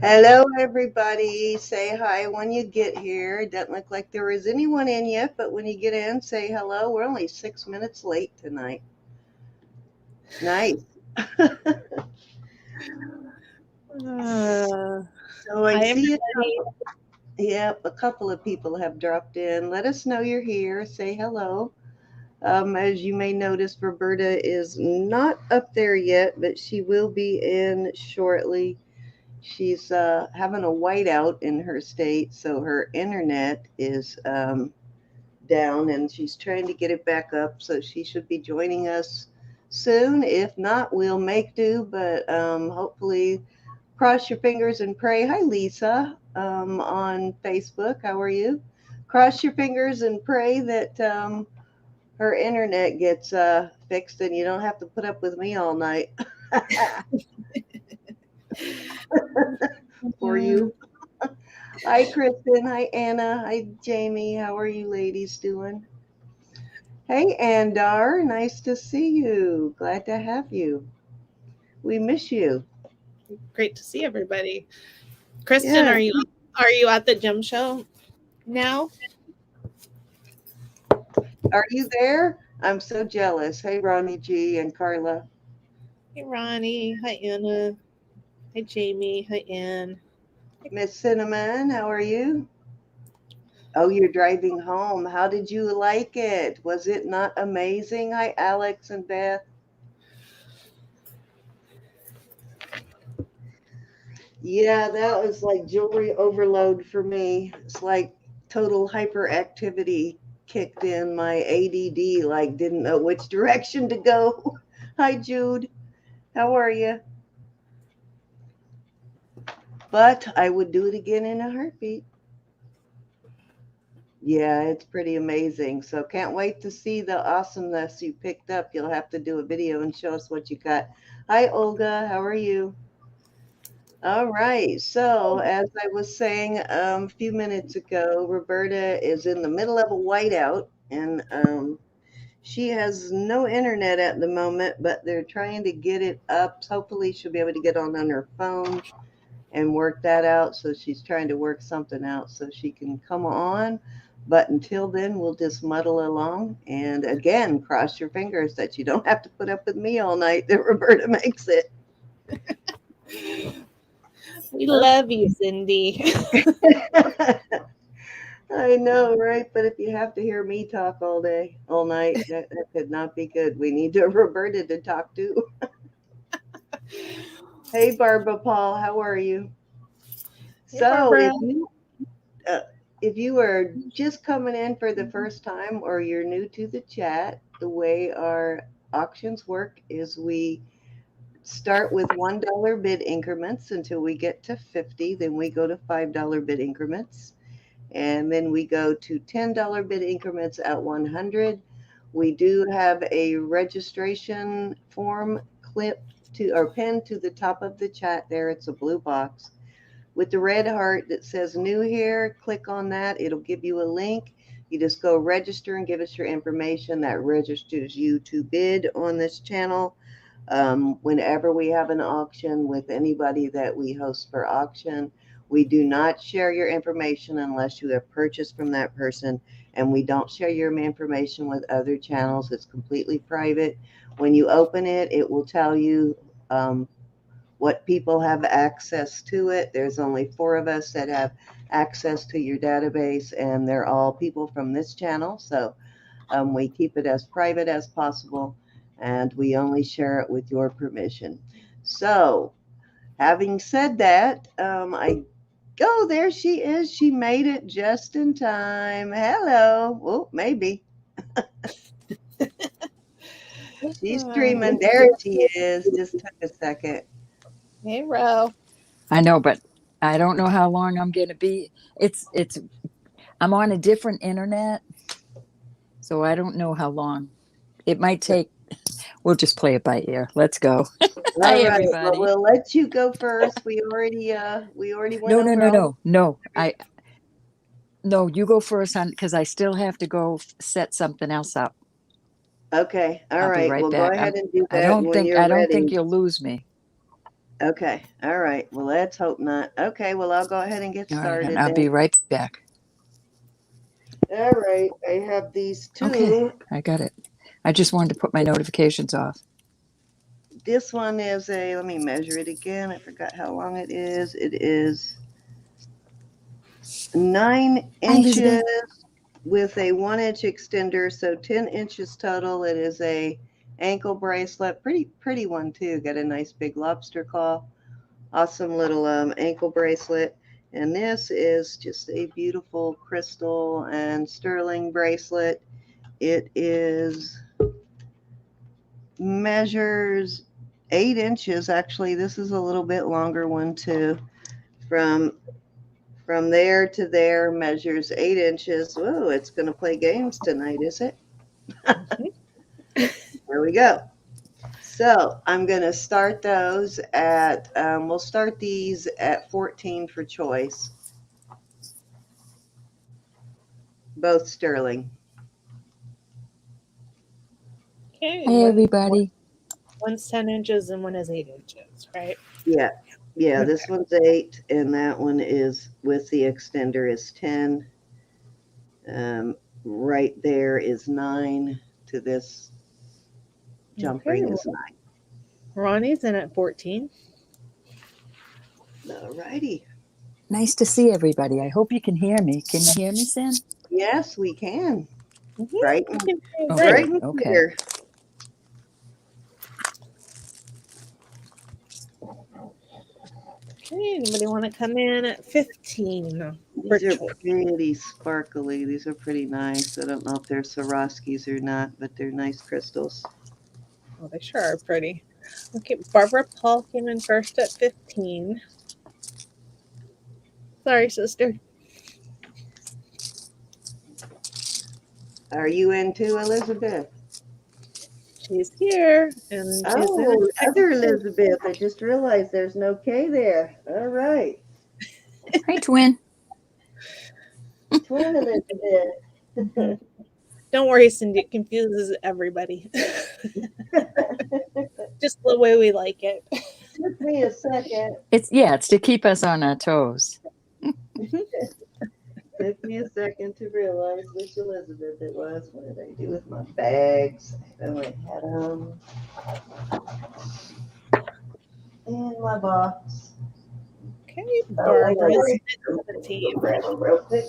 Hello, everybody. Say hi when you get here. It doesn't look like there is anyone in yet, but when you get in, say hello. We're only 6 minutes late tonight. Nice. Uh, So I Hi, see everybody. a couple of people have dropped in. Let us know you're here. Say hello. As you may notice, Roberta is not up there yet, but she will be in shortly. She's having a whiteout in her state, so her internet is down and she's trying to get it back up. So she should be joining us soon. If not, we'll make do, but hopefully, cross your fingers and pray. Hi, Lisa, on Facebook. How are you? Cross your fingers and pray that her internet gets fixed and you don't have to put up with me all night for Mm, you. Hi, Kristen. Hi, Anna. Hi, Jamie. How are you ladies doing? Hey, Andar. Nice to see you. Glad to have you. We miss you. Great to see everybody. Kristen, Yeah. are you at the gym show now? Are you there? I'm so jealous. Hey, Ronnie G and Carla. Hey, Ronnie. Hi, Anna. Hi, Jamie. Hi, Ann. Miss Cinnamon, how are you? Oh, you're driving home. How did you like it? Was it not amazing? Hi, Alex and Beth. Yeah, that was like jewelry overload for me. It's like total hyperactivity kicked in. My ADD like didn't know which direction to go. Hi, Jude. How are you? But I would do it again in a heartbeat. Yeah, it's pretty amazing. So can't wait to see the awesomeness you picked up. You'll have to do a video and show us what you got. Hi, Olga. How are you? All right. So, as I was saying a few minutes ago, Roberta is in the middle of a whiteout, and she has no internet at the moment, but they're trying to get it up. Hopefully, she'll be able to get on her phone and work that out. So, she's trying to work something out so she can come on. But until then, we'll just muddle along. And again, cross your fingers that you don't have to put up with me all night, that Roberta makes it. We love you, Cindy. I know, right? But if you have to hear me talk all day, all night, that could not be good. We need to Roberta to talk to. Hey, Barbara Paul, how are you? Hey, So, Barbara. uh, if you are just coming in for the first time or you're new to the chat, the way our auctions work is we start with $1 bid increments until we get to 50, then we go to $5 bid increments. And then we go to $10 bid increments at 100. We do have a registration form clipped to or pinned to the top of the chat there. It's a blue box with the red heart that says new here. Click on that. It'll give you a link. You just go register and give us your information. That registers you to bid on this channel. Whenever we have an auction with anybody that we host for auction, we do not share your information unless you have purchased from that person, and we don't share your information with other channels. It's completely private. When you open it, it will tell you what people have access to it. There's only 4 of us that have access to your database, and they're all people from this channel. So we keep it as private as possible, and we only share it with your permission. So, having said that, there she is. She made it just in time. Hello. Oh, maybe. She's streaming. There she is. Just took a second. Hey, Ro. I know, but I don't know how long I'm going to be. I'm on a different internet, so I don't know how long. It might take. We'll just play it by ear. Let's go. All Hi, right. Well, everybody. we'll let you go first. We already went No, no, over no, all. no, no. No. You go first, on because I still have to go set something else up. Okay. All I'll be right. right Well, go back. ahead and do I that don't when think. you're I don't think ready. you'll lose me. Okay. All right. Well, let's hope not. Okay. Well, I'll go ahead and get All right, started. hon, I'll be Then. right back. All right. I have these two. Okay, I got it. I just wanted to put my notifications off. This one is let me measure it again. I forgot how long it is. It is 9 inches with a 1-inch extender. So 10 inches total. It is a ankle bracelet. Pretty one too. Got a nice big lobster claw. Awesome little ankle bracelet. And this is just a beautiful crystal and sterling bracelet. It measures 8 inches. Actually, this is a little bit longer one too. From there to there measures 8 inches. Whoa, it's going to play games tonight, is it? There we go. So I'm going to start those at, we'll start these at 14 for choice. Both sterling. Okay. Hey, everybody. One's 10 inches and one is 8 inches, right? Yeah. Yeah, this one's 8 and that one is with the extender is 10. Right there is 9 to this jump ring is 9. Ronnie's in at 14. All righty. Nice to see everybody. I hope you can hear me. Can you hear me, Sam? Yes, we can. Mhm. Right. Okay, Right okay. here. Okay, anybody want to come in at 15? These are pretty sparkly. These are pretty nice. I don't know if they're Swarovskis or not, but they're nice crystals. Oh, they sure are pretty. Okay, Barbara Paul came in first at 15. Sorry, sister. Are you in too, Elizabeth? She's here. And Oh, other Elizabeth. I just realized there's no K there. All right. Hi, twin. Twin Elizabeth. Don't worry, Cindy. It confuses everybody. Just the way we like it. Took me a second. It's to keep us on our toes. Took me a second to realize which Elizabeth it was. What did I do with my bags? I only had them in my box. Okay, Barbara's at 15. Grab them real quick.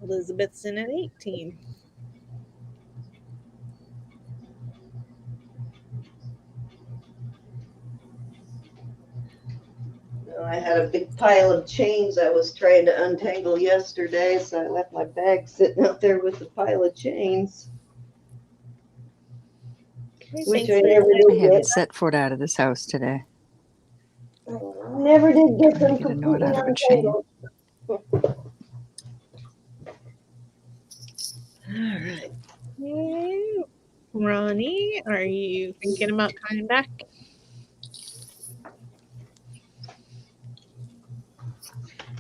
Elizabeth's in at 18. I had a big pile of chains I was trying to untangle yesterday, so I left my bag sitting out there with the pile of chains. Okay, Which thanks I never I did haven't get. set foot out of this house today. Never did get them Get a knot completely out of a chain. untangled. All right. Okay. Ronnie, are you thinking about coming back?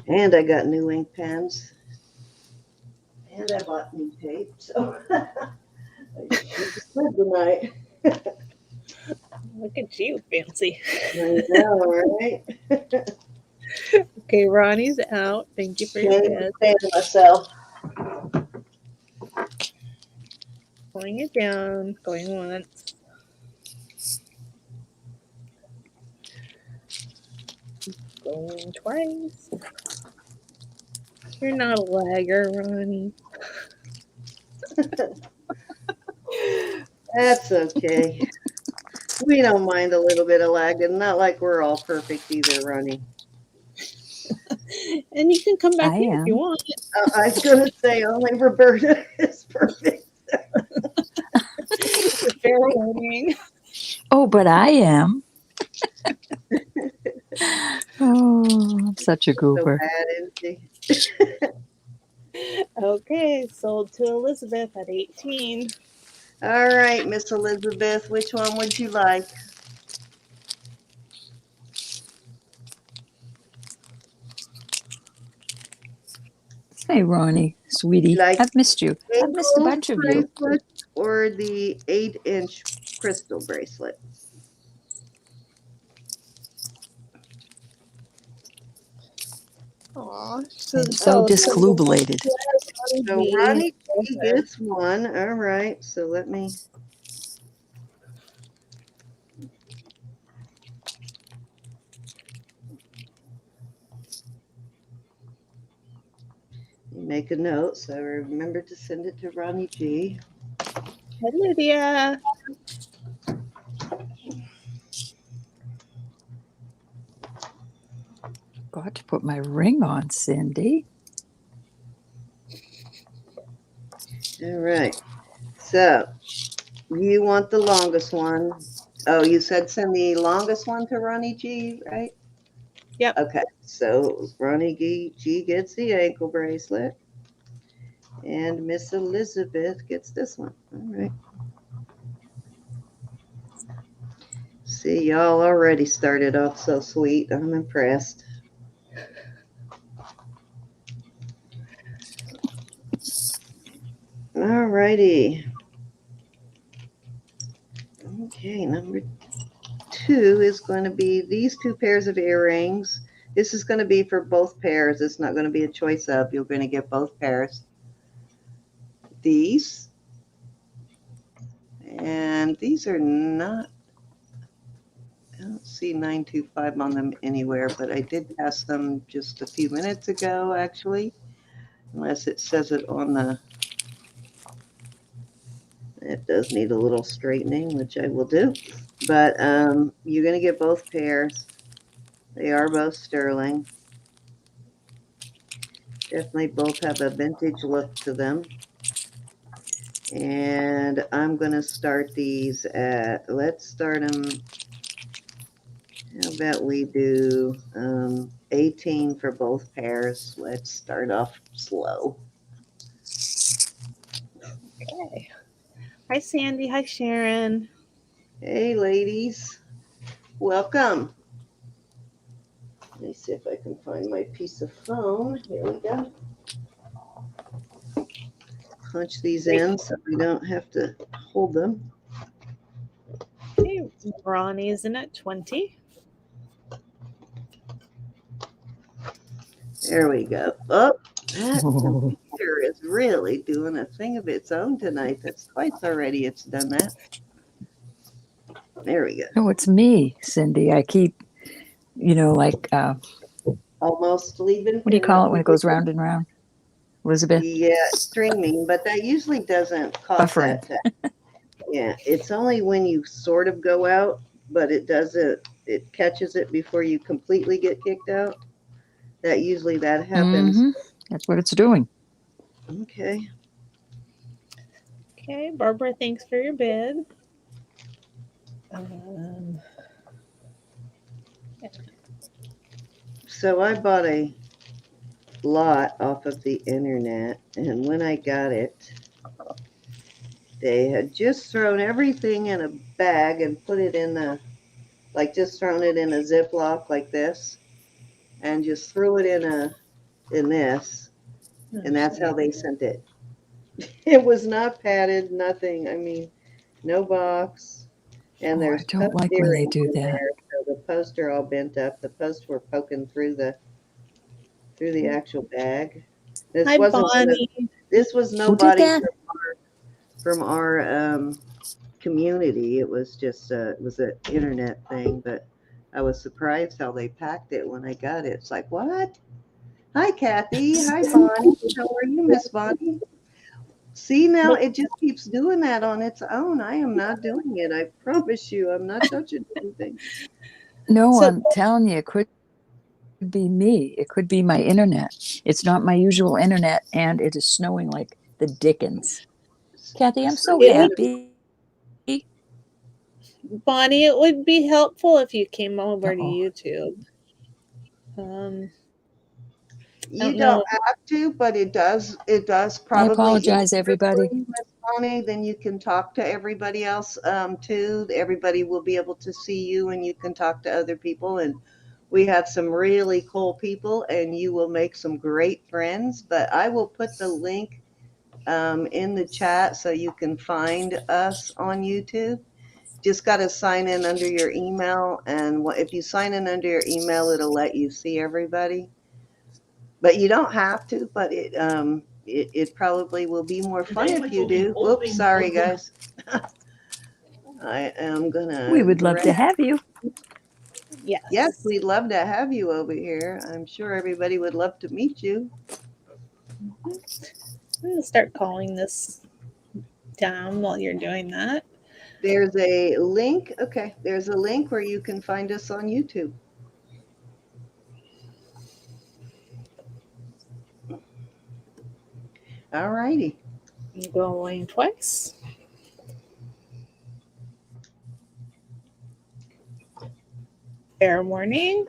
And I got new ink pens. And I bought new tape, so I just good tonight. Look at you, fancy. I know, right? Okay, Ronnie's out. Thank you for your Can't bid. even stand myself. Pulling it down, going once. Going twice. You're not a lagger, Ronnie. That's okay. We don't mind a little bit of lagging. Not like we're all perfect either, Ronnie. And you can come back I in am. if you want. I was going to say only Roberta is perfect. Fair warning. Oh, but I am. Oh, I'm such a So goober. bad, isn't she? Okay, sold to Elizabeth at 18. All right, Miss Elizabeth, which one would you like? Hey, Ronnie, sweetie. Like I've missed you. I've missed a ankle bunch of you. bracelet or the 8-inch crystal bracelet? Aw, And so discombobulated. So Ronnie G gets one. All right. So let me. Make a note so I remember to send it to Ronnie G. Hi, Lydia. Got to put my ring on, Cindy. All right. So you want the longest one. Oh, you said send the longest one to Ronnie G, right? Yep. Okay. So Ronnie G gets the ankle bracelet. And Miss Elizabeth gets this one. All right. See, y'all already started off so sweet. I'm impressed. All righty. Okay, number 2 is going to be these 2 pairs of earrings. This is going to be for both pairs. It's not going to be a choice of. You're going to get both pairs. These. And these are not, I don't see 925 on them anywhere, but I did pass them just a few minutes ago, actually. Unless it says it on the, it does need a little straightening, which I will do. But you're going to get both pairs. They are both sterling. Definitely both have a vintage look to them. And I'm going to start these at, let's start them, how about we do 18 for both pairs. Let's start off slow. Okay. Hi, Sandy. Hi, Sharon. Hey, ladies. Welcome. Let me see if I can find my piece of foam. Here we go. Punch these in so we don't have to hold them. Okay, Ronnie's in at 20. There we go. Oh, that computer is really doing a thing of its own tonight. That's twice already it's done that. There we go. No, it's me, Cindy. I keep, like, Almost leaving. what do you call it when it goes round and round? Elizabeth? Yeah, streaming, but that usually doesn't cause Buffering. that. Yeah, it's only when you sort of go out, but it doesn't, it catches it before you completely get kicked out. That usually that happens. Mm-hmm. That's what it's doing. Okay. Okay, Barbara, thanks for your bid. So I bought a lot off of the internet, and when I got it, they had just thrown everything in a bag and put it in the, like just thrown it in a Ziploc like this, and just threw it in this, and that's how they sent it. It was not padded, nothing. I mean, no box. And I there's don't like when they do that. there, so the posts are all bent up. The posts were poking through the actual bag. This Hi, wasn't Bonnie. this was Who did nobody that? from our community. It was just it was an internet thing, but I was surprised how they packed it when I got it. It's like, what? Hi, Kathy. Hi, Bonnie. How are you, Miss Bonnie? See, now it just keeps doing that on its own. I am not doing it. I promise you, I'm not touching anything. No, So- I'm telling you, it could be me. It could be my internet. It's not my usual internet, and it is snowing like the dickens. Kathy, I'm so happy. Bonnie, it would be helpful if you came over to Uh-oh. YouTube. You know. don't have to, but it does. It does probably. I apologize, everybody. Miss Bonnie, then you can talk to everybody else too. Everybody will be able to see you, and you can talk to other people. And we have some really cool people, and you will make some great friends. But I will put the link in the chat so you can find us on YouTube. Just got to sign in under your email, and if you sign in under your email, it'll let you see everybody. But you don't have to, but it probably will be more fun if you do. Whoops, sorry guys. I am gonna. We would love to have you. Yes. Yes, we'd love to have you over here. I'm sure everybody would love to meet you. I'm going to start calling this down while you're doing that. There's a link. Okay, there's a link where you can find us on YouTube. All righty. Going twice. Fair warning.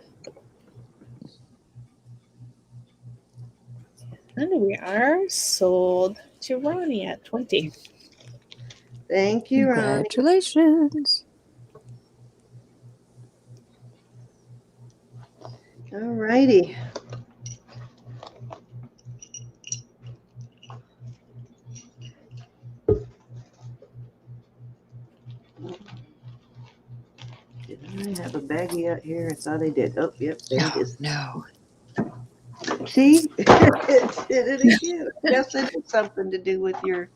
And we are sold to Ronnie at 20. Thank you, Ronnie. Congratulations. All righty. Did I have a baggie out here? I thought I did. Oh, yep, there it is. No. See? It did it again. Yes, it had something to do with your.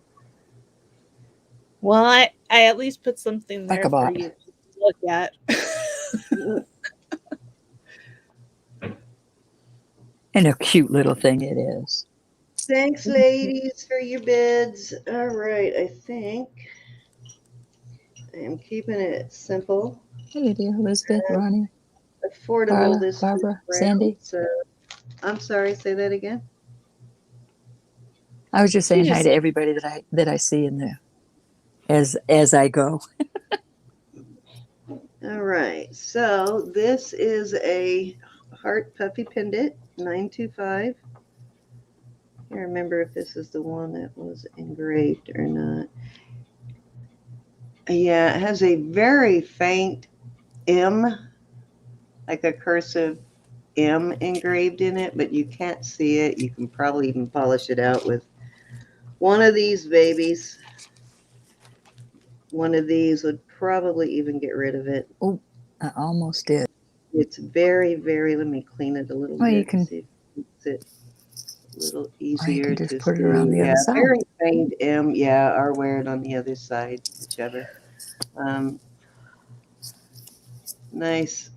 Well, I at least put something there for Ichabod. you to look at. And a cute little thing it is. Thanks, ladies, for your bids. All right, I think I am keeping it simple, Hey, Lydia, Elizabeth, Ronnie, affordable Carla, this Barbara, round. Sandy. So, I'm sorry, say that again. I was just saying hi just- to everybody that I see in there as I go. All right, so this is a heart puffy pendant, 925. I can't remember if this is the one that was engraved or not. Yeah, it has a very faint M, like a cursive M engraved in it, but you can't see it. You can probably even polish it out with one of these babies. One of these would probably even get rid of it. Oh, I almost did. It's very, very, let me clean it a little Well, bit. you can- See if it makes it a little Or you easier can just to put see. it around the Yeah, other side. very faint M. Yeah, or wear it on the other side, whichever. Nice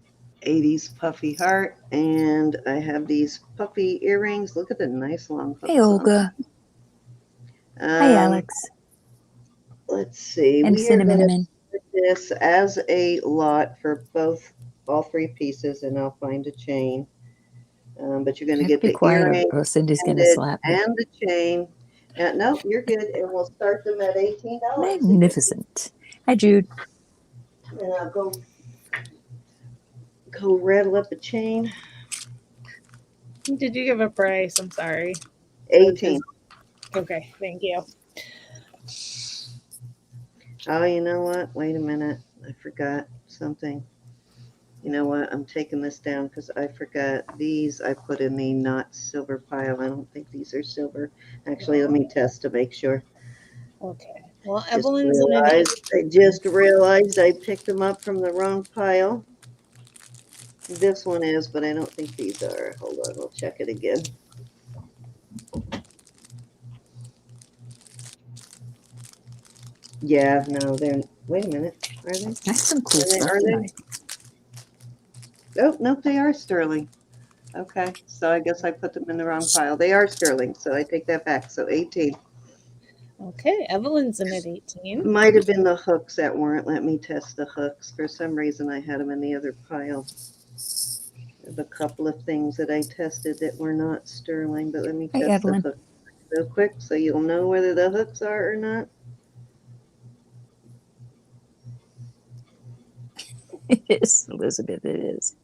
80s puffy heart. And I have these puffy earrings. Look at the nice long hooks Hey, on Olga. them. Hi, Alex. Let's see. And We are going to Cinnamon. put this as a lot for all three pieces, and I'll find a chain. But you're going to get Be the quiet earring or Cindy's going to and slap me. the chain. No, you're good. And we'll start them at $18. Magnificent. Hi, Jude. And I'll go rattle up a chain. Did you give a price? I'm sorry. 18. Okay, thank you. Oh, you know what? Wait a minute. I forgot something. You know what? I'm taking this down because I forgot these I put in the not silver pile. I don't think these are silver. Actually, let me test to make sure. Okay. Well, I just realized I picked them up from the wrong pile. This one is, but I don't think these are. Hold on, I'll check it again. Yeah, no, they're. Wait a minute. Are they? That's some cool Are they- stuff are they? tonight. Oh, no, they are sterling. Okay, so I guess I put them in the wrong pile. They are sterling, so I take that back. So 18. Okay, Evelyn's in at 18. Might have been the hooks that weren't. Let me test the hooks. For some reason, I had them in the other pile. There's a couple of things that I tested that were not sterling, but let me Hey, test the Evelyn. hooks real quick so you'll know whether the hooks are or not. It is, Elizabeth, it is.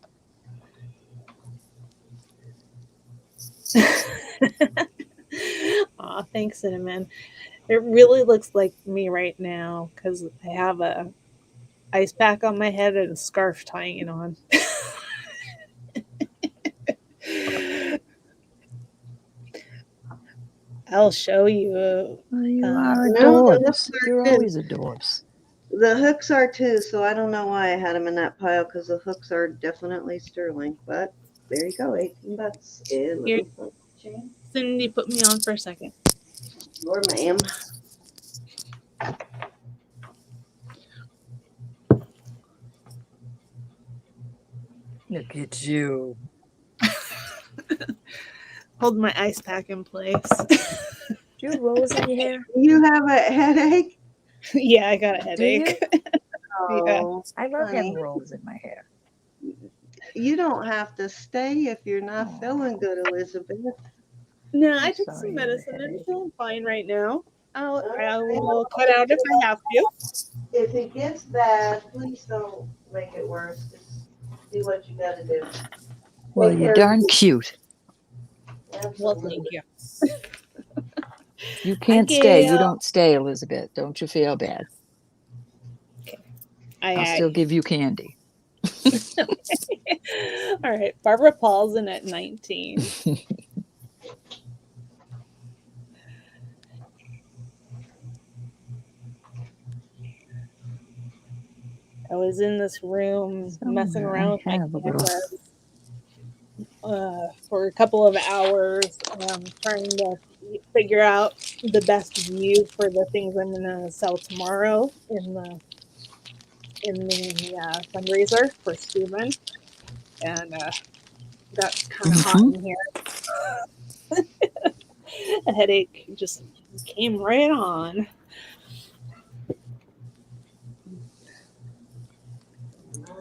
Aw, thanks, Cinnamon. It really looks like me right now because I have a ice pack on my head and a scarf tying it on. I'll show you. Well, you are No, the adorbs. hooks are You're good. always adorbs. The hooks are too, so I don't know why I had them in that pile because the hooks are definitely sterling. But there you go, $18. You're- chain? Cindy put me on for a second. Sure, ma'am. Look at you. Hold my ice pack in place. Do you have rolls in your hair? You have a headache? Yeah, I got a Do you? headache. Yeah. Oh, I love honey. having rolls in my hair. You don't have to stay if you're not feeling good, Elizabeth. No, I I'm took sorry some you have a medicine and headache. feeling fine right now. I Okay. will cut out if I have to. If it gets bad, please don't make it worse. Just do what you gotta do. Well, Take you're care of darn cute. Well, Absolutely. thank you. You can't Okay, stay. You don't stay, Elizabeth. Don't you feel bad? I'll still give you candy. All right, Barbara Paulson at 19. I was in this room messing Somewhere around with I my have a little. cameras for a couple of hours, trying to figure out the best view for the things I'm going to sell tomorrow in the fundraiser for Stephen, and got kind of hot in here. A headache just came right on.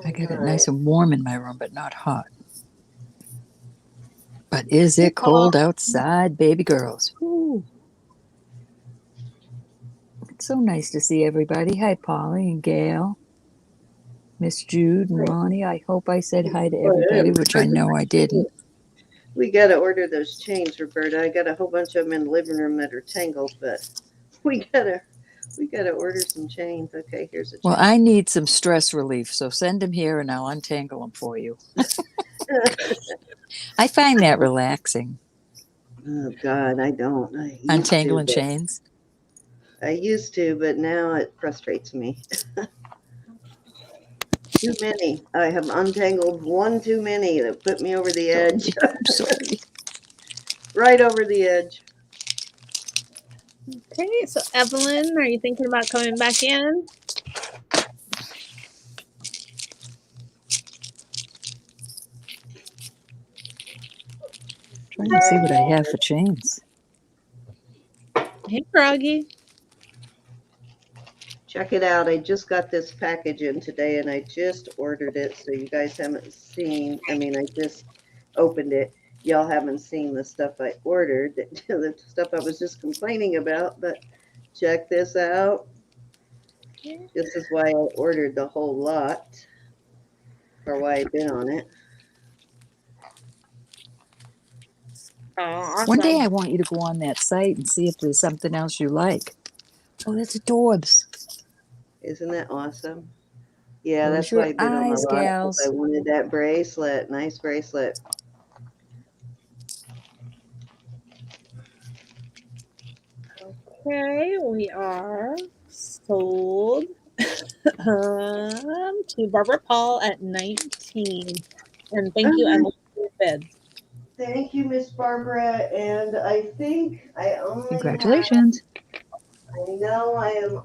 I get it nice and warm in my room, but not hot. But is it cold outside, baby girls? Ooh. It's so nice to see everybody. Hi, Polly and Gail, Miss Jude and Ronnie. I hope I said hi to everybody, which I know I didn't. We gotta order those chains, Roberta. I got a whole bunch of them in the living room that are tangled, but we gotta order some chains. Okay, here's a chain. Well, I need some stress relief, so send them here and I'll untangle them for you. I find that relaxing. Oh God, I don't. I used Untangling to, chains. I used to, but now it frustrates me. Too many. I have untangled one too many that put me over the edge. I'm sorry. Right over the edge. Okay, so Evelyn, are you thinking about coming back in? Trying to see what I have for chains. Hey, Froggy. Check it out. I just got this package in today and I just ordered it. So you guys haven't seen, I mean, I just opened it. Y'all haven't seen the stuff I ordered, the stuff I was just complaining about, but check this out. This is why I ordered the whole lot, or why I've been on it. Oh, awesome. One day I want you to go on that site and see if there's something else you like. Oh, that's adorbs. Isn't that awesome? Yeah, Close that's your why I've been on a eyes, lot, because gals. I wanted that bracelet, nice bracelet. Okay, we are sold to Barbara Paul at 19. And thank you, Emily, for your bid. Thank you, Miss Barbara. And I think I only Congratulations. I know I am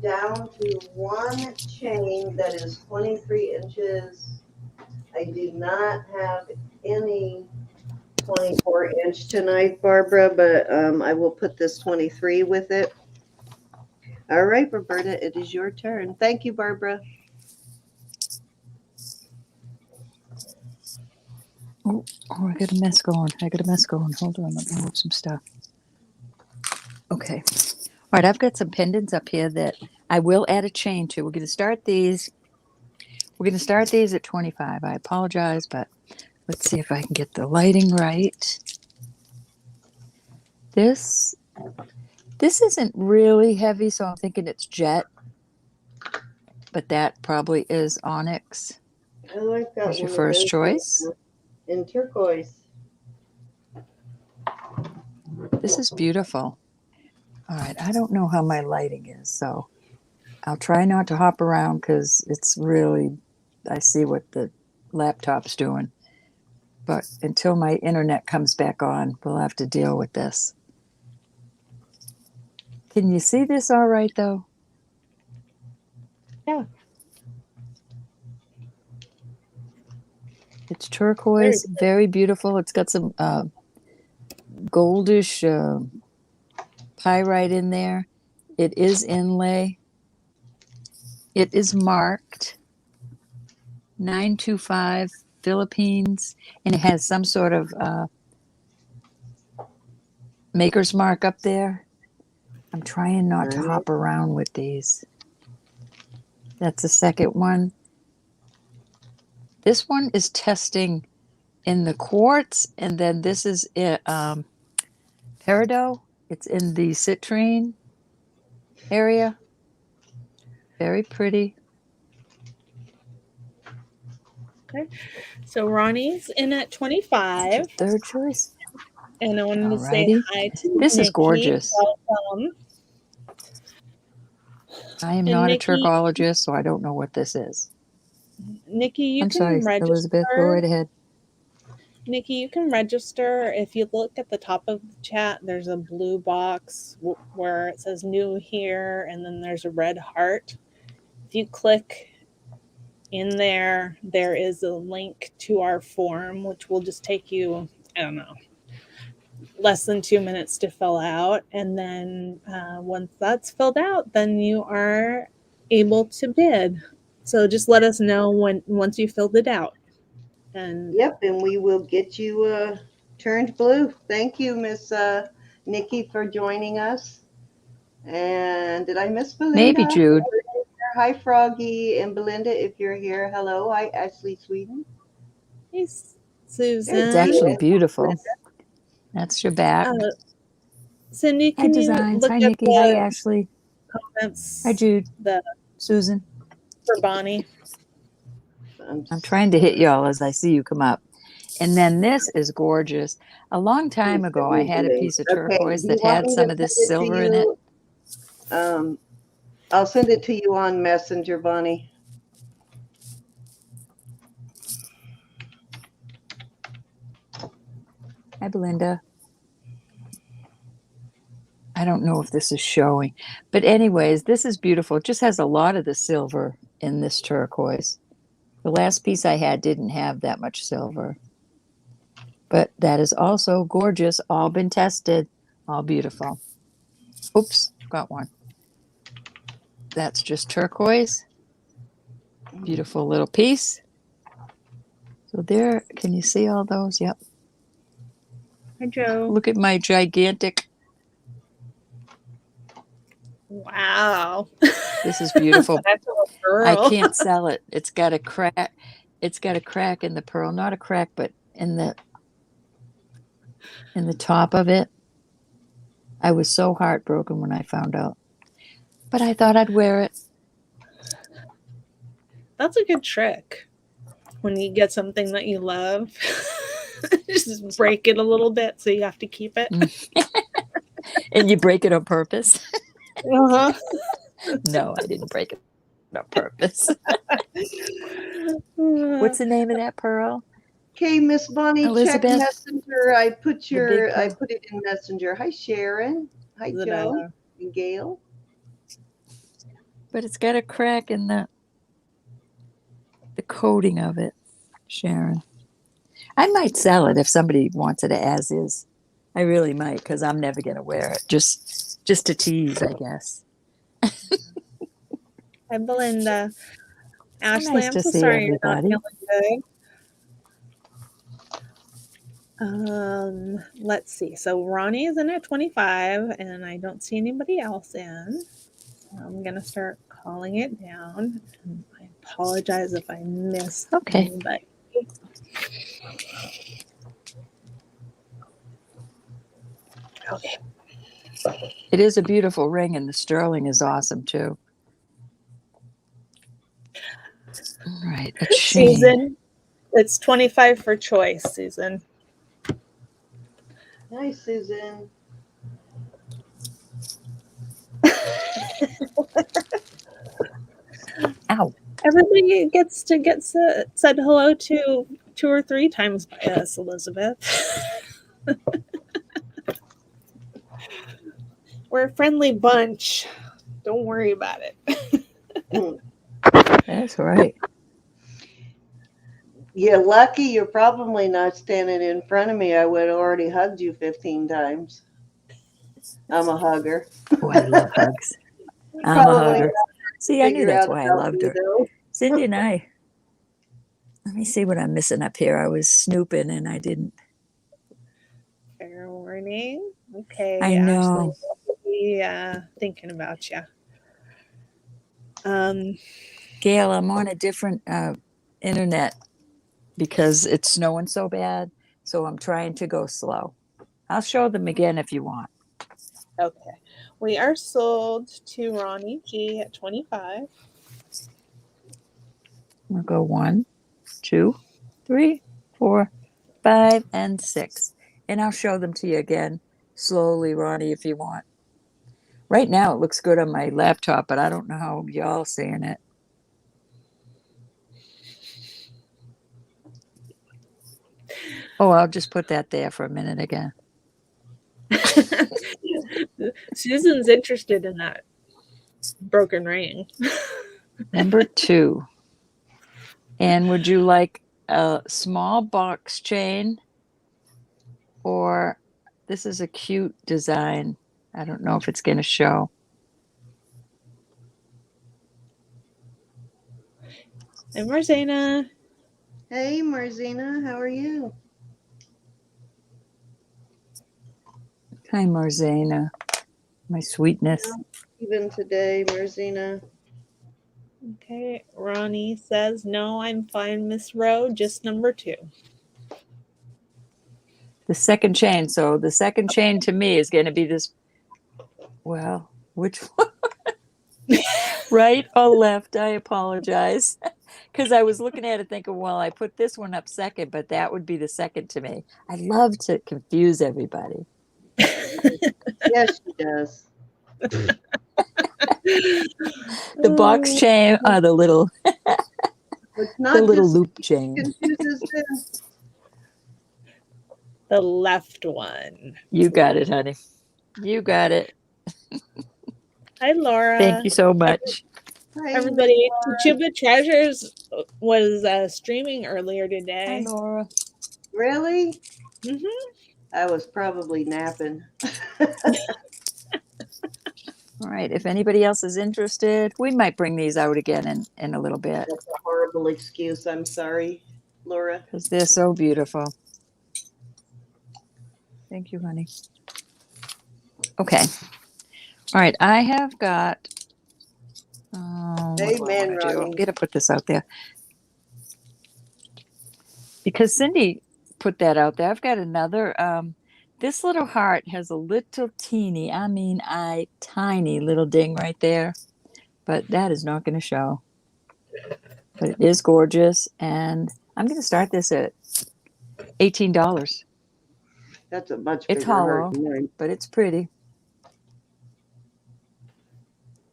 down to one chain that is 23 inches. I do not have any 24-inch tonight, Barbara, but I will put this 23 with it. All right, Roberta, it is your turn. Thank you, Barbara. Oh, I got a mess going. Hold on, let me move some stuff. Okay. All right, I've got some pendants up here that I will add a chain to. We're going to start these. We're going to start these at 25. I apologize, but let's see if I can get the lighting right. This isn't really heavy, so I'm thinking it's jet, but that probably is onyx. Oh, I've got What's your one of first those choice? in turquoise. This is beautiful. All right, I don't know how my lighting is, so I'll try not to hop around because it's really, I see what the laptop's doing. But until my internet comes back on, we'll have to deal with this. Can you see this all right, though? Yeah. It's turquoise, very beautiful. It's got some goldish pyrite in there. It is inlay. It is marked 925 Philippines, and it has some sort of maker's mark up there. I'm trying not to hop around with these. That's the second one. This one is testing in the quartz, and then this is peridot. It's in the citrine area. Very pretty. Okay. So Ronnie's in at 25. Third choice. And I wanted to say Alrighty. hi to This Nikki. is gorgeous. Welcome. I am And not Nikki, a turkologist, so I don't know what this is. Nikki, you I'm can sorry, register. Elizabeth, go right ahead. Nikki, you can register. If you look at the top of the chat, there's a blue box where it says new here, and then there's a red heart. If you click in there, there is a link to our form, which will just take you, I don't know, less than 2 minutes to fill out. And then once that's filled out, then you are able to bid. So just let us know once you filled it out. And Yep, and we will get you turned blue. Thank you, Miss Nikki, for joining us. And did I miss Belinda? Maybe Jude. Hi, Froggy and Belinda, if you're here. Hello. Hi, Ashley Sweden. hey, Susan. It's actually beautiful. That's your back. Cindy, Hi, can you Designs. look Hi, at Nikki. the Hi, Ashley. comments? Hi, Jude. Susan. For Bonnie. I'm trying to hit y'all as I see you come up. And then this is gorgeous. A long time ago, I had a piece of turquoise that had some of this silver in it. I'll send it to you on Messenger, Bonnie. Hi, Belinda. I don't know if this is showing, but anyways, this is beautiful. It just has a lot of the silver in this turquoise. The last piece I had didn't have that much silver, but that is also gorgeous. All been tested, all beautiful. Oops, got one. That's just turquoise. Beautiful little piece. So there, can you see all those? Yep. Hi, Joe. Look at my gigantic. Wow. This is beautiful. That's a girl. I can't sell it. It's got a crack. It's got a crack in the pearl. Not a crack, but in the top of it. I was so heartbroken when I found out. But I thought I'd wear it. That's a good trick. When you get something that you love, just break it a little bit so you have to keep it. And you break it on purpose? Uh-huh. No, I didn't break it on purpose. What's the name of that pearl? Okay, Miss Bonnie, Elizabeth? check Messenger. I put pearl. it in Messenger. Hi, Sharon. Hi, Joe and Gail. But it's got a crack in the coating of it, Sharon. I might sell it if somebody wants it as is. I really might, because I'm never going to wear it. Just to tease, I guess. Hi, Belinda. Ashley, nice I'm to so see sorry everybody. you're not feeling good. Let's see. So Ronnie is in at 25, and I don't see anybody else in. So I'm going to start calling it down. I apologize if I missed anybody. Okay. It is a beautiful ring, and the sterling is awesome too. All right, a chain. Susan, it's 25 for choice, Susan. Hi, Susan. Ow. Everybody gets to said hello to 2 or 3 times by us, Elizabeth. We're a friendly bunch. Don't worry about it. That's right. You're lucky you're probably not standing in front of me. I would have already hugged you 15 times. I'm a hugger. Oh, I love hugs. I'm a Probably hugger. See, I knew figure that's out why I about loved me, her. though. Cindy and I. Let me see what I'm missing up here. I was snooping and I didn't. Fair warning. Okay, I Ashley, know. we'll be thinking about you. Gail, I'm on a different internet because it's snowing so bad. So I'm trying to go slow. I'll show them again if you want. Okay. We are sold to Ronnie G at 25. We'll go 1, 2, 3, 4, 5, and 6. And I'll show them to you again slowly, Ronnie, if you want. Right now it looks good on my laptop, but I don't know how y'all seeing it. Oh, I'll just put that there for a minute again. Susan's interested in that broken ring. Number 2. And would you like a small box chain, or this is a cute design? I don't know if it's going to show. And Marzana. Hey, Marzina, how are you? Hi, Marzana, my sweetness. Even today, Marzina. Okay, Ronnie says, no, I'm fine, Miss Rowe, just number 2. The second chain. So the second chain to me is going to be this. Well, which one? Right or left? I apologize. Because I was looking at it thinking, well, I put this one up second, but that would be the second to me. I love to confuse everybody. Yes, she does. The box chain are the little It's the not little just loop chain. confuses them. The left one. You got it, honey. You got it. Hi, Laura. Thank you so much. Hi, Everybody, Laura. Chuba Treasures was streaming earlier Hi, today. Laura. Really? Mm-hmm. I was probably napping. All right. If anybody else is interested, we might bring these out again in a little bit That's a horrible excuse. I'm sorry, Laura. because they're so beautiful. Thank you, honey. Okay. All right. I have got. What do I Amen, want to do? I'm Ronnie. going to put this out there because Cindy put that out there. I've got another. This little heart has a little teeny, tiny little ding right there, but that is not going to show. But it is gorgeous, and I'm going to start this at $18. That's a much It's bigger heart hollow, than mine. but it's pretty.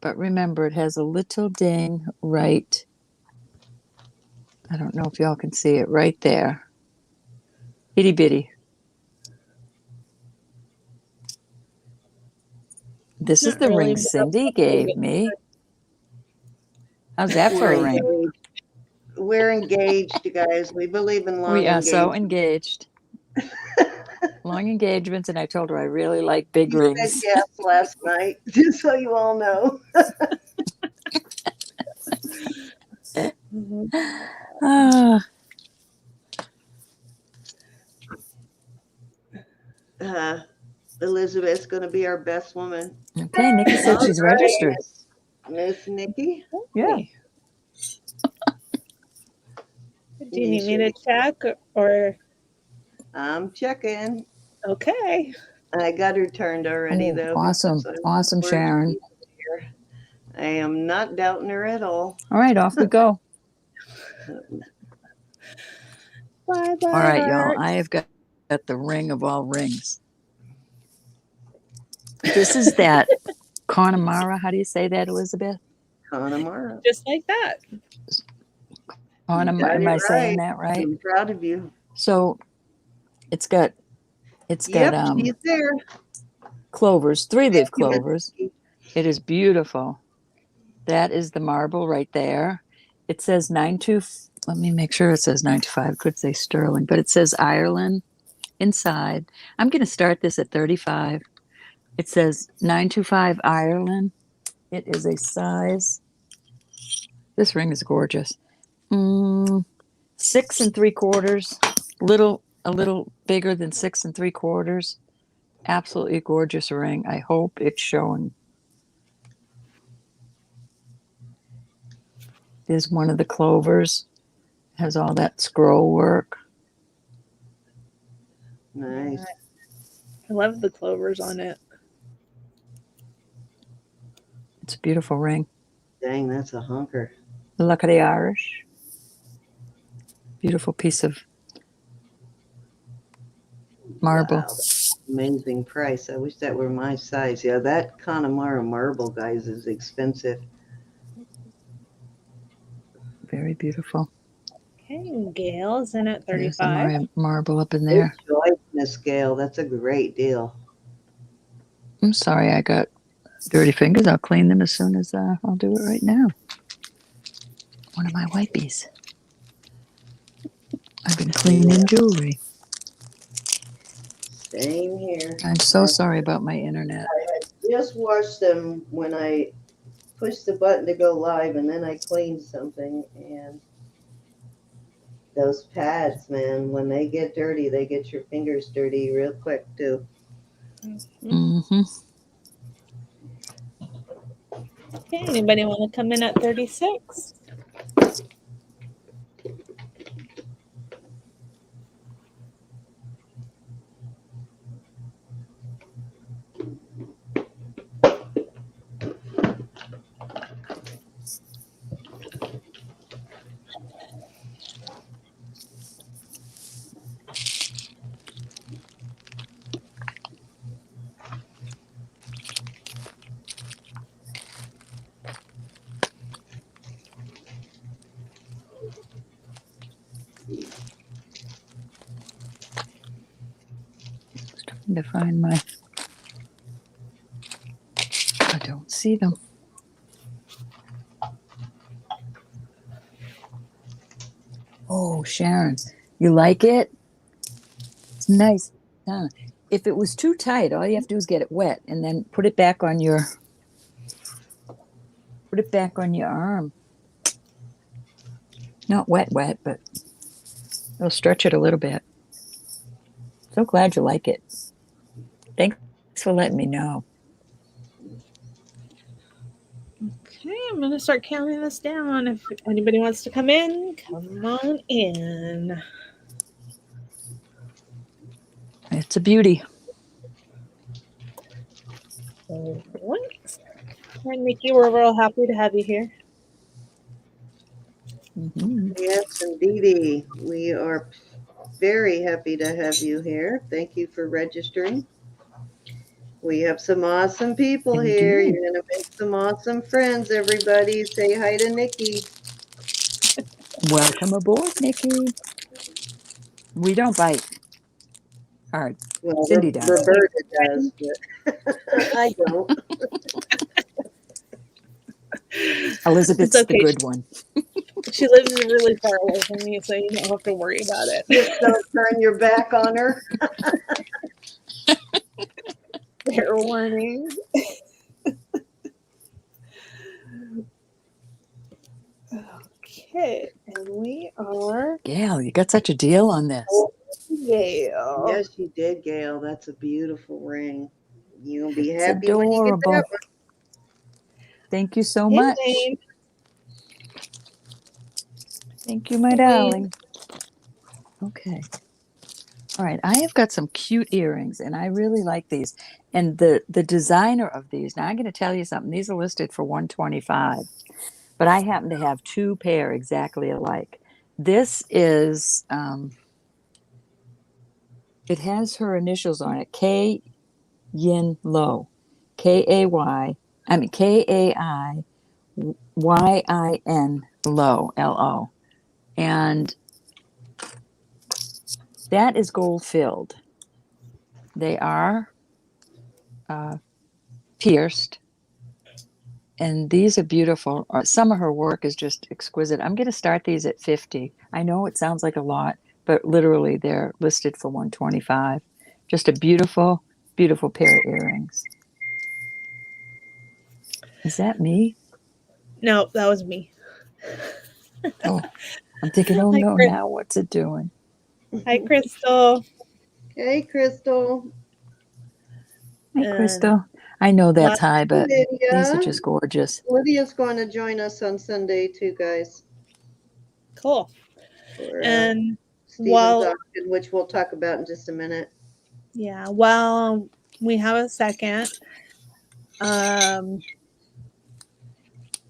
But remember, it has a little ding right. I don't know if y'all can see it right there. Itty bitty. This is Not the really, ring but Cindy gave me. How's that for We're a ring? engaged. We're engaged, you guys. We believe in long We are so engagement. engaged. Long engagements, and I told her I really like big You said rings. yes last night, just so you all know. Mhm. Ah, Elizabeth's going to be our best woman. okay, Nikki said All she's right, registered. Miss Nikki. Yeah. Do you need me to check or? I'm checking. Okay. I got her turned already, Oh, though. awesome. because Awesome, we're Sharon. here. I am not doubting her at all. All right, off we go. Bye bye. All right, y'all. Heart. I have got the ring of all rings. This is that Connemara. How do you say that, Elizabeth? Connemara. Just like that. On, You got am it I saying right. that right? I'm proud of you. So it's got Yep, she's there. clovers, 3-leaf Thank you, Miss clovers. Nikki. It is beautiful. That is the marble right there. It says 92. Let me make sure it says 95. Could say sterling, but it says Ireland inside. I'm going to start this at 35. It says 925 Ireland. It is a size. This ring is gorgeous. 6 3/4. A little bigger than 6 3/4. Absolutely gorgeous ring. I hope it's showing. There's one of the clovers. Has all that scroll work. Nice. I love the clovers on it. It's a beautiful ring. Dang, that's a hunker. The luck of the Irish. Beautiful piece of marble. Wow, amazing price. I wish that were my size. Yeah, that Connemara marble, guys, is expensive. Very beautiful. Okay, Gail's in at There's the 35. marble up in Good there. choice, Miss Gail. That's a great deal. I'm sorry I got dirty fingers. I'll clean them as soon as I'll do it right now. One of my wipies. I've been cleaning jewelry. Same here. I'm so sorry about my internet. I had just washed them when I pushed the button to go live, and then I cleaned something. And those pads, man, when they get dirty, they get your fingers dirty real quick, too. Mm-hmm. Okay, anybody want to come in at 36? Trying to find my. I don't see them. Oh, Sharon, you like it? It's nice. Huh? If it was too tight, all you have to do is get it wet and then put it back on your arm. Not wet, but it'll stretch it a little bit. So glad you like it. Thanks for letting me know. Okay, I'm going to start counting this down. If anybody wants to come in, come on in. It's a beauty. All right. And Nikki, we're real happy to have you here. Mm-hmm. Yes, indeedy. We are very happy to have you here. Thank you for registering. We have some awesome people here. Indeed. You're going to make some awesome friends, everybody. Say hi to Nikki. Welcome aboard, Nikki. We don't bite hard. Well, Cindy does. Roberta does, but I don't. Elizabeth's It's okay. the good one. She lives really far away from me, so you don't have to worry about it. Just don't turn your back on her. Fair warning. Okay, and we are Gail, you got such a deal on this. Gail. Yes, you did, Gail. That's a beautiful ring. You'll be It's happy when you get adorable. that one. Thank you so Hey, much. Wayne. Thank you, my Hey, darling. Okay. All right. I have got some cute earrings and I really like these. And the designer of these, now I'm going to tell you something. These are listed for $125, but I happen to have 2 pair exactly alike. This is, it has her initials on it, K Yin Lo, Kaiyin Lo, Lo. And that is gold filled. They are pierced. And these are beautiful. Some of her work is just exquisite. I'm going to start these at 50. I know it sounds like a lot, but literally they're listed for 125. Just a beautiful, beautiful pair of earrings. Is that me? No, that was me. Oh, I'm thinking, oh Hi, no, Chris. now what's it doing? Hi, Crystal. Hey, Crystal. Hey, And Crystal. I know that's high, but these are Lydia. just gorgeous. Lydia's going to join us on Sunday too, guys, cool. for And Stephen's while auction, which we'll talk about in just a minute. yeah, while we have a second,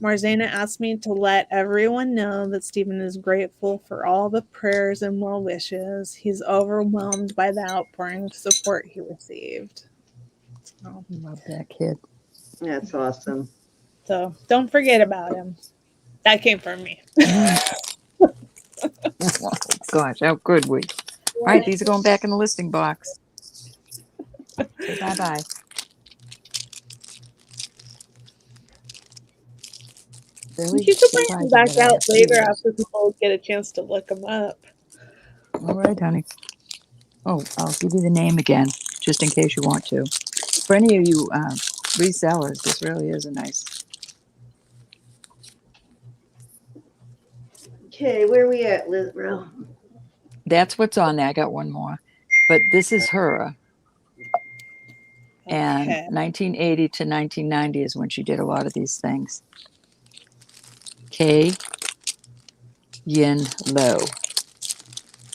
Marzana asked me to let everyone know that Stephen is grateful for all the prayers and well wishes. He's overwhelmed by the outpouring of support he received. So, Love that kid. That's awesome. so don't forget about him. That came from me. Oh, gosh, how could we? All right, these are going back in the listing box. Say bye-bye. Really? You could bring them Surprising back that I out have later kudos. after people get a chance to look them up. All right, honey. Oh, I'll give you the name again, just in case you want to. For any of you resellers, this really is a nice. Okay, where are we at, Liz? That's what's on there. I got one more. But this is her. And Okay. 1980 to 1990 is when she did a lot of these things. Kay Yin Lo.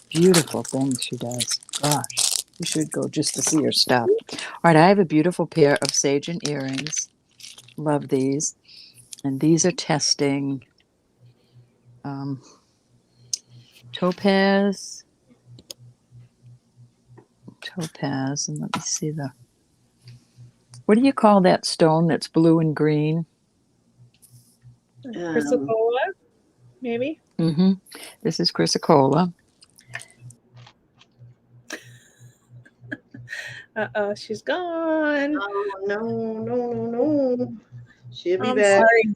Beautiful things she does. Gosh, you should go just to see her stuff. All right, I have a beautiful pair of Sagen earrings. Love these. And these are testing topaz. Topaz, and let me see the. What do you call that stone that's blue and green? Chrysocolla, maybe? Mm-hmm. This is Chrysocolla. Uh-oh, she's gone. Oh, no. She'll be I'm back. sorry.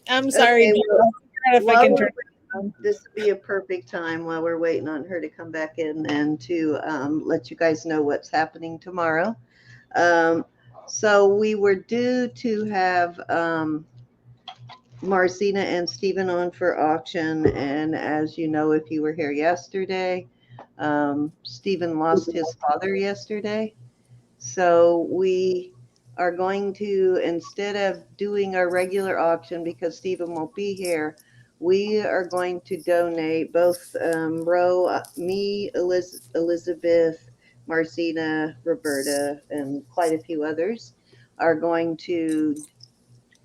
I'm sorry, Okay, Joe. If I can turn it on. This would be a perfect time while we're waiting on her to come back in and to let you guys know what's happening tomorrow. So we were due to have Marcina and Stephen on for auction. And as you know, if you were here yesterday, Stephen lost his father yesterday. So we are going to, instead of doing our regular auction because Stephen won't be here, we are going to donate both me, Elizabeth, Marcina, Roberta, and quite a few others are going to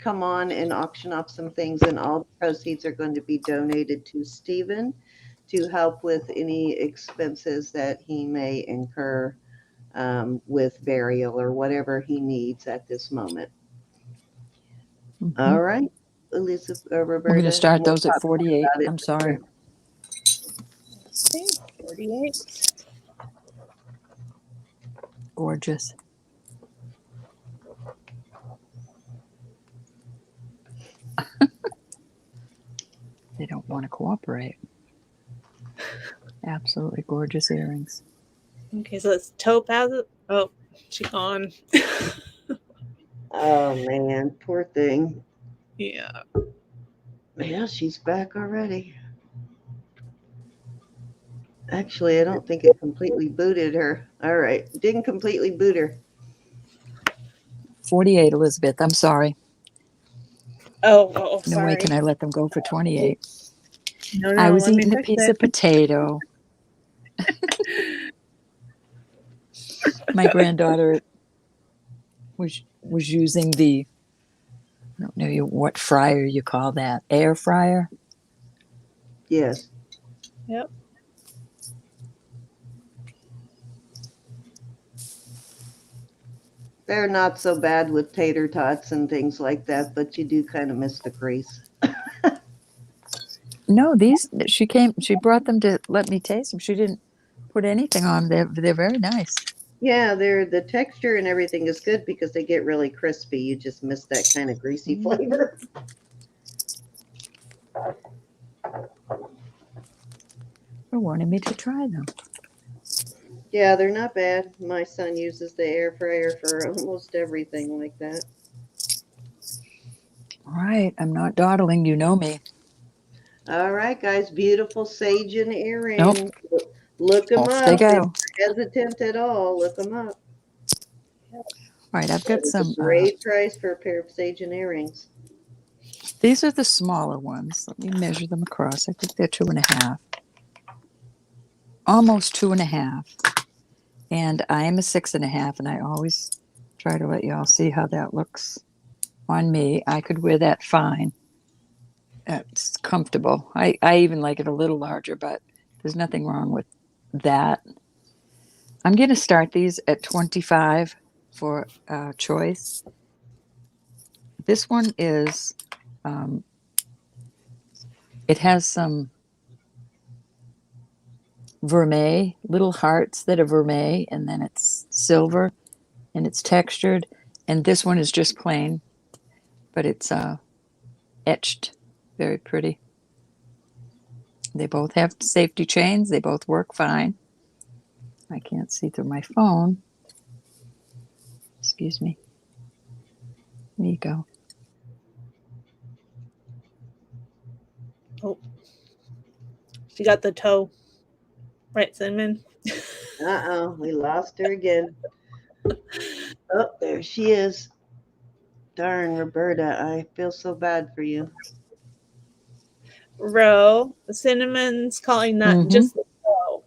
come on and auction off some things, and all the proceeds are going to be donated to Stephen to help with any expenses that he may incur with burial or whatever he needs at this moment. Mm-hmm. All right, Elizabeth, Roberta. We're going to start we'll those at talk 48. about it I'm sorry. later. See, 48. Gorgeous. They don't want to cooperate. Absolutely gorgeous earrings. Okay, so it's topaz. Oh, she's gone. Oh man, poor thing. Yeah. Yeah, she's back already. Actually, I don't think it completely booted her. All right, didn't completely boot her. 48, Elizabeth. I'm sorry. Oh, No way sorry. can I let them go for 28. No, I was let me eating a fix piece it. of potato. My granddaughter was using the, I don't know what fryer you call that, air fryer. Yes. Yep. They're not so bad with tater tots and things like that, but you do kind of miss the grease. No, she brought them to let me taste them. She didn't put anything on them. They're very nice. Yeah, the texture and everything is good because they get really crispy. You just miss that kind of greasy flavor. They wanted me to try them. Yeah, they're not bad. My son uses the air fryer for almost everything like that. All right, I'm not dawdling. You know me. All right, guys, beautiful sage and earrings. Nope. Look them Off they up. If go. you're hesitant at all, look them up. All right, I've That got is a some. great price for a pair of sage and earrings. These are the smaller ones. Let me measure them across. I think they're 2.5. Almost 2.5. And I am a 6.5, and I always try to let you all see how that looks on me. I could wear that fine. It's comfortable. I even like it a little larger, but there's nothing wrong with that. I'm going to start these at 25 for choice. This one is, it has some vermeil, little hearts that are vermeil, and then it's silver and it's textured. And this one is just plain, but it's etched. Very pretty. They both have safety chains. They both work fine. I can't see through my phone. Excuse me. There you go. Oh, she got the toe. Right, Cinnamon? Uh-oh, we lost her again. Oh, there she is. Darn, Roberta, I feel so bad for you. Row. Cinnamon's calling that just the toe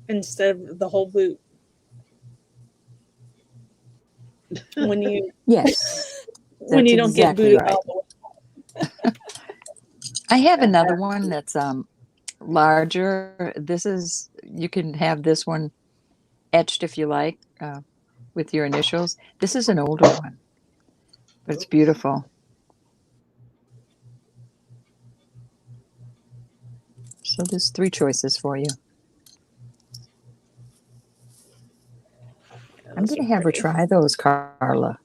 instead of the whole boot. When you Yes, when you don't exactly get booted right. all the way. I have another one that's larger. This is, you can have this one etched if you like, with your initials. This is an older one, but it's beautiful. So there's 3 choices for you. I'm going to have her try those, Carla.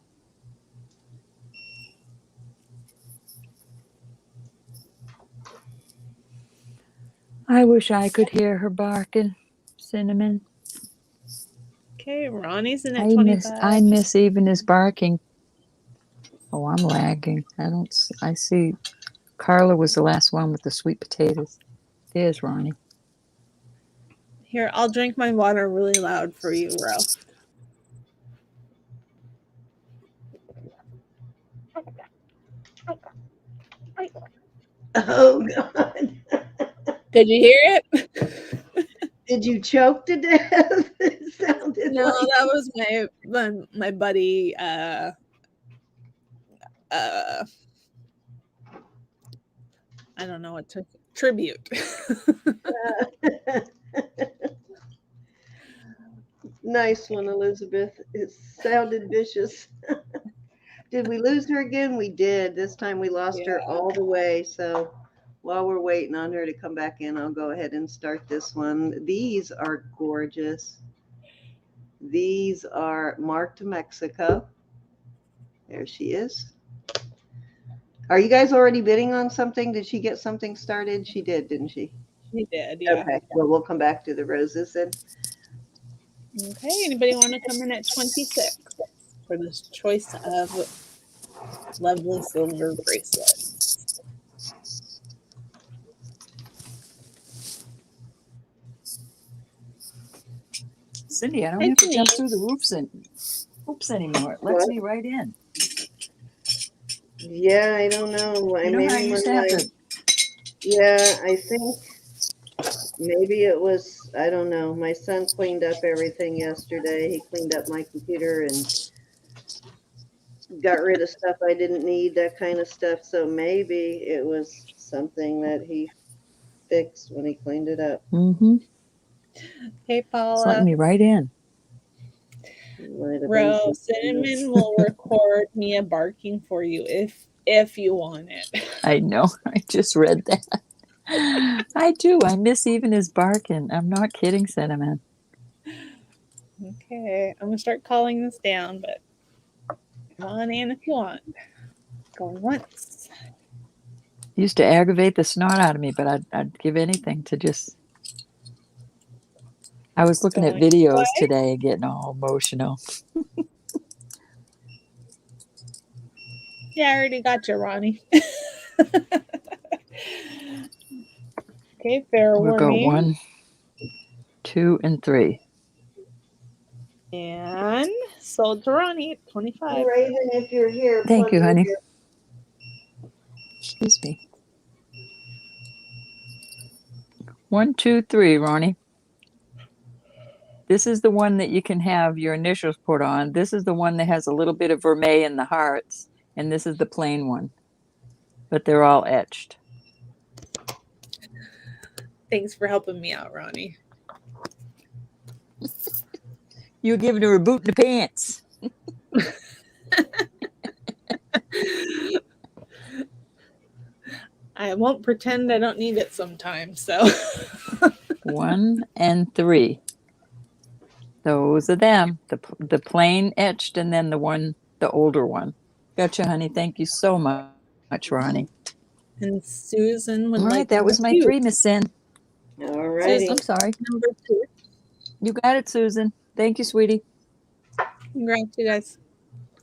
I wish I could hear her barking, Cinnamon. Okay, Ronnie's in at 25. I miss even his barking. Oh, I'm lagging. I see Carla was the last one with the sweet potatoes. There's Ronnie. Here, I'll drink my water really loud for you, Ro. Oh, God. Did you hear it? Did you choke to death? It sounded No, like... that was my buddy. I don't know what to tribute. Nice one, Elizabeth. It sounded vicious. Did we lose her again? We did. This time we lost her all the way. So while we're waiting on her to come back in, I'll go ahead and start this one. These are gorgeous. These are marked Mexico. There she is. Are you guys already bidding on something? Did she get something started? She did, didn't she? She did, yeah. Okay, well, we'll come back to the roses then. Okay, anybody want to come in at 26 for this choice of lovely silver bracelet? Cindy, I don't have to jump through the hoops anymore. It lets me right in. Yeah, I don't know. You know how I used to have to... Yeah, I think maybe it was, I don't know. My son cleaned up everything yesterday. He cleaned up my computer and got rid of stuff I didn't need, that kind of stuff. So maybe it was something that he fixed when he cleaned it up. Mm-hmm. Hey, Paula. It's letting me right in. Ro, Cinnamon will record Mia barking for you if you want it. I know. I just read that. I do. I miss even his barking. I'm not kidding, Cinnamon. Okay, I'm gonna start calling this down, but come on in if you want. Going once. Used to aggravate the snot out of me, but I'd give anything to just. I was looking at Going videos twice. today, getting all emotional. Yeah, I already got you, Ronnie. Okay, fair We'll go warning. 1, 2, and 3. And sold to Ronnie at 25. Raven, if you're here, Thank plug you, in honey. your Excuse me. 1, 2, 3, Ronnie. This is the one that you can have your initials put on. This is the one that has a little bit of vermeil in the hearts, and this is the plain one. But they're all etched. Thanks for helping me out, Ronnie. You're giving her a boot in the pants. I won't pretend I don't need it sometimes. So 1 and 3. Those are them. The plain etched, and then the older one. Gotcha, honey. Thank you so much, Ronnie. and Susan would All right, like that number was my 2. 3, Miss Sin. All righty. I'm sorry. Number 2. You got it, Susan. Thank you, sweetie. Congrats, you guys,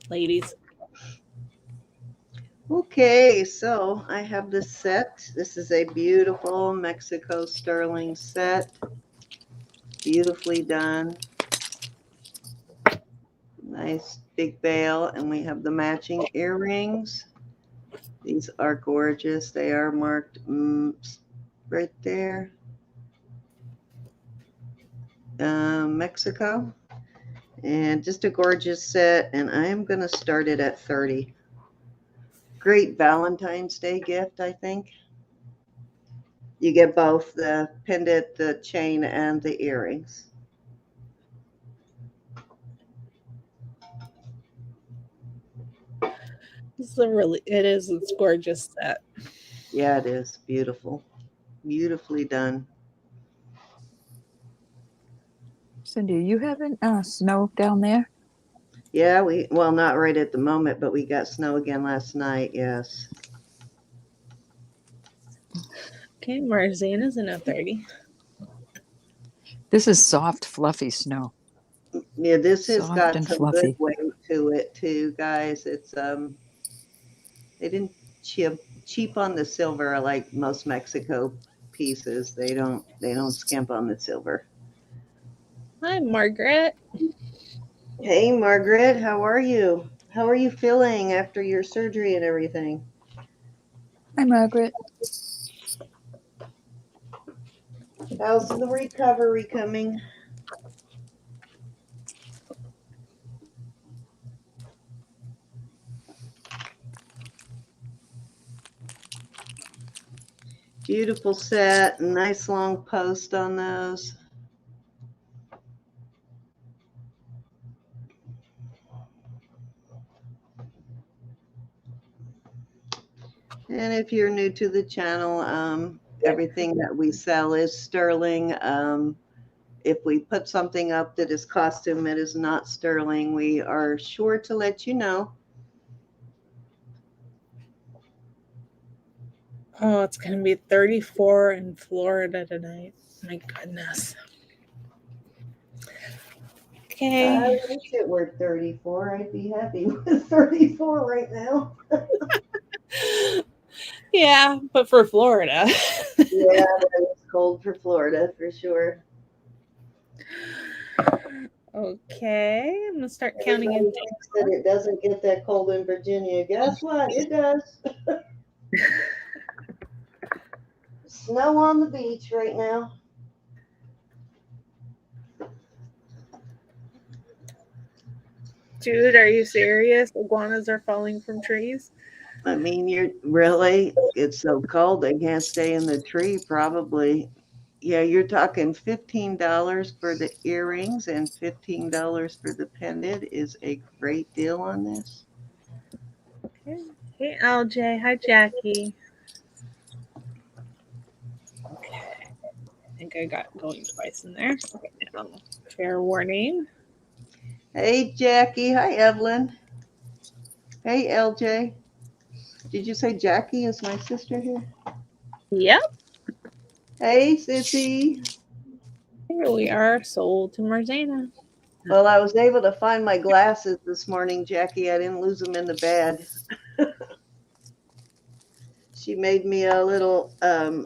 ladies. Okay, so I have this set. This is a beautiful Mexico sterling set. Beautifully done. Nice big veil, and we have the matching earrings. These are gorgeous. They are marked right there. Mexico. And just a gorgeous set, and I am going to start it at 30. Great Valentine's Day gift, I think. You get both the pendant, the chain, and the earrings. It's gorgeous set. Yeah, it is beautiful. Beautifully done. Cindy, are you having snow down there? Yeah, well, not right at the moment, but we got snow again last night, yes. Okay, Marzana's in a 30. This is soft, fluffy snow. Yeah, this has Soft got and some fluffy. good weight to it too, guys. It's they didn't cheap on the silver like most Mexico pieces. They don't skimp on the silver. Hi, Margaret. Hey, Margaret, how are you? How are you feeling after your surgery and everything? Hi, Margaret. How's the recovery coming? Beautiful set, nice long post on those. And if you're new to the channel, everything that we sell is sterling. If we put something up that is costume, it is not sterling. We are sure to let you know. Oh, it's going to be 34 in Florida tonight. My goodness. Okay. I wish it were 34. I'd be happy with 34 right now. Yeah, but for Florida. Yeah, it's cold for Florida for sure. Okay, I'm going to start counting Everybody in. thinks that it doesn't get that cold in Virginia. Guess what? It does. Snow on the beach right now. Dude, are you serious? Iguanas are falling from trees? I mean, it's so cold they can't stay in the tree probably. Yeah, you're talking $15 for the earrings and $15 for the pendant is a great deal on this. Okay. Hey, LJ. Hi, Jackie. think I got going twice in there. Okay, now, fair warning. Hey, Jackie. Hi, Evelyn. Hey, LJ. Did you say Jackie is my sister here? Yep, Hey, Sissy. here we are, sold to Marzana. Well, I was able to find my glasses this morning, Jackie. I didn't lose them in the bed. She made me a little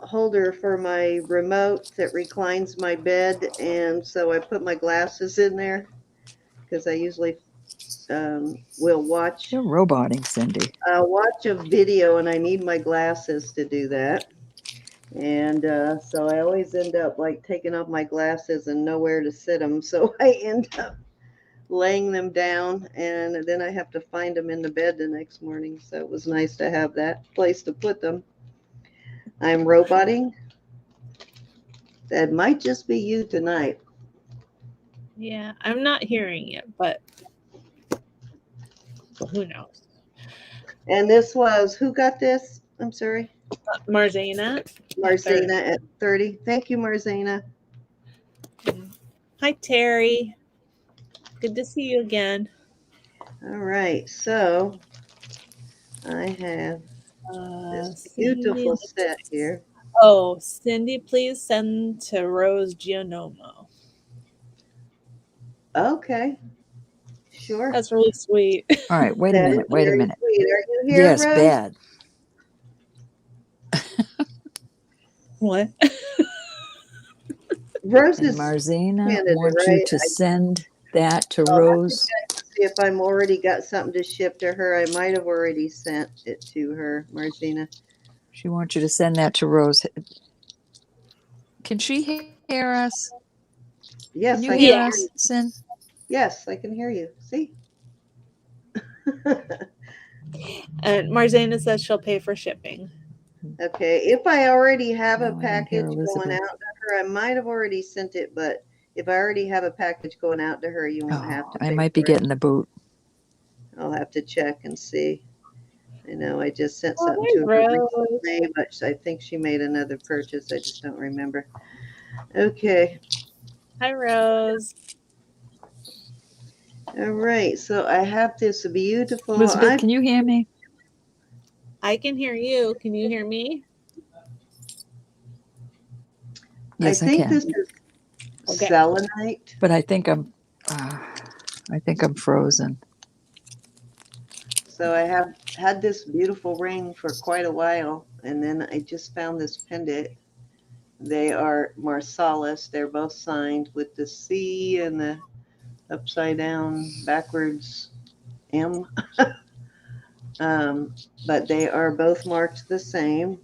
holder for my remote that reclines my bed, and so I put my glasses in there because I usually will watch. You're roboting, Cindy. I'll watch a video, and I need my glasses to do that. And so I always end up like taking off my glasses and nowhere to sit them. So I end up laying them down, and then I have to find them in the bed the next morning. So it was nice to have that place to put them. I'm roboting. That might just be you tonight. Yeah, I'm not hearing it, but well, who knows? And this was, who got this? I'm sorry. Marzana. Marzana at 30. Thank you, Marzana. Hi, Terry. Good to see you again. All right. So I have this beautiful set here. Oh, Cindy, please send to Rose Gianomo. Okay. Sure. That's really sweet. All right, wait a That minute. is Wait a very minute. sweet. Are you here, Yes, Rose? bad. What? Rose And is Marzana Canada, wants you right? to send that to I'll have to Rose. check to see if I'm already got something to ship to her. I might have already sent it to her, Marzina. She wants you to send that to Rose. Can she hear us? Yes, Can you I hear can us, hear you. Sin? Yes, I can hear you. See? And Marzana says she'll pay for shipping. Okay, if I already have a No, I didn't hear package going Elizabeth. out to her, I might have already sent it, but if I already have a package going out to her, you won't have Oh, to pay I might be for it. getting the boot. I'll have to check and see. I know I just sent Oh, something hey, to her Rose. recently, but I think she made another purchase. I just don't remember. Okay. Hi, Rose. All right. So I have this beautiful. Elizabeth, can you hear me? I can hear you. Can you hear me? Yes, I think can. this is Okay. selenite. But I think I'm frozen. So I have had this beautiful ring for quite a while, and then I just found this pendant. They are Marsalis. They're both signed with the C and the upside down backwards M. But they are both marked the same.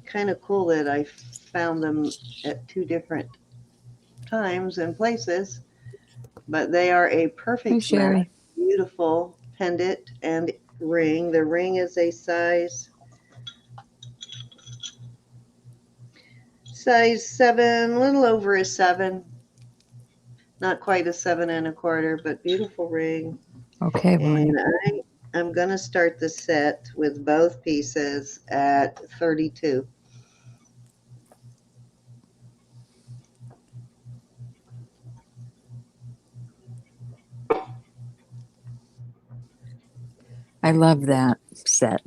Kind of cool that I found them at two different times and places, but they are a Hey, perfect match. Sherry. Beautiful pendant and ring. The ring is a size 7, a little over a 7. Not quite a 7 1/4, but beautiful ring. Okay, Ronnie. And I'm going to start the set with both pieces at 32. I love that set.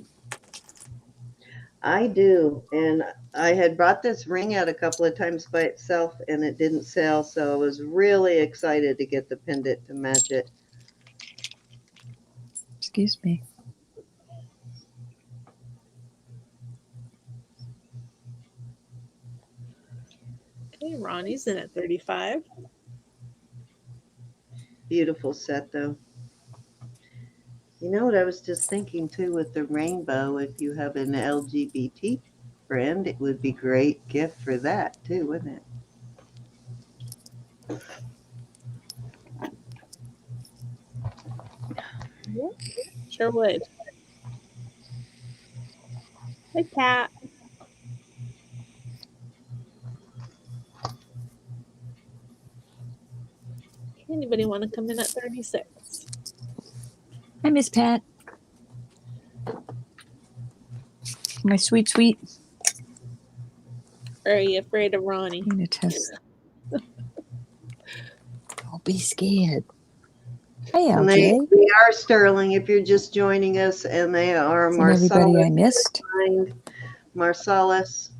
I do. And I had brought this ring out a couple of times by itself and it didn't sell. So I was really excited to get the pendant to match it. Excuse me. Okay, Ronnie's in at 35. Beautiful set, though. You know what I was just thinking, too, with the rainbow, if you have an LGBT friend, it would be a great gift for that, too, wouldn't it? Yeah, sure would. Hi, Pat. Anybody want to come in at 36? Hi, Miss Pat. My sweet, sweet. Or are you afraid of Ronnie? I'm gonna test. Don't be scared. Hey, And LJ. they are Sterling if you're just joining us, and they are And everybody I Marcellus, missed. Marcellus.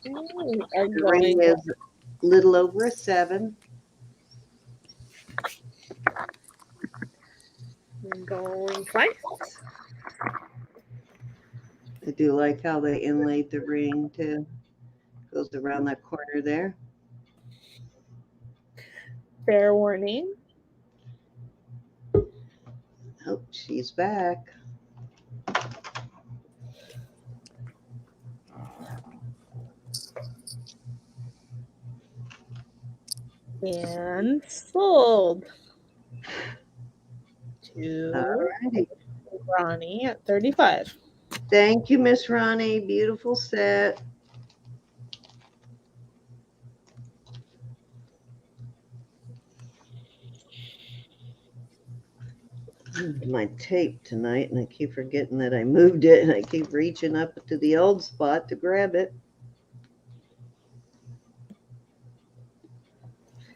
We are The ring going, is a little over a 7. we're going twice. I do like how they inlaid the ring too. Goes around that corner there. Fair warning. Oh, she's back. And sold to Alrighty. Ronnie at 35. Thank you, Miss Ronnie. Beautiful set. Moved my tape tonight, and I keep forgetting that I moved it, and I keep reaching up to the old spot to grab it.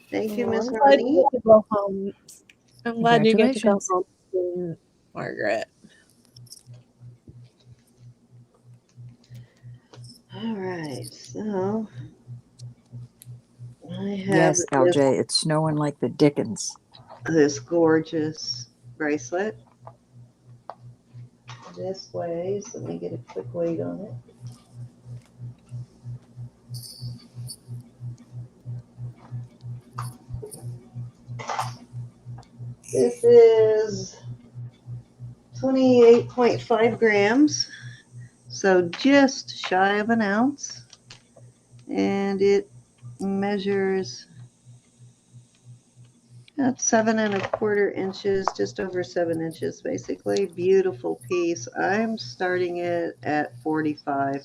Thank you, Miss I'm glad you Ronnie. get to go home. I'm glad you get to go Congratulations. home soon, Margaret. All right, so I have Yes, LJ, it's snowing like the dickens. this gorgeous bracelet. This weighs, let me get a quick weight on it. This is 28.5 grams, so just shy of an ounce. And it measures at 7¼ inches, just over 7 inches, basically. Beautiful piece. I'm starting it at 45.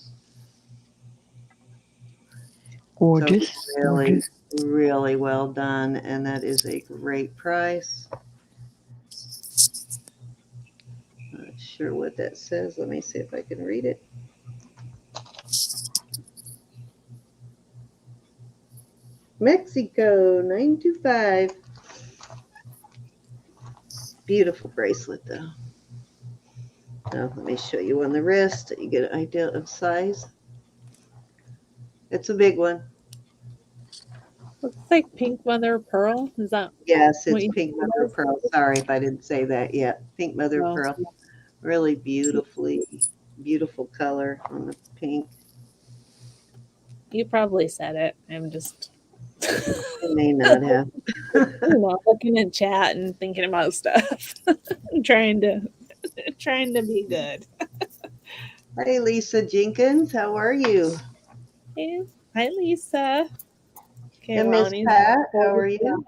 Gorgeous. So really, really well done, and that is a great price. Not sure what that says. Let me see if I can read it. Mexico 925. Beautiful bracelet, though. Now, let me show you on the wrist so you get an idea of size. It's a big one. Looks like pink mother of pearl. Is that Yes, what it's you pink mother of pearl. Sorry if I didn't say that yet. Pink mother of No. pearl. Really beautiful color on the pink. You probably said it. I'm just I may not have. looking at chat and thinking about stuff. I'm trying to be good. Hey, Lisa Jenkins, how are you? Hey, hi Lisa. Okay, And Miss Ronnie's Pat, how are you?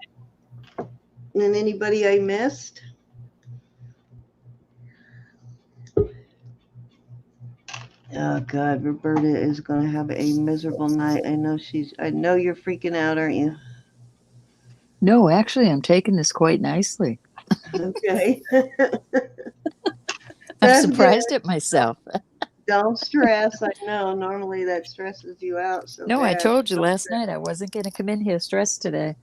And anybody I missed? Oh God, Roberta is going to have a miserable night. I know you're freaking out, aren't you? No, actually, I'm taking this quite nicely. Okay. I'm That's surprised good. at myself. Don't stress. I know normally that stresses you out so No, I bad. told you last night I wasn't going to come in here stressed today.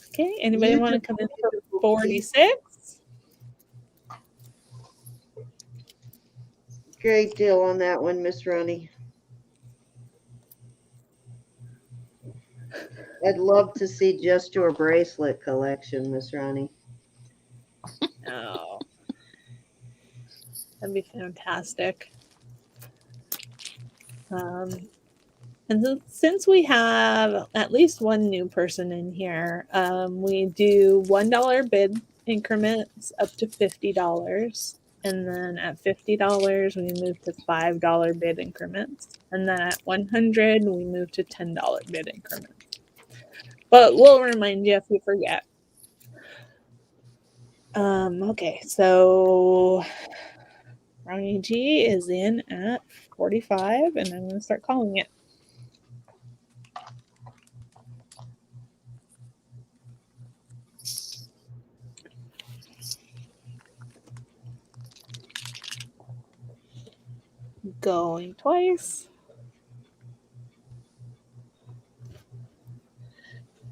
Okay, anybody want to come in for 46? Great deal on that one, Miss Ronnie. I'd love to see just your bracelet collection, Miss Ronnie. Oh, that'd be fantastic. And since we have at least one new person in here, we do $1 bid increments up to $50. And then at $50, we move to $5 bid increments. And then at 100, we move to $10 bid increments. But we'll remind you if you forget. Okay, so Ronnie G is in at 45, and I'm going to start calling it. Going twice.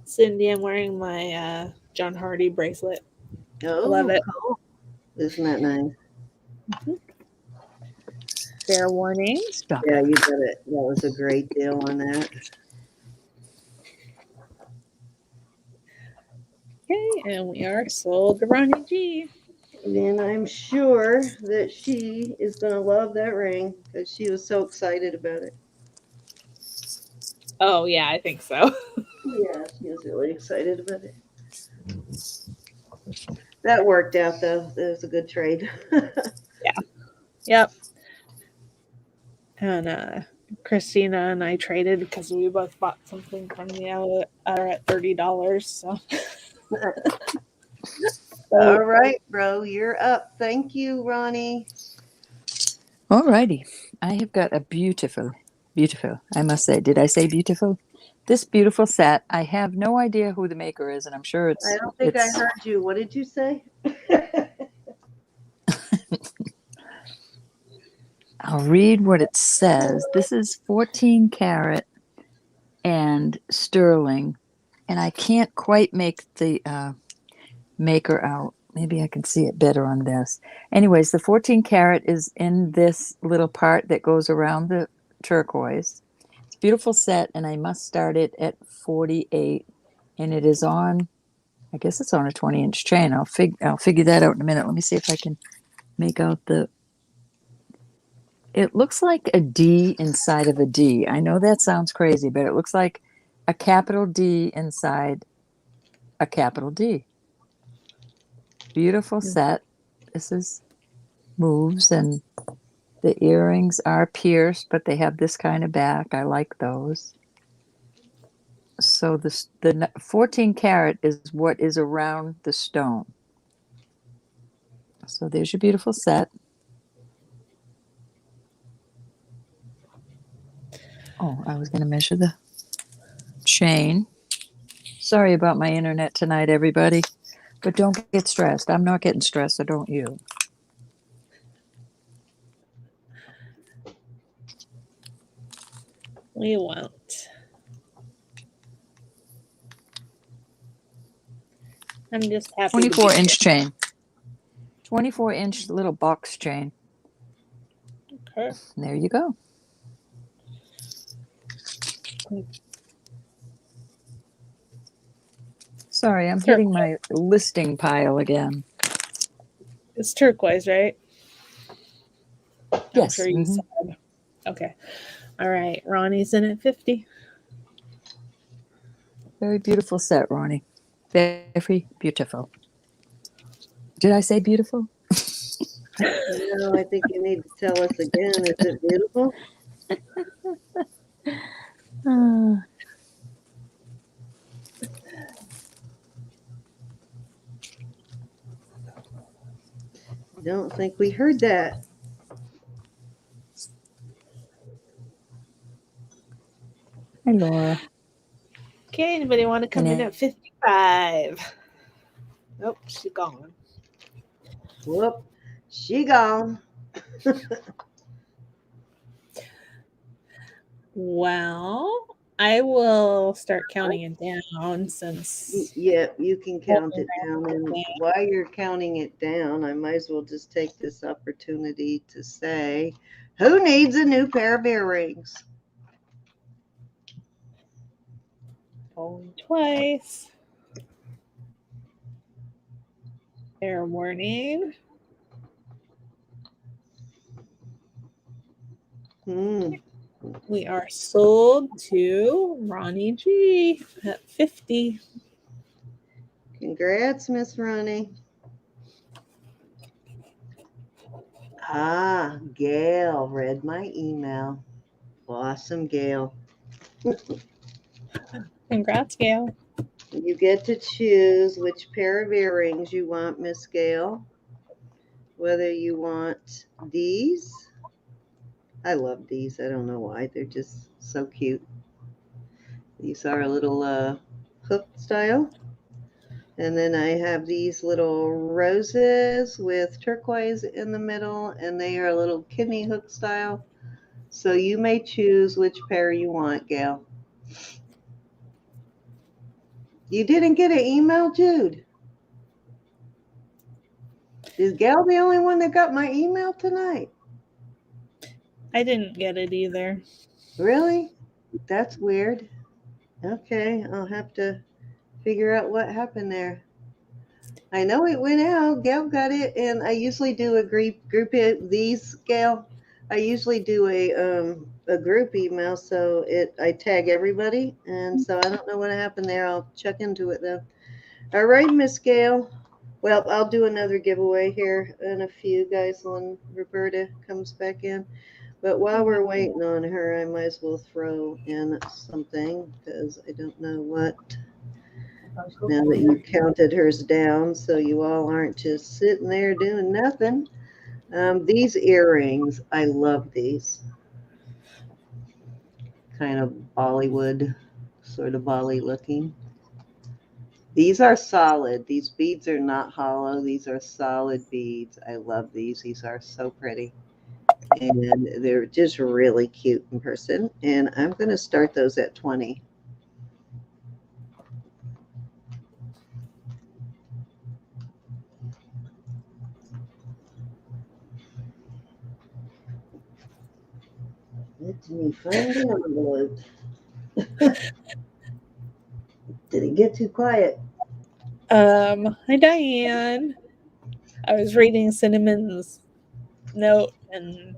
Cindy, I'm wearing my John Hardy bracelet. Oh, I love it. cool. Isn't that nice? Fair warning. Stop. Yeah, you got it. That was a great deal on that. Okay, and we are sold to Ronnie G. And I'm sure that she is going to love that ring because she was so excited about it. Oh, yeah, I think so. Yeah, she was really excited about it. That worked out, though. That was a good trade. Yep. And Christina and I traded because we both bought something from the other at $30. So. All right, bro, you're up. Thank you, Ronnie. All righty. I have got a beautiful, I must say. Did I say beautiful? This beautiful set. I have no idea who the maker is, and I'm sure it's. I don't think I heard you. What did you say? I'll read what it says. This is 14 karat and sterling, and I can't quite make the maker out. Maybe I can see it better on this. Anyways, the 14 karat is in this little part that goes around the turquoise. It's a beautiful set, and I must start it at 48, and it is on, I guess it's on a 20-inch chain. I'll figure that out in a minute. Let me see if I can make out the. It looks like a D inside of a D. I know that sounds crazy, but it looks like a capital D inside a capital D. Beautiful set. This is moves, and the earrings are pierced, but they have this kind of back. I like those. So the 14 karat is what is around the stone. So there's your beautiful set. Oh, I was going to measure the chain. Sorry about my internet tonight, everybody. But don't get stressed. I'm not getting stressed, so don't you. We won't. I'm just happy. 24-inch chain. 24-inch little box chain. Okay. And there you go. Sorry, I'm hitting my listing pile again. It's turquoise, right? Yes. I'm sure you said. Okay. All right. Ronnie's in at 50. Very beautiful set, Ronnie. Very beautiful. Did I say beautiful? No, I think you need to tell us again. Is it beautiful? Don't think we heard that. Hi, Laura. Okay, anybody want to come in at 55? Nope, she's gone. Whoop, she gone. Well, I will start counting it down since. Yeah, you can count it down. And while you're counting it down, I might as well just take this opportunity to say, who needs a new pair of earrings? Going twice. Fair warning. We are sold to Ronnie G at 50. Congrats, Miss Ronnie. Ah, Gail read my email. Awesome, Gail. Congrats, Gail. You get to choose which pair of earrings you want, Miss Gail. Whether you want these. I love these. I don't know why. They're just so cute. These are a little hook style. And then I have these little roses with turquoise in the middle, and they are a little kidney hook style. So you may choose which pair you want, Gail. You didn't get an email, Jude? Is Gail the only one that got my email tonight? I didn't get it either. Really? That's weird. Okay, I'll have to figure out what happened there. I know it went out. Gail got it, and I usually do a group these, Gail. I usually do a group email, so I tag everybody, and so I don't know what happened there. I'll check into it though. All right, Miss Gail. Well, I'll do another giveaway here in a few, guys, when Roberta comes back in. But while we're waiting on her, I might as well throw in something because I don't know what. Now that you counted hers down, so you all aren't just sitting there doing nothing. These earrings, I love these. Kind of Bollywood, sort of Bolly looking. These are solid. These beads are not hollow. These are solid beads. I love these. These are so pretty. And they're just really cute in person. And I'm going to start those at 20. Let me find an envelope. Did it get too quiet? Hi Diane. I was reading Cinnamon's note and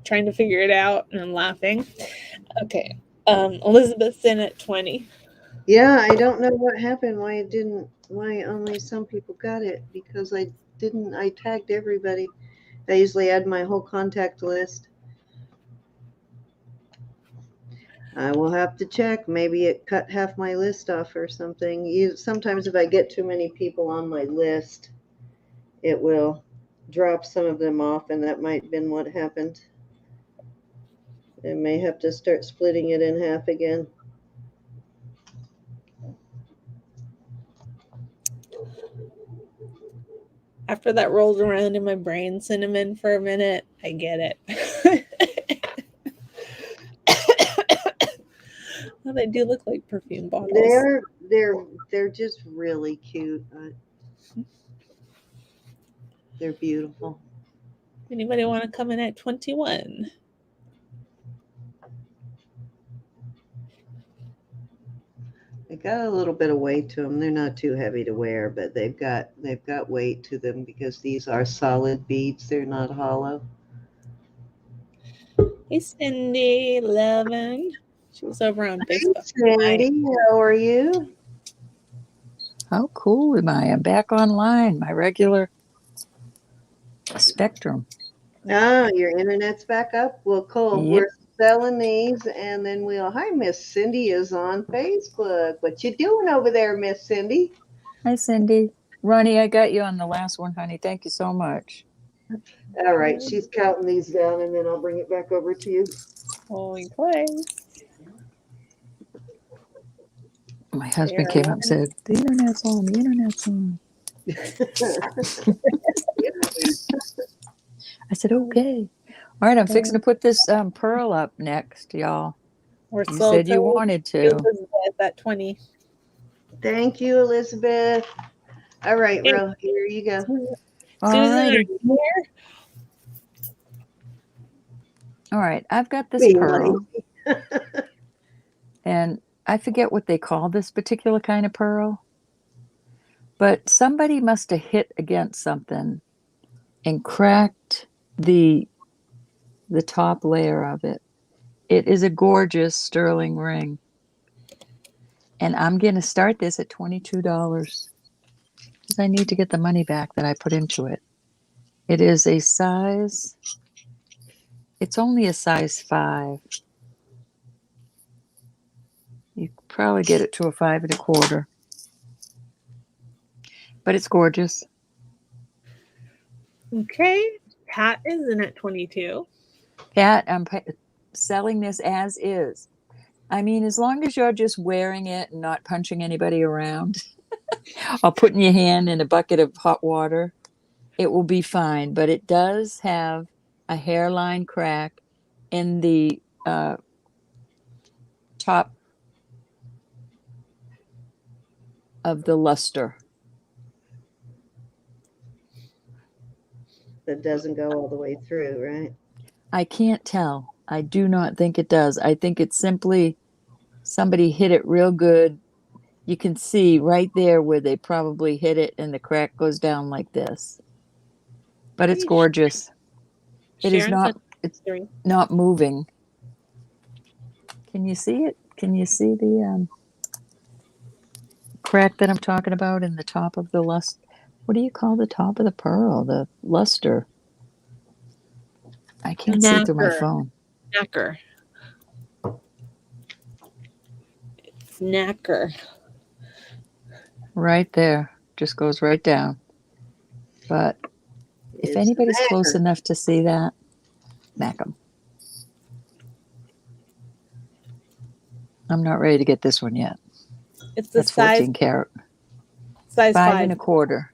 trying to figure it out and laughing. Okay. Elizabeth's in at 20. Yeah, I don't know what happened, why only some people got it, because I tagged everybody. I usually add my whole contact list. I will have to check. Maybe it cut half my list off or something. Sometimes if I get too many people on my list, it will drop some of them off, and that might have been what happened. I may have to start splitting it in half again. After that rolled around in my brain, cinnamon, for a minute, I get it. Well, they do look like perfume bottles. They're just really cute. They're beautiful. Anybody want to come in at 21? They got a little bit of weight to them. They're not too heavy to wear, but they've got weight to them because these are solid beads. They're not hollow. Hey, Cindy, 11. She was over on Facebook. Hey, Cindy, how are you? How cool am I? I'm back online, my regular Spectrum. Oh, your internet's back up? Well, cool. Yep. We're selling these, and then hi, Miss Cindy is on Facebook. What you doing over there, Miss Cindy? Hi, Cindy. Ronnie, I got you on the last one, honey. Thank you so much. All right, she's counting these down, and then I'll bring it back over to you. Holy place. My husband came up and said, the internet's on, the internet's on. I said, okay. All right, I'm fixing to put this pearl up next, y'all. We're You sold said you wanted to. Elizabeth at 20. Thank you, Elizabeth. All right, Hey. Ro, here you go. Susan, are Alrighty. you here? All right, I've got this pearl. And I forget what they call this particular kind of pearl. But somebody must have hit against something and cracked the top layer of it. It is a gorgeous sterling ring. And I'm going to start this at $22 because I need to get the money back that I put into it. It is a size, it's only a size 5. You could probably get it to a 5 1/4. But it's gorgeous. Okay. Pat is in at 22. Pat, I'm selling this as is. I mean, as long as you're just wearing it and not punching anybody around or putting your hand in a bucket of hot water, it will be fine. But it does have a hairline crack in the top of the luster. That doesn't go all the way through, right? I can't tell. I do not think it does. I think it's simply somebody hit it real good. You can see right there where they probably hit it and the crack goes down like this. But it's gorgeous. It is Sharon's not, it's not moving. Can you see it? Can you see the crack that I'm talking about in the top of the luster? What do you call the top of the pearl? The luster. I can't see through my phone. Knacker. It's knacker. Right there. Just goes right down. But if anybody's close enough to see that, smack them. I'm not ready to get this one yet. It's the That's 14 karat. Size 5 1/4.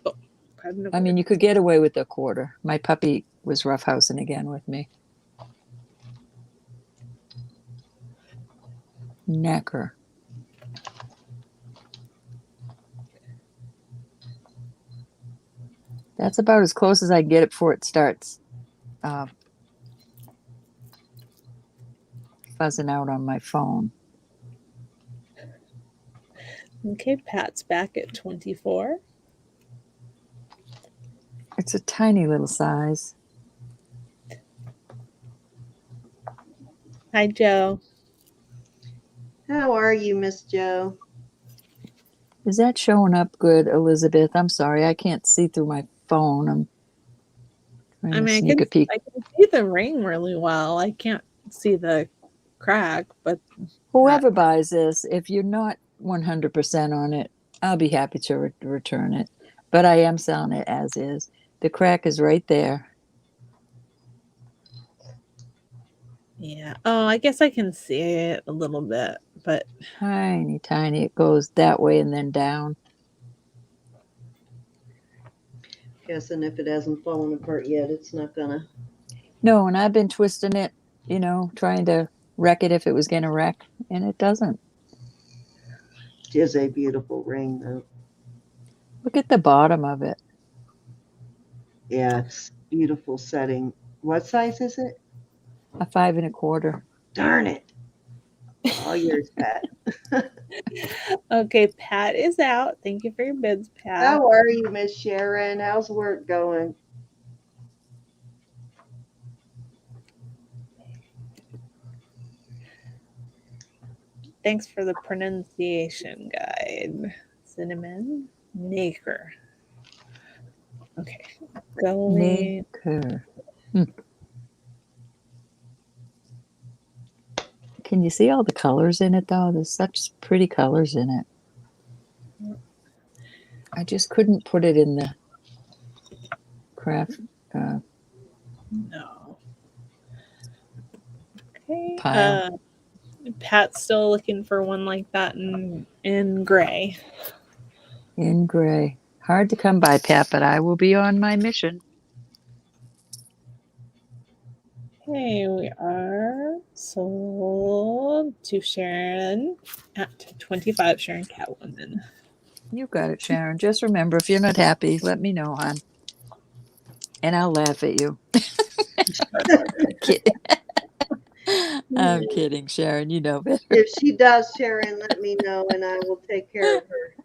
Oh, 5 1/4. I mean, you could get away with a quarter. My puppy was roughhousing again with me. Knacker. That's about as close as I can get it before it starts fuzzing out on my phone. Okay, Pat's back at 24. It's a tiny little size. Hi, Joe. How are you, Miss Joe? Is that showing up good, Elizabeth? I'm sorry, I can't see through my phone. I'm trying to sneak a peek. I can see the ring really well. I can't see the crack, but whoever buys this, if you're not 100% on it, I'll be happy to return it. But I am selling it as is. The crack is right there. yeah. Oh, I guess I can see it a little bit, but Tiny, tiny. It goes that way and then down. Guessing if it hasn't fallen apart yet, it's not gonna. No, and I've been twisting it, trying to wreck it if it was going to wreck, and it doesn't. It is a beautiful ring, though. Look at the bottom of it. Yeah, it's beautiful setting. What size is it? A 5 1/4. Darn it. All yours, Pat. okay, Pat is out. Thank you for your bids, Pat. How are you, Miss Sharon? How's work going? Thanks for the pronunciation guide. Cinnamon Naker. Okay. Going. Naker. Can you see all the colors in it, though? There's such pretty colors in it. I just couldn't put it in the craft No. Okay. pile. Pat's still looking for one like that in gray. In gray. Hard to come by, Pat, but I will be on my mission. Okay, we are sold to Sharon at 25, Sharon Catwoman. You got it, Sharon. Just remember, if you're not happy, let me know, hon. And I'll laugh at you. I'm kidding, Sharon. You know better. If she does, Sharon, let me know and I will take care of her.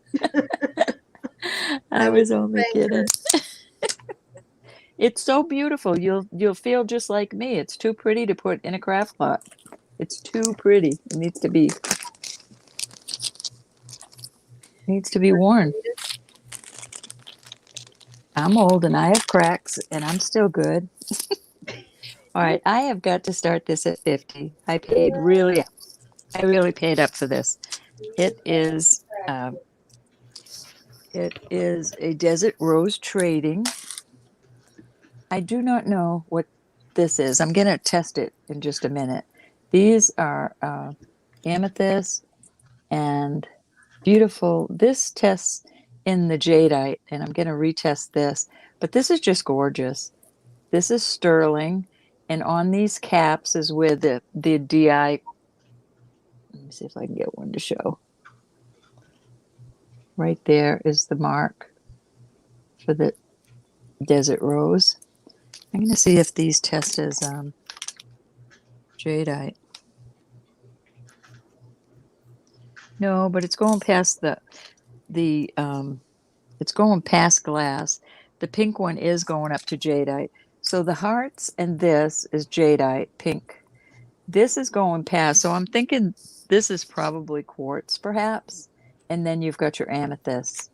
I was only kidding. It's so beautiful. You'll feel just like me. It's too pretty to put in a craft lot. It's too pretty. It needs to be worn. I'm old and I have cracks and I'm still good. All right, I have got to start this at 50. I really paid up for this. It is a Desert Rose Trading. I do not know what this is. I'm going to test it in just a minute. These are amethyst and beautiful. This tests in the jadeite, and I'm going to retest this. But this is just gorgeous. This is sterling. And on these caps is where the DI. Let me see if I can get one to show. Right there is the mark for the desert rose. I'm going to see if these test as jadeite. No, but it's going past the it's going past glass. The pink one is going up to jadeite. So the hearts and this is jadeite pink. This is going past. So I'm thinking this is probably quartz, perhaps. And then you've got your amethyst.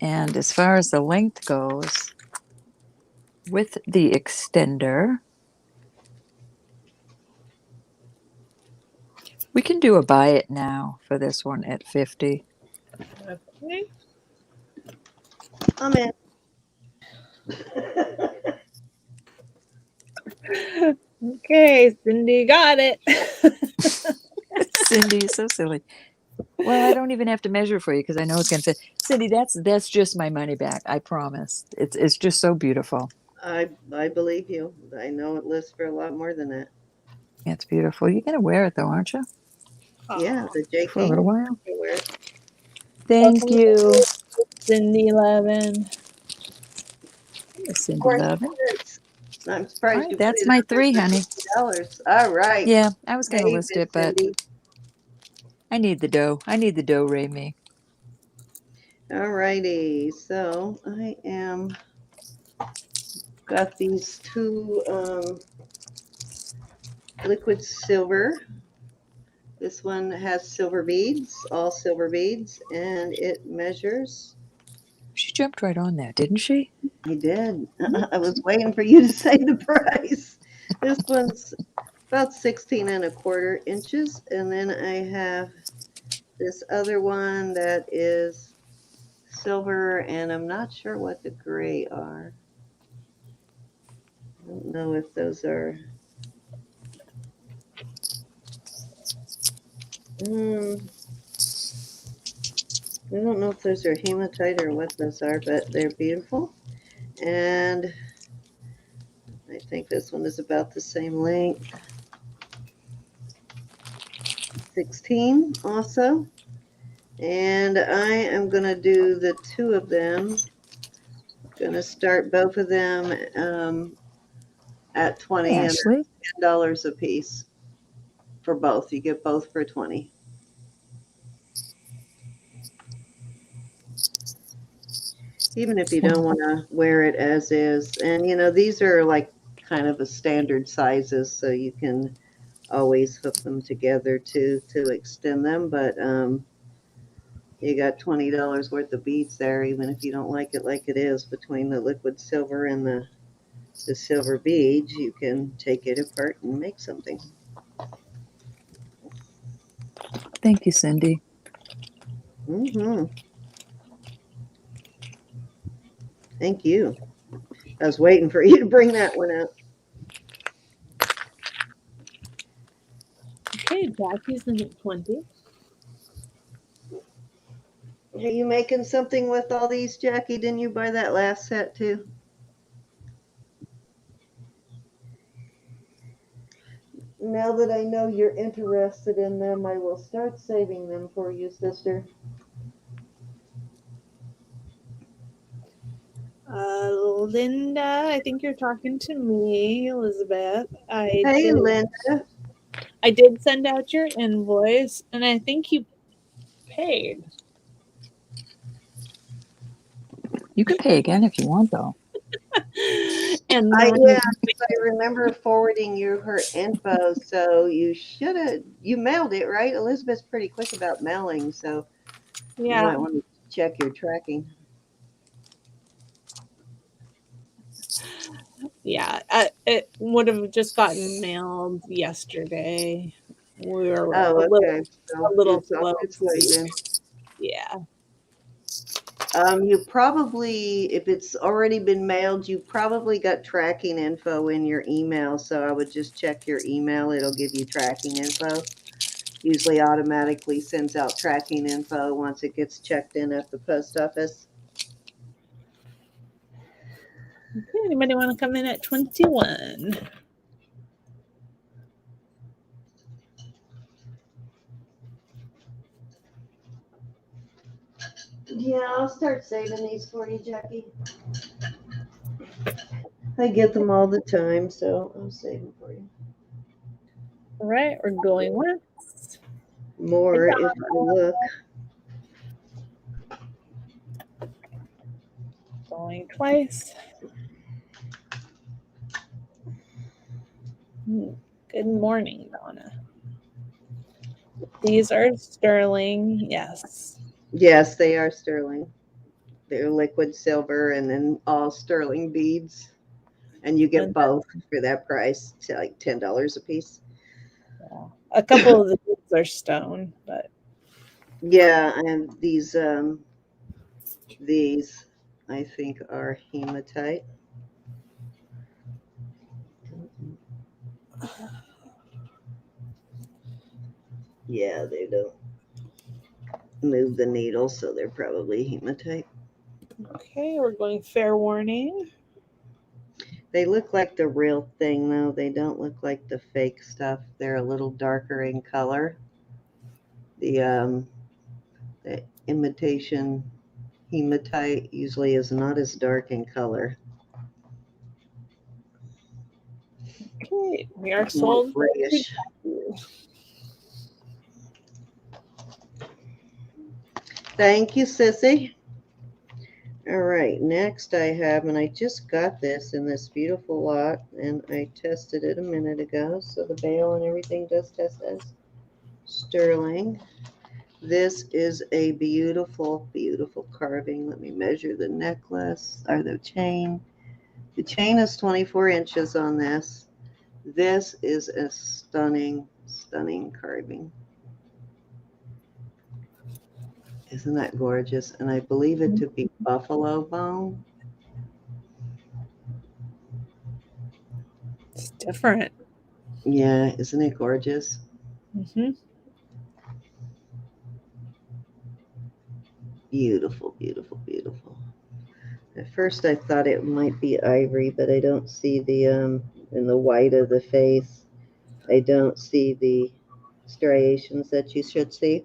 And as far as the length goes, with the extender, we can do a buy it now for this one at 50. Okay. I'm in. Okay, Cindy got it. Cindy is so silly. Well, I don't even have to measure for you because I know it's going to fit. Cindy, that's just my money back. I promise. It's just so beautiful. I believe you. I know it lists for a lot more than that. It's beautiful. You're going to wear it though, aren't you? Yeah, the J For a little while. King. Thank you, Cindy 11. Cindy Of course Lovin. it is. I'm All surprised right, you that's put it my up there 3, for honey. $50. All right. Yeah, I was going to Hey, list Miss it, but Cindy. I need the dough. I need the dough, Ray me. All righty. So I am got these two liquid silver. This one has silver beads, all silver beads, and it measures. She jumped right on that, didn't she? I did. I was waiting for you to say the price. This one's about 16 1/4 inches. And then I have this other one that is silver, and I'm not sure what the gray are. I don't know if those are. I don't know if those are hematite or what those are, but they're beautiful. And I think this one is about the same length. 16 also. And I am going to do the two of them. Going to start both of them at 20 Hey, and Ashley. $10 a piece for both. You get both for 20. Even if you don't want to wear it as is. And you know, these are like kind of a standard sizes, so you can always hook them together to extend them. But you got $20 worth of beads there, even if you don't like it it is. Between the liquid silver and the silver beads, you can take it apart and make something. Thank you, Cindy. Thank you. I was waiting for you to bring that one up. Okay, Jackie's in at 20. Are you making something with all these, Jackie? Didn't you buy that last set too? Now that I know you're interested in them, I will start saving them for you, sister. Linda, I think you're talking to me, Elizabeth. Hey, Linda. I did send out your invoice, and I think you paid. You can pay again if you want, though. And I remember forwarding you her info, so you mailed it, right? Elizabeth's pretty quick about mailing, so yeah. You might want to check your tracking. Yeah, it would have just gotten mailed yesterday. We were a little slow. Yeah. You probably, if it's already been mailed, you probably got tracking info in your email. So I would just check your email. It'll give you tracking info. Usually automatically sends out tracking info once it gets checked in at the post office. Okay, anybody want to come in at 21? Yeah, I'll start saving these for you, Jackie. I get them all the time, so I'll save them for you. All right, we're going once. More if I look. Going twice. Good morning, Donna. These are sterling, yes. Yes, they are sterling. They're liquid silver and then all sterling beads. And you get And both for that price. It's like $10 a piece. yeah, a couple of the beads are stone, but Yeah, and these I think are hematite. Yeah, they don't move the needle, so they're probably hematite. okay, we're going fair warning. They look like the real thing, though. They don't look like the fake stuff. They're a little darker in color. The imitation hematite usually is not as dark in color. Okay, we are It's more sold. grayish. Thank you, Sissy. All right, next I have, and I just got this in this beautiful lot, and I tested it a minute ago, so the bail and everything does test as sterling. This is a beautiful, beautiful carving. Let me measure the necklace, or the chain. The chain is 24 inches on this. This is a stunning, stunning carving. Isn't that gorgeous? And I believe it to be buffalo bone. It's different. Yeah, isn't it gorgeous? Mm-hmm. Beautiful, beautiful, beautiful. At first I thought it might be ivory, but I don't see the in the white of the face. I don't see the striations that you should see.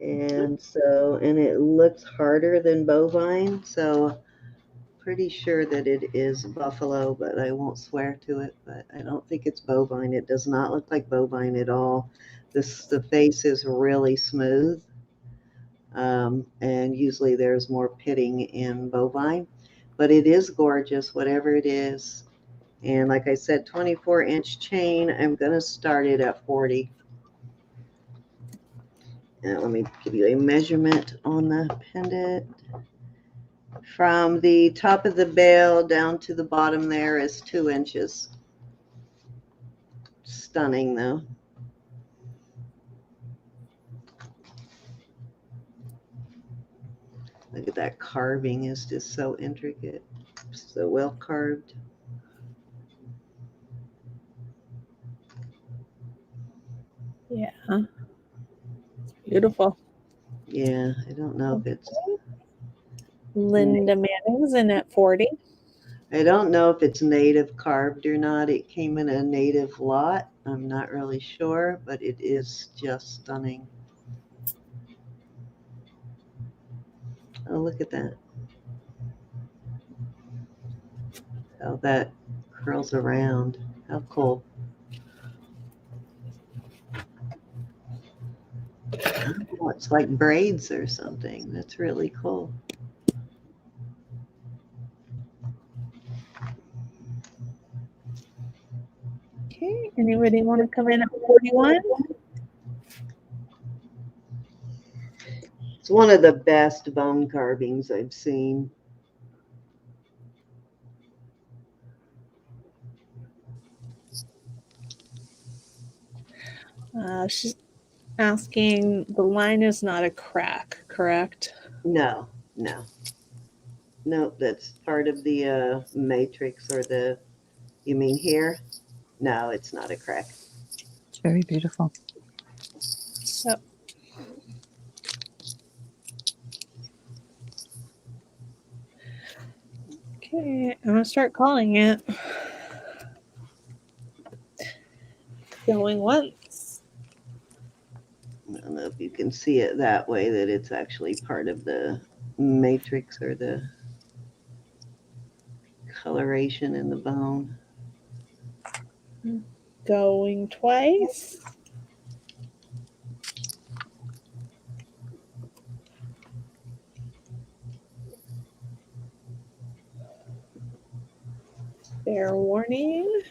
And so, and it looks harder than bovine, so pretty sure that it is buffalo, but I won't swear to it. But I don't think it's bovine. It does not look like bovine at all. The face is really smooth, and usually there's more pitting in bovine, but it is gorgeous, whatever it is. And like I said, 24-inch chain. I'm going to start it at 40. And let me give you a measurement on the pendant. From the top of the bail down to the bottom there is 2 inches. Stunning, though. Look at that carving, is just so intricate, so well carved. Yeah. It's beautiful. Yeah, I don't know if it's Linda Manning's in at 40. I don't know if it's native carved or not. It came in a native lot. I'm not really sure, but it is just stunning. Oh, look at that. How that curls around. How cool. Oh, it's like braids or something. That's really cool. Okay, anybody want to come in at 41? It's one of the best bone carvings I've seen. She's asking, the line is not a crack, correct? No, no. No, that's part of the matrix or the, you mean here? No, it's not a crack. It's very beautiful. So Okay, I'm gonna start calling it. Going once. I don't know if you can see it that way, that it's actually part of the matrix or the coloration in the bone. Going twice. Fair warning.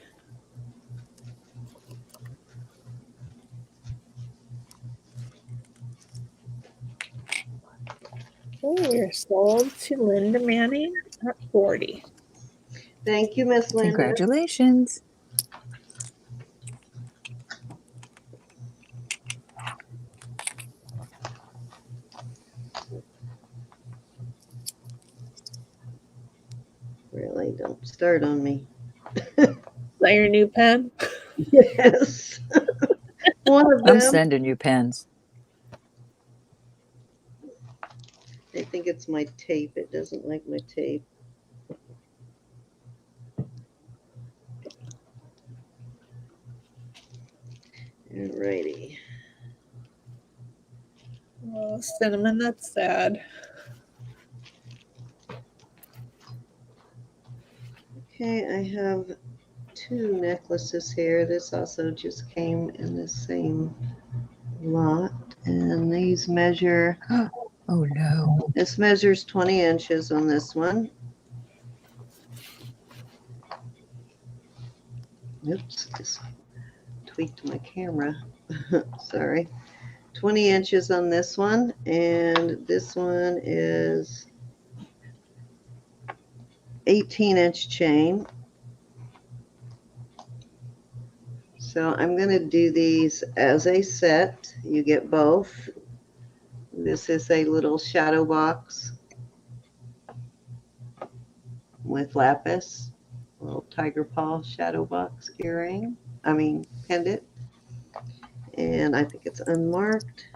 Oh, we're sold to Linda Manning at 40. Thank you, Miss Linda. Congratulations. Really, don't start on me. Is that your new pen? Yes. One of I'm them. sending you pens. I think it's my tape. It doesn't like my tape. Alrighty. Oh, cinnamon, that's sad. Okay, I have 2 necklaces here. This also just came in the same lot. And these measure, Oh no. this measures 20 inches on this one. Oops, just tweaked my camera. Sorry. 20 inches on this one, and this one is 18-inch chain. So I'm going to do these as a set. You get both. This is a little shadow box with lapis, a little tiger paw shadow box earring, pendant. And I think it's unmarked.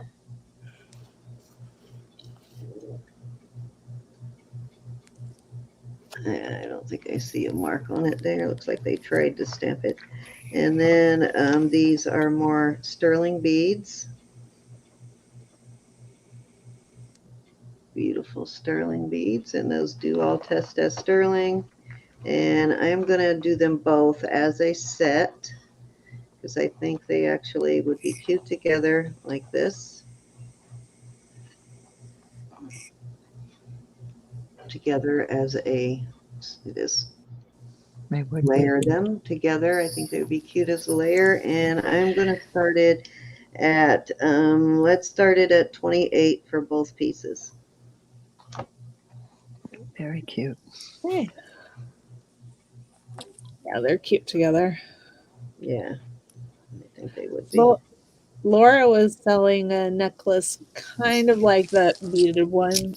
I don't think I see a mark on it there. Looks like they tried to stamp it. And then these are more sterling beads. Beautiful sterling beads, and those do all test as sterling. And I'm going to do them both as a set because I think they actually would be cute together like this. Together as a, this layer them together. I think they would be cute as a layer. And I'm going to start it at, let's start it at 28 for both pieces. Very cute. Hey. Yeah, they're cute together. Yeah, I think they would be. Well, Laura was selling a necklace kind of like that beaded one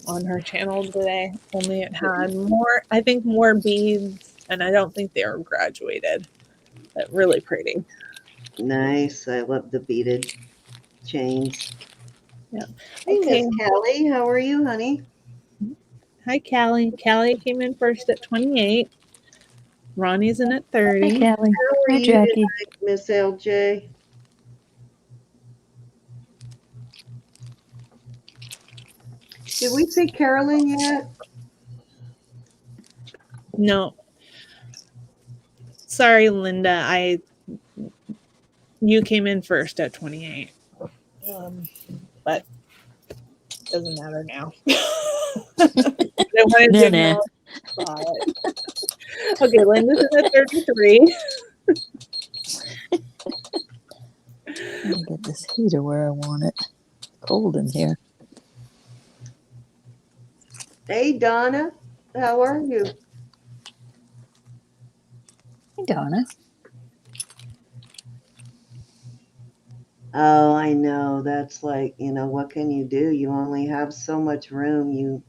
on her channel today, only it had more, I think, more beads, and I don't think they were graduated, but really pretty. Nice. I love the beaded chains. Yeah. Hey, Okay. Miss Callie, how are you, honey? Hi, Callie. Callie came in first at 28. Ronnie's in at 30. Hi, Callie. How are Hi, you Jackie. tonight, Miss LJ? Did we see Carolyn yet? No. Sorry, Linda. You came in first at 28. But it doesn't matter now. I wanted to know. Okay, Linda's in at 33. Let me get this heater where I want it. Cold in here. Hey, Donna, how are you? Hey, Donna. Oh, I know. That's like, what can you do? You only have so much room. You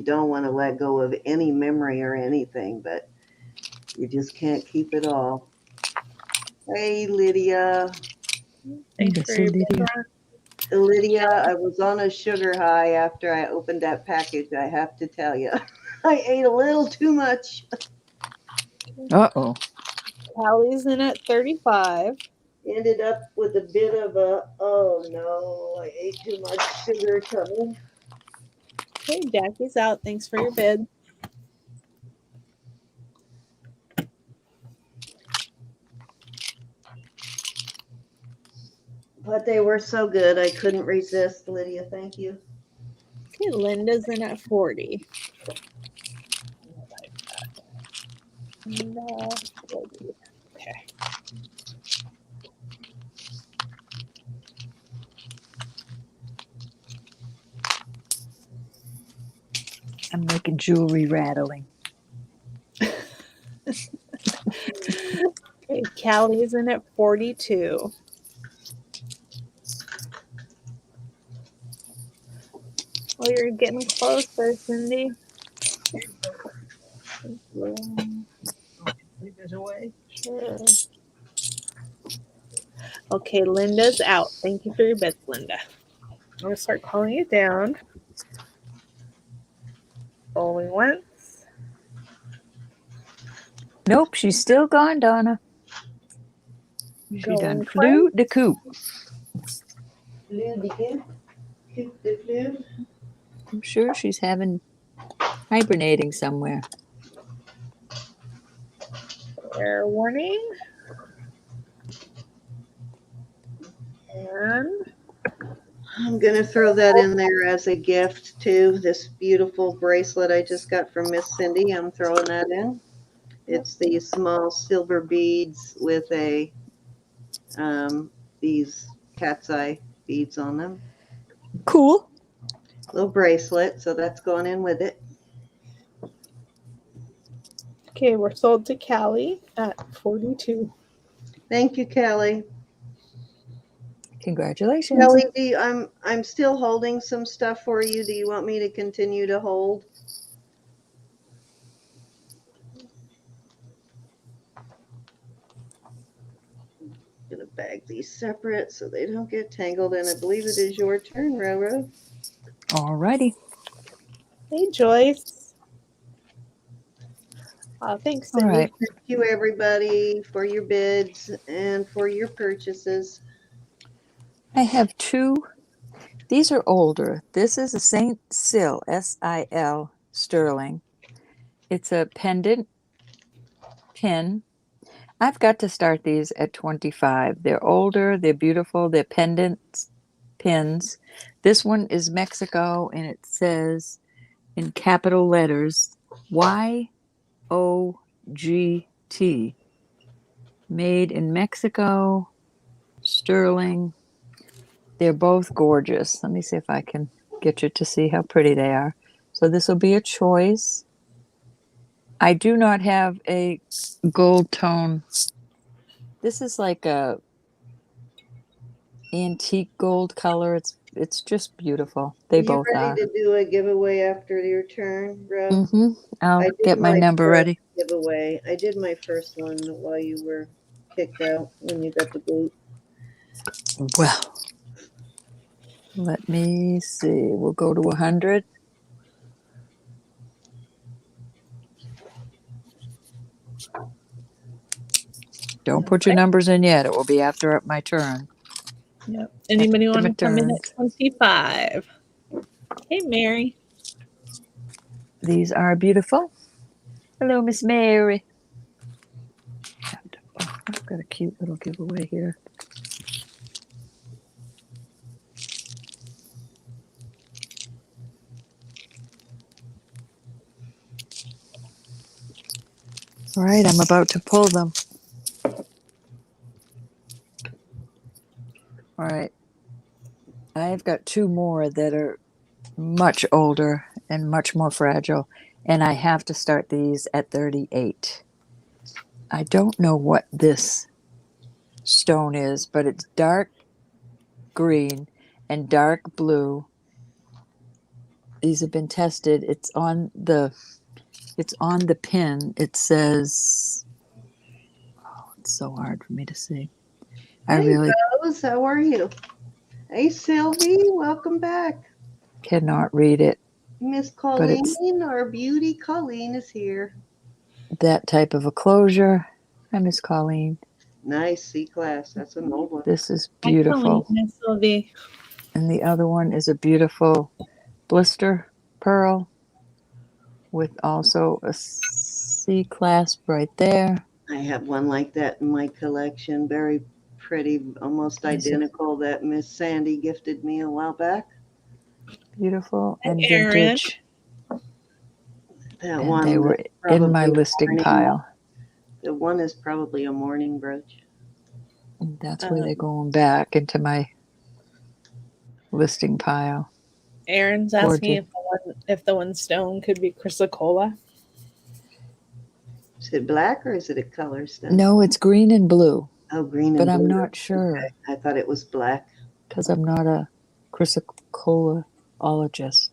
don't want to let go of any memory or anything, but you just can't keep it all. Hey, Lydia. Thanks for your Lydia. Lydia, I was on a sugar high after I opened that package, I have to tell you. I ate a little too much. Uh-oh. Callie's in at 35. Ended up with a bit of a, oh no, I ate too much sugar tummy. Okay, Jackie's out. Thanks for your bid. But they were so good, I couldn't resist, Lydia. Thank you. Okay, Linda's in at 40. Linda, 40. Okay. I'm making jewelry rattling. Okay, Callie's in at 42. Oh, you're getting closer, Cindy. Sure. Okay, Linda's out. Thank you for your bids, Linda. I'm going to start calling you down. Rolling once. Nope, she's still gone, Donna. She done Going flew the coop. Flew the coop. Coop the flew. I'm sure she's hibernating somewhere. Fair warning. And I'm going to throw that in there as a gift too. This beautiful bracelet I just got from Miss Cindy. I'm throwing that in. It's these small silver beads with these cat's eye beads on them. Cool. Little bracelet, so that's going in with it. okay, we're sold to Callie at 42. Thank you, Kelly. Congratulations. Kelly, I'm still holding some stuff for you. Do you want me to continue to hold? I'm gonna bag these separate so they don't get tangled, and I believe it is your turn, Roro. Alrighty. Hey, Joyce. Thanks, All Cindy. right. Thank you, everybody, for your bids and for your purchases. I have two. These are older. This is a St. Sil, S-I-L, sterling. It's a pendant pin. I've got to start these at 25. They're older, they're beautiful, they're pendants, pins. This one is Mexico, and it says in capital letters, Y-O-G-T. Made in Mexico, sterling. They're both gorgeous. Let me see if I can get you to see how pretty they are. So this will be a choice. I do not have a gold tone. This is like a antique gold color. It's just beautiful. They Are you both ready are. to do a giveaway after your turn, Ro? I'll I did get my number first ready. giveaway. I did my first one while you were kicked out when you got the boot. Well, let me see. We'll go to 100. Don't put your numbers in yet. It will be after my turn. Yep. Anybody After want my to come in turn. at 25? Hey, Mary. These are beautiful. Hello, Miss Mary. I've got a cute little giveaway here. All right, I'm about to pull them. All right. I've got two more that are much older and much more fragile, and I have to start these at 38. I don't know what this stone is, but it's dark green and dark blue. These have been tested. It's on the pin. It says, oh, it's so hard for me to see. I Hey, really Rose, how are you? Hey, Sylvie, welcome back. cannot read it. Miss But it's Colleen, our beauty Colleen is here. that type of a closure. Hi, Miss Colleen. Nice C-class. That's an old one. This is I call beautiful. Miss Sylvie. And the other one is a beautiful blister pearl with also a C clasp right there. I have one like that in my collection. Very pretty, almost These are identical that Miss Sandy gifted me a while back. beautiful and Erin. vintage. That And one they were is in my probably a listing morning- pile. The one is probably a morning brooch. And that's where they're going back into my listing pile. Aaron's asking if the one stone could be chrysocolla. Is it black or is it a color stone? No, it's green and blue, Oh, green and but blue. I'm not sure Okay. I thought it was black. because I'm not a chrysocollaologist.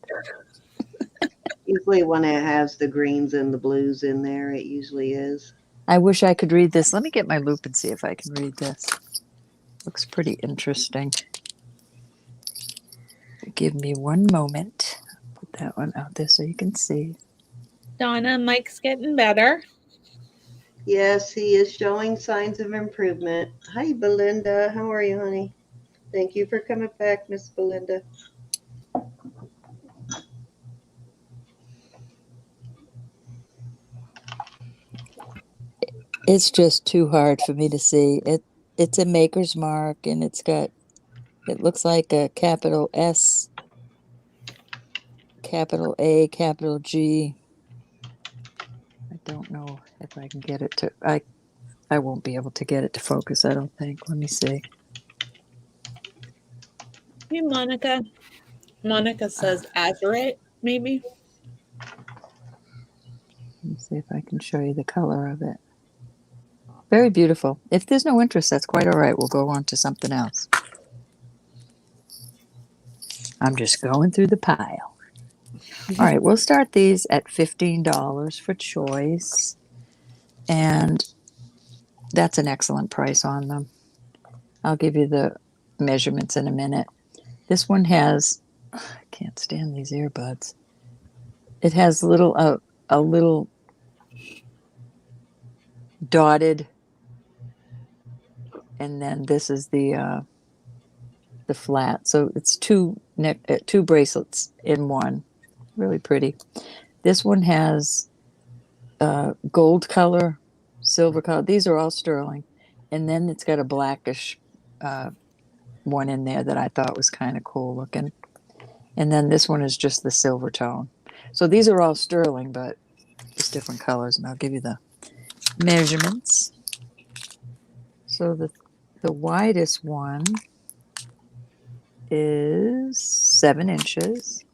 Usually when it has the greens and the blues in there, it usually is. I wish I could read this. Let me get my loop and see if I can read this. Looks pretty interesting. Give me one moment. Put that one out there so you can see. Donna, Mike's getting better. Yes, he is showing signs of improvement. Hi, Belinda. How are you, honey? Thank you for coming back, Miss Belinda. It's just too hard for me to see. It's a maker's mark and it looks like a capital S, capital A, capital G. I don't know if I can get it to I won't be able to get it to focus, I don't think. Let me see. Hey, Monica. Monica says azurite, maybe. Let me see if I can show you the color of it. Very beautiful. If there's no interest, that's quite all right. We'll go on to something else. I'm just going through the pile. All right, we'll start these at $15 for choice. And that's an excellent price on them. I'll give you the measurements in a minute. This one has, I can't stand these earbuds. It has a little dotted, and then this is the flat. So it's two bracelets in one. Really pretty. This one has gold color, silver color. These are all sterling, and then it's got a blackish one in there that I thought was kind of cool looking. And then this one is just the silver tone. So these are all sterling, but just different colors. And I'll give you the measurements. So the widest one is 7 inches.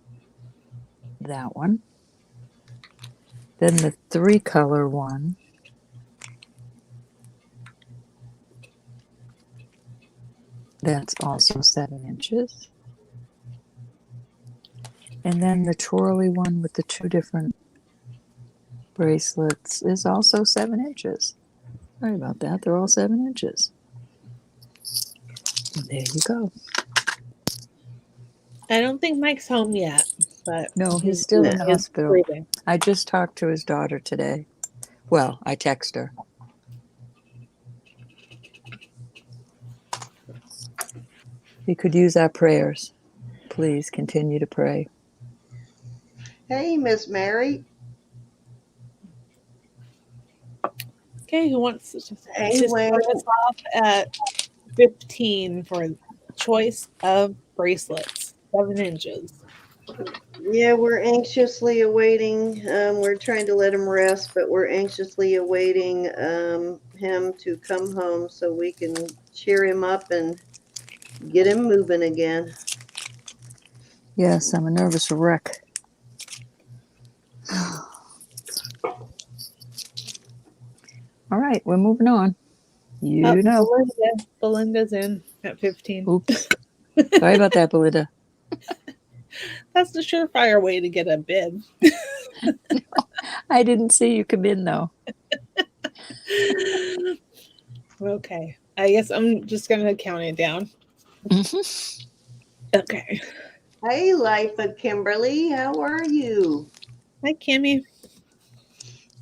That one. Then the 3-color one that's also 7 inches. And then the twirly one with the 2 different bracelets is also 7 inches. Sorry about that. They're all 7 inches. There you go. I don't think Mike's home yet, but No, he's still in the he's hospital. breathing. I just talked to his daughter today. Well, I text her. He could use our prayers. Please continue to pray. Hey, Miss Mary. Okay, who wants to Anyway. start us off at 15 for choice of bracelets, 7 inches. Yeah, we're anxiously awaiting. We're trying to let him rest, but we're anxiously awaiting him to come home so we can cheer him up and get him moving again. Yes, I'm a nervous wreck. All right, we're moving on. You know. Belinda's in at 15. Oops. Sorry about that, Belinda. That's the surefire way to get a bid. No, I didn't see you come in, though. Okay. I guess I'm just going to count it down. Mm-hmm. Okay. Hey, Life of Kimberly, how are you? Hi, Kimmy.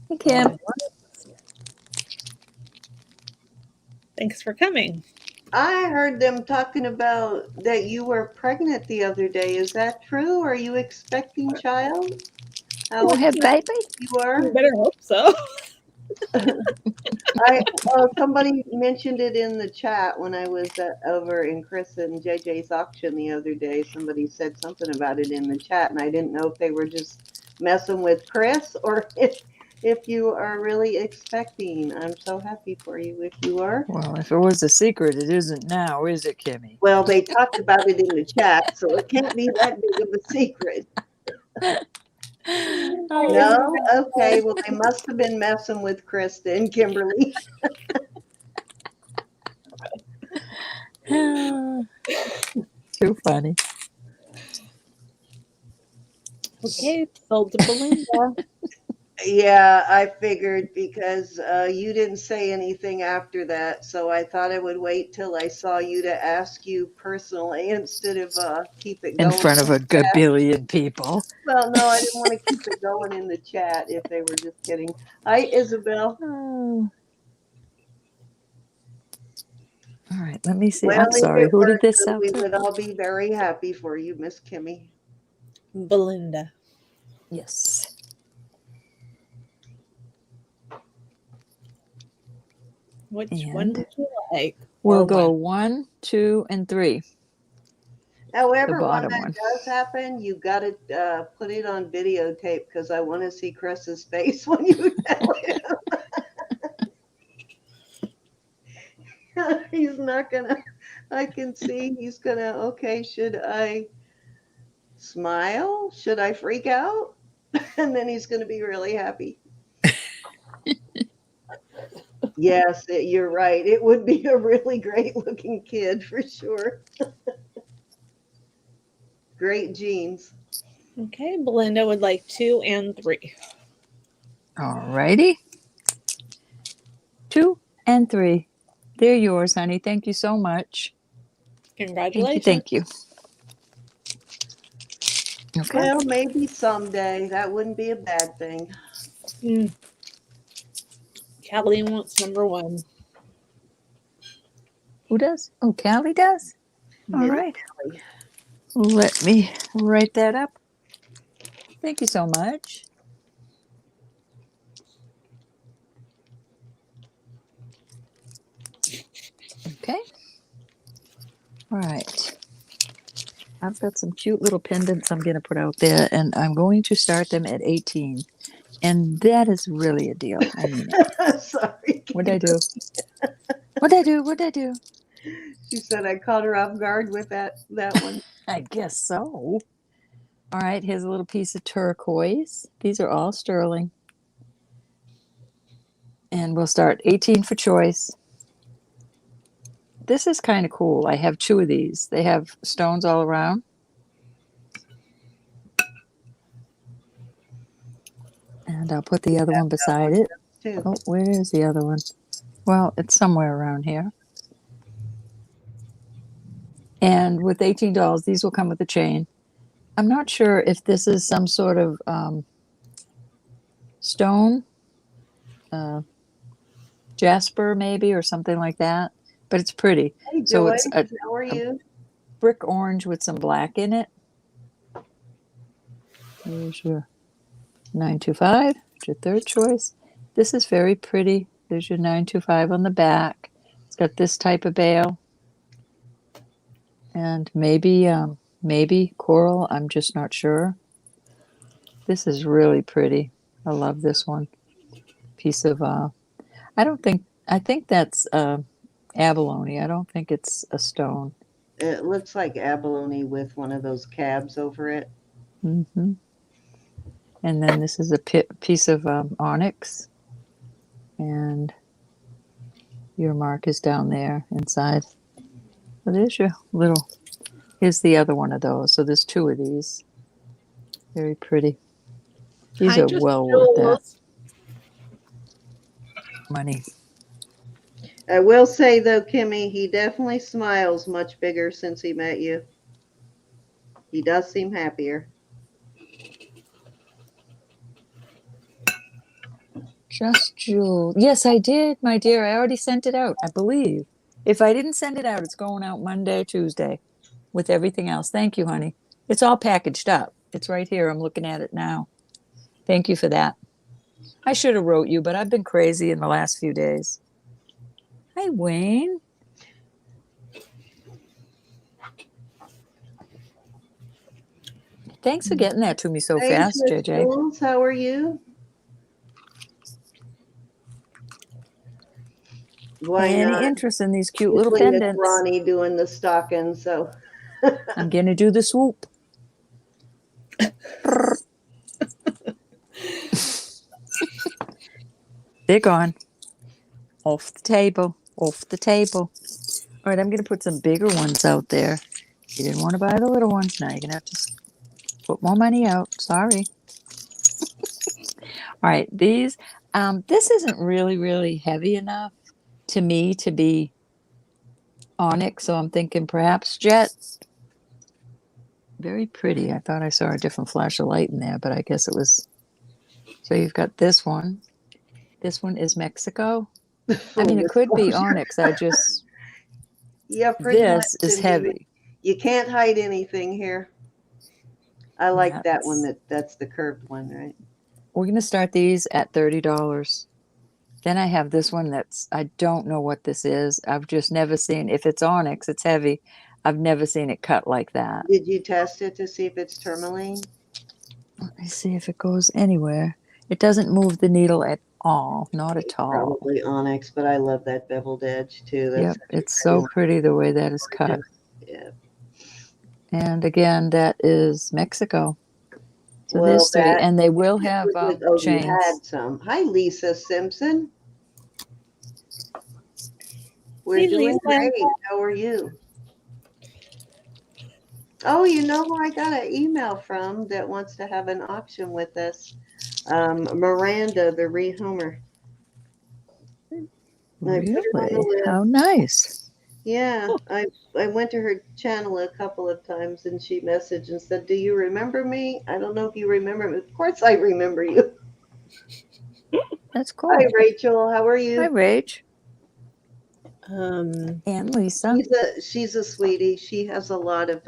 Hey, Kim. Thanks for coming. I heard them talking about that you were pregnant the other day. Is that true? Are you expecting child? How You have excited baby? you You are? better hope so. Somebody mentioned it in the chat when I was over in Chris and JJ's auction the other day. Somebody said something about it in the chat, and I didn't know if they were just messing with Chris or if you are really expecting. I'm so happy for you if you are. Well, if it was a secret, it isn't now, is it, Kimmy? Well, they talked about it in the chat, so it can't be that big of a secret. No? Okay, well, they must have been messing with Krista and Kimberly. Too funny. Okay, sold to Belinda. Yeah, I figured because you didn't say anything after that, so I thought I would wait till I saw you to ask you personally instead of keep it In going. front of a gabillion people. Well, no, I didn't want to keep it going in the chat if they were just kidding. Hi, Isabel. Oh. All right, let me see. Well, I'm if sorry. it Who were did this good, out we to? would all be very happy for you, Miss Kimmy. Belinda. Yes. Which And one would you like? we'll Or go one? 1, 2, and 3. The However, when bottom that one. does happen, you got to put it on videotape because I want to see Chris's face when you tell him. He's not gonna, I can see he's gonna, okay, should I smile? Should I freak out? And then he's gonna be really happy. Yes, you're right. It would be a really great looking kid for sure. Great genes. Okay, Belinda would like 2 and 3. All righty. 2 and 3. They're yours, honey. Thank you so much. Congratulations. Thank you. Okay. Well, maybe someday. That wouldn't be a bad thing. Callie wants number 1. Who does? Oh, Callie does? All Miss right. Kelly. Let me write that up. Thank you so much. Okay. All right. I've got some cute little pendants I'm going to put out there, and I'm going to start them at 18. And that is really a deal. I mean it. Sorry. What'd I do? What'd I do? What'd I do? She said I caught her off guard with that one. I guess so. All right, here's a little piece of turquoise. These are all sterling. And we'll start 18 for choice. This is kind of cool. I have 2 of these. They have stones all around. And I'll put the other one beside it. Too. Oh, where is the other one? Well, it's somewhere around here. And with $18, these will come with a chain. I'm not sure if this is some sort of stone, jasper maybe, or something like that. But it's pretty. Hey, So Joy. it's How are you? brick orange with some black in it. There's your 925, your third choice. This is very pretty. There's your 925 on the back. It's got this type of bail. And maybe coral. I'm just not sure. This is really pretty. I love this one. Piece of I think that's abalone. I don't think it's a stone. It looks like abalone with one of those cabs over it. Mm-hmm. And then this is a piece of onyx. And your mark is down there inside. So there's your little, here's the other one of those. So there's 2 of these. Very pretty. These Hi, are just well worth that Jules. money. I will say though, Kimmy, he definitely smiles much bigger since he met you. He does seem happier. Just Jewel. Yes, I did, my dear. I already sent it out, I believe. If I didn't send it out, it's going out Monday, Tuesday with everything else. Thank you, honey. It's all packaged up. It's right here. I'm looking at it now. Thank you for that. I should have wrote you, but I've been crazy in the last few days. Hi, Wayne. Thanks for getting that to me so Thanks, fast, Miss JJ. Jules. How are you? Why Any not? interest in these cute little Usually Miss pendants? Ronnie doing the stocking, so I'm going to do the swoop. They're gone. Off the table. Off the table. All right, I'm going to put some bigger ones out there. You didn't want to buy the little ones. Now you're going to have to put more money out. Sorry. All right, these, this isn't really heavy enough to me to be onyx, so I'm thinking perhaps jet. Very pretty. I thought I saw a different flash of light in there, but I guess it was. So you've got this one. This one is Mexico. I mean, it could be onyx. I just, yeah, pretty much. this is Cindy. heavy. You can't hide anything here. I like that one. That's- That's the curved one, right? We're going to start these at $30. Then I have this one that's, I don't know what this is. I've just never seen, if it's onyx, it's heavy. I've never seen it cut like that. Did you test it to see if it's tourmaline? Let me see if it goes anywhere. It doesn't move the needle at all, not at all. Probably onyx, but I love that beveled edge too. That's Yep, it's so pretty the way that is cut. Yeah. And again, that is Mexico. So Well, there's three, that- and they will have Oh, you chains. had some. Hi, Lisa Simpson. We're Hey, doing Lisa. great. How are you? Oh, you know who I got an email from that wants to have an auction with us? Miranda, the rehomer. Really? How nice. Yeah, I went to her channel a couple of times and she messaged and said, "Do you remember me? I don't know if you remember me." Of course I remember you. That's cool. Hi, Rachel. How are you? Hi, Rach. Um, And Lisa. She's a sweetie. She has a lot of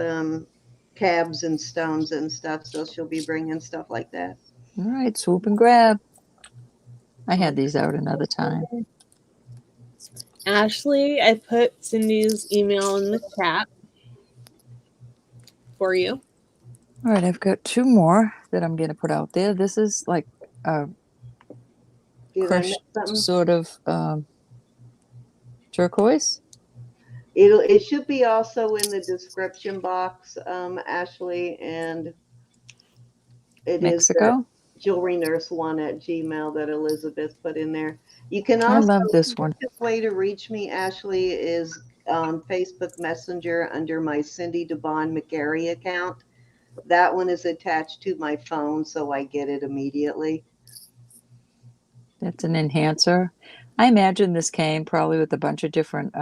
cabs and stones and stuff, so she'll be bringing stuff like that. All right, swoop and grab. I had these out another time. Ashley, I put Cindy's email in the chat for you. All right, I've got two more that I'm going to put out there. This is like a Did I miss crushed something? sort of turquoise. It should be also in the description box, Ashley, and it Mexico. is the JewelryNurse1 @gmail that Elizabeth put in there. You can I also, love this one. the way to reach me, Ashley, is on Facebook Messenger under my Cindy DeBon McGarry account. That one is attached to my phone, so I get it immediately. That's an enhancer. I imagine this came probably with a bunch of different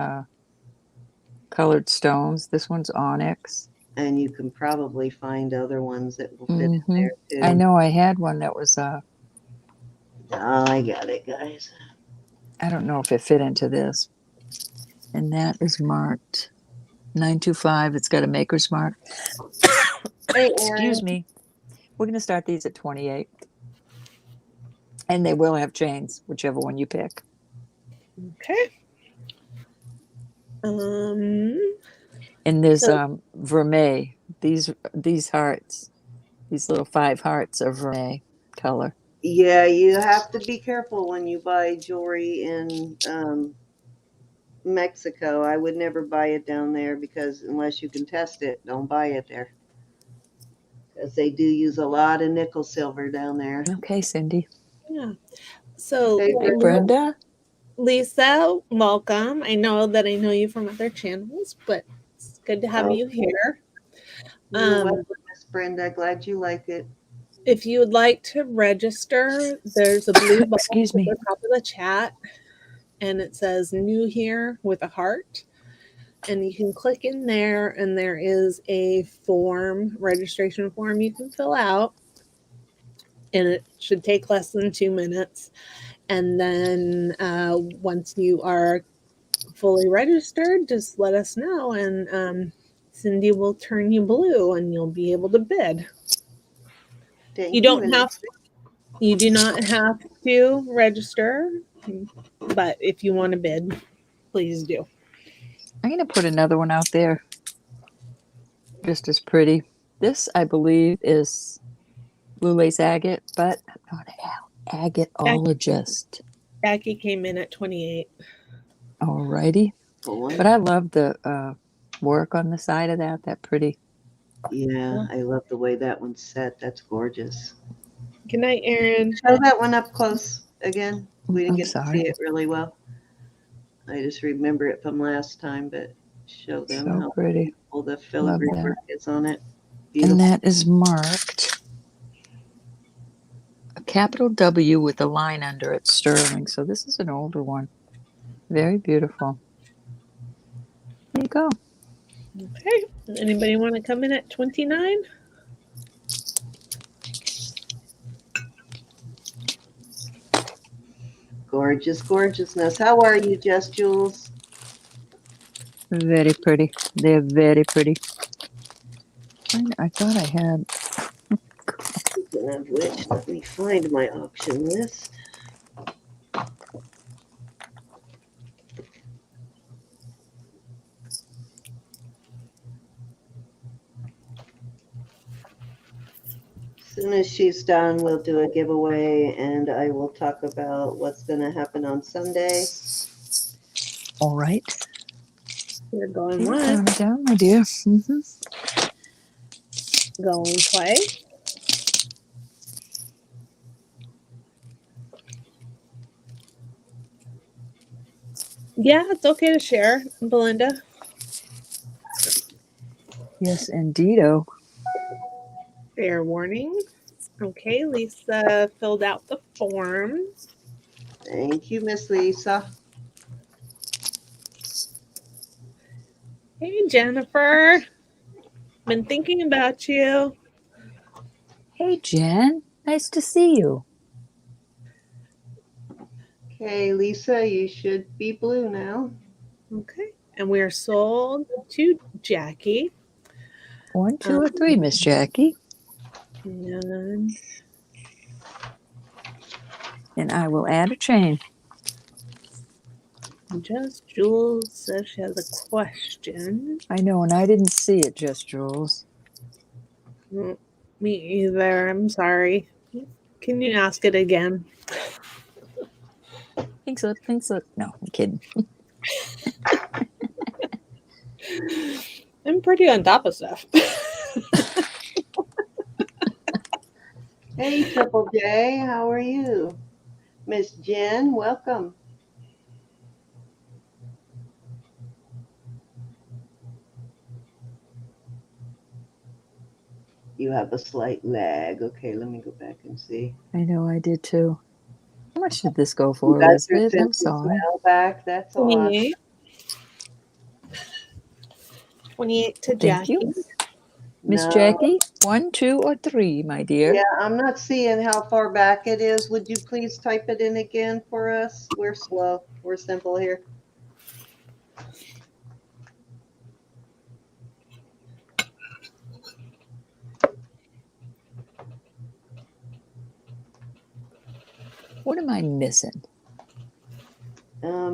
colored stones. This one's onyx. And you can probably find other ones that will fit in there too. I know I had one that was Oh, I got it, guys. I don't know if it fit into this. And that is marked 925. It's got a maker's mark. Hey, Excuse me. We're going to start these at 28. And they will have chains, whichever one you pick. Okay. And there's vermeil. These hearts, these little 5 hearts are vermeil color. Yeah, you have to be careful when you buy jewelry in Mexico. I would never buy it down there because unless you can test it, don't buy it there. Because they do use a lot of nickel silver down there. Okay, Cindy. Yeah. So, Hey, Hey, Brenda. Lisa, welcome. I know that I know you from other channels, but it's good to have you here. You're welcome, Miss Brenda. Glad you like it. If you would like to register, there's a blue box Excuse me. at the top of the chat, and it says "new here" with a heart. and you can click in there, and there is a form, registration form you can fill out, and it should take less than 2 minutes. And then once you are fully registered, just let us know, and Cindy will turn you blue, and you'll be able to bid. Thank You don't have, Elizabeth. you do not have to register, but if you want to bid, please do. I'm going to put another one out there. Just as pretty. This, I believe, is blue lace agate, but not agateologist. Jackie came in at 28. Alrighty. Boy. But I love the work on the side of that. That pretty. Yeah, I love the way that one's set. That's gorgeous. Good night, Erin. Show that one up close again. We didn't I'm get to sorry. see it really well. I just remember it from last time, but show them So how pretty. beautiful the Love filigree that. work is on it. And Beautiful. that is marked a capital W with a line under it, sterling. So this is an older one. Very beautiful. There you go. Okay. Anybody want to come in at 29? Gorgeous, gorgeousness. How are you, Just Jules? Very pretty. They're very pretty. I thought I had. Speaking of which, let me find my auction list. As soon as she's done, we'll do a giveaway, and I will talk about what's going to happen on Sunday. All right. We're going Take once, it down, my dear. Mm-hmm. going twice. Yeah, it's okay to share, Belinda. Yes, indeedo. Fair warning. Okay, Lisa filled out the form. Thank you, Miss Lisa. Hey, Jennifer. Been thinking about you. Hey, Jen. Nice to see you. Okay, Lisa, you should be blue now. Okay. And we are sold to Jackie. 1, 2, or 3, Miss Jackie. And I will add a chain. Just Jules says she has a question. I know, and I didn't see it, Just Jules. Me either. I'm sorry. Can you ask it again? Pink slip, pink slip. No, I'm kidding. I'm pretty on top of stuff. Hey, Triple J, how are you? Miss Jen, welcome. You have a slight lag. Okay, let me go back and see. I know, I did too. How much did this go for, You got your Elizabeth? I'm sense of sorry. smell back. That's awesome. 28. 28 to Thank Jackie. you. Miss No. Jackie, 1, 2, or 3, my dear. Yeah, I'm not seeing how far back it is. Would you please type it in again for us? We're slow. We're simple here. What am I missing?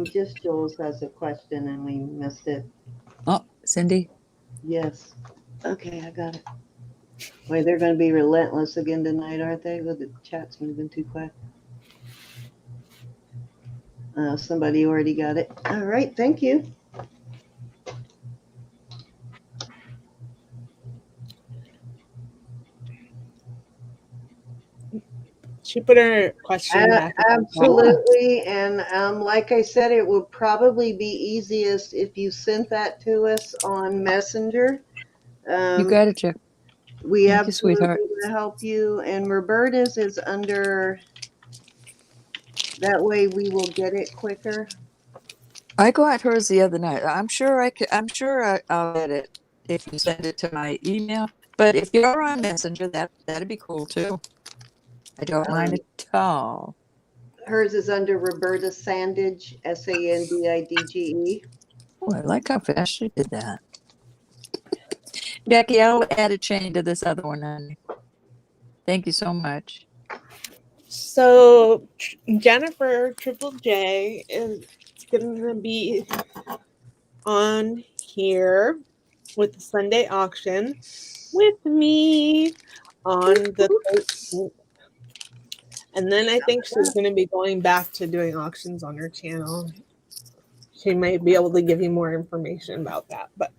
Just Jules has a question and we missed it. Oh, Cindy. Yes. Okay, I got it. Wait, they're going to be relentless again tonight, aren't they? With the chat's moving too quick. Somebody already got it. All right, thank you. She put her question back. Absolutely. And like I said, it would probably be easiest if you sent that to us on Messenger. You got it, Jeff. We Thank you, absolutely sweetheart. will help you. And Roberta's is under, that way we will get it quicker. I got hers the other night. I'm sure I'll get it if you send it to my email. But if you're on Messenger, that'd be cool too. I don't mind Um, at all. hers is under Roberta Sandidge, Sandidge. Oh, I like how fast you did that. Becky, I'll add a chain to this other one, honey. Thank you so much. So Jennifer Triple J is going to be on here with the Sunday auction with me on the 13th. And then I think she's going to be going back to doing auctions on her channel. She might be able to give you more information about that. But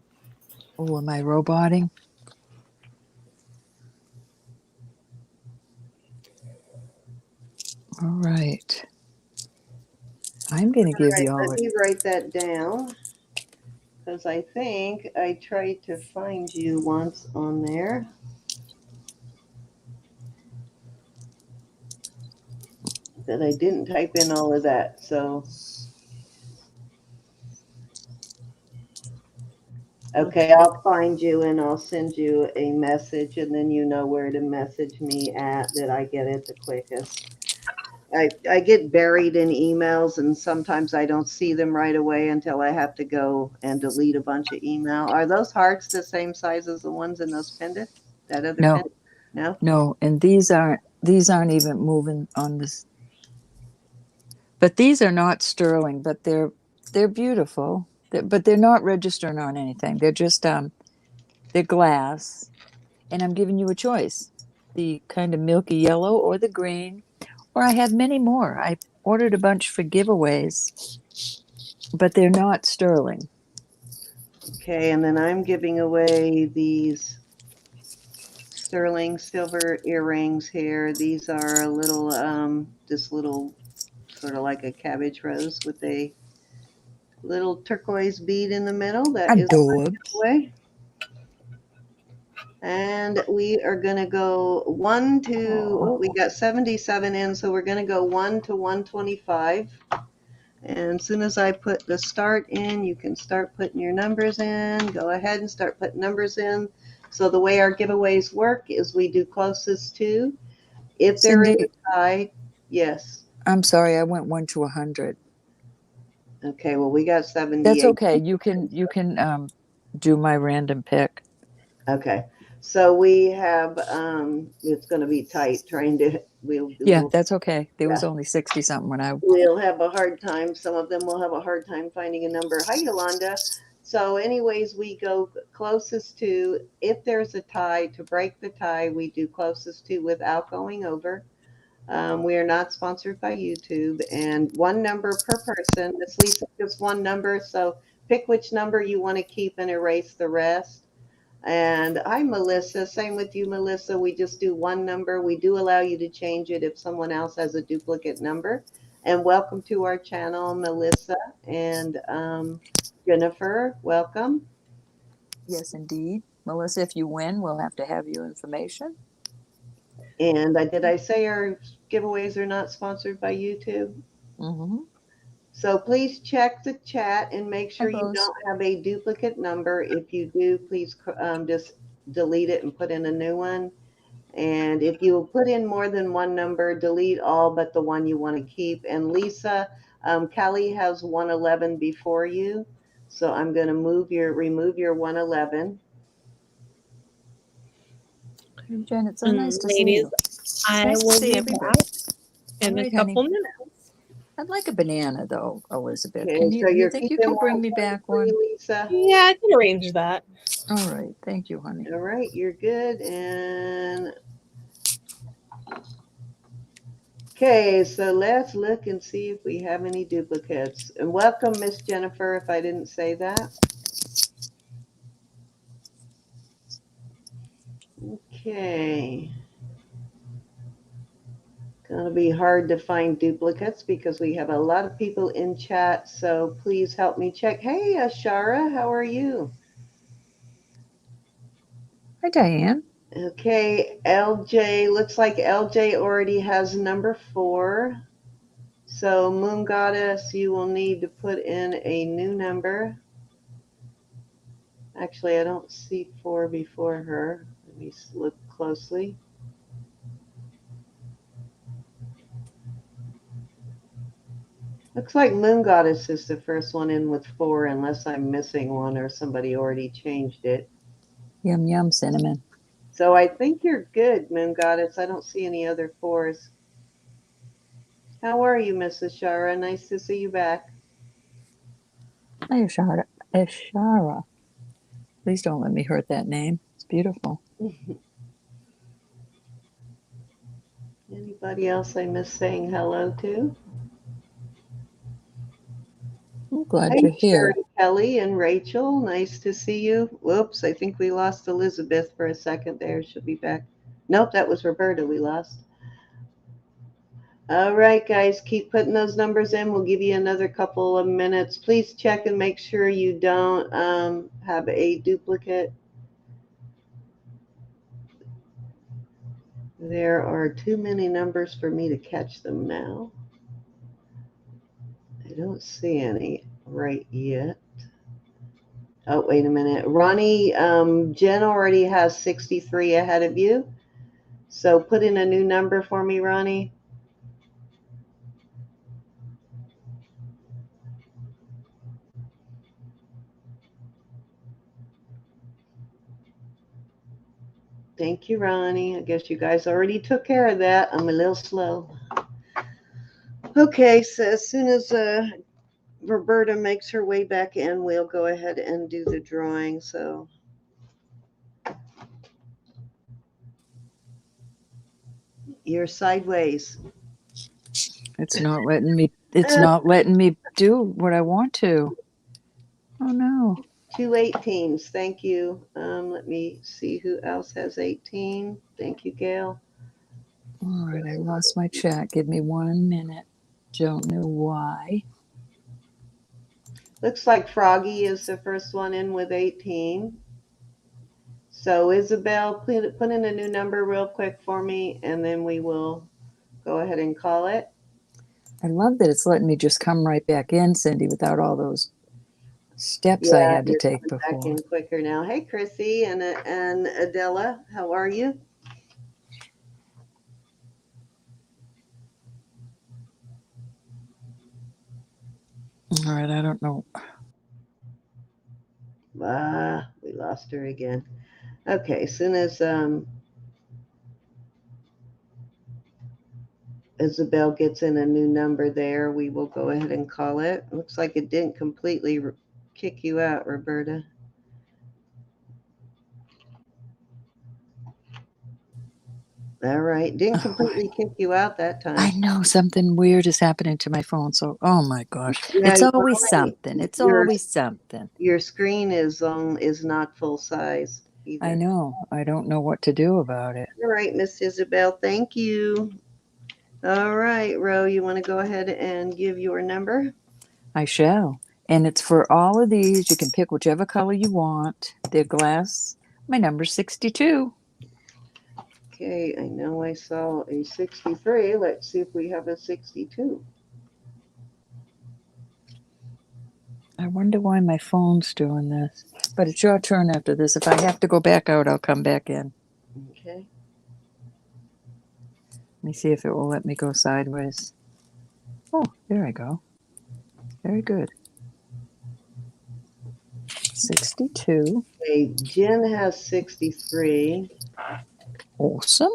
Oh, am I roboting? All right. I'm going to give Right, you all let me write that down because I think I tried to find you once on there. That I didn't type in all of that. So, okay, I'll find you and I'll send you a message, and then you know where to message me at that I get it the quickest. I get buried in emails, and sometimes I don't see them right away until I have to go and delete a bunch of email. Are those hearts the same size as the ones in those pendants? That other No, pendant? No? no, and these aren't even moving on this. But these are not sterling, but they're beautiful. But they're not registering on anything. They're just they're glass, and I'm giving you a choice: the kind of milky yellow or the green. Or I have many more. I ordered a bunch for giveaways, but they're not sterling. Okay, and then I'm giving away these sterling silver earrings here. These are a little, this little sort of like a cabbage rose with a little turquoise bead in the middle. That is my Adorbs. giveaway. And we are going to go we got 77 in, so we're going to go 1 to 125. And as soon as I put the start in, you can start putting your numbers in. Go ahead and start putting numbers in. So the way our giveaways work is we do closest to. If there is Cindy, a tie, yes. I'm sorry, I went 1 to 100. Okay, well, we got That's 78. okay. You can do my random pick. Okay, so we have, it's going to be tight trying to, Yeah, that's okay. There was yeah. only 60 something when I. We'll have a hard time. Some of them will have a hard time finding a number. Hi, Yolanda. So anyways, we go closest to, if there's a tie, to break the tie, we do closest to without going over. We are not sponsored by YouTube, and one number per person. Miss Lisa, just one number. So pick which number you want to keep and erase the rest. And hi, Melissa. Same with you, Melissa. We just do one number. We do allow you to change it if someone else has a duplicate number. And welcome to our channel, Melissa and Jennifer. Welcome. Yes, indeed. Melissa, if you win, we'll have to have your information. And did I say our giveaways are not sponsored by YouTube? Mm-hmm. So please check the chat and make Hi, sure you Bose. don't have a duplicate number. If you do, please just delete it and put in a new one. And if you put in more than one number, delete all but the one you want to keep. And Lisa, Kelly has 111 before you. So I'm going to remove your 111. Jen, it's so nice to see ladies, you. I Nice to will see be everybody. back in All a right, honey. couple minutes. I'd like a banana though, Elizabeth. Okay, Can so you you're think you keeping can bring me back 123, one? Lisa. Yeah, I can arrange that. All right. Thank you, honey. All right, you're good. And okay, so let's look and see if we have any duplicates. And welcome, Miss Jennifer, if I didn't say that. Okay. Going to be hard to find duplicates because we have a lot of people in chat, so please help me check. Hey, Ashara, how are you? Hi, Diane. Okay, LJ, looks like LJ already has number 4. So Moon Goddess, you will need to put in a new number. Actually, I don't see 4 before her. Let me look closely. Looks like Moon Goddess is the first one in with 4, unless I'm missing one or somebody already changed it. Yum, yum, cinnamon. So I think you're good, Moon Goddess. I don't see any other 4s. How are you, Mrs. Shara? Nice to see you back. Hi, Ishara. Ishara. Please don't let me hurt that name. It's beautiful. Anybody else I missed saying hello to? I'm glad Hey, you're here. Sherry, Kelly, and Rachel. Nice to see you. Whoops, I think we lost Elizabeth for a second there. She'll be back. Nope, that was Roberta we lost. All right, guys, keep putting those numbers in. We'll give you another couple of minutes. Please check and make sure you don't have a duplicate. There are too many numbers for me to catch them now. I don't see any right yet. Oh, wait a minute. Ronnie, Jen already has 63 ahead of you. So put in a new number for me, Ronnie. Thank you, Ronnie. I guess you guys already took care of that. I'm a little slow. Okay, so as soon as Roberta makes her way back in, we'll go ahead and do the drawing. So you're sideways. It's not letting me. It's not letting me do what I want to. Oh no. 2 18s. Thank you. Let me see who else has 18. Thank you, Gail. All right, I lost my chat. Give me 1 minute. Don't know why. Looks like Froggy is the first one in with 18. So Isabel, put in a new number real quick for me, and then we will go ahead and call it. I love that it's letting me just come right back in, Cindy, without all those steps I Yeah, had to you're take coming back before. in quicker now. Hey, Chrissy and Adela, how are you? All right, I don't know. We lost her again. Okay, as soon as Isabel gets in a new number there, we will go ahead and call it. Looks like it didn't completely kick you out, Roberta. All right, didn't completely kick you out that time. I know something weird is happening to my phone. So, oh my gosh, Yeah, it's always something. It's always something. Your screen is not full size either. I know. I don't know what to do about it. All right, Miss Isabel, thank you. All right, Ro, you want to go ahead and give your number? I shall. And it's for all of these. You can pick whichever color you want. They're glass. My number's 62. Okay, I know I saw a 63. Let's see if we have a 62. I wonder why my phone's doing this. But it's your turn after this. If I have to go back out, I'll come back in. Okay. Let me see if it will let me go sideways. Oh, there I go. Very good. 62. Okay, Jen has 63. Awesome.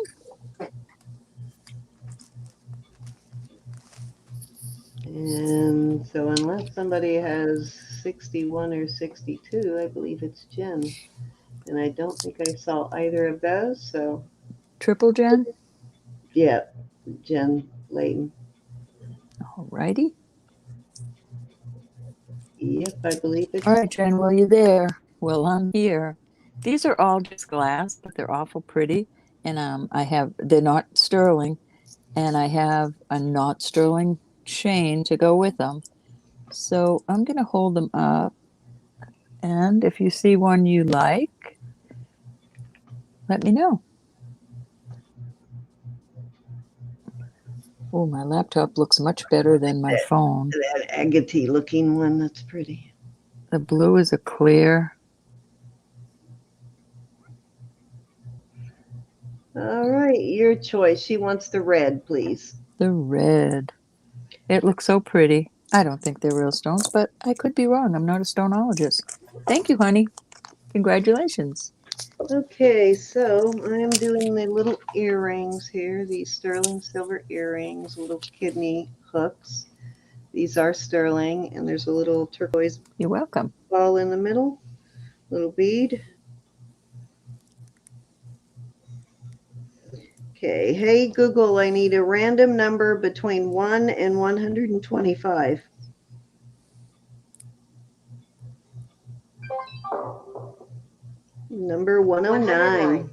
And so unless somebody has 61 or 62, I believe it's Jen. And I don't think I saw either of those. So, Triple Jen? yeah, Jen Layton. Alrighty. Yep, I believe it's. All right, Jen, well, you're there. Well, I'm here. These are all just glass, but they're awful pretty. And they're not sterling. And I have a not sterling chain to go with them. So I'm going to hold them up. And if you see one you like, let me know. Oh, my laptop looks much better than my phone. That agate looking one, that's pretty. The blue is a clear. All right, your choice. She wants the red, please. The red. It looks so pretty. I don't think they're real stones, but I could be wrong. I'm not a stoneologist. Thank you, honey. Congratulations. Okay, so I'm doing the little earrings here, these sterling silver earrings, little kidney hooks. These are sterling, and there's a little turquoise You're welcome. ball in the middle, little bead. Okay, hey Google, I need a random number between 1 and 125. Number 109.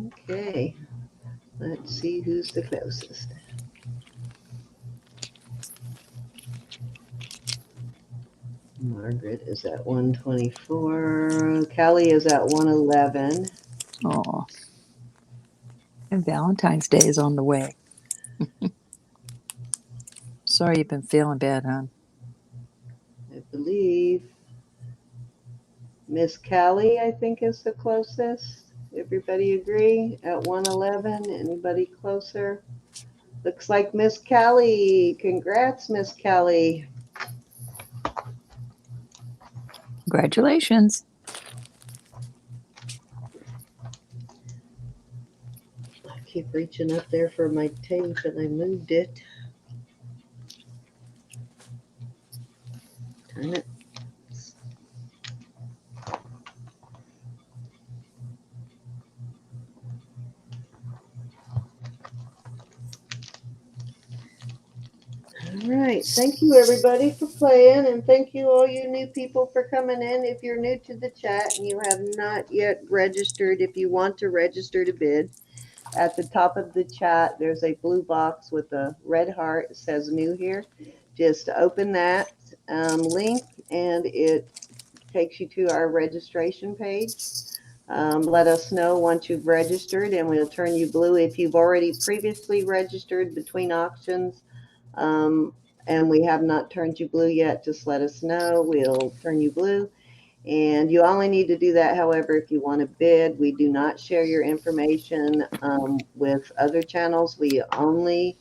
Okay, let's see who's the closest. Margaret is at 124. Callie is at 111. Oh, and Valentine's Day is on the way. Sorry you've been feeling bad, hon. I believe Miss Callie, I think, is the closest. Everybody agree at 111? Anybody closer? Looks like Miss Callie. Congrats, Miss Callie. Congratulations. I keep reaching up there for my tape and I moved it. Darn it. All right. Thank you, everybody, for playing. And thank you, all you new people, for coming in. If you're new to the chat and you have not yet registered, if you want to register to bid, at the top of the chat, there's a blue box with a red heart. It says new here. Just open that link and it takes you to our registration page. Let us know once you've registered and we'll turn you blue. If you've already previously registered between auctions and we have not turned you blue yet, just let us know. We'll turn you blue. And you only need to do that, however, if you want to bid. We do not share your information with other channels. We only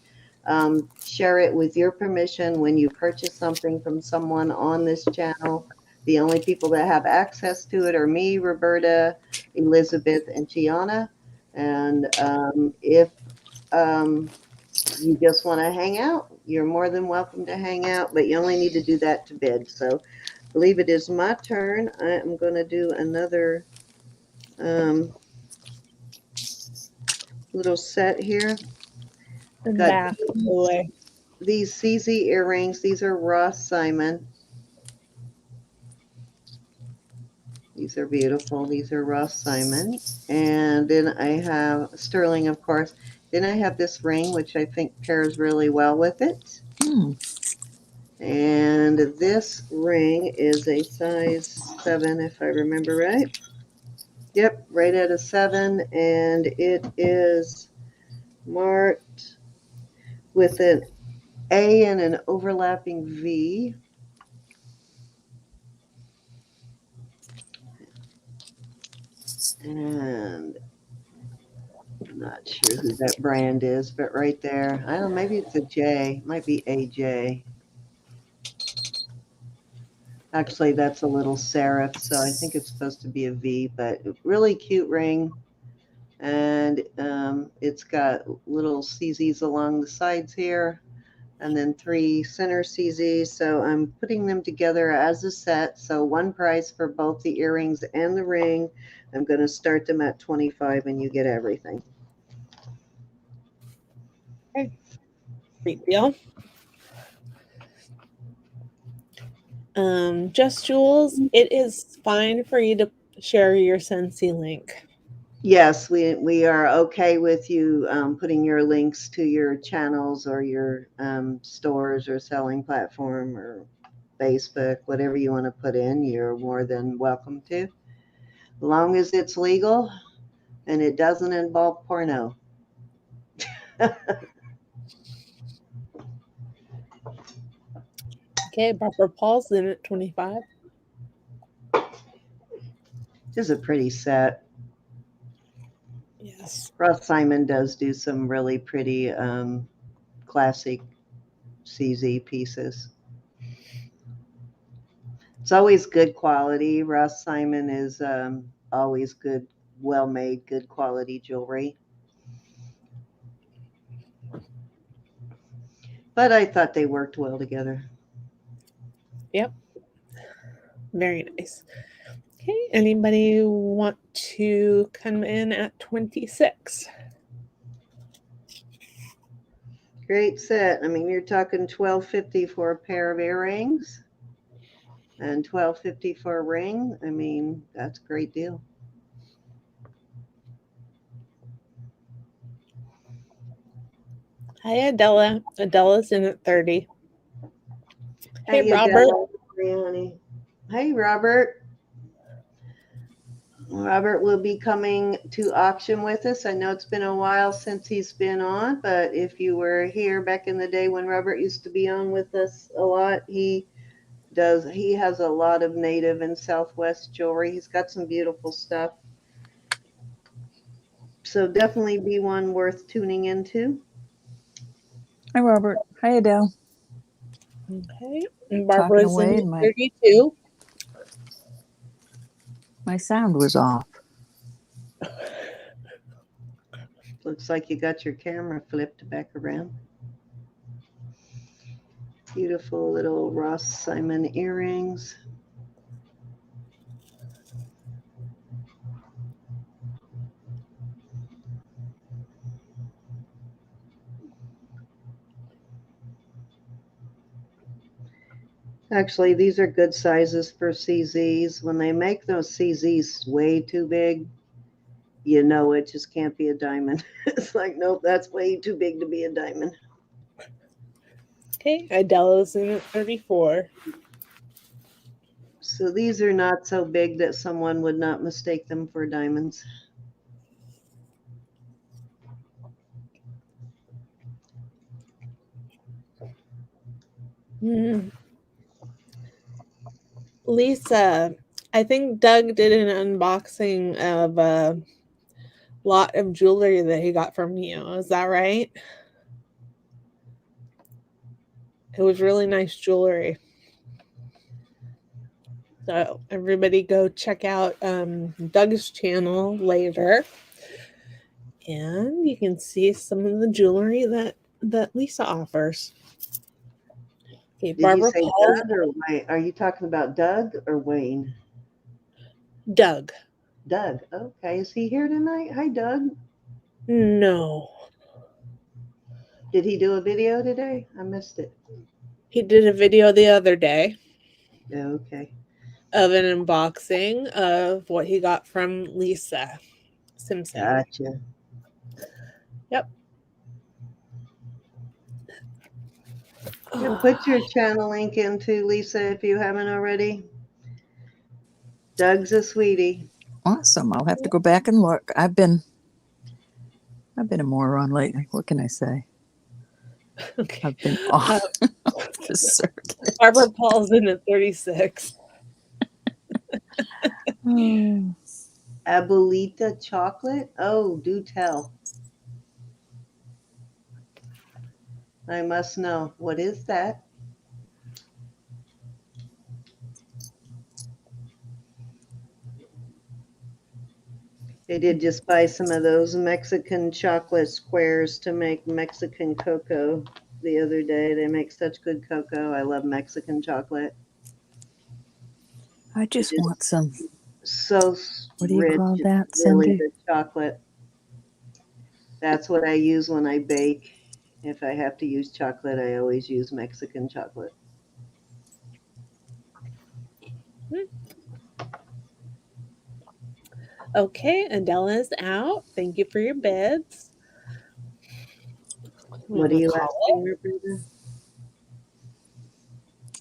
share it with your permission when you purchase something from someone on this channel. The only people that have access to it are me, Roberta, Elizabeth, and Gianna. And if you just want to hang out, you're more than welcome to hang out, but you only need to do that to bid. So I believe it is my turn. I am going to do another little set here. And Got back away. these CZ earrings. These are Ross Simon. These are beautiful. These are Ross Simon. And then I have sterling, of course. Then I have this ring, which I think pairs really well with it. And this ring is a size 7, if I remember right. Yep, right at a 7. And it is marked with an A and an overlapping V. And I'm not sure who that brand is, but right there, I don't know, maybe it's a J, it might be AJ. Actually, that's a little serif, so I think it's supposed to be a V, but really cute ring. And it's got little CZs along the sides here, and then 3 center CZs. So I'm putting them together as a set. So one price for both the earrings and the ring. I'm going to start them at 25 and you get everything. Okay. Great deal. Just Jules, it is fine for you to share your Scentsy link. Yes, we are okay with you putting your links to your channels or your stores or selling platform or Facebook, whatever you want to put in, you're more than welcome to. As long as it's legal and it doesn't involve porno. Okay, Barbara Paul's in at 25. This is a pretty set. Yes. Ross Simon does do some really pretty classic CZ pieces. It's always good quality. Ross Simon is always good, well-made, good quality jewelry. But I thought they worked well together. Yep. Very nice. Okay, anybody want to come in at 26? Great set. I mean, you're talking $12.50 for a pair of earrings and $12.50 for a ring. I mean, that's a great deal. Hi, Adela. Adela's in at 30. Hey, Hey, Robert. Adele. Honey. Hey, Robert. Robert will be coming to auction with us. I know it's been a while since he's been on, but if you were here back in the day when Robert used to be on with us a lot, he has a lot of native and Southwest jewelry. He's got some beautiful stuff. So definitely be one worth tuning into. Hi, Robert. Hi, Adele. Okay. And Talking Barbara's away, in and at 32. my sound was off. Looks like you got your camera flipped back around. Beautiful little Ross Simon earrings. Actually, these are good sizes for CZs. When they make those CZs way too big, you know it just can't be a diamond. It's like, nope, that's way too big to be a diamond. Okay. Adela's in at 34. So these are not so big that someone would not mistake them for diamonds. Lisa, I think Doug did an unboxing of a lot of jewelry that he got from you. Is that right? It was really nice jewelry. So everybody go check out Doug's channel later. And you can see some of the jewelry that Lisa offers. Okay, Did you Barbara say Paul. Doug or Wayne? Are you talking about Doug or Wayne? Doug. Doug. Okay. Is he here tonight? Hi, Doug. No. Did he do a video today? I missed it. He did a video the other day Okay. of an unboxing of what he got from Lisa Simpson. Gotcha. Yep. Yeah, put your channel link into Lisa if you haven't already. Doug's a sweetie. Awesome. I'll have to go back and look. I've been a moron lately. What can I say? Okay. I've been off the circuit. Barbara Paul's in at 36. Abuelita chocolate? Oh, do tell. I must know. What is that? I did just buy some of those Mexican chocolate squares to make Mexican cocoa the other day. They make such good cocoa. I love Mexican chocolate. I just want some. So What do you rich. call that, It's really Cindy? good chocolate. That's what I use when I bake. If I have to use chocolate, I always use Mexican chocolate. Okay, Adela's out. Thank you for your bids. What are you asking, Roberta?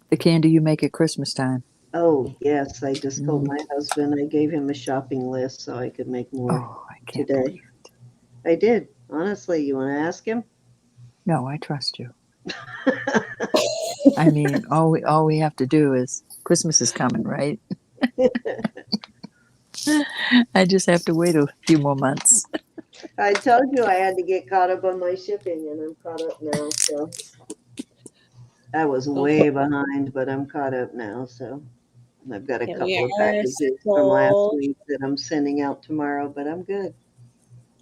The candy you make at Christmas time. Oh, yes. I just told my husband I gave him a shopping list so I could make more Oh, I can't today. believe it. I did. Honestly, you want to ask him? No, I trust you. I mean, all we have to do is Christmas is coming, right? I just have to wait a few more months. I told you I had to get caught up on my shipping, and I'm caught up now. So I was way behind, but I'm caught up now. So I've got a Yeah, couple of we are packages from last sold. week that I'm sending out tomorrow, but I'm good.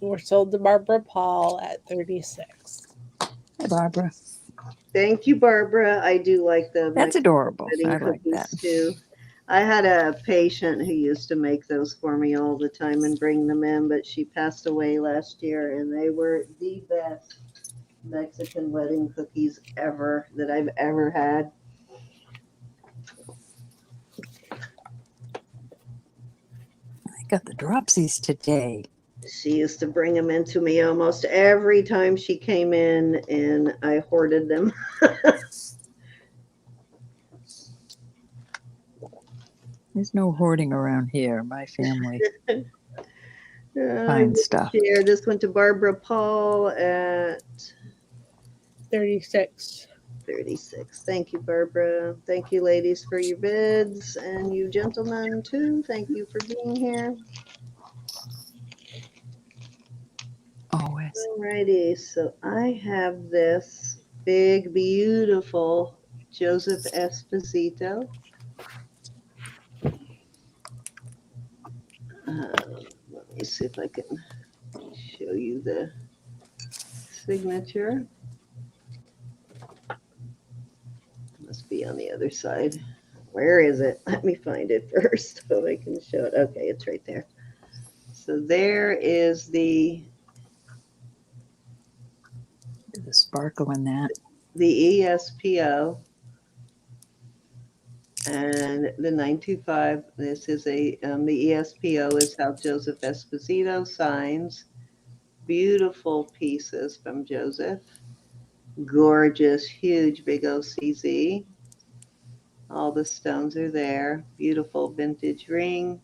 We're sold to Barbara Paul at 36. Hi, Barbara. Thank you, Barbara. I do like the That's adorable. wedding I like that. cookies too. I had a patient who used to make those for me all the time and bring them in, but she passed away last year, and they were the best Mexican wedding cookies ever that I've ever had. I got the dropsies today. She used to bring them into me almost every time she came in, and I hoarded them. There's no hoarding around here. My family I'm finds gonna stuff. share this one to Barbara Paul at 36. 36. Thank you, Barbara. Thank you, ladies, for your bids, and you gentlemen too. Thank you for being here. Always. Alrighty, so I have this big, beautiful Joseph Esposito. Let me see if I can show you the signature. Must be on the other side. Where is it? Let me find it first so I can show it. Okay, it's right there. So there is the Sparkle in that. ESPO and the 925. This is the ESPO is how Joseph Esposito signs. Beautiful pieces from Joseph. Gorgeous, huge, big OCZ. All the stones are there. Beautiful vintage ring.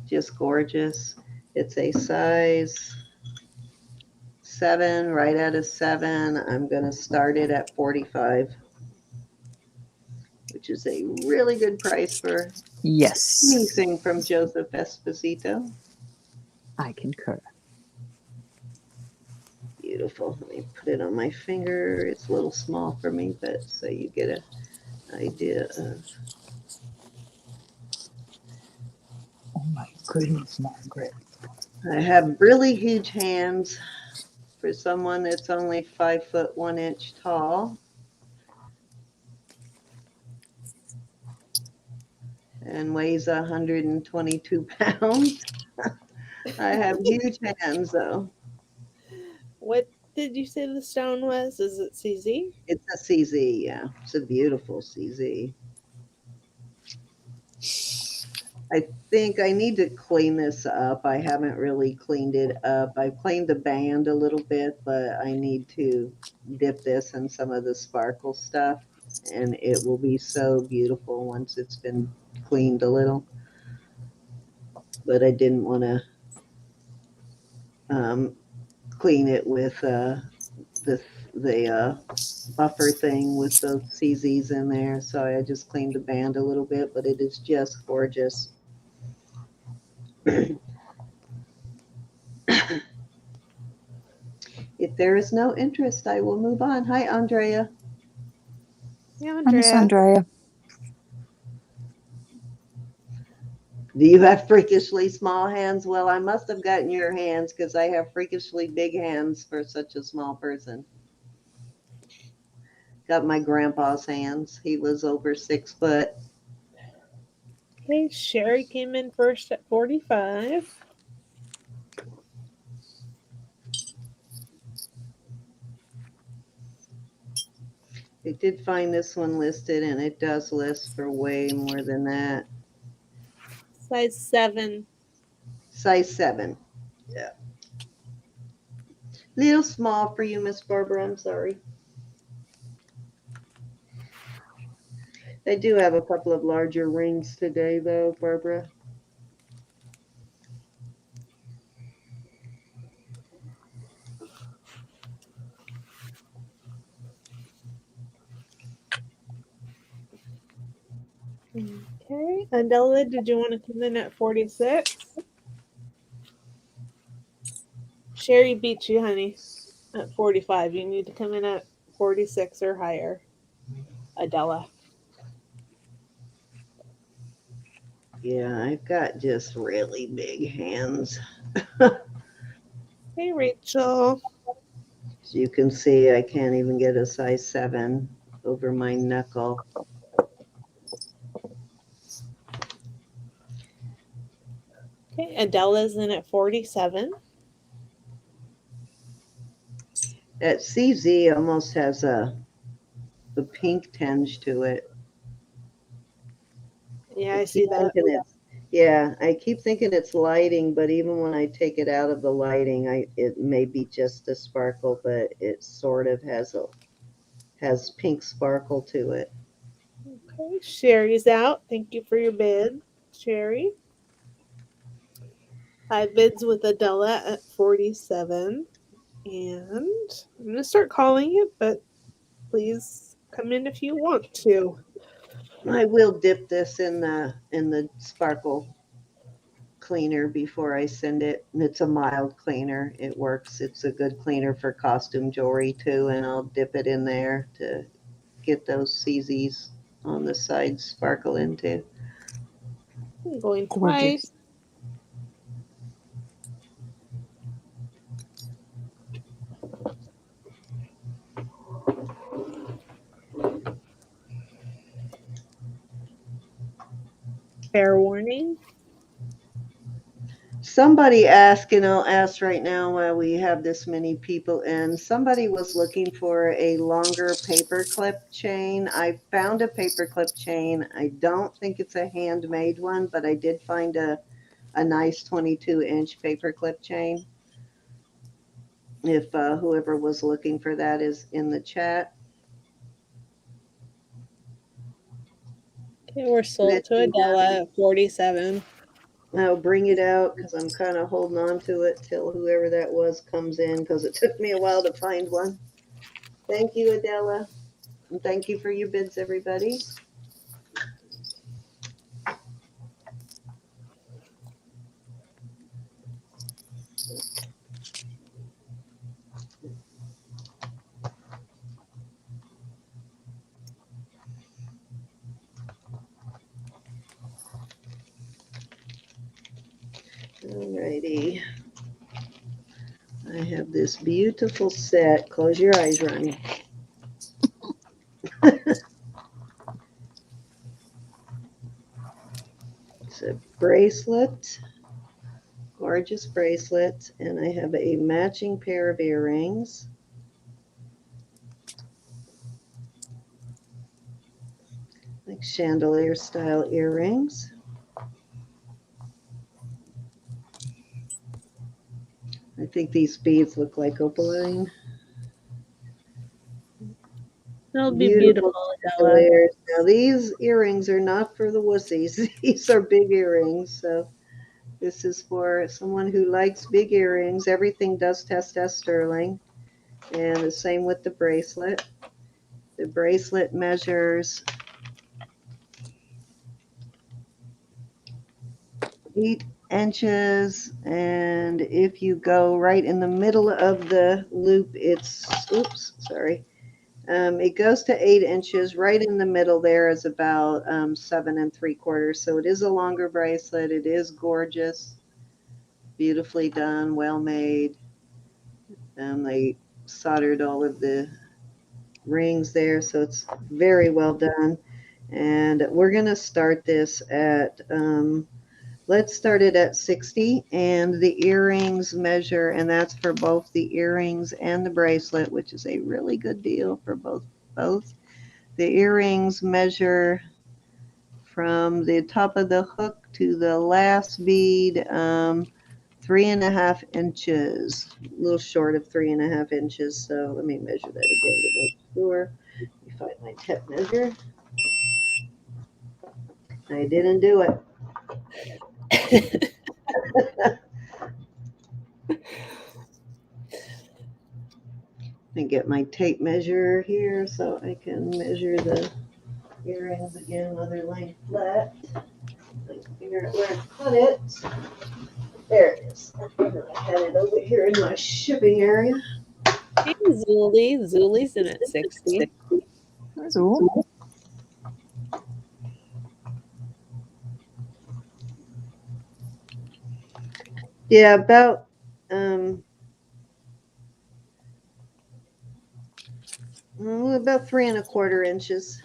Just gorgeous. It's a size 7, right out of 7. I'm going to start it at 45, which is a really good price for Yes, anything from Joseph Esposito. I concur. Beautiful. Let me put it on my finger. It's a little small for me, but so you get an idea of. Oh my goodness, Margaret. I have really huge hands for someone that's only 5 foot 1 inch tall. And weighs 122 pounds. I have huge hands though. What did you say the stone was? Is it CZ? It's a CZ, yeah. It's a beautiful CZ. I think I need to clean this up. I haven't really cleaned it up. I've cleaned the band a little bit, but I need to dip this in some of the sparkle stuff, and it will be so beautiful once it's been cleaned a little. But I didn't want to clean it with the buffer thing with those CZs in there. So I just cleaned the band a little bit, but it is just gorgeous. If there is no interest, I will move on. Hi, Andrea. Yeah, Hi, Miss Andrea. Do you have freakishly small hands? Well, I must have gotten your hands because I have freakishly big hands for such a small person. Got my grandpa's hands. He was over 6 foot. Okay, Sherry came in first at 45. I did find this one listed, and it does list for way more than that. Size 7. Size 7. Yeah. Little small for you, Miss Barbara. I'm sorry. They do have a couple of larger rings today, though, Barbara. Okay, Adela, did you want to come in at 46? Sherry beat you, honey, at 45. You need to come in at 46 or higher, Adela. Yeah, I've got just really big hands. Hey, Rachel. As you can see, I can't even get a size 7 over my knuckle. Okay, Adela's in at 47. That CZ almost has a pink tinge to it. Yeah, I I keep see that. thinking it's, yeah, I keep thinking it's lighting, but even when I take it out of the lighting, it may be just a sparkle, but it sort of has pink sparkle to it. Okay, Sherry's out. Thank you for your bid, Sherry. 5 bids with Adela at 47. And I'm going to start calling it, but please come in if you want to. I will dip this in the sparkle cleaner before I send it. And it's a mild cleaner. It works. It's a good cleaner for costume jewelry too, and I'll dip it in there to get those CZs on the side sparkle into. I'm going Gorgeous. twice. Fair warning. Somebody asked, and I'll ask right now while we have this many people in, somebody was looking for a longer paper clip chain. I found a paper clip chain. I don't think it's a handmade one, but I did find a nice 22-inch paper clip chain. If whoever was looking for that is in the chat. Okay, we're sold to Adela at 47. I'll bring it out because I'm kind of holding on to it till whoever that was comes in, because it took me a while to find one. Thank you, Adela. And thank you for your bids, everybody. Alrighty. I have this beautiful set. Close your eyes, Ronnie. It's a bracelet, gorgeous bracelet, and I have a matching pair of earrings. Like chandelier style earrings. I think these beads look like opaline. It'll be beautiful, Adela. Layers. Now these earrings are not for the wussies. These are big earrings. So this is for someone who likes big earrings. Everything does test as sterling. And the same with the bracelet. The bracelet measures 8 inches, and if you go right in the middle of the loop, it's, oops, sorry. It goes to 8 inches. Right in the middle there is about 7 3/4. So it is a longer bracelet. It is gorgeous, beautifully done, well made. They soldered all of the rings there, so it's very well done. And we're going to start this at, let's start it at 60. And the earrings measure, and that's for both the earrings and the bracelet, which is a really good deal for both. The earrings measure from the top of the hook to the last bead 3.5 inches, a little short of 3.5 inches. So let me measure that again to make sure. Let me find my tape measure. I didn't do it. And get my tape measure here so I can measure the earrings again, mother laying flat. Figure out where to put it. There it is. I had it over here in my shipping area. Hey, Zuli. Zuli's in at 60. That's all. Yeah, about about 3¼ inches.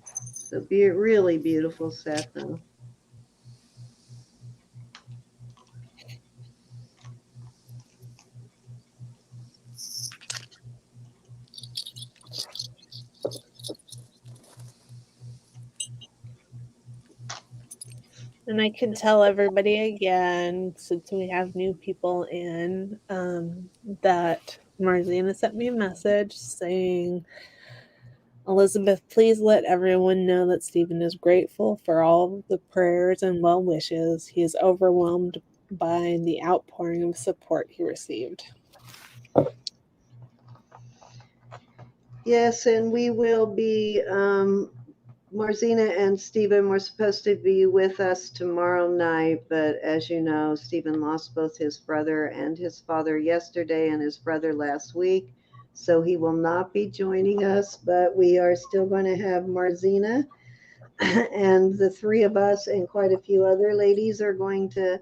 So be really beautiful set though. And I can tell everybody again, since we have new people in, that Marzina sent me a message saying, Elizabeth, please let everyone know that Stephen is grateful for all the prayers and well wishes. He is overwhelmed by the outpouring of support he received. Yes, and we will be Marzina and Stephen were supposed to be with us tomorrow night, but as you know, Stephen lost both his brother and his father yesterday and his brother last week. So he will not be joining us, but we are still going to have Marzina and the three of us and quite a few other ladies are going to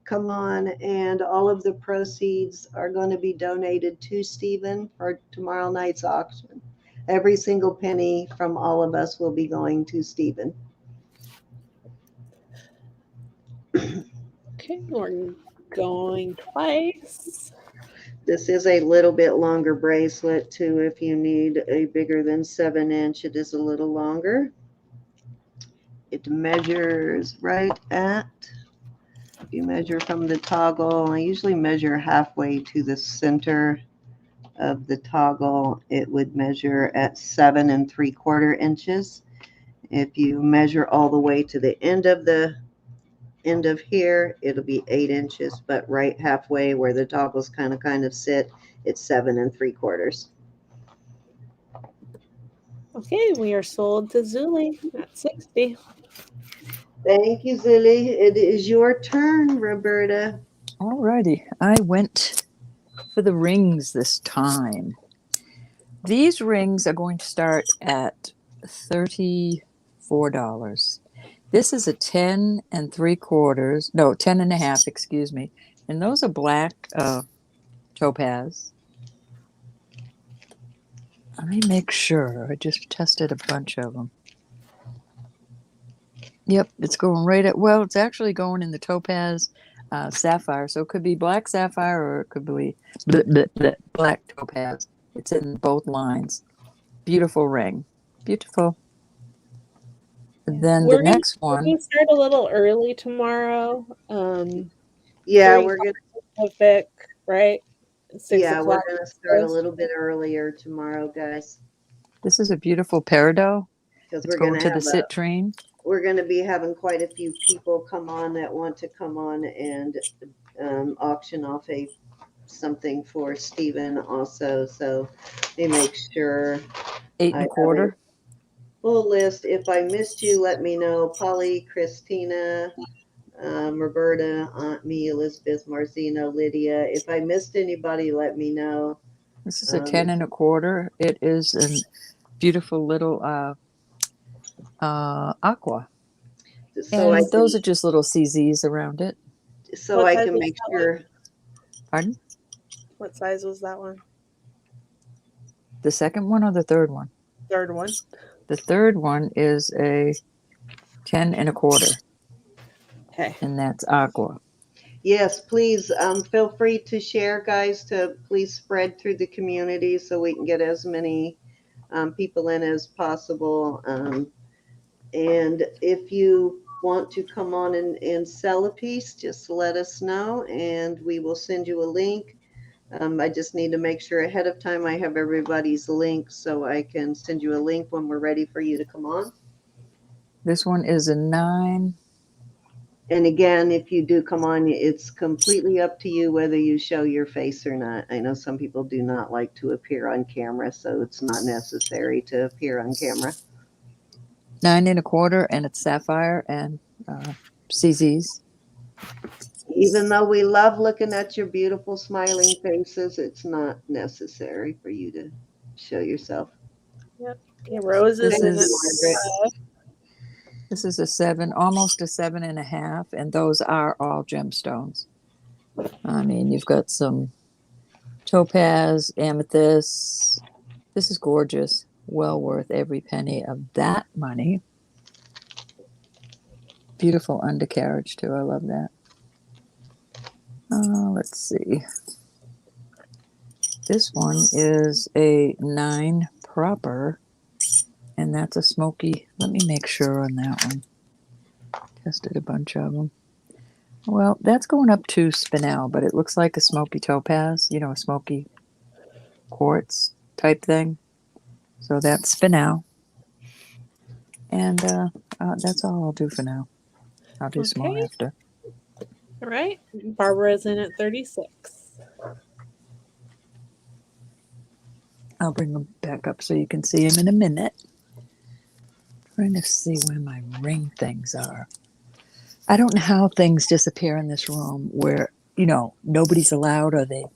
come on, and all of the proceeds are going to be donated to Stephen for tomorrow night's auction. Every single penny from all of us will be going to Stephen. Okay, we're going twice. This is a little bit longer bracelet too. If you need a bigger than 7 inch, it is a little longer. It measures right at, if you measure from the toggle, I usually measure halfway to the center of the toggle. It would measure at 7¾ inches. If you measure all the way to the end of here, it'll be 8 inches, but right halfway where the toggles kind of sit, it's 7¾ Okay, we are sold to Zuli at 60. Thank you, Zilly. It is your turn, Roberta. Alrighty. I went for the rings this time. These rings are going to start at $34. This is a 10¾ no, 10½, excuse me. And those are black topaz. Let me make sure. I just tested a bunch of them. Yep, it's going right at, well, it's actually going in the topaz sapphire. So it could be black sapphire or it could be black topaz. It's in both lines. Beautiful ring. Beautiful. Then the next one. We're going to start a little early tomorrow. Yeah, we're gonna. Pacific, right? 6 Yeah, we're o'clock. gonna start a little bit earlier tomorrow, guys. This is a beautiful peridot. Because It's going to the citrine. We're going to be having quite a few people come on that want to come on and auction off something for Stephen also. So they make sure 8¼ full list. If I missed you, let me know. Polly, Christina, Roberta, Aunt Me, Elizabeth, Marzino, Lydia. If I missed anybody, let me know. This is a 10¼ It is a beautiful little aqua. So and those are just little CZs around it. So I can make sure. Pardon? What size was that one? The second one or the third one? Third one. The third one is a 10¼ Okay. And that's aqua. Yes, please feel free to share, guys, to please spread through the community so we can get as many people in as possible. And if you want to come on and sell a piece, just let us know and we will send you a link. I just need to make sure ahead of time I have everybody's link so I can send you a link when we're ready for you to come on. This one is a 9. And again, if you do come on, it's completely up to you whether you show your face or not. I know some people do not like to appear on camera, so it's not necessary to appear on camera. 9 1/4, and it's sapphire and CZ's. Even though we love looking at your beautiful smiling faces, it's not necessary for you to show yourself. Yep. Okay, Rose is This in is it. this is a 7, almost a 7.5, and those are all gemstones. I mean, you've got some topaz, amethyst. This is gorgeous. Well worth every penny of that money. Beautiful undercarriage too. I love that. Let's see. This one is a 9 proper, and that's a smoky. Let me make sure on that one. Tested a bunch of them. Well, that's going up to spinel, but it looks like a smoky topaz, you know, a smoky quartz type thing. So that's spinel. And that's all I'll do for now. I'll do some more Okay. after. All right. Barbara's in at 36. I'll bring them back up so you can see them in a minute. Trying to see where my ring things are. I don't know how things disappear in this room where, you know, nobody's allowed, or they.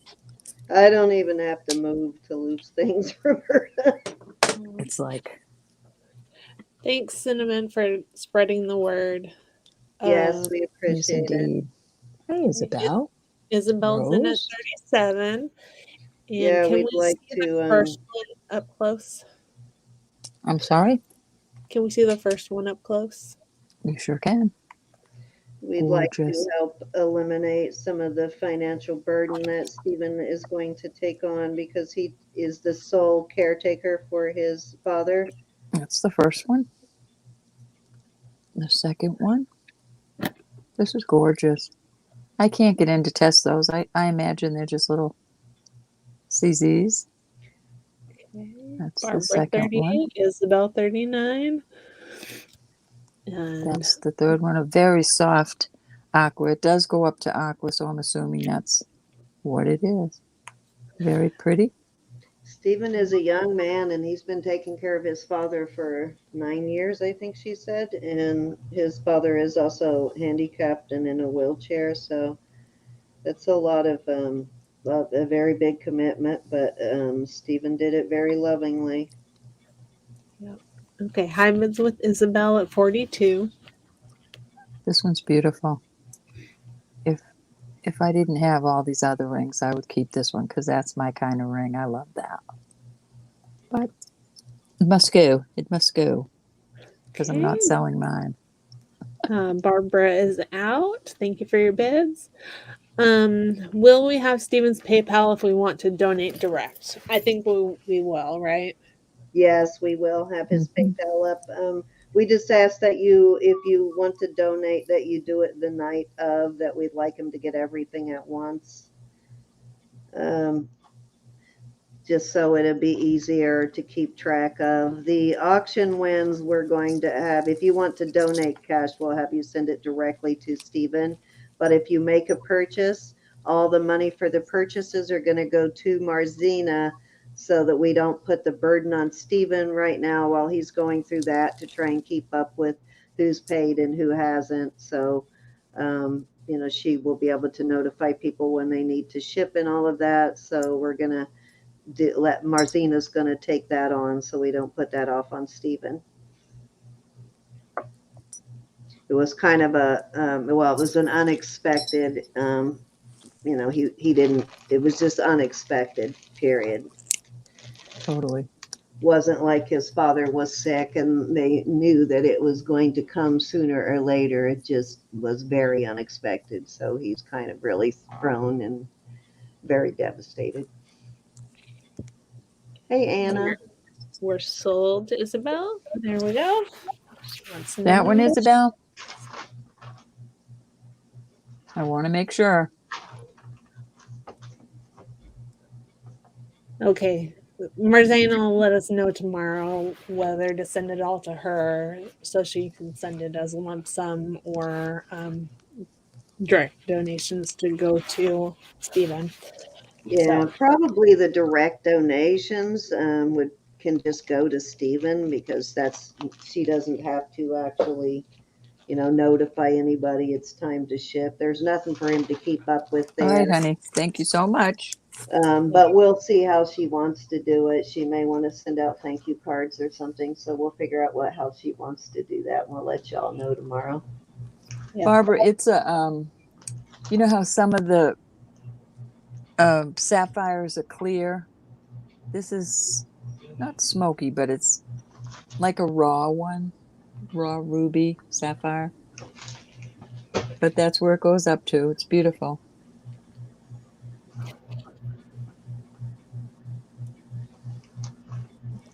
I don't even have to move to lose things, Roberta. It's like. Thanks, Cinnamon, for spreading the word. Yes, we Yes, appreciate it. indeed. Hey, Isabel. Isabel's in at Rose? 37. And Yeah, can we'd we like see the to. first one up close? I'm sorry? Can we see the first one up close? You sure can. We'd like Gorgeous. to help eliminate some of the financial burden that Stephen is going to take on because he is the sole caretaker for his father. That's the first one. The second one. This is gorgeous. I can't get in to test those. I imagine they're just little CZs. Okay. That's the Barbara second 38, one. Isabel 39. And That's the third one. A very soft aqua. It does go up to aqua, so I'm assuming that's what it is. Very pretty. Stephen is a young man and he's been taking care of his father for 9 years, I think she said. And his father is also handicapped and in a wheelchair. So that's a lot of, a very big commitment. But Stephen did it very lovingly. okay, Hyman's with Isabel at 42. This one's beautiful. If I didn't have all these other rings, I would keep this one because that's my kind of ring. I love that. But it must go. It must go because I'm not Okay. selling mine. Barbara is out. Thank you for your bids. Will we have Steven's PayPal if we want to donate direct? I think we will, right? Yes, we will have his Mhm. PayPal up. We just ask that you, if you want to donate, that you do it the night of, that we'd like him to get everything at once. Just so it'll be easier to keep track of. The auction wins we're going to have, if you want to donate cash, we'll have you send it directly to Stephen. But if you make a purchase, all the money for the purchases are going to go to Marzina so that we don't put the burden on Stephen right now while he's going through that to try and keep up with who's paid and who hasn't. So, she will be able to notify people when they need to ship and all of that. So we're going to let Marzina's going to take that on so we don't put that off on Stephen. It was kind of it was an unexpected, he didn't, it was just unexpected, period. Totally. Wasn't like his father was sick and they knew that it was going to come sooner or later. It just was very unexpected. So he's kind of really thrown and very devastated. Hey, Anna. We're sold to Isabel. There we go. That one, Isabel? I want to make sure. Okay. Marzana will let us know tomorrow whether to send it all to her so she can send it as a lump sum or direct donations to go to Stephen. Yeah, So, probably the direct donations can just go to Stephen because she doesn't have to actually, notify anybody it's time to ship. There's nothing for him to keep up with All there. right, honey. Thank you so much. But we'll see how she wants to do it. She may want to send out thank you cards or something. So we'll figure out how she wants to do that. And we'll let y'all know tomorrow. yeah. Barbara, it's a you know how some of the sapphires are clear. This is not smoky, but it's like a raw one, raw ruby sapphire. But that's where it goes up to. It's beautiful.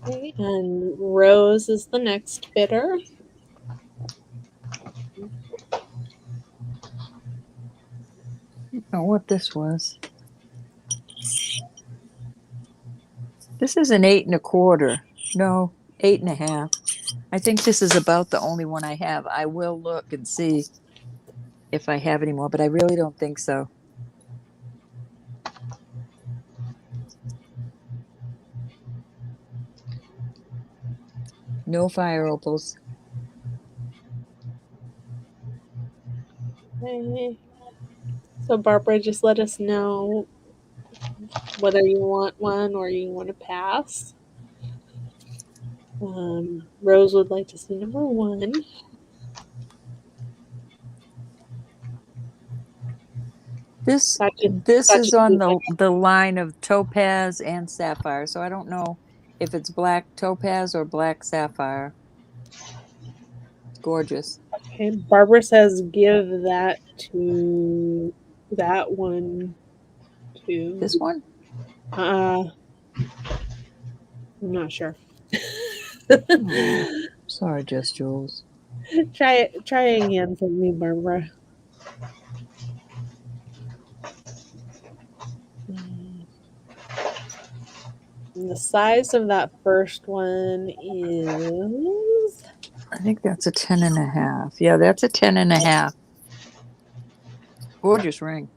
Okay, and Rose is the next bidder. I don't know what this was. This is an 8 1/4. No, 8 1/2. I think this is about the only one I have. I will look and see if I have any more, but I really don't think so. No fire opals. Okay. So Barbara, just let us know whether you want one or you want to pass. Rose would like to see number 1. This Thought is you'd on be like, the line of topaz and sapphire, so I don't know if it's black topaz or black sapphire. Gorgeous. okay. Barbara says give that to that one to. This one? I'm not sure. Oh, sorry, Just Jules. Try again for me, Barbara. And the size of that first one is. I think that's a 10 1/2. Yeah, that's a 10 1/2. Gorgeous ring.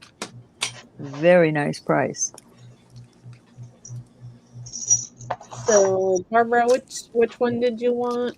Very nice price. So Barbara, which one did you want?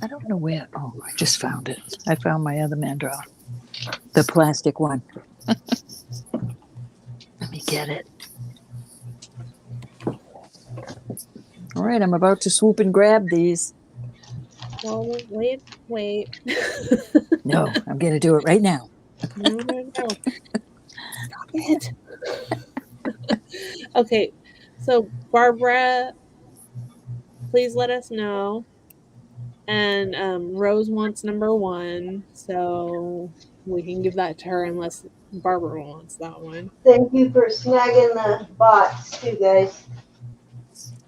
I don't know where. Oh, I just found it. I found my other mandrel. The plastic one. Let me get it. All right, I'm about to swoop and grab these. Well, wait. No, I'm going to do it right now. No. Stop it. Okay, so Barbara, please let us know. And Rose wants number 1, so we can give that to her unless Barbara wants that one. Thank you for snagging the box, too, guys.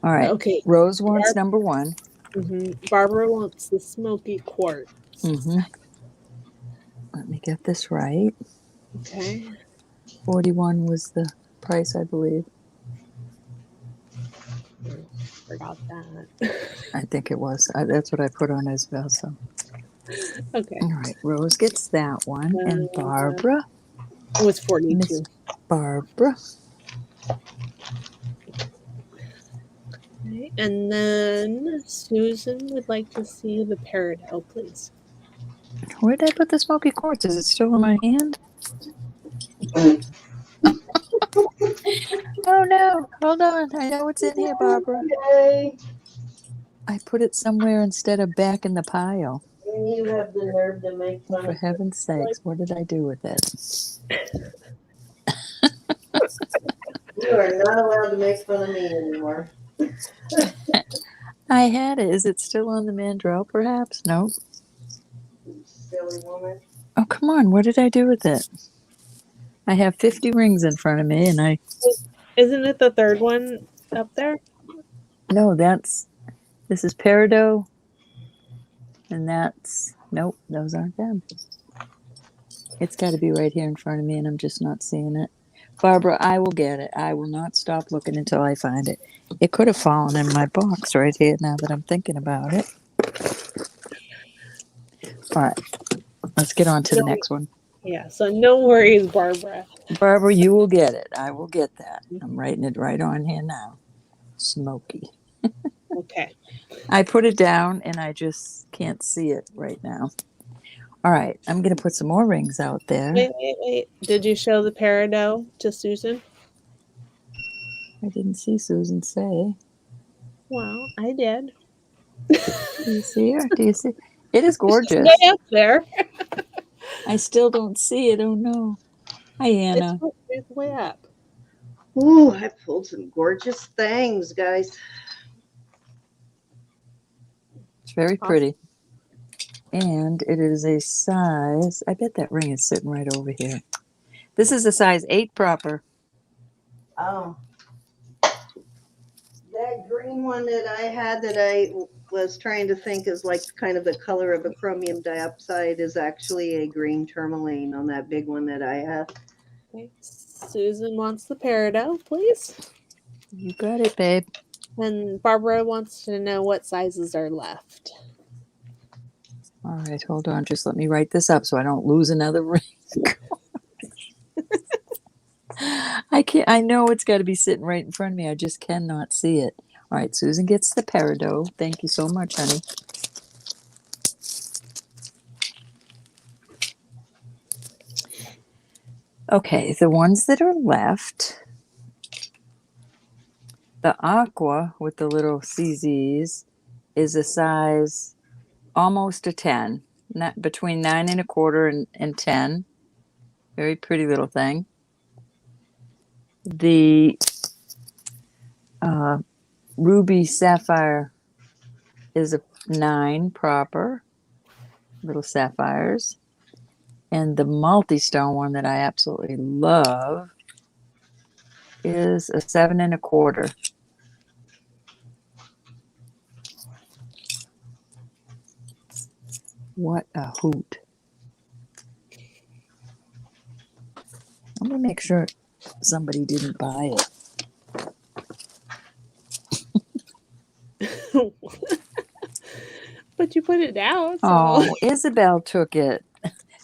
All right. Okay. Rose wants number 1. Barbara wants the smoky quartz. Let me get this right. Okay. 41 was the price, I believe. Forgot that. I think it was. That's what I put on as well. So. Okay. All right. Rose gets that one. And Barbara? It was 42. Miss Barbara. Okay. And then Susan would like to see the peridot, please. Where did I put the smoky quartz? Is it still in my hand? Oh no. Hold on. I know it's in here, Barbara. Okay. I put it somewhere instead of back in the pile. And you have the nerve to make fun For of heaven's sakes, what did I do with it? You are not allowed to make fun of me anymore. I had it. Is it still on the mandrel, perhaps? No. You, silly woman. Oh, come on. What did I do with it? I have 50 rings in front of me, and Isn't it the third one up there? no, this is peridot, and nope, those aren't them. It's got to be right here in front of me, and I'm just not seeing it. Barbara, I will get it. I will not stop looking until I find it. It could have fallen in my box right here now that I'm thinking about it. All right, let's get on to the next one. Yeah, so no worries, Barbara. Barbara, you will get it. I will get that. I'm writing it right on here now. Smoky. Okay. I put it down and I just can't see it right now. All right, I'm going to put some more rings out there. Wait. Did you show the peridot to Susan? I didn't see Susan say. Well, I did. Do you see her? Do you see? It is gorgeous. Way up there. I still don't see it. Oh no. Hi, Anna. It's way up. Ooh, I pulled some gorgeous things, guys. It's very pretty. And it is a size, I bet that ring is sitting right over here. This is a size 8 proper. Oh. That green one that I had that I was trying to think is like kind of the color of a chromium diopside is actually a green tourmaline on that big one that I have. Okay. Susan wants the peridot, please. You got it, babe. And Barbara wants to know what sizes are left. All right, hold on. Just let me write this up so I don't lose another ring. I know it's got to be sitting right in front of me. I just cannot see it. All right, Susan gets the peridot. Thank you so much, honey. Okay, the ones that are left, the aqua with the little CZs is a size almost a 10, not between 9 1/4 and 10. Very pretty little thing. The ruby sapphire is a 9 proper, little sapphires. And the multi-stone one that I absolutely love is a 7 1/4. What a hoot. I'm going to make sure somebody didn't buy it. But you put it down. So. Oh, Isabel took it.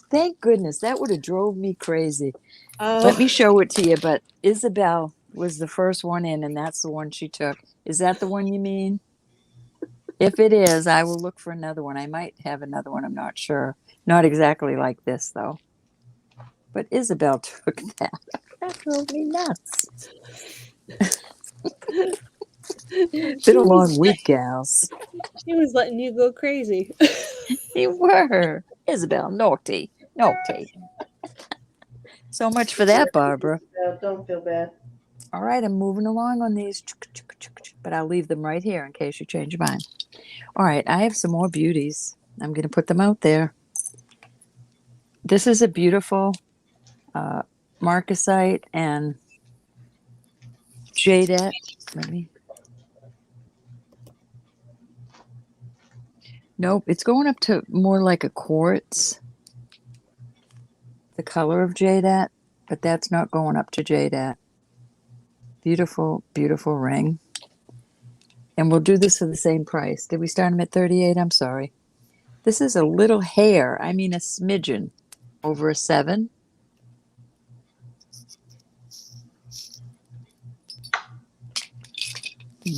Thank goodness. That would have drove me crazy. Let me show it to you, but Isabel was the first one in, and that's the one she took. Is that the one you mean? If it is, I will look for another one. I might have another one. I'm not sure. Not exactly like this, though. But Isabel took that. That drove me nuts. Been a long week, gals. She was letting you go crazy. You were. Isabel, naughty. So much for that, Barbara. Don't feel bad. All right, I'm moving along on these, but I'll leave them right here in case you change your mind. All right, I have some more beauties. I'm going to put them out there. This is a beautiful marcasite and jadeite. Nope, it's going up to more like a quartz. The color of jadeite, but that's not going up to jadeite. Beautiful, beautiful ring. And we'll do this for the same price. Did we start them at 38? I'm sorry. This is a little hair. I mean a smidgen over a 7.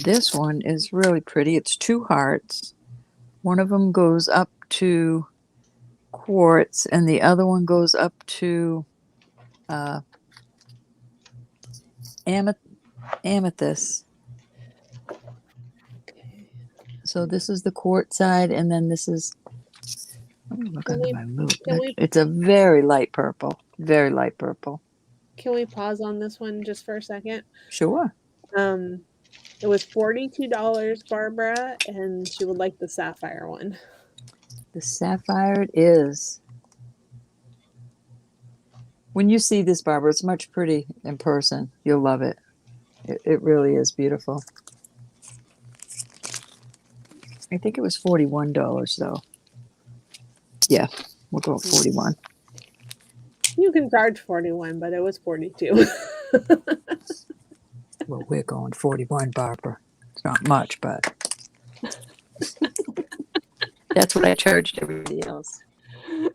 This one is really pretty. It's 2 hearts. One of them goes up to quartz and the other one goes up to amethyst. So this is the quartz side, and then this is. Look under my loop. It's a very light purple. Very light purple. Can we pause on this one just for a second? Sure. It was $42, Barbara, and she would like the sapphire one. The sapphire it is. When you see this, Barbara, it's much pretty in person. You'll love it. It really is beautiful. I think it was $41 though. Yeah, we'll go with 41. You can charge 41, but it was 42. Well, we're going 41, Barbara. It's not much, but that's what I charged everybody else.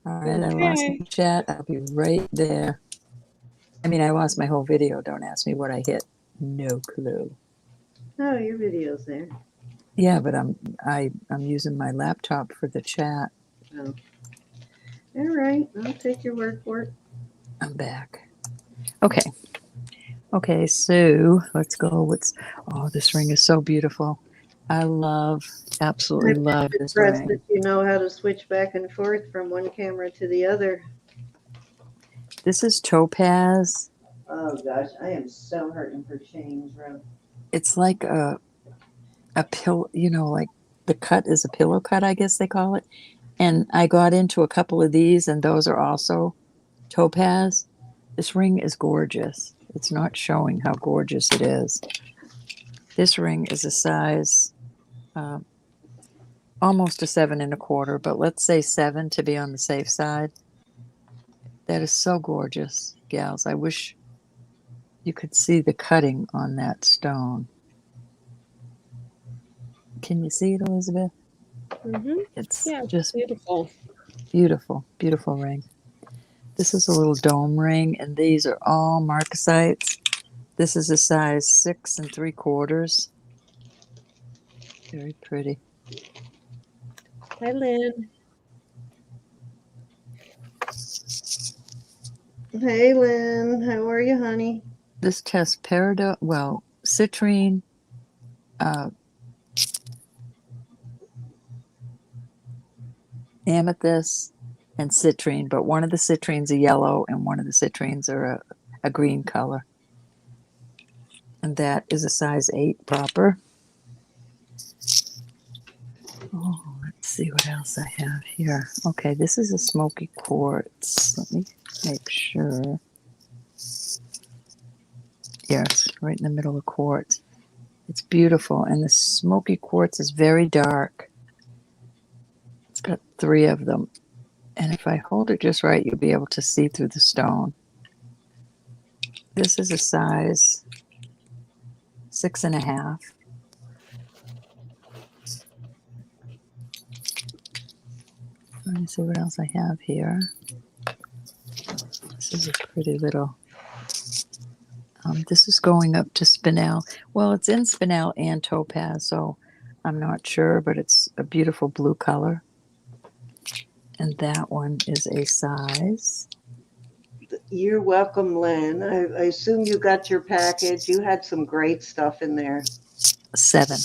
All right, I lost Okay. my chat. I'll be right there. I mean, I lost my whole video. Don't ask me what I hit. No clue. Oh, your video's there. Yeah, but I'm using my laptop for the chat. Oh. All right, I'll take your word for it. I'm back. Okay. Okay, so let's go. Oh, this ring is so beautiful. I absolutely love this Impressed ring. that you know how to switch back and forth from one camera to the other. This is topaz. Oh gosh, I am so hurting for change, Rob. It's like a pillow, like the cut is a pillow cut, I guess they call it. And I got into a couple of these, and those are also topaz. This ring is gorgeous. It's not showing how gorgeous it is. This ring is a size almost a 7 1/4, but let's say 7 to be on the safe side. That is so gorgeous, gals. I wish you could see the cutting on that stone. Can you see it, Elizabeth? Mm-hmm. It's Yeah, just beautiful. beautiful, beautiful ring. This is a little dome ring, and these are all marcasites. This is a size 6 3/4. Very pretty. Hi, Lynn. Hey, Lynn, how are you, honey? This tests citrine, amethyst, and citrine, but one of the citrines are yellow and one of the citrines are a green color. And that is a size 8 proper. Oh, let's see what else I have here. Okay, this is a smoky quartz. Let me make sure. Yes, right in the middle of quartz. It's beautiful, and the smoky quartz is very dark. It's got 3 of them. And if I hold it just right, you'll be able to see through the stone. This is a size 6 1/2. Let me see what else I have here. This is a pretty little. This is going up to spinel. Well, it's in spinel and topaz, so I'm not sure, but it's a beautiful blue color. And that one is a size. You're welcome, Lynn. I assume you got your package. You had some great stuff in there. 7.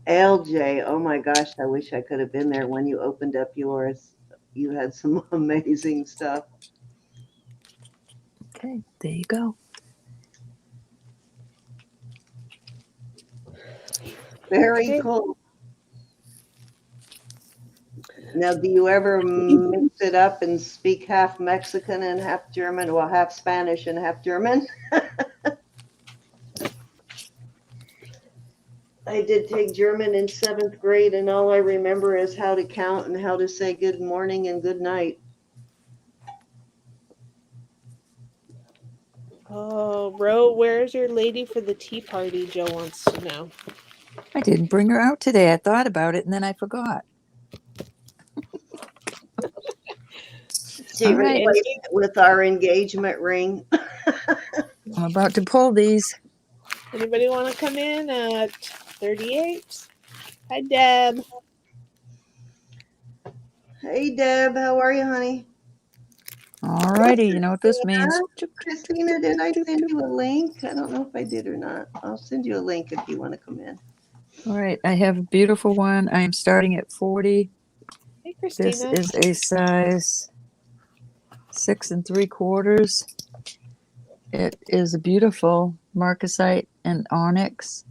LJ, oh my gosh, I wish I could have been there when you opened up yours. You had some amazing stuff. Okay, there you go. Very Okay. cool. Now, do you ever mix it up and speak half Mexican and half German, well, half Spanish and half German? I did take German in 7th grade, and all I remember is how to count and how to say good morning and good night. Oh, Ro, where's your lady for the tea party? Joe wants to know. I didn't bring her out today. I thought about it and then I forgot. She All right. replaced it with our engagement ring. I'm about to pull these. Anybody want to come in at 38? Hi, Deb. Hey, Deb, how are you, honey? All righty. You know what this means. Christina, did I send you a link? I don't know if I did or not. I'll send you a link if you want to come in. All right. I have a beautiful one. I am starting at 40. Hey, This Christina. is a size 6 3/4. It is a beautiful marcasite and onyx.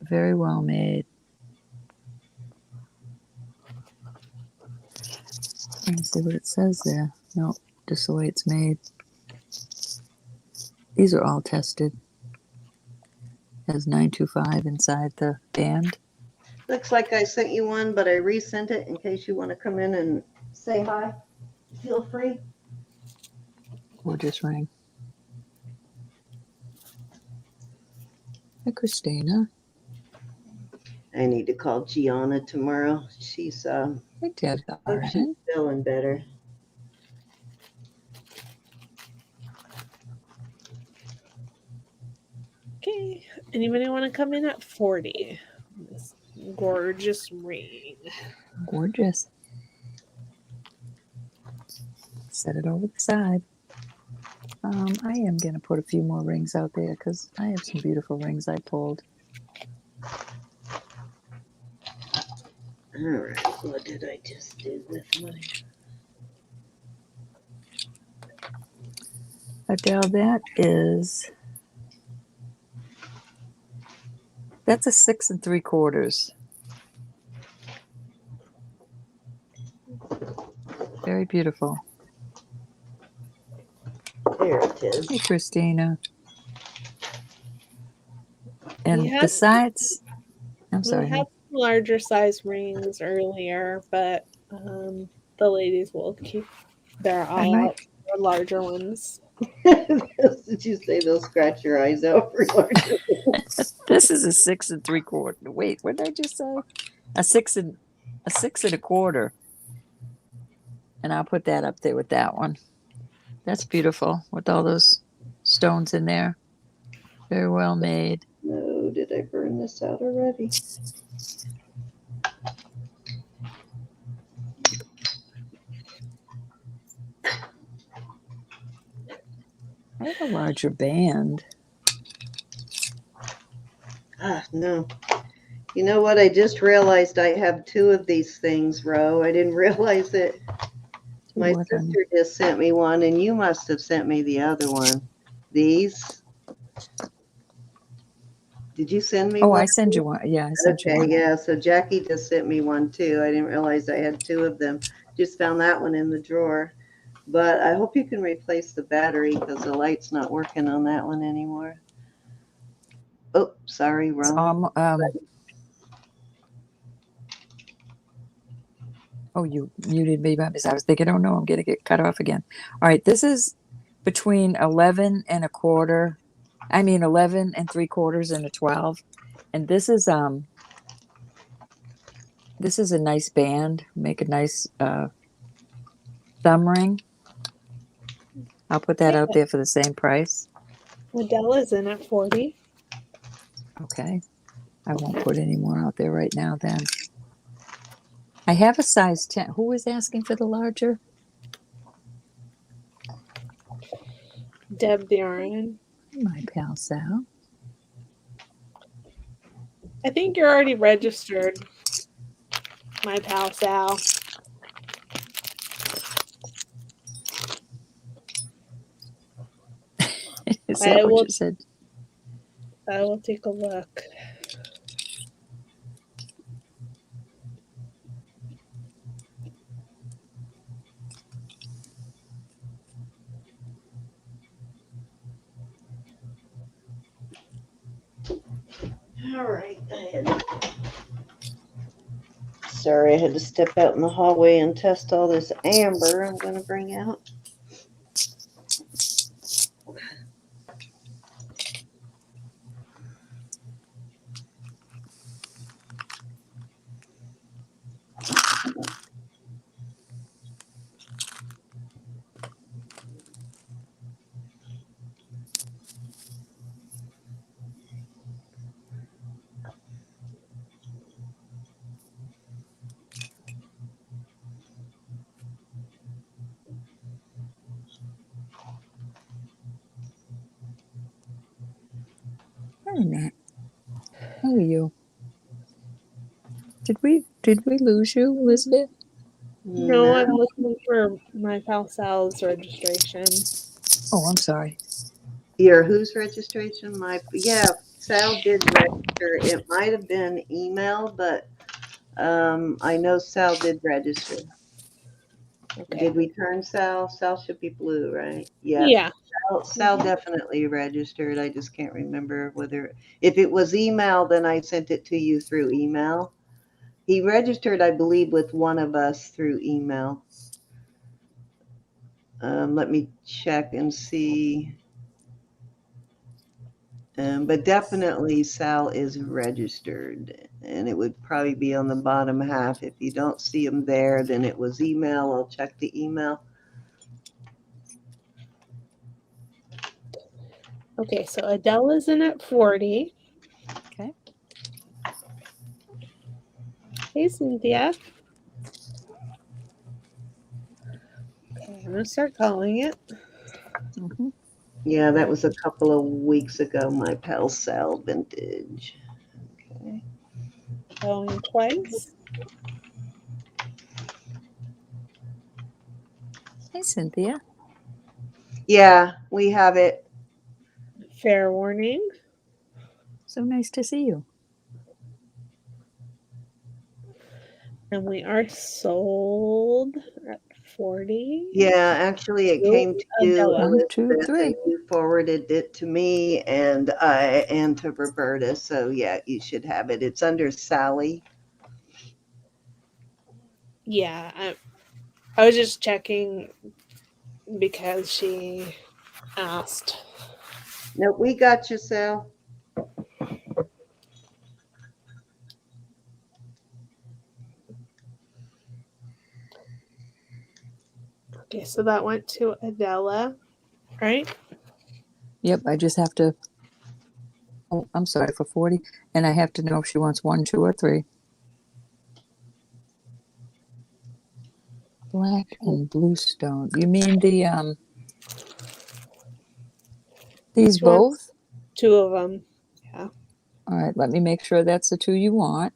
Very well made. Let me see what it says there. No, just the way it's made. These are all tested. Has 925 inside the band. Looks like I sent you one, but I resent it in case you want to come in and say hi. Feel free. Gorgeous ring. Hi, Christina. I need to call Gianna tomorrow. She's Hi, Deb. hope she's feeling better. Okay. Anybody want to come in at 40? This gorgeous ring. Gorgeous. Set it over the side. I am going to put a few more rings out there because I have some beautiful rings I pulled. All right, what did I just do with my... Adele, that's a 6 3/4. Very beautiful. There it is. Hey, Christina. And We had- besides, I'm We sorry. had larger size rings earlier, but the ladies will keep their eye might- out for larger ones. Did you say they'll scratch your eyes out for larger? This is a 6 3/4. Wait, what did I just say? A 6 1/4. And I'll put that up there with that one. That's beautiful with all those stones in there. Very well made. No, did I burn this out already? I have a larger band. Ah, no. You know what? I just realized I have two of these things, Ro. I didn't realize it. My What, honey? sister just sent me one, and you must have sent me the other one. These. Did you send me Oh, one? I send you one. Yeah, I sent you Okay, one. yeah. So Jackie just sent me one too. I didn't realize I had two of them. Just found that one in the drawer. But I hope you can replace the battery because the light's not working on that one anymore. Oh, sorry, It's, wrong. oh, you muted me by mistake. I was thinking, oh no, I'm gonna get cut off again. All right, this is between 11 3/4 and a 12. And this is a nice band. Make a nice thumb ring. I'll put that out there for the same price. Modella's in at 40. Okay. I won't put any more out there right now then. I have a size 10. Who was asking for the larger? Deb the RN. My pal Sal. I think you're already registered, my pal Sal. Is that what will- you said? I will take a look. All right. Sorry, I had to step out in the hallway and test all this amber I'm going to bring out. Hi, Matt. How are you? Did we lose you, Elizabeth? No, I'm looking for my pal Sal's registration. Oh, I'm sorry. Your whose registration? Sal did register. It might have been email, but I know Sal did register. Okay. Did we turn Sal? Sal should be blue, right? Yeah. Yeah. Sal definitely registered. I just can't remember whether, if it was email, then I sent it to you through email. He registered, I believe, with one of us through email. Let me check and see. But definitely Sal is registered, and it would probably be on the bottom half. If you don't see him there, then it was email. I'll check the email. Okay, so Adele is in at 40. Okay. Hey, Cynthia. Okay, I'm gonna start calling it. Mm-hmm. Yeah, that was a couple of weeks ago, my pal Sal vintage. Okay. Going twice. Hey, Cynthia. Yeah, we have it. Fair warning. So nice to see you. And we are sold at 40. Yeah, actually, it came to you, Adela. 1, 2, Elizabeth, 3. and you forwarded it to me and to Roberta. So yeah, you should have it. It's under Sally. Yeah, I was just checking because she asked. No, we got you, Sal. Okay, so that went to Adela, right? Yep, I just have to. Oh, I'm sorry, for 40. And I have to know if she wants 1, 2, or 3. Black and blue stone. You mean these She wants both? 2 of them. Yeah. All right, let me make sure that's the 2 you want.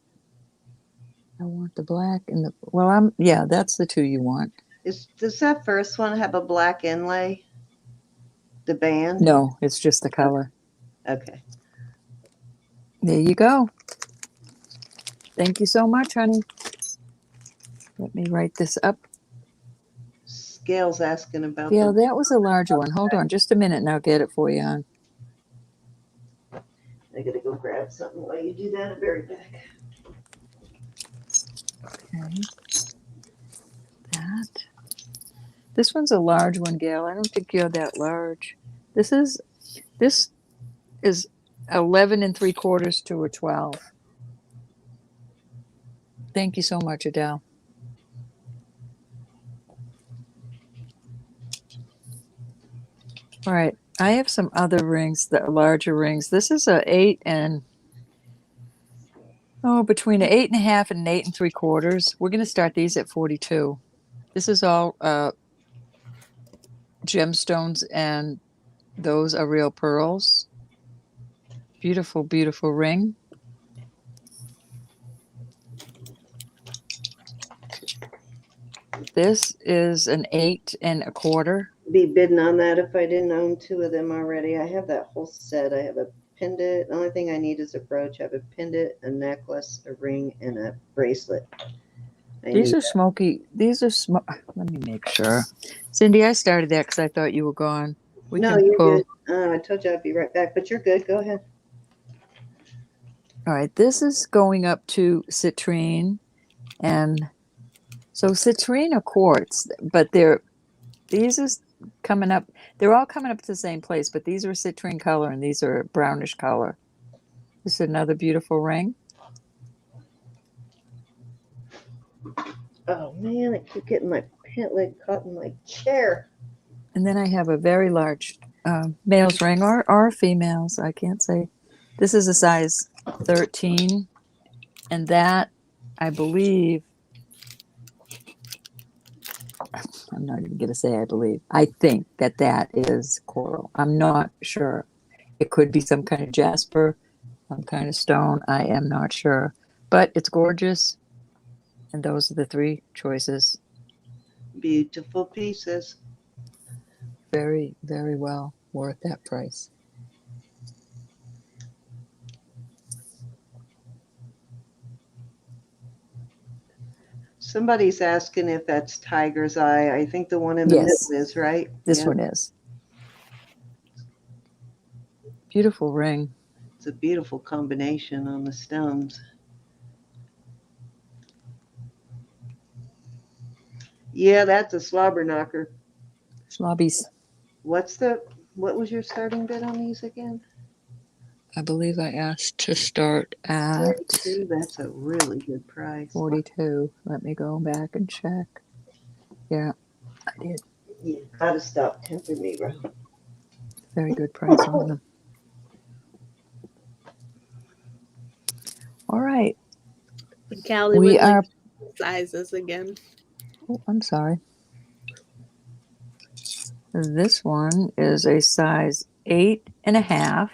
I want the black and the, well, yeah, that's the 2 you want. Does that first one have a black inlay? The band? No, it's just the color. Okay. There you go. Thank you so much, honey. Let me write this up. Scale's asking about Yeah, the. that was a larger one. Hold on just a minute and I'll get it for you, hon. I gotta go grab something while you do that. I'll be right back. Okay. That. This one's a large one, Gail. I don't think you're that large. This is 11 3/4 to a 12. Thank you so much, Adele. All right, I have some other rings that are larger rings. This is a 8 and between an 8.5 and an 8 3/4. We're going to start these at 42. This is all gemstones, and those are real pearls. Beautiful, beautiful ring. This is an 8 1/4. Be bidding on that if I didn't own 2 of them already. I have that whole set. I have a pendant. The only thing I need is a brooch. I have a pendant, a necklace, a ring, and a bracelet. These are smoky. These are Let me make sure. Cindy, I started that because I thought you were gone. No, you're good. I told you I'd be right back, but you're good. Go ahead. All right, this is going up to citrine, and so citrine are quartz, but these is coming up. They're all coming up to the same place, but these are citrine color and these are brownish color. This is another beautiful ring. Oh man, I keep getting my pant leg caught in my chair. And then I have a very large male's ring or females. I can't say. This is a size 13. And that, I believe, I'm not even going to say I believe. I think that is coral. I'm not sure. It could be some kind of jasper, some kind of stone. I am not sure. But it's gorgeous. And those are the 3 choices. Beautiful pieces. Very, very well worth that price. Somebody's asking if that's tiger's eye. I think the one in the Yes. middle is, right? This Yeah. one is. Beautiful ring. It's a beautiful combination on the stones. Yeah, that's a slobber knocker. Schlobbies. What was your starting bid on these again? I believe I asked to start at 42. That's a really good price. 42. Let me go back and check. Yeah, I did. You gotta stop tempting me, bro. Very good price on them. All right. Callie We would like are. sizes again. Oh, I'm sorry. This one is a size 8.5.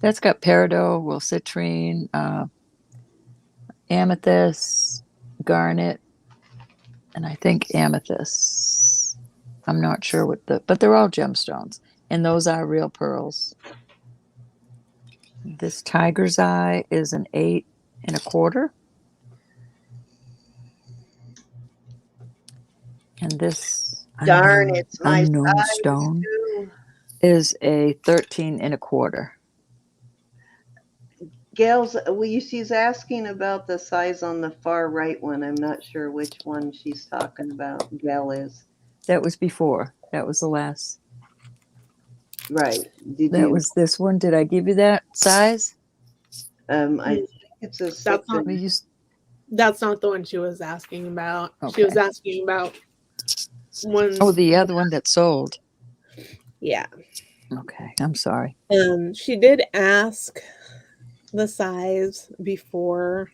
That's got peridot, will citrine, amethyst, garnet, and I think amethyst. I'm not sure but they're all gemstones, and those are real pearls. This tiger's eye is an 8.25. And this Darn, it's my unknown size stone too. is a 13.25. Gail's, she's asking about the size on the far right one. I'm not sure which one she's talking about. Gail is. That was before. That was the last. Right. That was this one. Did I give you that size? I think it's a 6. That's not the one she was asking about. Okay. She was asking about one. Oh, the other one that sold. Yeah. Okay, I'm sorry. She did ask the size before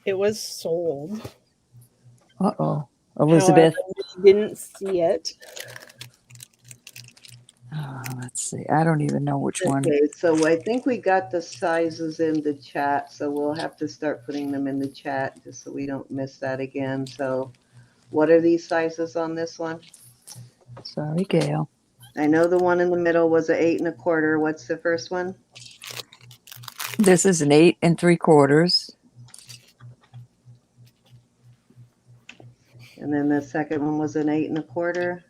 it was sold. Uh-oh. Elizabeth. However, we didn't see it. Let's see. I don't even know which one. Okay, so I think we got the sizes in the chat, so we'll have to start putting them in the chat just so we don't miss that again. So what are these sizes on this one? Sorry, Gail. I know the one in the middle was an 8.25. What's the first one? This is an 8.75. And then the second one was an 8.25.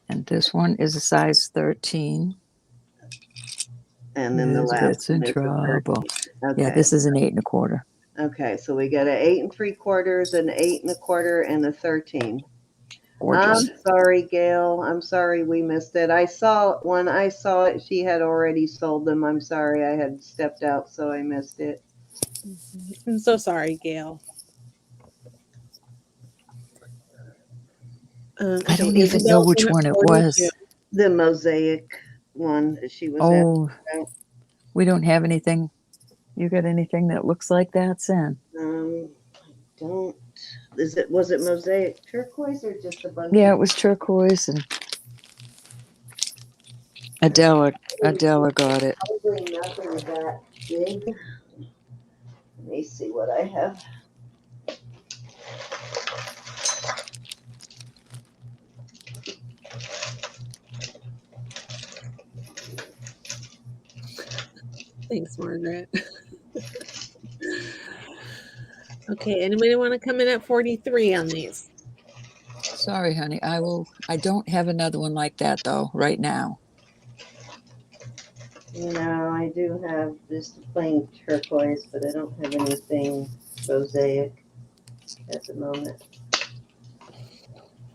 And this one is a size 13. And then the last in one is trouble. Okay. Yeah, this is an 8.25. Okay, so we got an 8.75, an 8.25, and a 13. Gorgeous. I'm sorry, Gail. I'm sorry we missed it. When I saw it, she had already sold them. I'm sorry, I had stepped out, so I missed it. I'm so sorry, Gail. I don't even know which one it was. The mosaic one that she was at. We don't have anything. You got anything that looks like that, Sam? I don't. Was it mosaic turquoise or just a bunch? Yeah, it was turquoise, and Adela got it. Probably nothing that big. Let me see what I have. Thanks, Margaret. Okay, anybody want to come in at 43 on these? Sorry, honey. I don't have another one like that though right now. I do have just plain turquoise, but I don't have anything mosaic at the moment.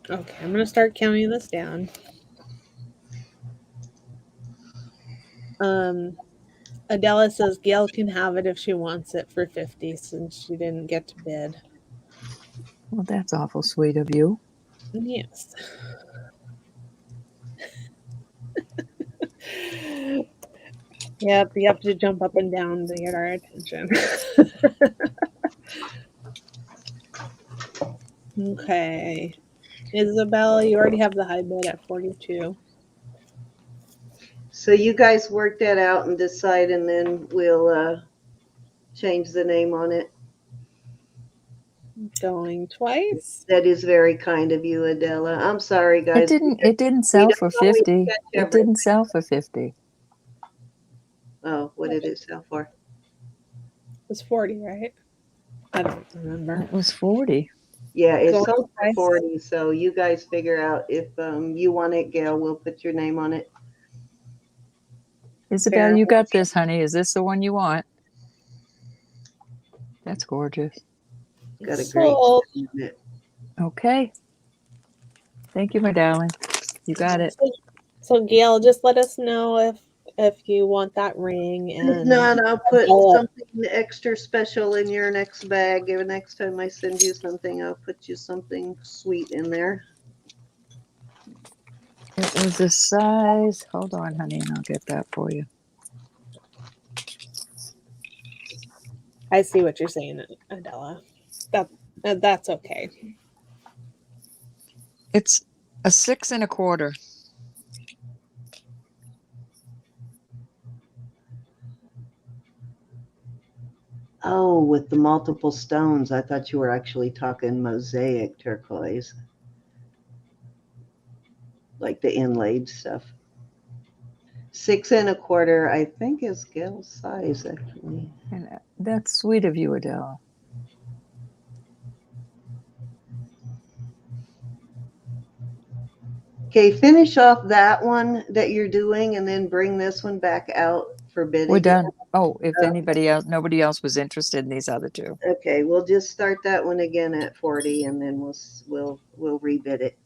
Okay, I'm going to start counting this down. Adela says Gail can have it if she wants it for 50 since she didn't get to bid. Well, that's awful sweet of you. Yes. Yep, you have to jump up and down to get our attention. Okay. Isabel, you already have the high bid at 42. So you guys work that out and decide, and then we'll change the name on it. Going twice. That is very kind of you, Adela. I'm sorry, guys. It didn't sell for 50. It didn't sell for 50. Oh, what did it sell for? was 40, right? I don't remember. It was 40. Yeah, it's Go sold for price. 40. So you guys figure out if you want it, Gail. We'll put your name on it. Isabel, Fair. you got this, honey. Is this the one you want? That's gorgeous. Got a great Sold. design on it. Okay. Thank you, my darling. You got it. So Gail, just let us know if you want that ring, If and not, I'll put Oh. something extra special in your next bag. The next time I send you something, I'll put you something sweet in there. It was a size. Hold on, honey, and I'll get that for you. I see what you're saying, Adela. That's okay. It's a 6 1/4. Oh, with the multiple stones. I thought you were actually talking mosaic turquoise. Like the inlaid stuff. 6 1/4, I think, is Gail's size, actually. And that's sweet of you, Adele. Okay, finish off that one that you're doing and then bring this one back out for bid We're again. done. Oh, if nobody else was interested in these other two. Okay, we'll just start that one again at 40 and then we'll rebid it.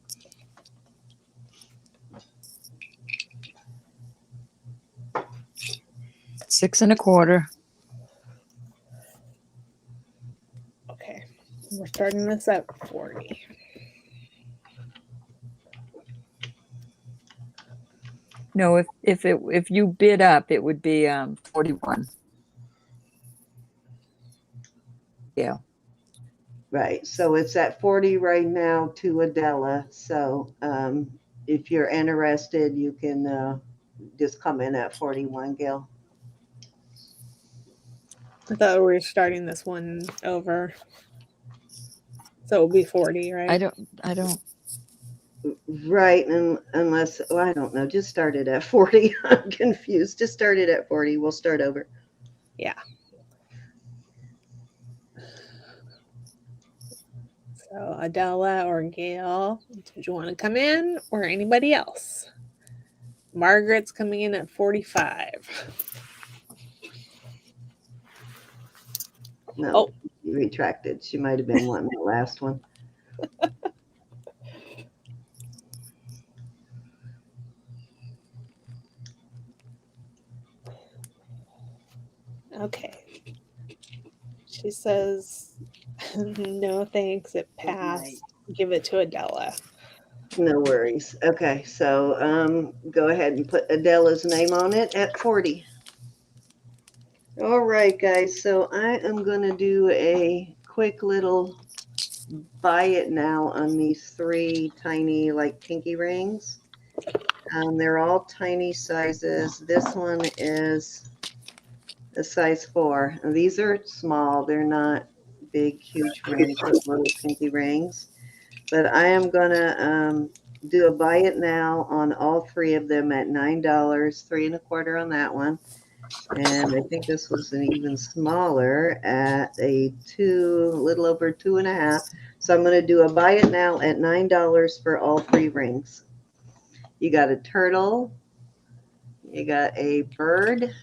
Six 1/4. Okay, we're starting this at 40. No, if you bid up, it would be 41. Yeah. Right, so it's at 40 right now to Adela. So if you're interested, you can just come in at 41, Gail. I thought we were starting this one over, so it'll be 40, right? I don't. Right, and unless, well, I don't know, just start it at 40. I'm confused. Just start it at 40. We'll start over. Yeah. So Adela or Gail, did you want to come in, or anybody else? Margaret's coming in at 45. No, she retracted. She might have been wanting the last one. Okay. She says, no thanks, it passed. Give it to Adela. No worries. Okay, so go ahead and put Adela's name on it at 40. All right, guys, so I am going to do a quick little buy it now on these 3 tiny, like, pinky rings. They're all tiny sizes. This one is a size 4. And these are small. They're not big, huge rings, but little pinky rings. But I am going to do a buy it now on all 3 of them at $9, 3 1/4 on that one. And I think this was an even smaller at a little over 2 1/2. So I'm going to do a buy it now at $9 for all 3 rings. You got a turtle, you got a bird,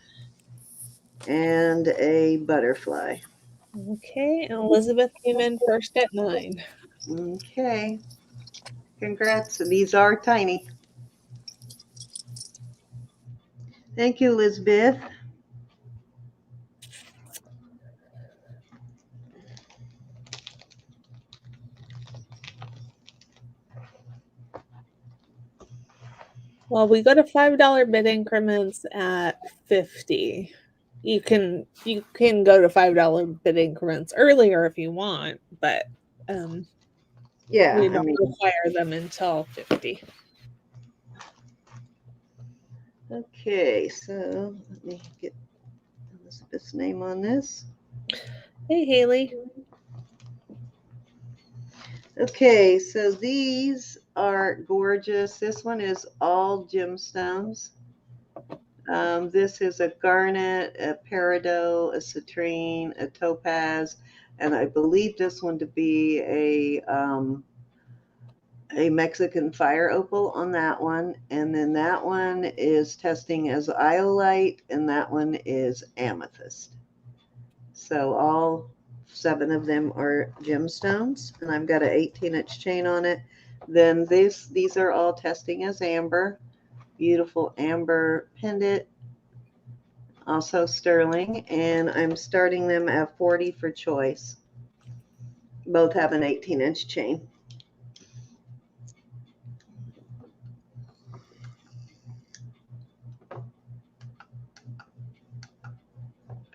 and a butterfly. Okay, and Elizabeth came in first at 9. Okay. Congrats. These are tiny. Thank you, Elizabeth. Well, we go to $5 bid increments at 50. You can go to $5 bid increments earlier if you want, but Yeah, we don't require them until 50. Okay, so let me get Elizabeth's name on this. Hey, Haley. Okay, so these are gorgeous. This one is all gemstones. This is a garnet, a peridot, a citrine, a topaz, and I believe this one to be a Mexican fire opal on that one. And then that one is testing as iolite, and that one is amethyst. So all 7 of them are gemstones, and I've got an 18-inch chain on it. Then these are all testing as amber. Beautiful amber pendant, also sterling, and I'm starting them at 40 for choice. Both have an 18-inch chain.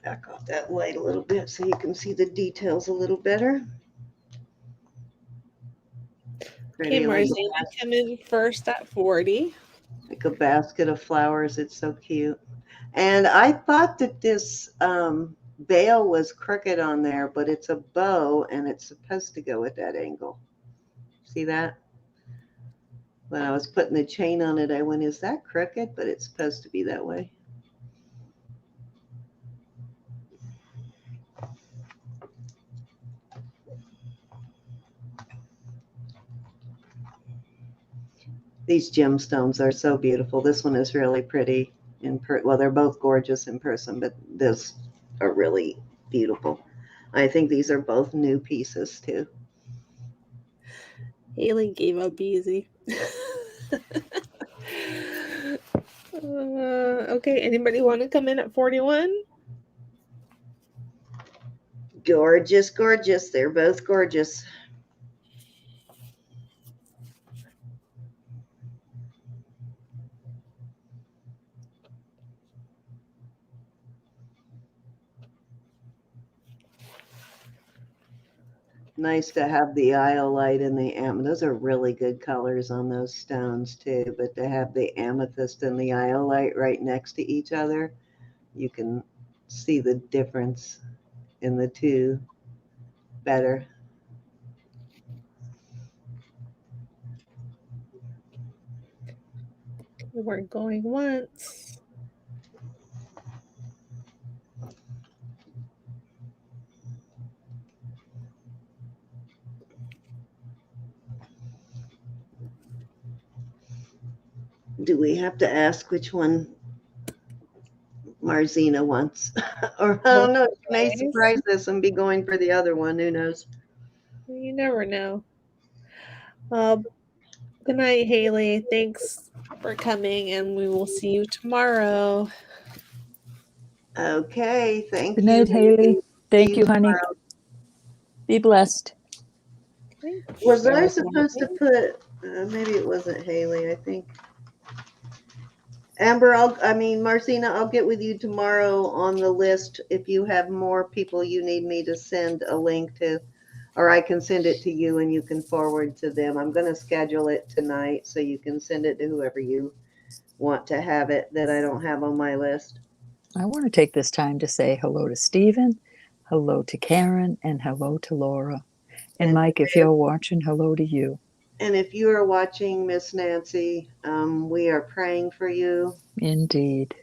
Back off that light a little bit so you can see the details a little better. Okay, Pretty, like Marzina, come in first at 40. a basket of flowers. It's so cute. And I thought that this veil was crooked on there, but it's a bow and it's supposed to go at that angle. See that? When I was putting the chain on it, I went, is that crooked? But it's supposed to be that way. These gemstones are so beautiful. This one is really pretty well, they're both gorgeous in person, but those are really beautiful. I think these are both new pieces too. Haley gave up easy. Okay, anybody want to come in at 41? Gorgeous, gorgeous. They're both gorgeous. Nice to have the iolite and the amethyst. Those are really good colors on those stones too, but to have the amethyst and the iolite right next to each other, you can see the difference in the two better. We're going once. Do we have to ask which one Marzina wants? Or I don't know, she may surprise us and be going for the other one. Who knows? You never know. Good night, Haley. Thanks for coming, and we will see you tomorrow. Okay, thank Good you. night, Haley. Thank See you, honey. tomorrow. Be blessed. Okay. Was I supposed to put, maybe it wasn't Haley, I think. Amber, Marcina, I'll get with you tomorrow on the list if you have more people you need me to send a link to, or I can send it to you and you can forward to them. I'm going to schedule it tonight so you can send it to whoever you want to have it that I don't have on my list. I want to take this time to say hello to Stephen, hello to Karen, and hello to Laura. And Mike, if you're watching, hello to you. And if you are watching, Miss Nancy, we are praying for you. Indeed.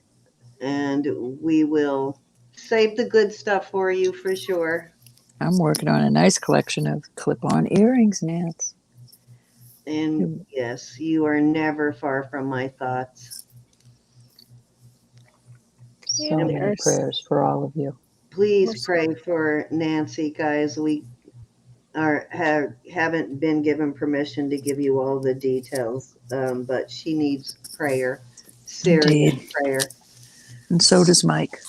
And we will save the good stuff for you for sure. I'm working on a nice collection of clip-on earrings, Nance. And yes, you are never far from my thoughts. So many prayers for all of you. Please pray for Nancy, guys. We haven't been given permission to give you all the details, but she needs prayer, serious prayer. And so does Mike.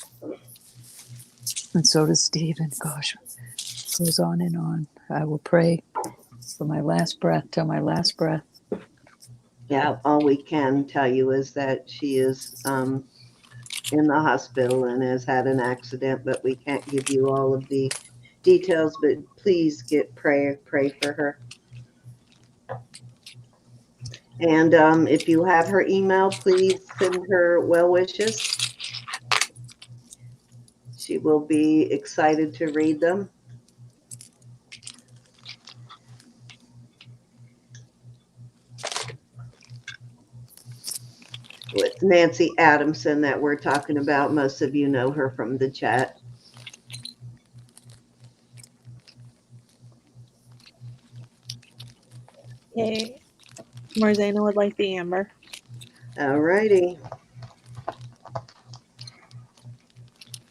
And so does Stephen. Gosh, it goes on and on. I will pray for my last breath till my last breath. Yeah, all we can tell you is that she is in the hospital and has had an accident, but we can't give you all of the details, but please pray for her. And if you have her email, please send her well wishes. She will be excited to read them. With Nancy Adamson that we're talking about. Most of you know her from the chat. Okay. Marzana would like the amber. All righty.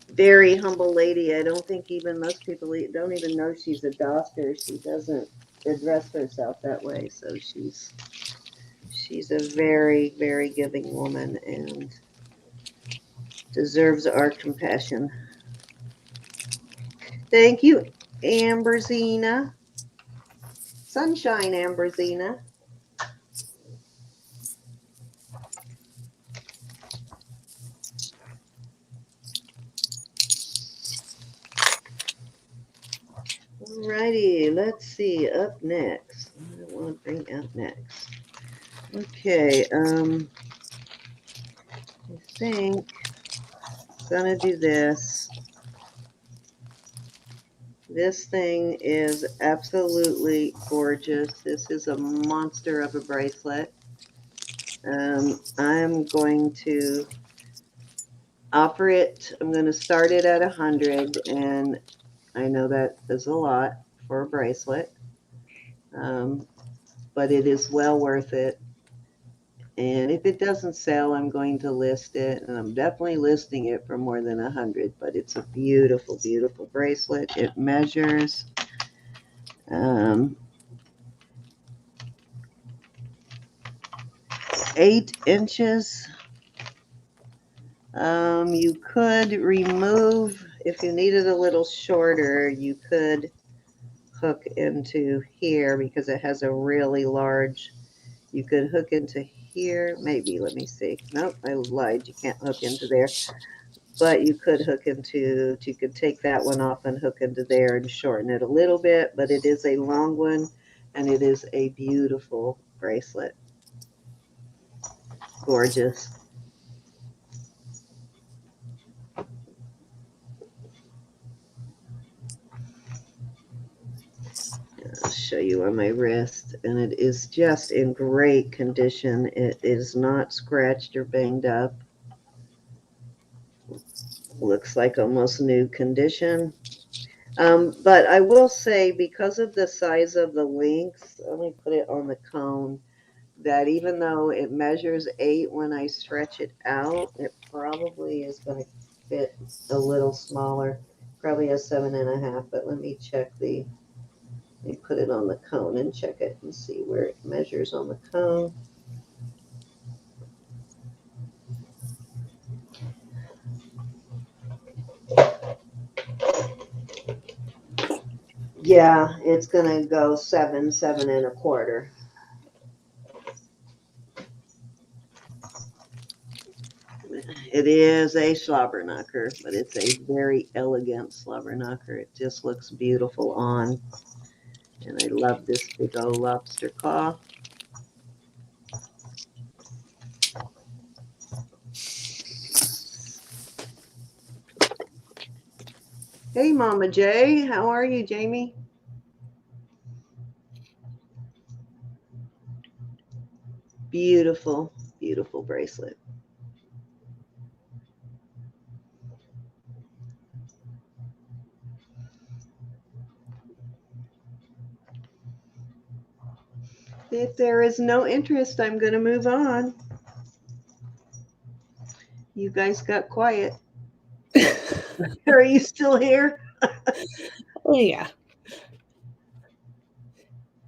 Very humble lady. I don't think even most people don't even know she's a doctor. She doesn't address herself that way. So she's a very, very giving woman and deserves our compassion. Thank you, Amberzina. Sunshine, Amberzina. Alrighty, let's see. Up next, what do I want to bring up next? Okay, I think I'm gonna do this. This thing is absolutely gorgeous. This is a monster of a bracelet. I'm going to offer it. I'm going to start it at 100, and I know that is a lot for a bracelet, but it is well worth it. And if it doesn't sell, I'm going to list it, and I'm definitely listing it for more than 100. But it's a beautiful, beautiful bracelet. It measures 8 inches. You could remove, if you needed a little shorter, you could hook into here because it has a really large, you could hook into here, maybe, let me see. Nope, I lied, you can't hook into there. But you could hook into, you could take that one off and hook into there and shorten it a little bit, but it is a long one and it is a beautiful bracelet. Gorgeous. I'll show you on my wrist, and it is just in great condition. It is not scratched or banged up. Looks like almost new condition. But I will say, because of the size of the links, let me put it on the cone, that even though it measures 8, when I stretch it out, it probably is going to fit a little smaller, probably a 7.5, but let me check the, let me put it on the cone and check it and see where it measures on the cone. Yeah, it's going to go 7, 7.25. It is a slobber knocker, but it's a very elegant slobber knocker. It just looks beautiful on. And I love this big old lobster claw. Hey, Mama J. How are you, Jamie? Beautiful, beautiful bracelet. If there is no interest, I'm going to move on. You guys got quiet. Are you still here? Oh, yeah.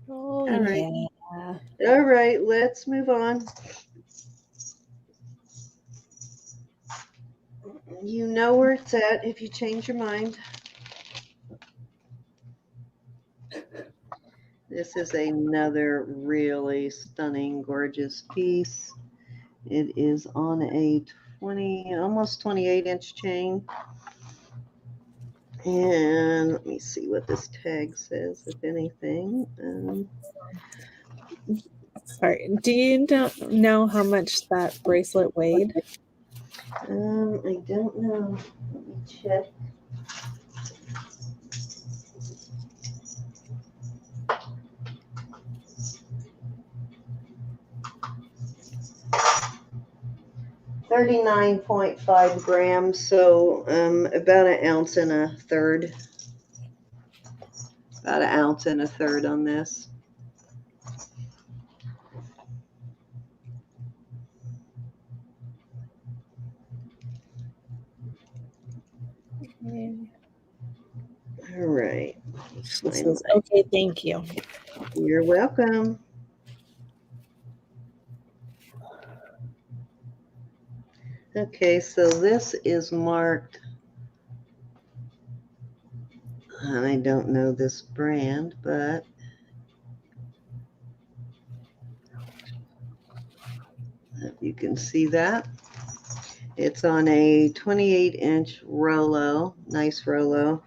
Oh, All right. yeah. All right, let's move on. You know where it's at if you change your mind. This is another really stunning, gorgeous piece. It is on a 20, almost 28-inch chain. And let me see what this tag says, if anything. Sorry. Do you know how much that bracelet weighed? I don't know. Let me check. 39.5 grams, so about an ounce and a third. About an ounce and a third on this. Okay. All right. This is okay. Thank you. You're welcome. Okay, so this is marked, and I don't know this brand, but if you can see that. It's on a 28-inch Rollo, nice Rollo,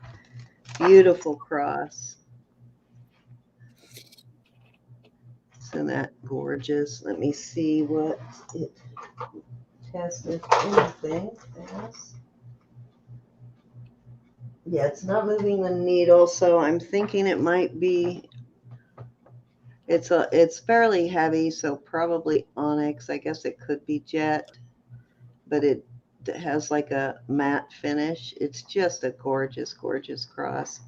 beautiful cross. Isn't that gorgeous? Let me see what it tests, if anything. Yeah, it's not moving the needle, so I'm thinking it might be, it's fairly heavy, so probably onyx. I guess it could be jet, but it has like a matte finish. It's just a gorgeous, gorgeous cross.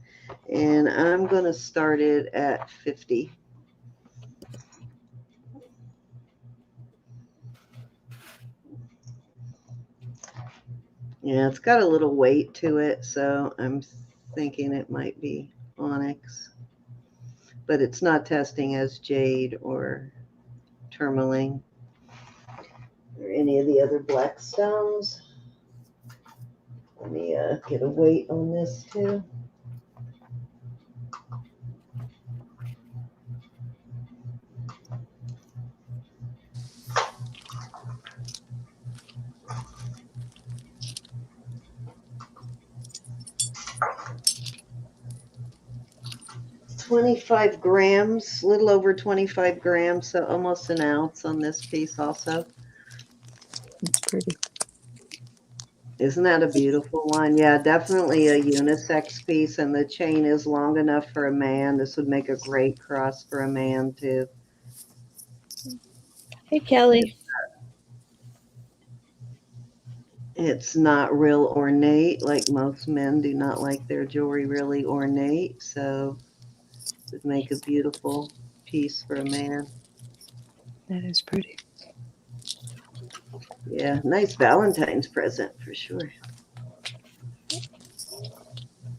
And I'm going to start it at 50. Yeah, it's got a little weight to it, so I'm thinking it might be onyx. But it's not testing as jade or tourmaline or any of the other black stones. Let me get a weight on this too. $25 grams, a little over 25 grams, so almost an ounce on this piece also. It's pretty. Isn't that a beautiful one? Yeah, definitely a unisex piece, and the chain is long enough for a man. This would make a great cross for a man too. Hey, Kelly. It's not real ornate, like most men do not like their jewelry really ornate, so it would make a beautiful piece for a man. That is pretty. Yeah, nice Valentine's present for sure.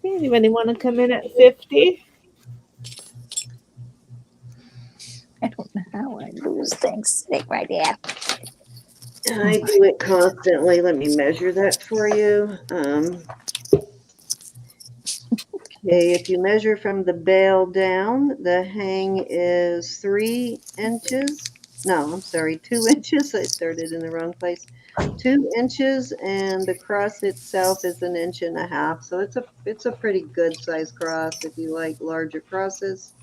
Anybody want to come in at 50? I don't know how I lose things sitting right here. I do it constantly. Let me measure that for you. Okay, if you measure from the bail down, the hang is 3 inches. No, I'm sorry, 2 inches. I started in the wrong place. 2 inches, and the cross itself is 1.5 inches. So it's a pretty good size cross if you like larger crosses.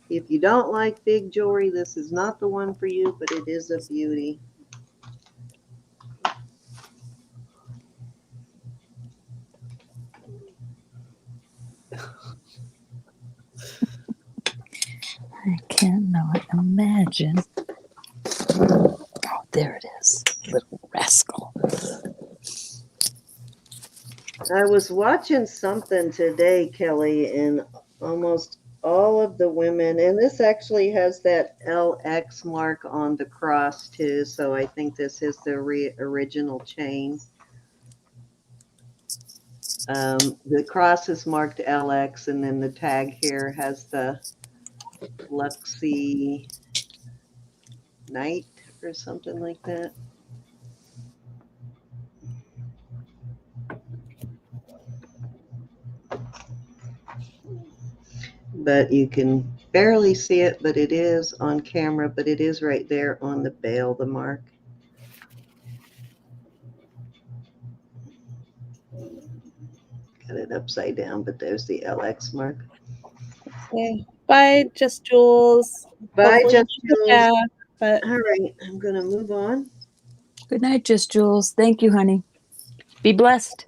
If you don't like big jewelry, this is not the one for you, but it is a beauty. I cannot imagine. Oh, there it is. Little rascal. I was watching something today, Kelly, and almost all of the women, and this actually has that LX mark on the cross too, so I think this is the original chain. The cross is marked LX, and then the tag here has the Luxy Knight or something like that. But you can barely see it, but it is on camera, but it is right there on the bail, the mark. Got it upside down, but there's the LX mark. Okay. Bye, Just Jules. Bye, Hopefully Just you Jules. come back, but All right, I'm going to move on. Good night, Just Jules. Thank you, honey. Be blessed.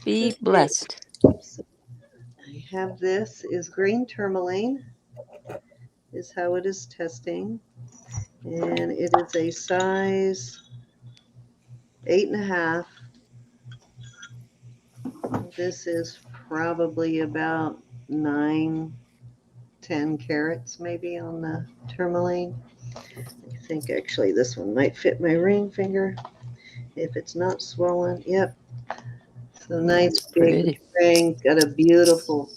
Be Okay. blessed. Oops. I have this is green tourmaline, is how it is testing. And it is a size 8.5. This is probably about 9, 10 carats maybe on the tourmaline. I think actually this one might fit my ring finger if it's not swollen. Yep. So nice big Pretty. ring, got a beautiful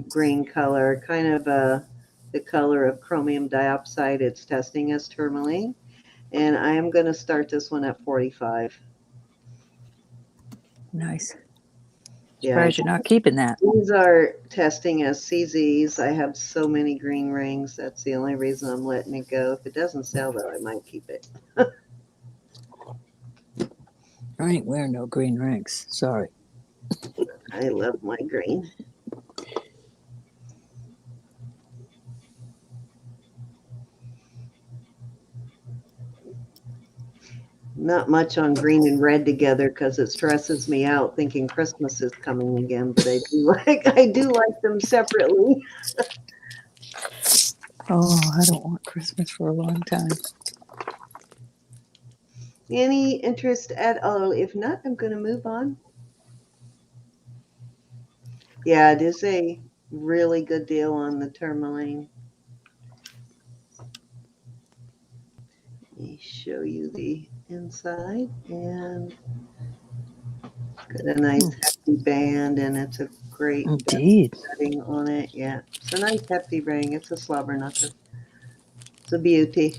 green color, kind of the color of chromium diopside. It's testing as tourmaline. And I am going to start this one at 45. Nice. Yeah, Surprised you're not keeping that. these are testing as CZs. I have so many green rings. That's the only reason I'm letting it go. If it doesn't sell, though, I might keep it. I ain't wearing no green rings. Sorry. I love my green. Not much on green and red together because it stresses me out thinking Christmas is coming again. But I do like them separately. Oh, I don't want Christmas for a long time. Any interest at all? If not, I'm going to move on. Yeah, it is a really good deal on the tourmaline. Let me show you the inside, and got a nice hefty band, and it's a great Indeed. setting on it. Yeah, it's a nice hefty ring. It's a slobber knocker. It's a beauty.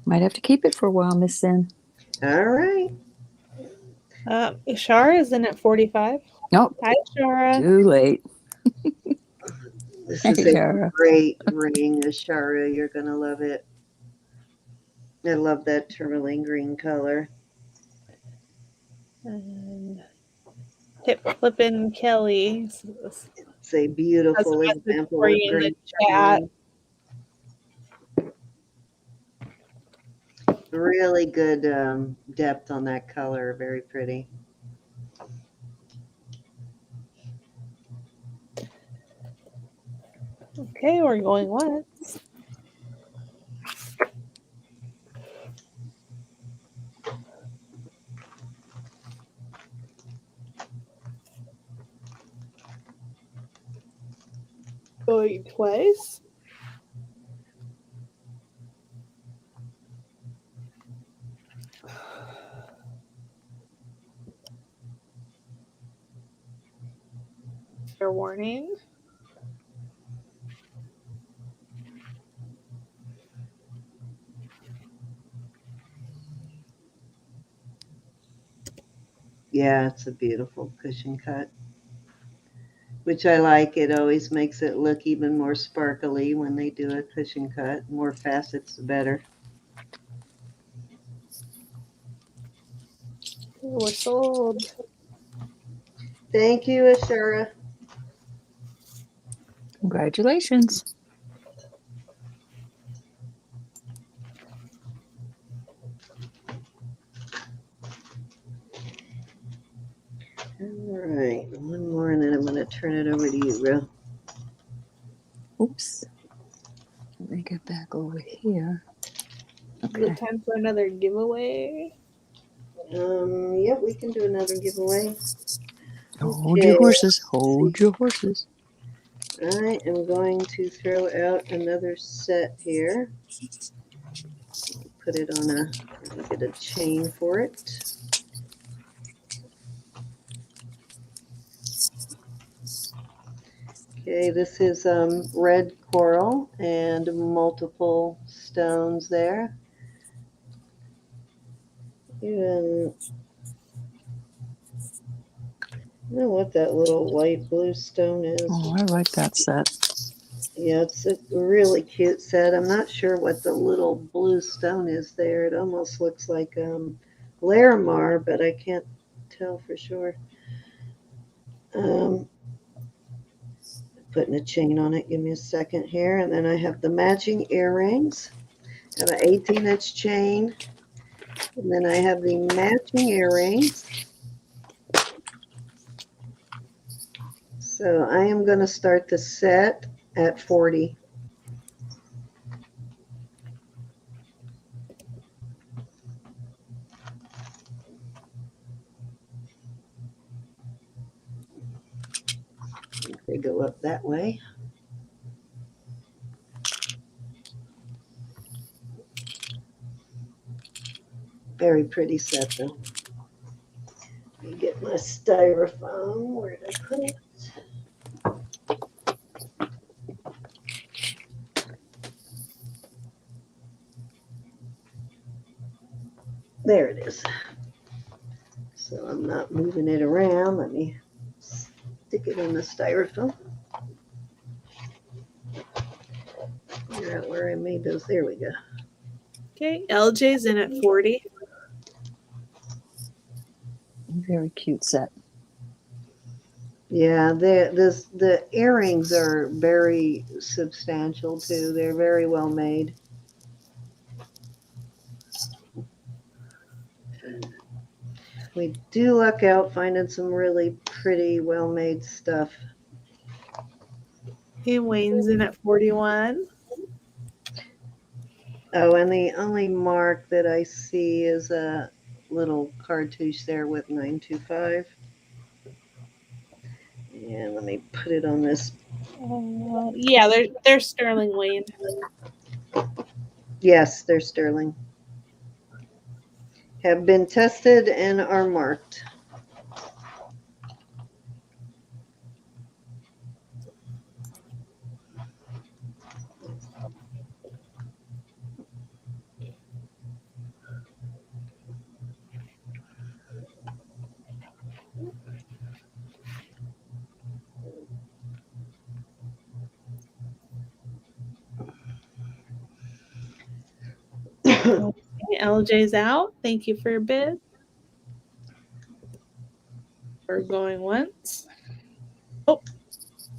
Might have to keep it for a while, Miss Sin. All right. Shara is in at 45. Nope. Hi, Shara. Too late. This Hey, is a Shara. great ring, Ashara. You're going to love it. I love that tourmaline green color. And Hip Flippin' Kelly It's a beautiful has a message example for of you in the green chat. tourmaline. Really good depth on that color. Very pretty. Okay, we're going once. Going twice. Fair warning. Yeah, it's a beautiful cushion cut, which I like. It always makes it look even more sparkly when they do a cushion cut. More facets, the better. We're sold. Thank you, Ashura. Congratulations. All right, one more, and then I'm going to turn it over to you, Ro. Oops. Let me get back over here. Is Okay. it time for another giveaway? Yep, we can do another giveaway. Hold your horses. Hold your horses. I am going to throw out another set here. Put it on let me get a chain for it. Okay, this is red coral and multiple stones there. Even, I don't know what that little white blue stone is. Oh, I like that set. Yeah, it's a really cute set. I'm not sure what the little blue stone is there. It almost looks like Larimar, but I can't tell for sure. Putting a chain on it. Give me a second here. And then I have the matching earrings. I have an 18-inch chain. And then I have the matching earrings. So I am going to start the set at 40. they go up that way. Very pretty set though. Let me get my styrofoam. Where did I put it? There it is. So I'm not moving it around. Let me stick it in the styrofoam. Figure out where I made those. There we go. Okay, LJ's in at 40. Very cute set. Yeah, the earrings are very substantial too. They're very well made. We do luck out finding some really pretty, well made stuff. Okay, Wayne's in at 41. Oh, and the only mark that I see is a little cartouche there with 925. And let me put it on this. Yeah, they're sterling, Wayne. Yes, they're sterling. Have been tested and are marked. Okay, LJ's out. Thank you for your bid. We're going once. Oh,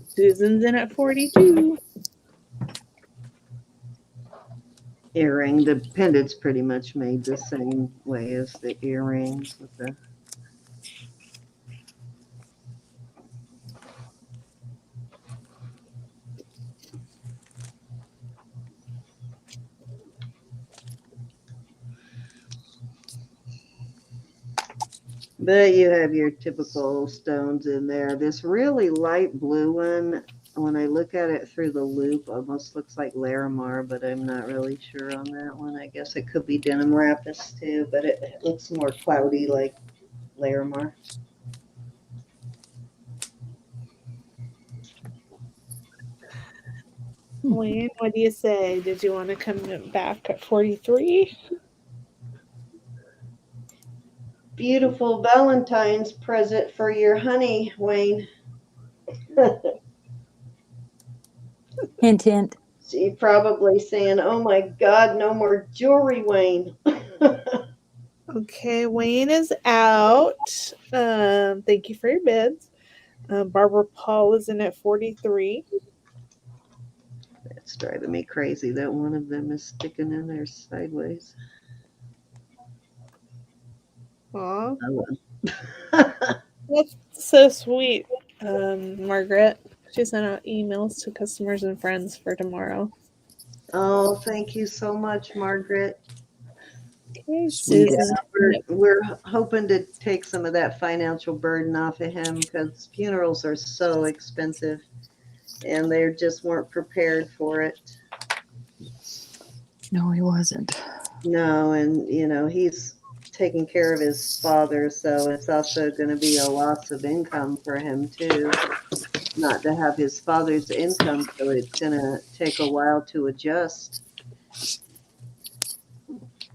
Susan's in at 42. Earring. The pendant's pretty much made the same way as the earrings with the. But you have your typical stones in there. This really light blue one, when I look at it through the loop, almost looks like Larimar, but I'm not really sure on that one. I guess it could be denim rapis too, but it looks more cloudy like Larimar. Wayne, what do you say? Did you want to come back at 43? Beautiful Valentine's present for your honey, Wayne. Hint, hint. She probably saying, "Oh my God, no more jewelry, Wayne." Okay, Wayne is out. Thank you for your bids. Barbara Paul is in at 43. That's driving me crazy that one of them is sticking in there sideways. Aw, Oh, that's so sweet, Margaret. She sent out emails to customers and friends for tomorrow. oh, thank you so much, Margaret. Okay, Sweet. Susan. We're hoping to take some of that financial burden off of him because funerals are so expensive and they just weren't prepared for it. No, he wasn't. No, and he's taking care of his father, so it's also going to be a loss of income for him too. Not to have his father's income, so it's going to take a while to adjust.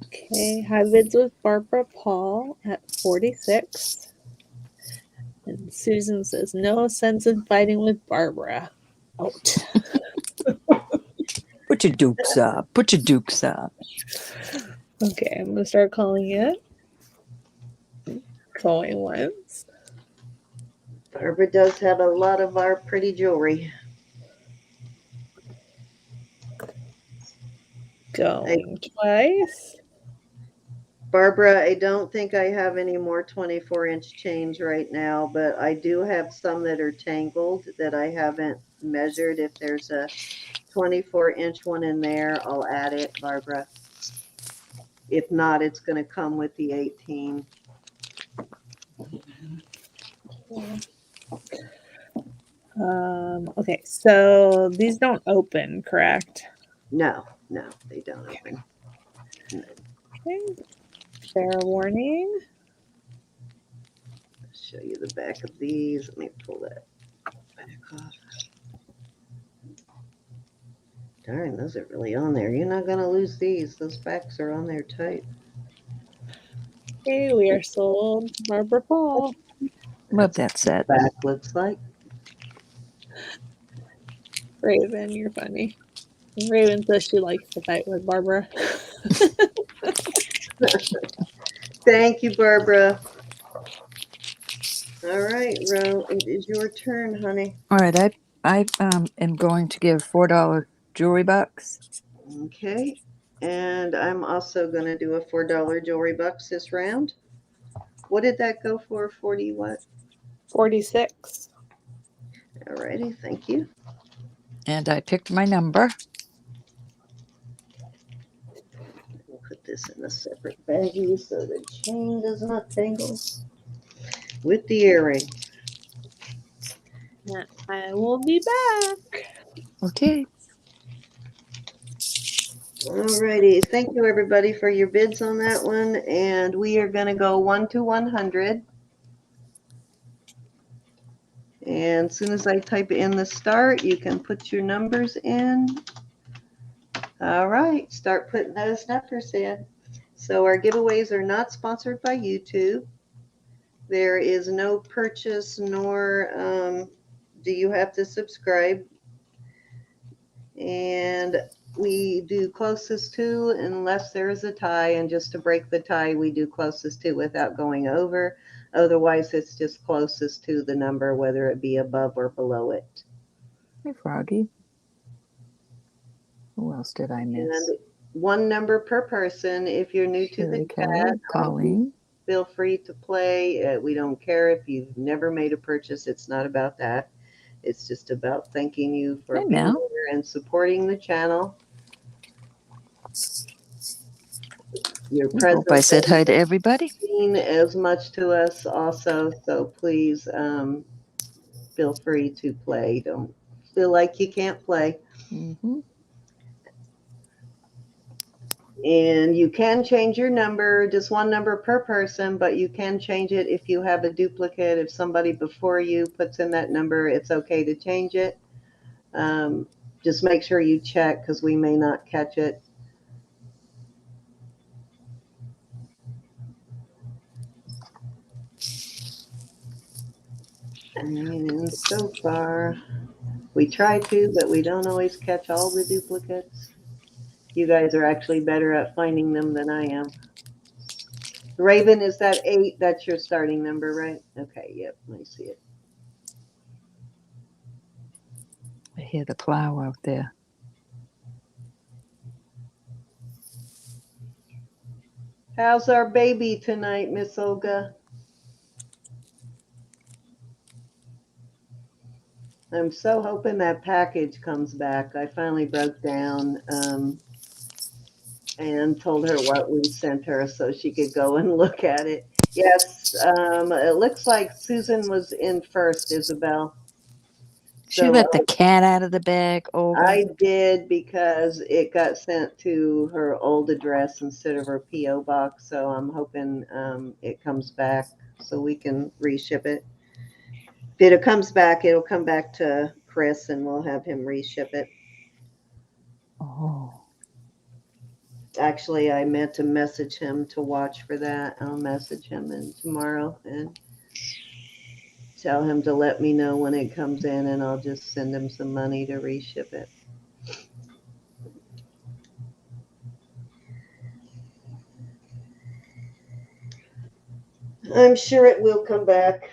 Okay, high bids with Barbara Paul at 46. And Susan says, no sense in fighting with Barbara. Out. Put your dukes up. Put your dukes up. Okay, I'm going to start calling it. Calling once. Barbara does have a lot of our pretty jewelry. Going twice. Barbara, I don't think I have any more 24-inch chains right now, but I do have some that are tangled that I haven't measured. If there's a 24-inch one in there, I'll add it, Barbara. If not, it's going to come with the 18. Okay, so these don't open, correct? No, they don't open. Okay. Fair warning. I'll show you the back of these. Let me pull that back off. Darn, those are really on there. You're not gonna lose these. Those backs are on there tight. Okay, we are sold. Barbara Paul. Love that set. Back looks like. Raven, you're funny. Raven says she likes to fight with Barbara. Thank you, Barbara. All right, Ro, it is your turn, honey. All right, I am going to give $4 jewelry bucks. Okay, and I'm also gonna do a $4 jewelry bucks this round. What did that go for? 40 what? 46. All righty, thank you. And I picked my number. We'll put this in a separate baggie so the chain does not tangle with the earring. Yeah, I will be back. Okay. Alrighty, thank you everybody for your bids on that one, and we are going to go 1 to 100. And as soon as I type in the start, you can put your numbers in. All right, start putting those numbers in. So our giveaways are not sponsored by YouTube. There is no purchase, nor do you have to subscribe. And we do closest to unless there is a tie, and just to break the tie, we do closest to without going over. Otherwise, it's just closest to the number, whether it be above or below it. Hey, Froggy. Who else did I miss? And one number per person. If you're new to the Sherry, chat, Kelly, Colleen. feel free to play. We don't care if you've never made a purchase. It's not about that. It's just about thanking you for Hey, being Mel. here and supporting the channel. Your I presence hope I said hi to everybody. mean as much to us also, so please feel free to play. Don't feel like you can't play. Mm-hmm. And you can change your number, just one number per person, but you can change it if you have a duplicate. If somebody before you puts in that number, it's okay to change it. Just make sure you check because we may not catch it. And so far, we try to, but we don't always catch all the duplicates. You guys are actually better at finding them than I am. Raven, is that 8? That's your starting number, right? Okay, yep, I see it. I hear the plow out there. How's our baby tonight, Miss Olga? I'm so hoping that package comes back. I finally broke down and told her what we sent her so she could go and look at it. Yes, it looks like Susan was in first, Isabel. She So let the cat out of the bag, Olga. I did because it got sent to her old address instead of her P.O. box. So I'm hoping it comes back so we can reship it. If it comes back, it'll come back to Chris and we'll have him reship it. Oh. Actually, I meant to message him to watch for that. I'll message him tomorrow and tell him to let me know when it comes in, and I'll just send him some money to reship it. I'm sure it will come back.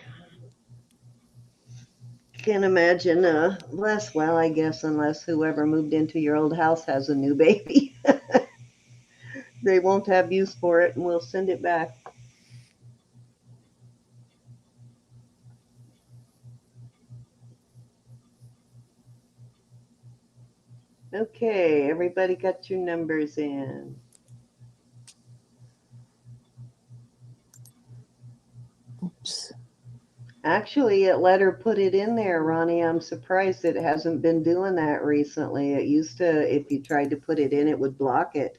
Can't imagine unless, well, I guess unless whoever moved into your old house has a new baby. They won't have use for it and we'll send it back. Okay, everybody got your numbers in. Oops. Actually, it let her put it in there, Ronnie. I'm surprised it hasn't been doing that recently. It used to, if you tried to put it in, it would block it.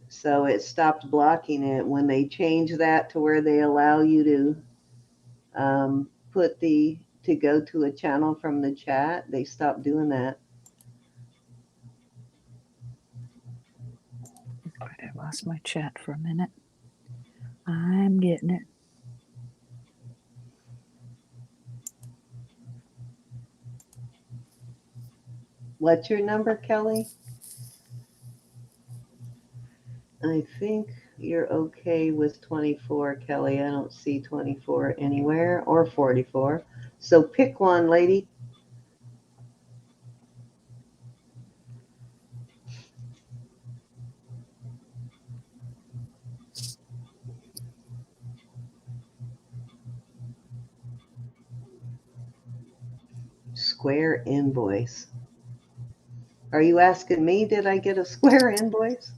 So it stopped blocking it. When they change that to where they allow you to to go to a channel from the chat, they stopped doing that. I lost my chat for a minute. I'm getting it. What's your number, Kelly? I think you're okay with 24, Kelly. I don't see 24 anywhere or 44. So pick one, lady. Square invoice. Are you asking me, did I get a square invoice?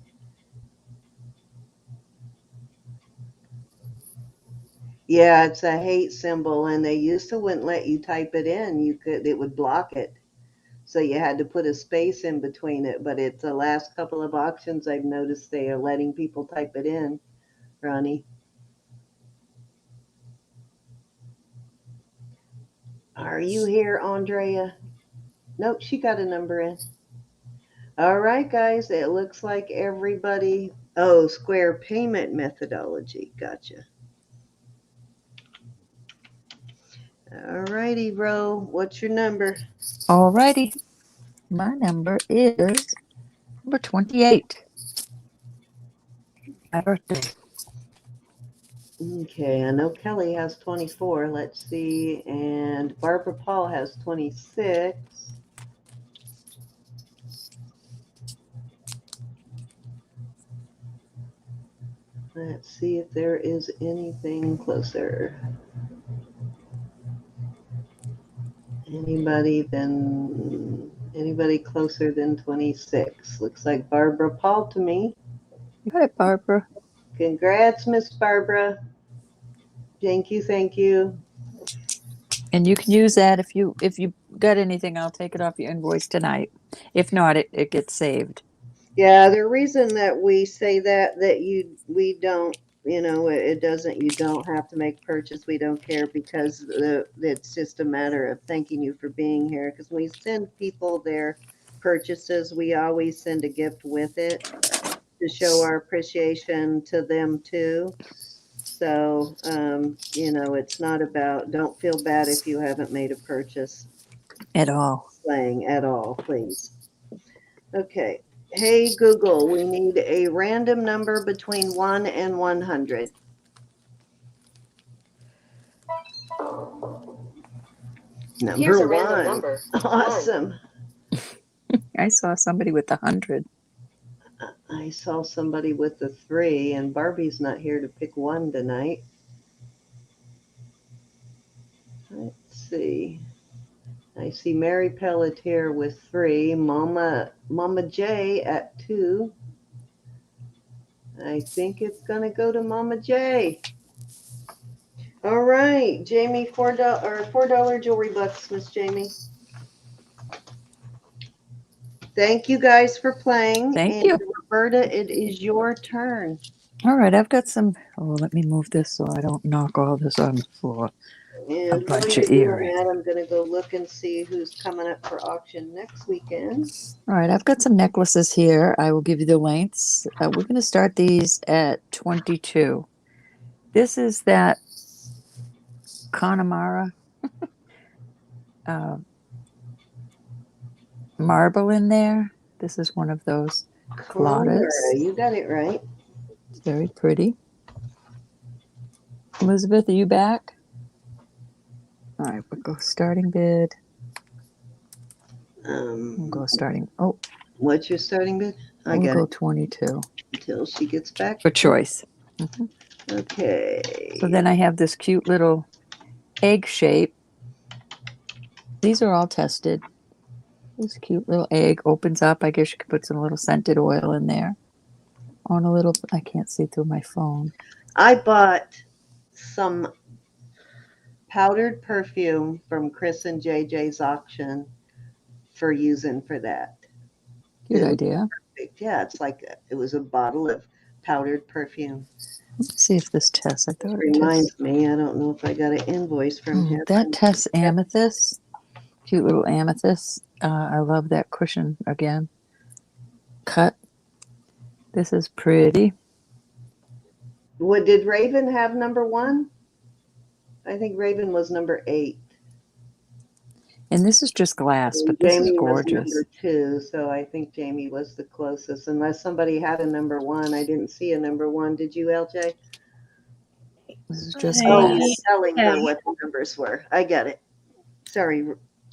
Yeah, it's a hate symbol, and they used to wouldn't let you type it in. It would block it. So you had to put a space in between it. But it's the last couple of auctions I've noticed they are letting people type it in, Ronnie. Are you here, Andrea? Nope, she got a number in. All right, guys, it looks like everybody. Oh, square payment methodology. Gotcha. All righty, bro. What's your number? Alrighty. My number is number 28. My birthday. Okay, I know Kelly has 24. Let's see. And Barbara Paul has 26. Let's see if there is anything closer. Anybody closer than 26? Looks like Barbara Paul to me. You got it, Barbara. Congrats, Miss Barbara. Thank you, thank you. And you can use that if you got anything, I'll take it off your invoice tonight. If not, it gets saved. Yeah, the reason that we say that we don't, it doesn't, you don't have to make purchase. We don't care because it's just a matter of thanking you for being here. Because when we send people their purchases, we always send a gift with it to show our appreciation to them too. So, it's not about, don't feel bad if you haven't made a purchase. At all. Slang at all, please. Okay. Hey, Google, we need a random number between 1 and 100. Here's a Number random 1. number. Awesome. I saw somebody with 100. I saw somebody with a 3, and Barbie's not here to pick 1 tonight. Let's see. I see Mary Pelletier with 3, Mama J at 2. I think it's going to go to Mama J. All right, Jamie, $4 jewelry bucks, Miss Jamie. Thank you guys for playing. Thank you. Roberta, it is your turn. All right, I've got some. Oh, let me move this so I don't knock all this on the floor. And bunch while of you're doing earrings. that, I'm going to go look and see who's coming up for auction next weekend. All right, I've got some necklaces here. I will give you the lengths. We're going to start these at 22. This is that Connemara marble in there. This is one of those Clover, Claudas. you got it right. It's very pretty. Elizabeth, are you back? All right, we'll go starting bid. We'll go starting. Oh, What's your starting bid? I we'll got go it 22 until she gets back. for choice. Okay. So then I have this cute little egg shape. These are all tested. This cute little egg opens up. I guess you could put some little scented oil in there. On a little, I can't see through my phone. I bought some powdered perfume from Chris and JJ's auction for using for that. Good It was idea. perfect. Yeah, it's like it was a bottle of powdered perfume. Let's see if this tests. I Which thought it tests. reminds me, I don't know if I got an invoice from him. That tests amethyst. Cute little amethyst. I love that cushion again. Cut. This is pretty. What did Raven have number 1? I think Raven was number 8. And this is just glass, And but this Jamie is was gorgeous. number 2, so I think Jamie was the closest. Unless somebody had a number 1, I didn't see a number 1. Did you, LJ? This is just Oh, glass. you're telling her what the numbers were. I get it. Sorry,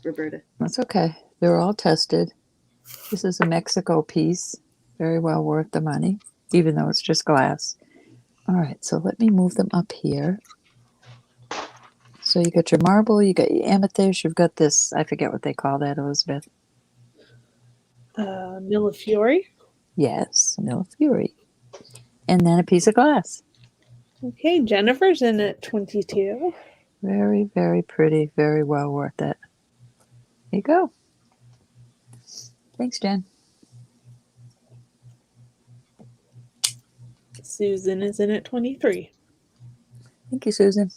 Roberta. That's okay. They're all tested. This is a Mexico piece. Very well worth the money, even though it's just glass. All right, so let me move them up here. So you got your marble, you got your amethyst, you've got this, I forget what they call that, Elizabeth. Millefiori. Yes, Millefiori. And then a piece of glass. Okay, Jennifer's in at 22. Very, very pretty. Very well worth it. There you go. Thanks, Jen. Susan is in at 23. Thank you, Susan.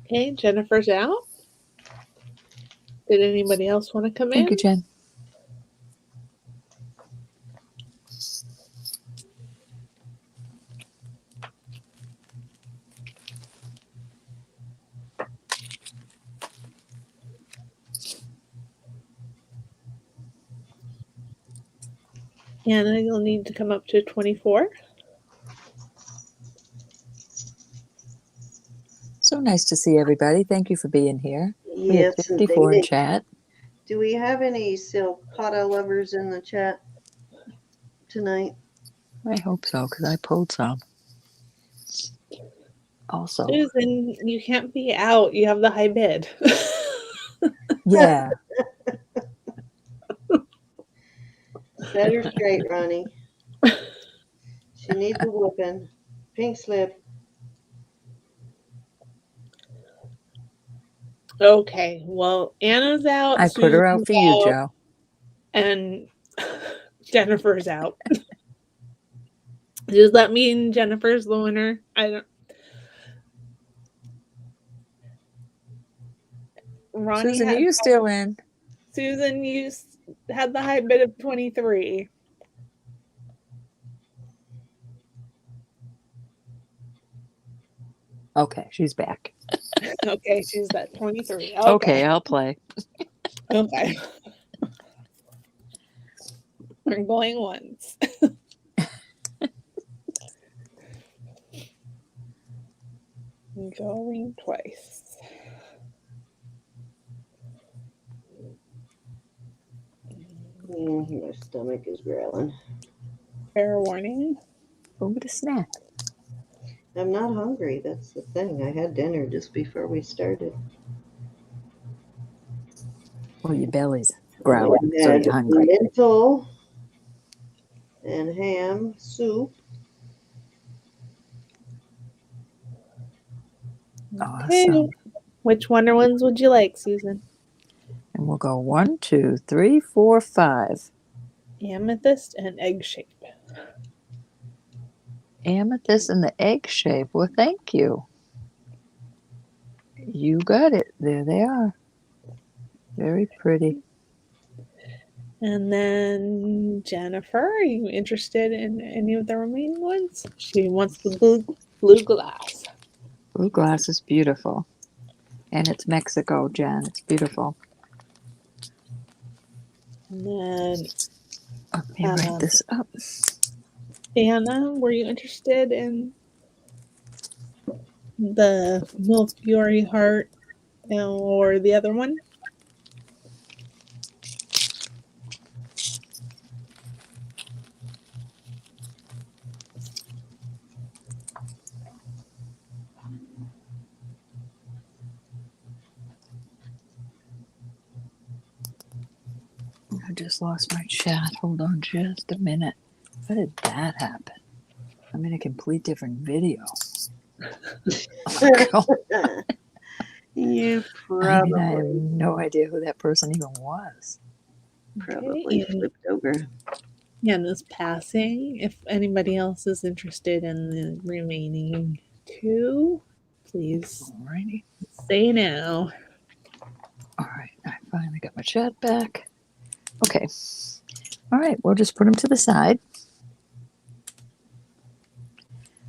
Okay, Jennifer's out. Did anybody else want to come in? Thank you, Jen. Anna, you'll need to come up to 24. So nice to see everybody. Thank you for being here. We had Yes, 54 in indeed. chat. Do we have any Silcata lovers in the chat tonight? I hope so, because I pulled some. Also. Susan, you can't be out. You have the high bid. Yeah. Set her straight, Ronnie. She needs a whooping. Pink slip. Okay, well, Anna's out. I put her out Susan's for you, Joe. And Jennifer's out. Does that mean Jennifer's the winner? I don't. Ronnie Susan, are had you still in? Susan, you had the high bid of 23. Okay, she's back. Okay, she's at 23. Okay, I'll play. Okay. We're going once. Going twice. My stomach is growling. Fair warning. Over to snack. I'm not hungry. That's the thing. I had dinner just before we started. Well, your belly's growling, I so had you're hungry. lentil and ham soup. Awesome. Okay. Which Wonder Ones would you like, Susan? And we'll go 1, 2, 3, 4, 5. Amethyst and egg shape. Amethyst in the egg shape. Well, thank you. You got it. There they are. Very pretty. And then Jennifer, are you interested in any of the remaining ones? She wants the blue glass. Blue glass is beautiful. And it's Mexico, Jen. It's beautiful. And then Let me write this up. Anna, were you interested in the Millefiori heart or the other one? I just lost my chat. Hold on just a minute. How did that happen? I'm in a complete different video. Oh my God. You I mean, I have probably no idea who that person even was. probably Okay, flipped over. and is passing. If anybody else is interested in the remaining two, please Alrighty. say now. All right. I finally got my chat back. Okay. All right. We'll just put them to the side.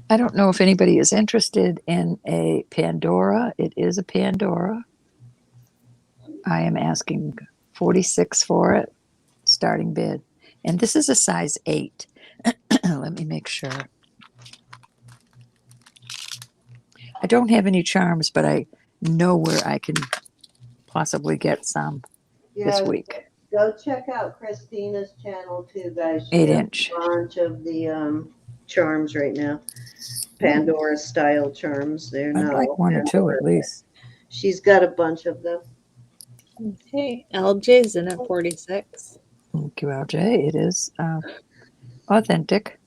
I don't know if anybody is interested in a Pandora. It is a Pandora. I am asking 46 for it, starting bid. And this is a size 8. Let me make sure. I don't have any charms, but I know where I can possibly get some this week. Go check out Christina's channel too, guys. She 8 has inch. a bunch of the charms right now. Pandora style charms. They're I'd not like all 1 or 2 Pandora. at least. She's got a bunch of them. Okay, LJ's in at 46. Thank you, LJ. It is authentic.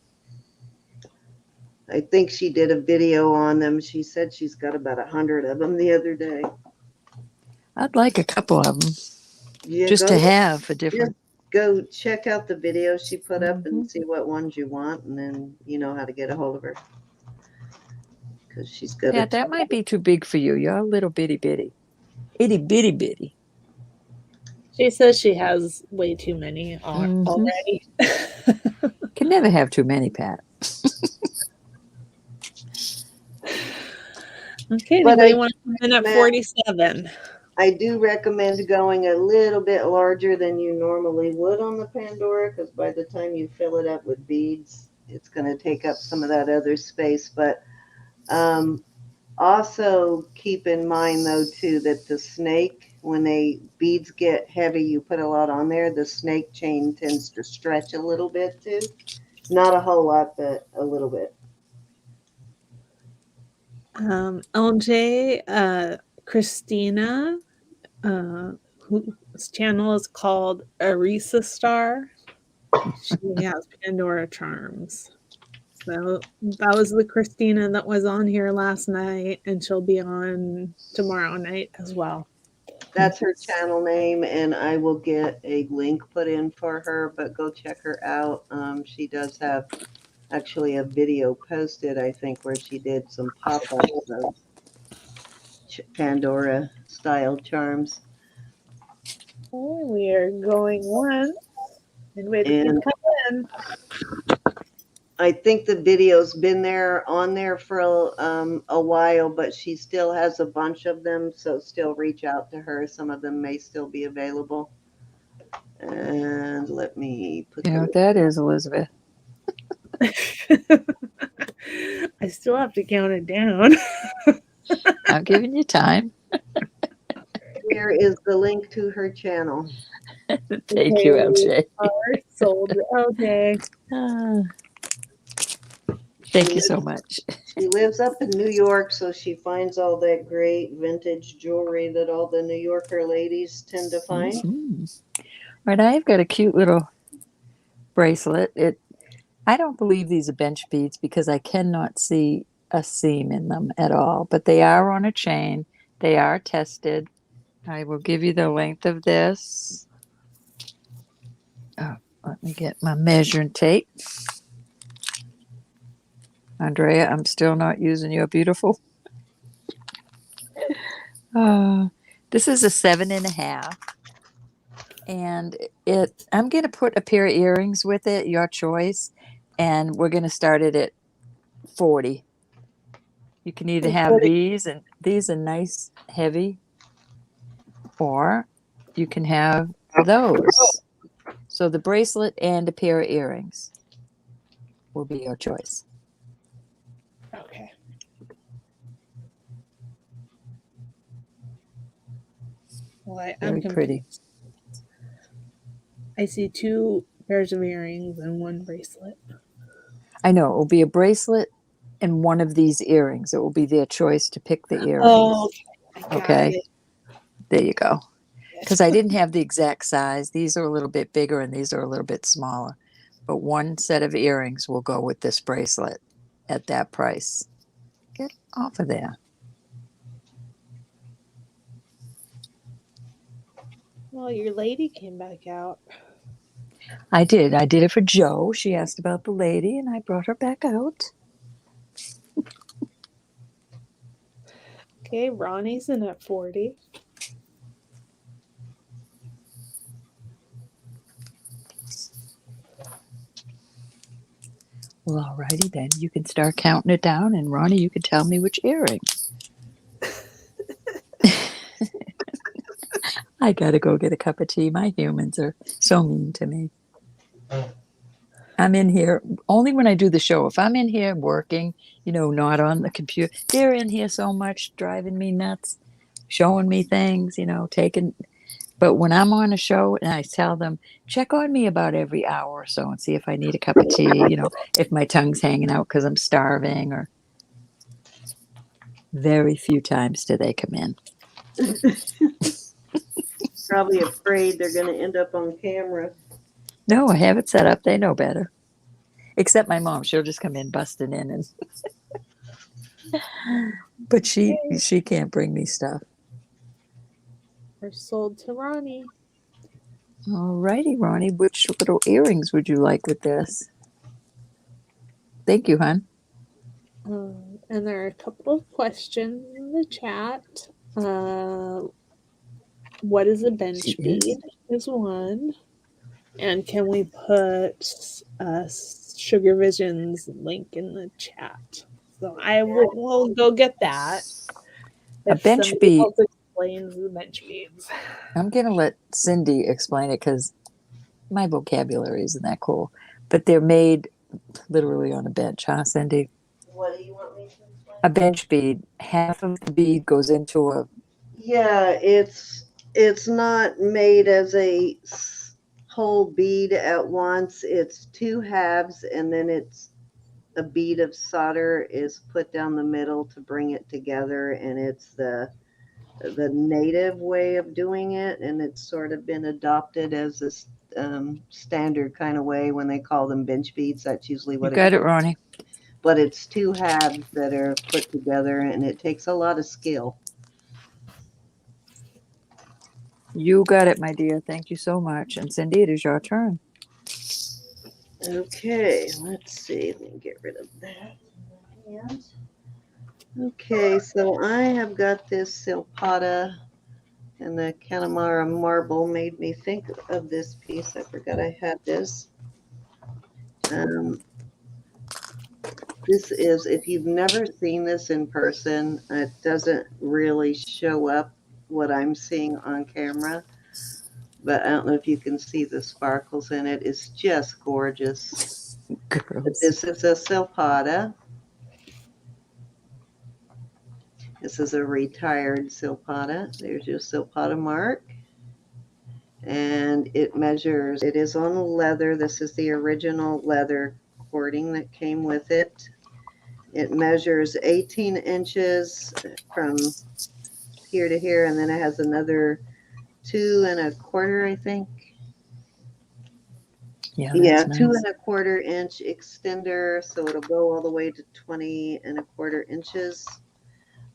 I think she did a video on them. She said she's got about 100 of them the other day. I'd like a couple of them Yeah, just to have for different. go check out the video she put up Mhm. and see what ones you want, and then you know how to get a hold of her. Because she's got Yeah, a that might be too big for you. You're a little bitty bitty. Itty bitty bitty. She says she has way too many Mhm. already. Can never have too many, Pat. Okay, But anybody I want to come in at Matt, 47? I do recommend going a little bit larger than you normally would on the Pandora, because by the time you fill it up with beads, it's going to take up some of that other space. But also keep in mind, though, too, that the snake, when they beads get heavy, you put a lot on there, the snake chain tends to stretch a little bit, too. Not a whole lot, but a little bit. LJ, Christina, whose channel is called Arisa Star. She has Pandora charms. So that was the Christina that was on here last night, and she'll be on tomorrow night as well. That's her channel name, and I will get a link put in for her, but go check her out. She does have actually a video posted, I think, where she did some pop-ups of Pandora style charms. Oh, we are going once. And wait a few And come in. I think the video's been there on there for a while, but she still has a bunch of them, so still reach out to her. Some of them may still be available. And let me put You know what that is, Elizabeth? I still have to count it down. I'm giving you time. here is the link to her channel. Thank you, LJ. Sold. Okay. Thank you so much. She lives up in New York, so she finds all that great vintage jewelry that all the New Yorker ladies tend to find. Mhm. Right, I've got a cute little bracelet. I don't believe these are bench beads because I cannot see a seam in them at all, but they are on a chain. They are tested. I will give you the length of this. Oh, let me get my measuring tape. Andrea, I'm still not using your beautiful. This is a 7.5. And I'm going to put a pair of earrings with it, your choice. And we're going to start it at 40. You can either have these, and these are nice, heavy, or you can have those. So the bracelet and a pair of earrings will be your choice. Okay. Well, I'm Very pretty. confused. I see 2 pairs of earrings and 1 bracelet. I know it will be a bracelet and one of these earrings. It will be their choice to pick the earrings. Oh, okay. I got Okay. it. There you go. because I didn't have the exact size. These are a little bit bigger and these are a little bit smaller. But one set of earrings will go with this bracelet at that price. Get off of there. Well, your lady came back out. I did. I did it for Joe. She asked about the lady and I brought her back out. Okay, Ronnie's in at 40. Well, alrighty then. You can start counting it down, and Ronnie, you can tell me which earring. I gotta go get a cup of tea. My humans are so mean to me. I'm in here only when I do the show. If I'm in here working, not on the computer, they're in here so much, driving me nuts, showing me things, taking. But when I'm on a show and I tell them, check on me about every hour or so and see if I need a cup of tea, if my tongue's hanging out because I'm starving, or very few times do they come in. Probably afraid they're going to end up on camera. No, I have it set up. They know better. Except my mom. She'll just come in busting in. But she can't bring me stuff. We're sold to Ronnie. All righty, Ronnie. Which little earrings would you like with this? Thank you, hon. And there are a couple of questions in the chat. What is a bench bead? Is one. And can we put Sugar Vision's link in the chat? So I will go get that. A bench bead. Else explains the bench beads. I'm going to let Cindy explain it because my vocabulary isn't that cool. But they're made literally on a bench, huh, Cindy? What do you want me to explain? A bench bead. Half of the bead goes into a... Yeah, it's not made as a whole bead at once. It's two halves, and then it's a bead of solder is put down the middle to bring it together, and it's the native way of doing it, and it's sort of been adopted as a standard kind of way when they call them bench beads. That's usually what You got it, Ronnie. But it's two halves that are put together, and it takes a lot of skill. You got it, my dear. Thank you so much. And Cindy, it is your turn. Okay, let's see. Let me get rid of that. Okay, so I have got this Silpata, and the Connemara marble made me think of this piece. I forgot I had this. This is, if you've never seen this in person, it doesn't really show up what I'm seeing on camera, but I don't know if you can see the sparkles in it. It's just gorgeous. Girls. This is a Silpata. This is a retired Silpata. There's your Silpata mark. And it measures, it is on leather. This is the original leather cording that came with it. It measures 18 inches from here to here, and then it has another 2 1/4, I think. Yeah, Yeah, nice. 2 1/4 inch extender, so it'll go all the way to 20 1/4 inches.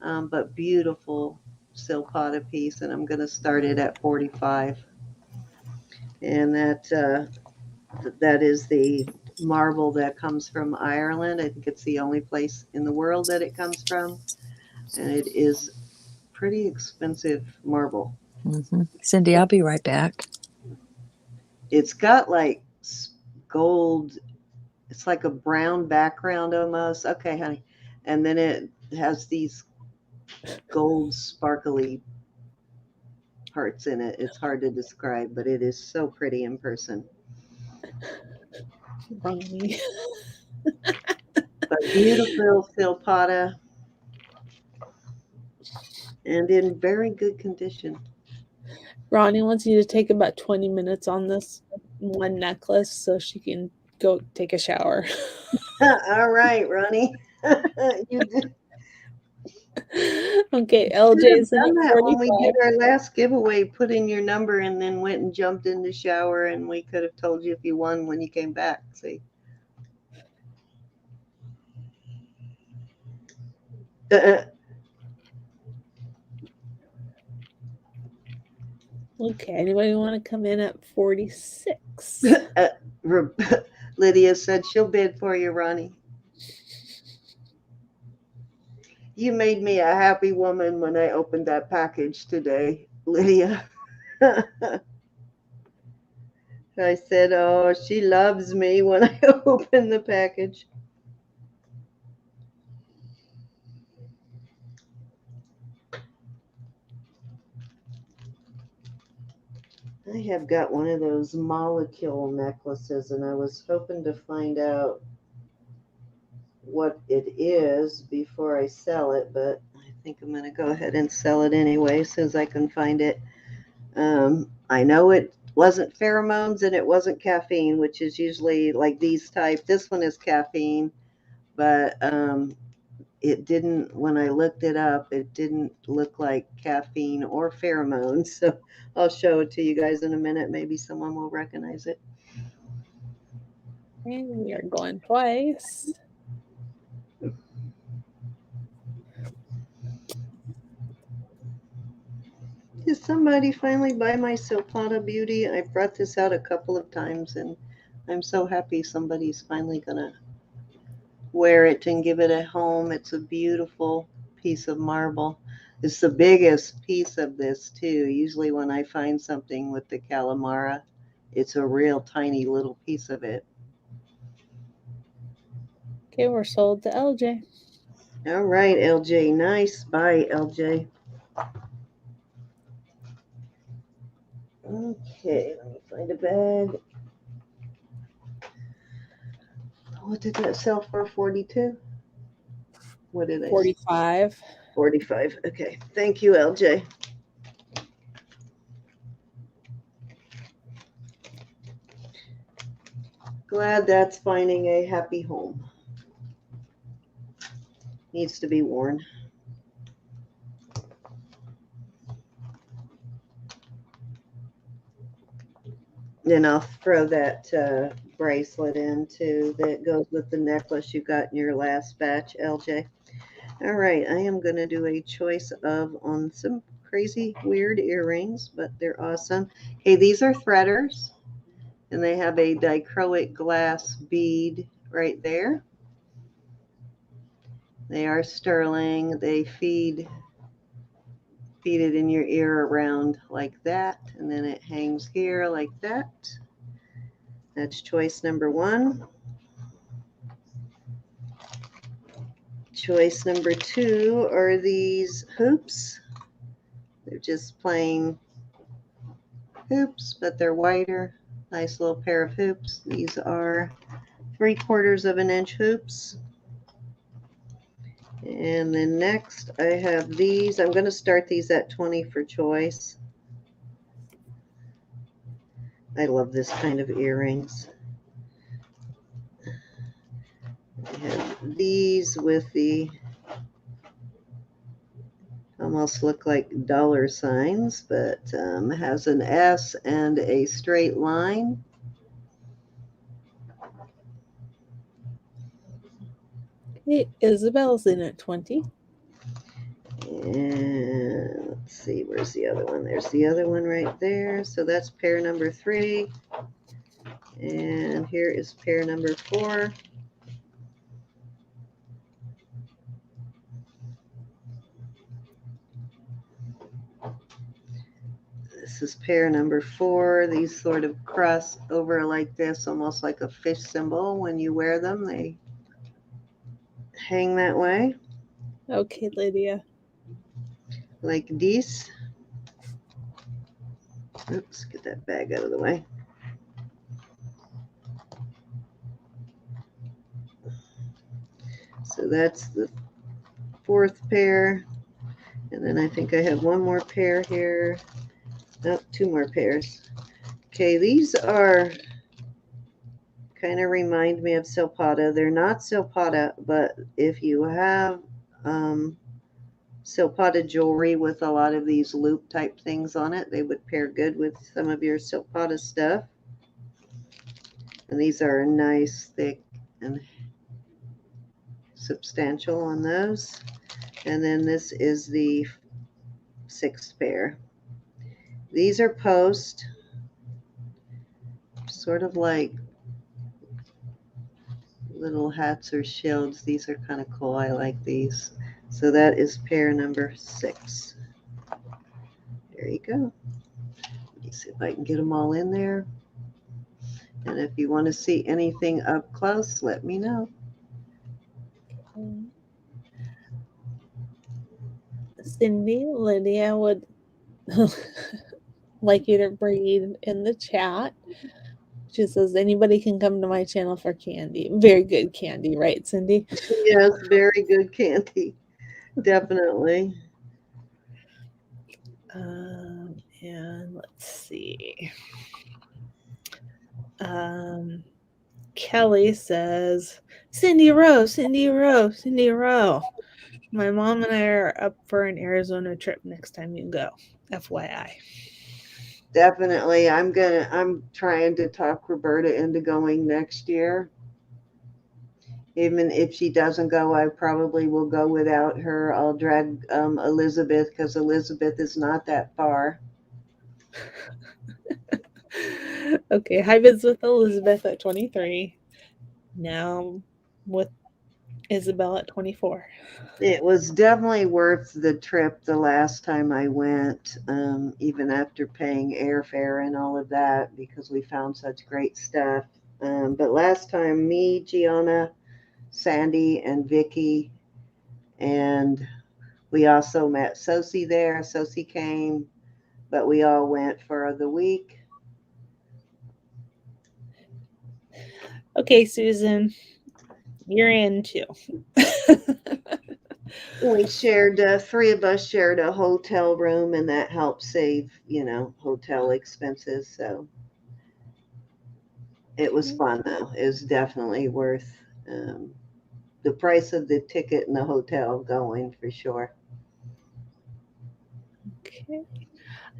But beautiful Silpata piece, and I'm going to start it at 45. And that is the marble that comes from Ireland. I think it's the only place in the world that it comes from, and it is pretty expensive marble. Mm-hmm. Cindy, I'll be right back. It's got like gold, it's like a brown background almost. Okay, honey. And then it has these gold sparkly parts in it. It's hard to describe, but it is so pretty in person. Ronnie. But beautiful Silpata and in very good condition. Ronnie wants you to take about 20 minutes on this one necklace so she can go take a shower. All right, Ronnie. You do. Okay, Should LJ's in have at done that when we 45. did our last giveaway. Put in your number and then went and jumped in the shower, and we could have told you if you won when you came back. See. Okay, anybody want to come in at 46? Lydia said she'll bid for you, Ronnie. You made me a happy woman when I opened that package today, Lydia. I said, oh, she loves me when I open the package. I have got one of those molecule necklaces, and I was hoping to find out what it is before I sell it, but I think I'm going to go ahead and sell it anyway as soon as I can find it. I know it wasn't pheromones and it wasn't caffeine, which is usually like these type. This one is caffeine, but it didn't, when I looked it up, it didn't look like caffeine or pheromones. So I'll show it to you guys in a minute. Maybe someone will recognize it. And we are going twice. Did somebody finally buy my Silpana Beauty? I brought this out a couple of times, and I'm so happy somebody's finally gonna wear it and give it a home. It's a beautiful piece of marble. It's the biggest piece of this too. Usually when I find something with the calamara, it's a real tiny little piece of it. Okay, we're sold to LJ. All right, LJ. Nice. Bye, LJ. Okay, let me find a bag. What did that sell for? 42? What did I 45. 45. Okay. Thank you, LJ. Glad that's finding a happy home. Needs to be worn. Then I'll throw that bracelet in too that goes with the necklace you got in your last batch, LJ. All right, I am going to do a choice of on some crazy weird earrings, but they're awesome. Hey, these are threaders, and they have a dichroic glass bead right there. They are sterling. They feed it in your ear around like that, and then it hangs here like that. That's choice number one. Choice number two are these hoops. They're just plain hoops, but they're wider. Nice little pair of hoops. These are 3/4 of an inch hoops. And then next I have these. I'm going to start these at 20 for choice. I love this kind of earrings. I have these with the almost look like dollar signs, but has an S and a straight line. Okay, Isabel's in at 20. And let's see, where's the other one? There's the other one right there. So that's pair number 3. And here is pair number 4. This is pair number 4. These sort of cross over like this, almost like a fish symbol. When you wear them, they hang that way. Okay, Lydia. Like this. Oops, get that bag out of the way. So that's the 4th pair. And then I think I have one more pair here. Nope, 2 more pairs. Okay, these are kind of remind me of Silpata. They're not Silpata, but if you have silk-potted jewelry with a lot of these loop type things on it. They would pair good with some of your silk-potted stuff. And these are nice, thick, and substantial on those. And then this is the 6th pair. These are post, sort of like little hats or shields. These are kind of cool. I like these. So that is pair number 6. There you go. Let me see if I can get them all in there. And if you want to see anything up close, let me know. Cindy, Lydia would like you to read in the chat. She says, anybody can come to my channel for candy. Very good candy, right, Cindy? Yes, very good candy. Definitely. And let's see. Kelly says, Cindy Rowe, Cindy Rowe, Cindy Rowe. My mom and I are up for an Arizona trip next time you go. FYI. Definitely. I'm trying to talk Roberta into going next year. Even if she doesn't go, I probably will go without her. I'll drag Elizabeth, because Elizabeth is not that far. Okay, hi bids with Elizabeth at 23. Now with Isabel at 24. It was definitely worth the trip the last time I went, even after paying airfare and all of that, because we found such great stuff. But last time, me, Gianna, Sandy, and Vicky, and we also met Sosie there. Sosie came, but we all went for the week. Okay, Susan, you're in too. We shared, 3 of us shared a hotel room, and that helped save, hotel expenses. So it was fun, though. It was definitely worth the price of the ticket and the hotel going, for sure. Okay.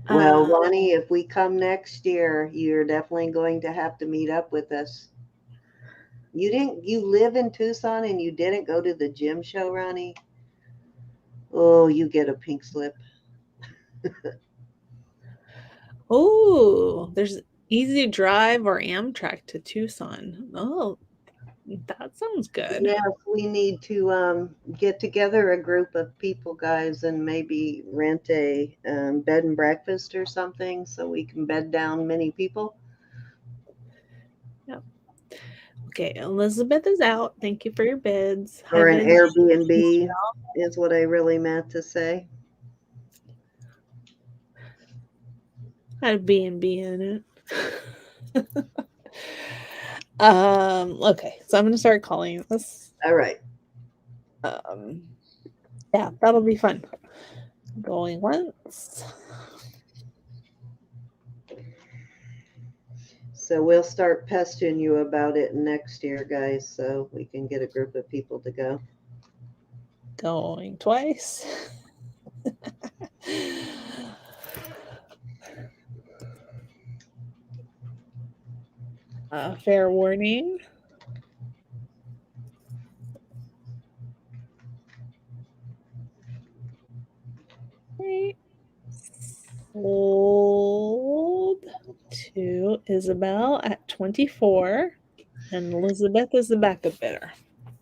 Well, Ronnie, if we come next year, you're definitely going to have to meet up with us. You live in Tucson and you didn't go to the gym show, Ronnie? Oh, you get a pink slip. Oh, there's Easy Drive or Amtrak to Tucson. Oh, that sounds good. Yes, we need to get together a group of people, guys, and maybe rent a bed and breakfast or something so we can bed down many people. Yep. Okay, Elizabeth is out. Thank you for your bids. Or Hi, an bids. Airbnb is what I really meant to say. Had a B&B in it. Okay, so I'm gonna start calling this. All right. Yeah, that'll be fun. Going once. So we'll start pestering you about it next year, guys, so we can get a group of people to go. Going twice. Fair warning. Okay. Sold to Isabel at 24, and Elizabeth is the backup bidder.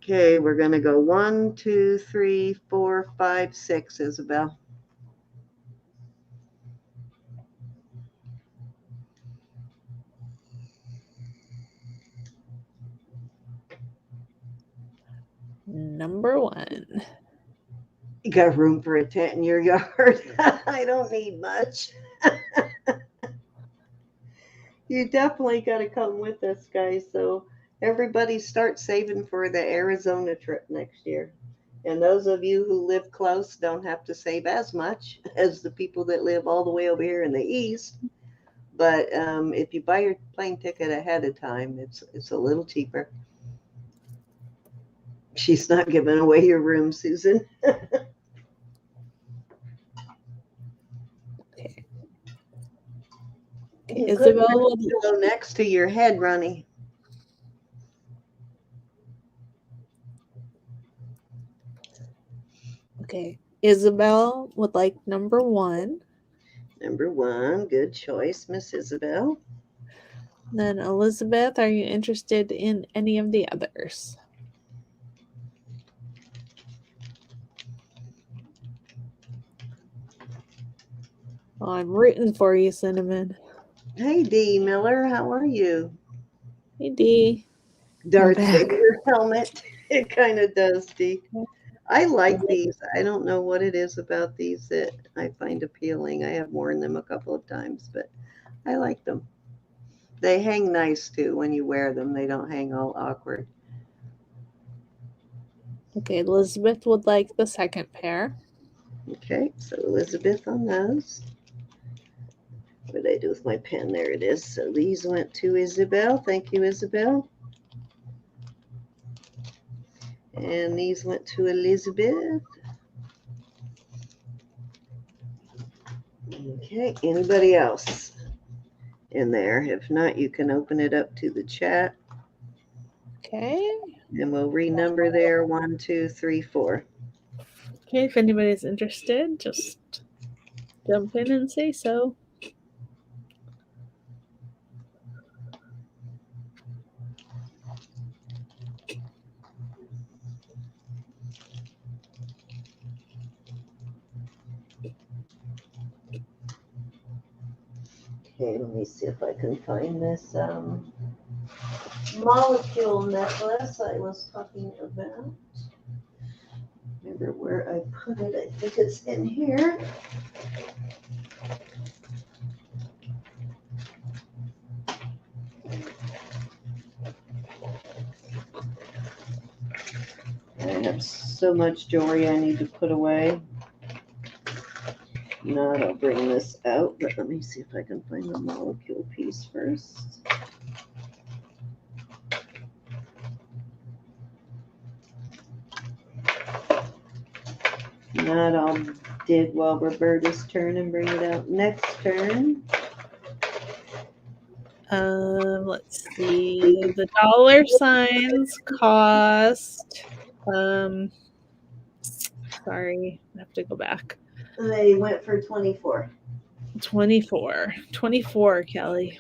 Okay, we're going to go 1, 2, 3, 4, 5, 6, Isabel. Number 1. You got room for a tent in your yard? I don't need much. You definitely got to come with us, guys. So everybody start saving for the Arizona trip next year. And those of you who live close don't have to save as much as the people that live all the way over here in the east. But if you buy your plane ticket ahead of time, it's a little cheaper. She's not giving away your room, Susan. Okay, You could Isabel put would the pillow next to your head, Ronnie. Isabel would like number 1. Number 1, good choice, Miss Isabel. Then Elizabeth, are you interested in any of the others? Oh, I'm rooting for you, Cinnamon. Hey, Dee Miller, how are you? Hey, Dee. Darth back. Vader helmet. It kind of does, Dee. I like these. I don't know what it is about these that I find appealing. I have worn them a couple of times, but I like them. They hang nice too when you wear them. They don't hang all awkward. Okay, Elizabeth would like the second pair. Okay, so Elizabeth on those. What did I do with my pen? There it is. So these went to Isabel. Thank you, Isabel. And these went to Elizabeth. Okay, anybody else in there? If not, you can open it up to the chat. Okay. And we'll renumber there 1, 2, 3, 4. Okay, if anybody's interested, just jump in and say so. Okay, let me see if I can find this molecule necklace I was talking about. Remember where I put it? I think it's in here. I have so much jewelry I need to put away. Not, I'll bring this out, but let me see if I can find the molecule piece first. Not, I'll dig while Roberta's turn and bring it out next turn. Let's see. The dollar signs cost. Sorry, I have to go back. They went for 24. 24. 24, Kelly.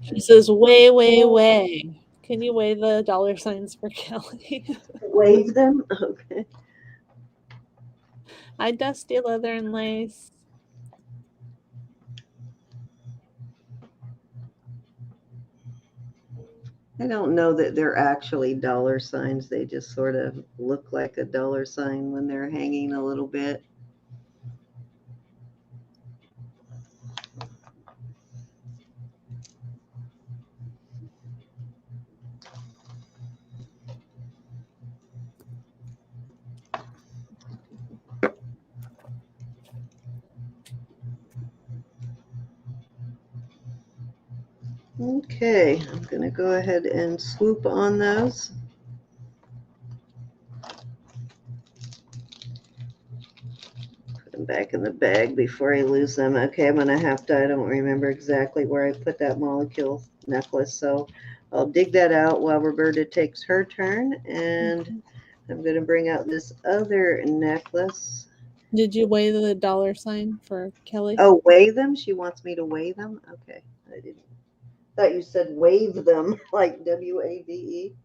She says, way, way, way. Can you weigh the dollar signs for Kelly? Wave them? Okay. Hi, Dusty Leather and Lace. I don't know that they're actually dollar signs. They just sort of look like a dollar sign when they're hanging a little bit. Okay, I'm going to go ahead and swoop on those. Put them back in the bag before I lose them. Okay, I'm going to have to, I don't remember exactly where I put that molecule necklace, so I'll dig that out while Roberta takes her turn, and I'm going to bring out this other necklace. Did you weigh the dollar sign for Kelly? Oh, weigh them? She wants me to weigh them? Okay, I didn't. Thought you said wave them, like W-A-V-E.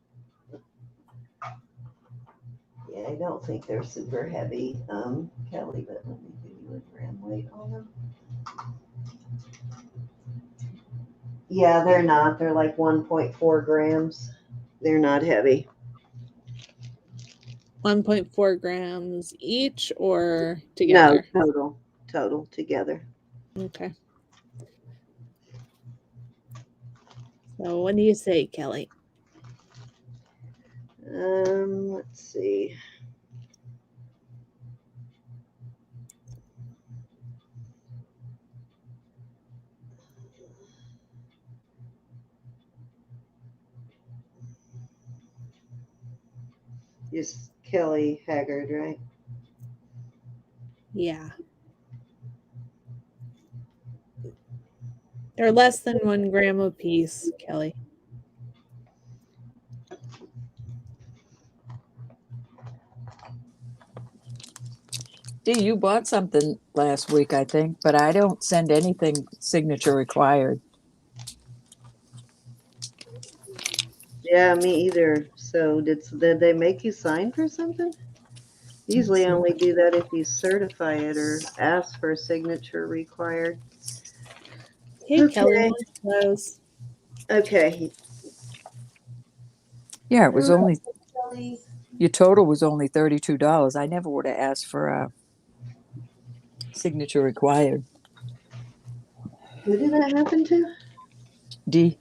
Yeah, I don't think they're super heavy, Kelly, but let me give you a gram weight on them. Yeah, they're not. They're like 1.4 grams. They're not heavy. 1.4 grams each or together? No, total together. Okay. So what do you say, Kelly? Let's see. It's Kelly Haggard, right? Yeah. They're less than 1 gram a piece, Kelly. Dee, you bought something last week, I think, but I don't send anything signature required. Yeah, me either. So did they make you sign for something? Usually I only do that if you certify it or ask for a signature required. Hey, Okay. Kelly, one of those. Okay. Yeah, it was only, Kelly. your total was only $32. I never would have asked for a signature required. Who did that happen to? Dee,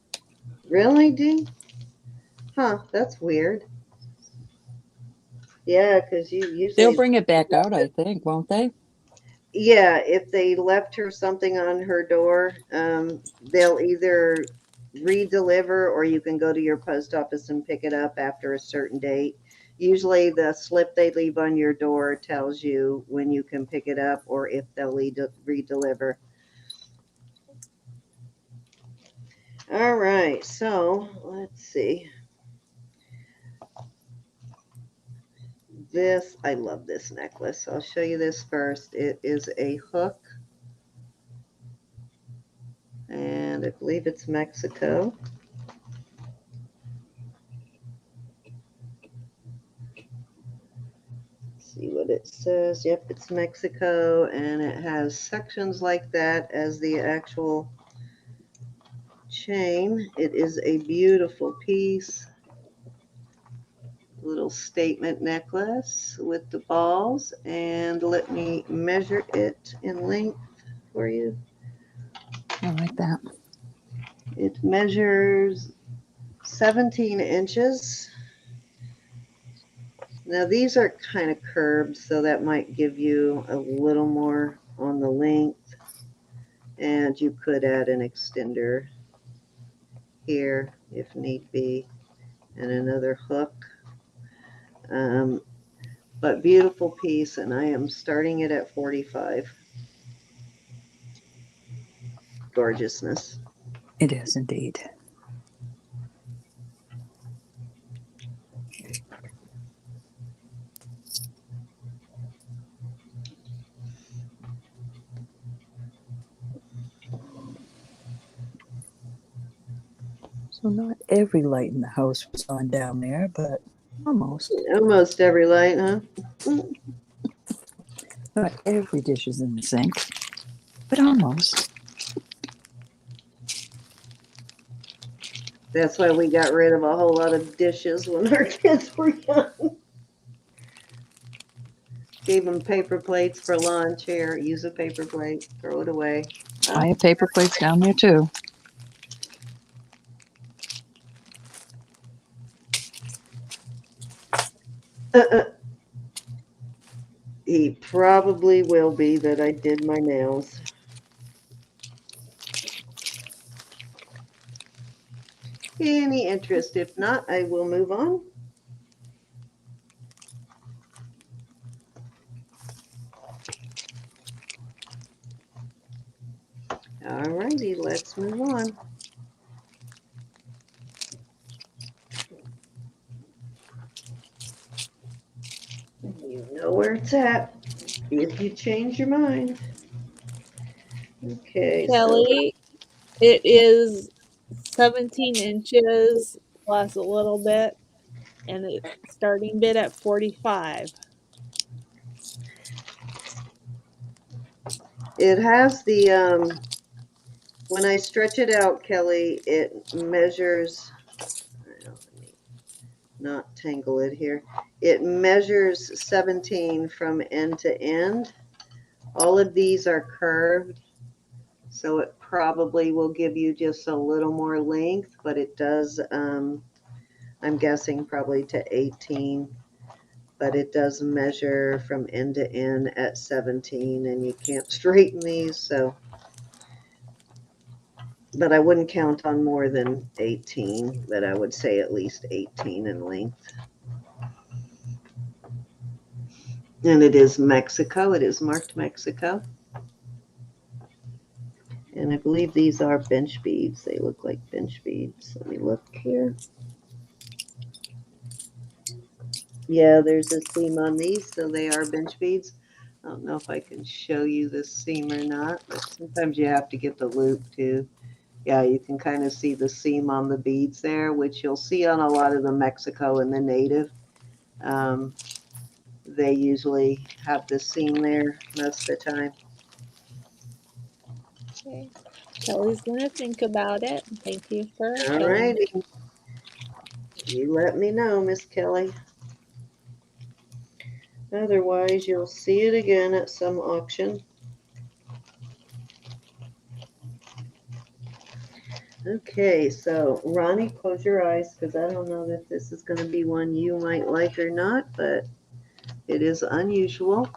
Really, Dee? Huh, that's weird. Yeah, because you they'll usually. bring it back out, I think, won't they? Yeah, if they left her something on her door, they'll either re-deliver or you can go to your post office and pick it up after a certain date. Usually the slip they leave on your door tells you when you can pick it up or if they'll re-deliver. All right, so let's see. This, I love this necklace. I'll show you this first. It is a hook, and I believe it's Mexico. See what it says. Yep, it's Mexico, and it has sections like that as the actual chain. It is a beautiful piece. Little statement necklace with the balls, and let me measure it in length for you. I like that. It measures 17 inches. Now these are kind of curved, so that might give you a little more on the length. And you could add an extender here if need be, and another hook. But beautiful piece, and I am starting it at 45. Gorgeousness. It is indeed. So not every light in the house was on down there, but almost. Almost every light, huh? Not every dish is in the sink, but almost. That's why we got rid of a whole lot of dishes when our kids were young. Gave them paper plates for lunch. Here, use a paper plate, throw it away. I have paper plates down there too. He probably will be that I did my nails. Any interest? If not, I will move on. All righty, let's move on. You know where it's at if you change your mind. Okay, Kelly, it is 17 inches plus a little bit, and it's starting bid at 45. it has the, when I stretch it out, Kelly, it measures, let me not tangle it here. It measures 17 from end to end. All of these are curved, so it probably will give you just a little more length, but it does, I'm guessing probably to 18, but it does measure from end to end at 17, and you can't straighten these, so, but I wouldn't count on more than 18, but I would say at least 18 in length. And it is Mexico. It is marked Mexico. And I believe these are bench beads. They look like bench beads. Let me look here. Yeah, there's a seam on these, so they are bench beads. I don't know if I can show you the seam or not, but sometimes you have to get the loop too. Yeah, you can kind of see the seam on the beads there, which you'll see on a lot of the Mexico and the native. They usually have the seam there most of the time. Okay. Kelly's gonna think about it. Thank you for All telling me. righty. You let me know, Miss Kelly. Otherwise, you'll see it again at some auction. Okay, so Ronnie, close your eyes because I don't know if this is going to be one you might like or not, but it is unusual.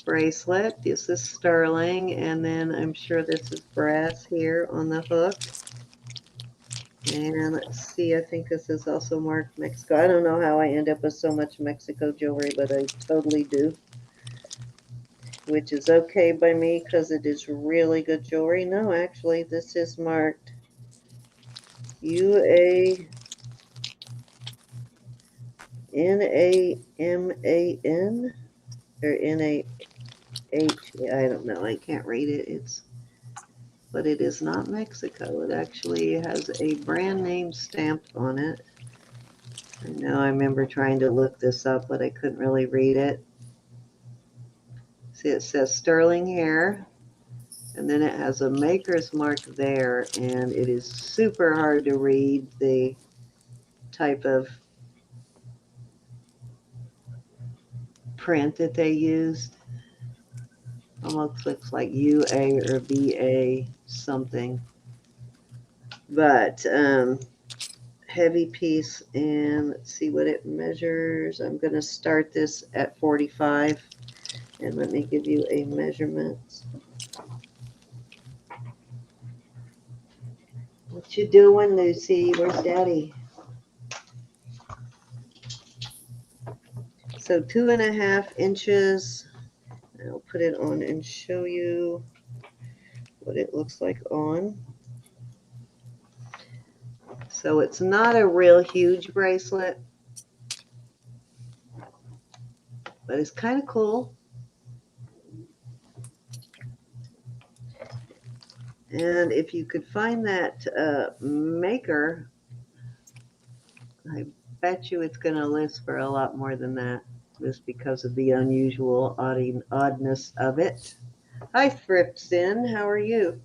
Bracelet. This is sterling, and then I'm sure this is brass here on the hook. And let's see, I think this is also marked Mexico. I don't know how I end up with so much Mexico jewelry, but I totally do. Which is okay by me because it is really good jewelry. No, actually, this is marked UANAMAN or NAH. I don't know. I can't read it. But it is not Mexico. It actually has a brand name stamped on it. I know I remember trying to look this up, but I couldn't really read it. See, it says sterling here, and then it has a maker's mark there, and it is super hard to read the type of print that they used. Almost looks like UA or VA something. But heavy piece, and let's see what it measures. I'm going to start this at 45, and let me give you a measurement. What you doing, Lucy? Where's Daddy? So 2.5 inches. I'll put it on and show you what it looks like on. So it's not a real huge bracelet, but it's kind of cool. And if you could find that maker, I bet you it's going to list for a lot more than that, just because of the unusual oddness of it. Hi, Thrift Sin. How are you?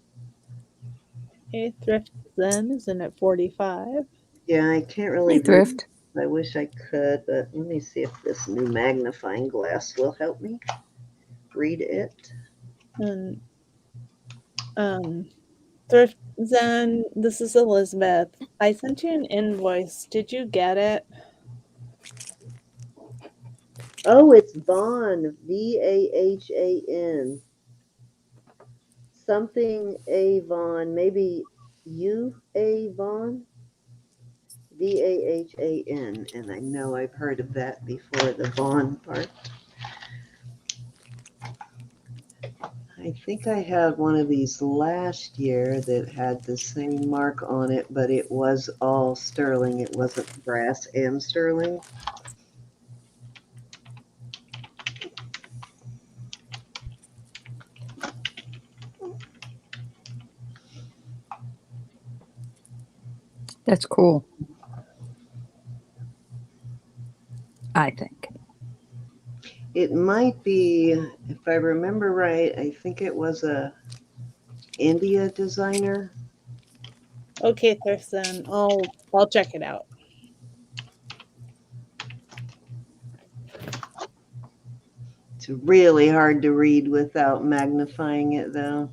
Okay, Thrift then isn't at 45. Yeah, I can't really Hey, read. Thrift. I wish I could, but let me see if this new magnifying glass will help me read it. And Thrift Zen, this is Elizabeth. I sent you an invoice. Did you get it? Oh, it's Vaughn, VAHAN. Something Avon, maybe you Avon, VAHAN, and I know I've heard of that before, the Vaughn part. I think I had one of these last year that had the same mark on it, but it was all sterling. It wasn't brass and sterling. That's cool. I think. It might be, if I remember right, I think it was a India designer. Okay, Thrift Zen, I'll check it out. It's really hard to read without magnifying it, though.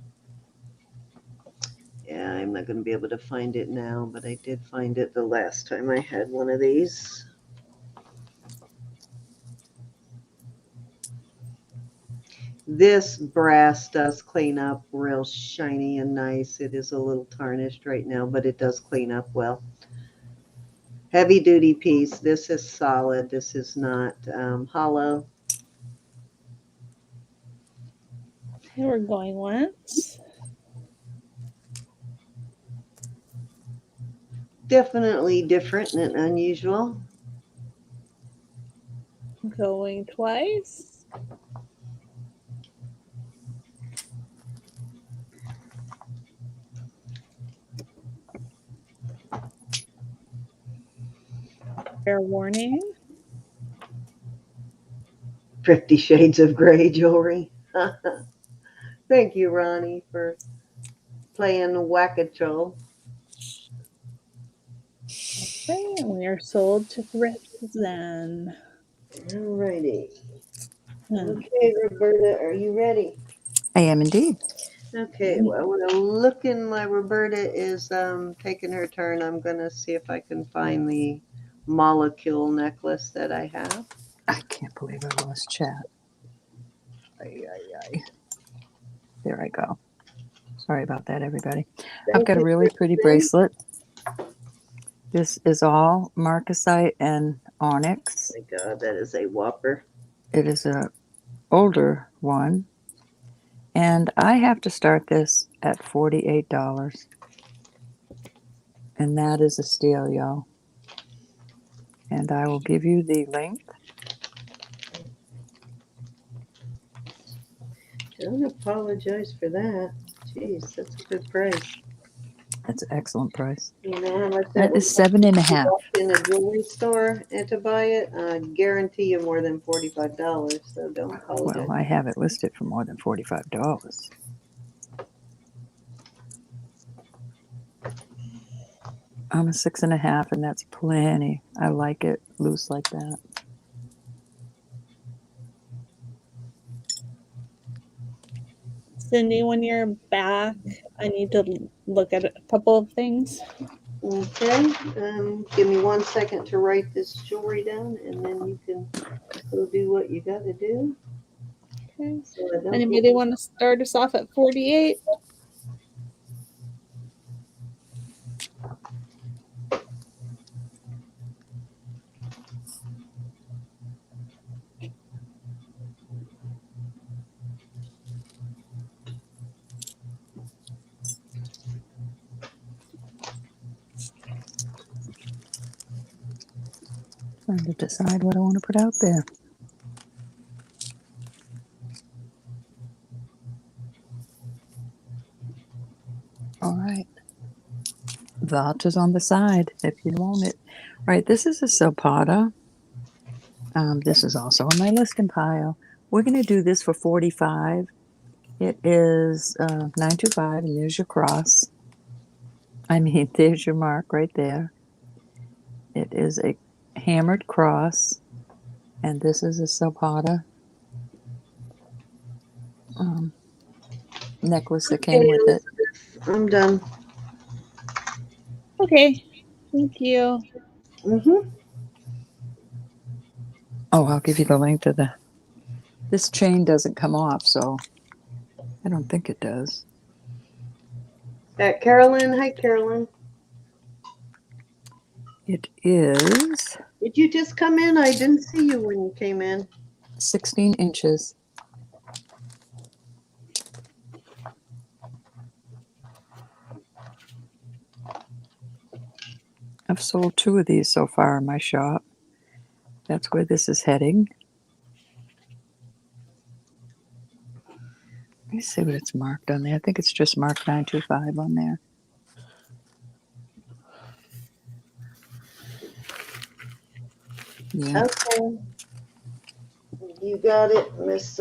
Yeah, I'm not going to be able to find it now, but I did find it the last time I had one of these. This brass does clean up real shiny and nice. It is a little tarnished right now, but it does clean up well. Heavy duty piece. This is solid. This is not hollow. Okay, we're going once. Definitely different and unusual. Going twice. Fair warning. 50 Shades of Grey jewelry. Thank you, Ronnie, for playing Whack-A-Troll. Okay, and we are sold to thrift then. Alrighty. Hmm. Okay, Roberta, are you ready? I am indeed. Okay, well, we're looking. My Roberta is taking her turn. I'm gonna see if I can find the molecule necklace that I have. I can't believe I lost chat. Ay, ay, ay. There I go. Sorry about that, everybody. I've got a really pretty bracelet. This is all marcasite and onyx. Oh my God, that is a whopper. It is a older one. And I have to start this at $48. And that is a steal, y'all. And I will give you the link. Don't apologize for that. Jeez, that's a good price. That's an excellent price. You know how much That was is $7.50. in a jewelry store and to buy it? I guarantee you more than $45. So don't apologize. Well, I have it listed for more than $45. I'm a 6.5, and that's plenty. I like it loose like that. Cindy, when you're back, I need to look at a couple of things. Okay, give me 1 second to write this jewelry down, and then you can go do what you got to do. Okay. So I don't Anybody want to start us off at 48? Trying to decide what I want to put out there. All right. That is on the side if you want it. All right, this is a Zapata. This is also on my listing pile. We're going to do this for $45. It is $925, and there's your cross. I mean, there's your mark right there. It is a hammered cross, and this is a Zapata necklace that came with it. I'm done. Okay. Thank you. Mm-hmm. Oh, I'll give you the link to the. This chain doesn't come off, so I don't think it does. Carolyn. Hi, Carolyn. It is Did you just come in? I didn't see you when you came in. 16 inches. I've sold 2 of these so far in my shop. That's where this is heading. Let me see what it's marked on there. I think it's just marked 925 on there. Yeah. Okay. You got it, Miss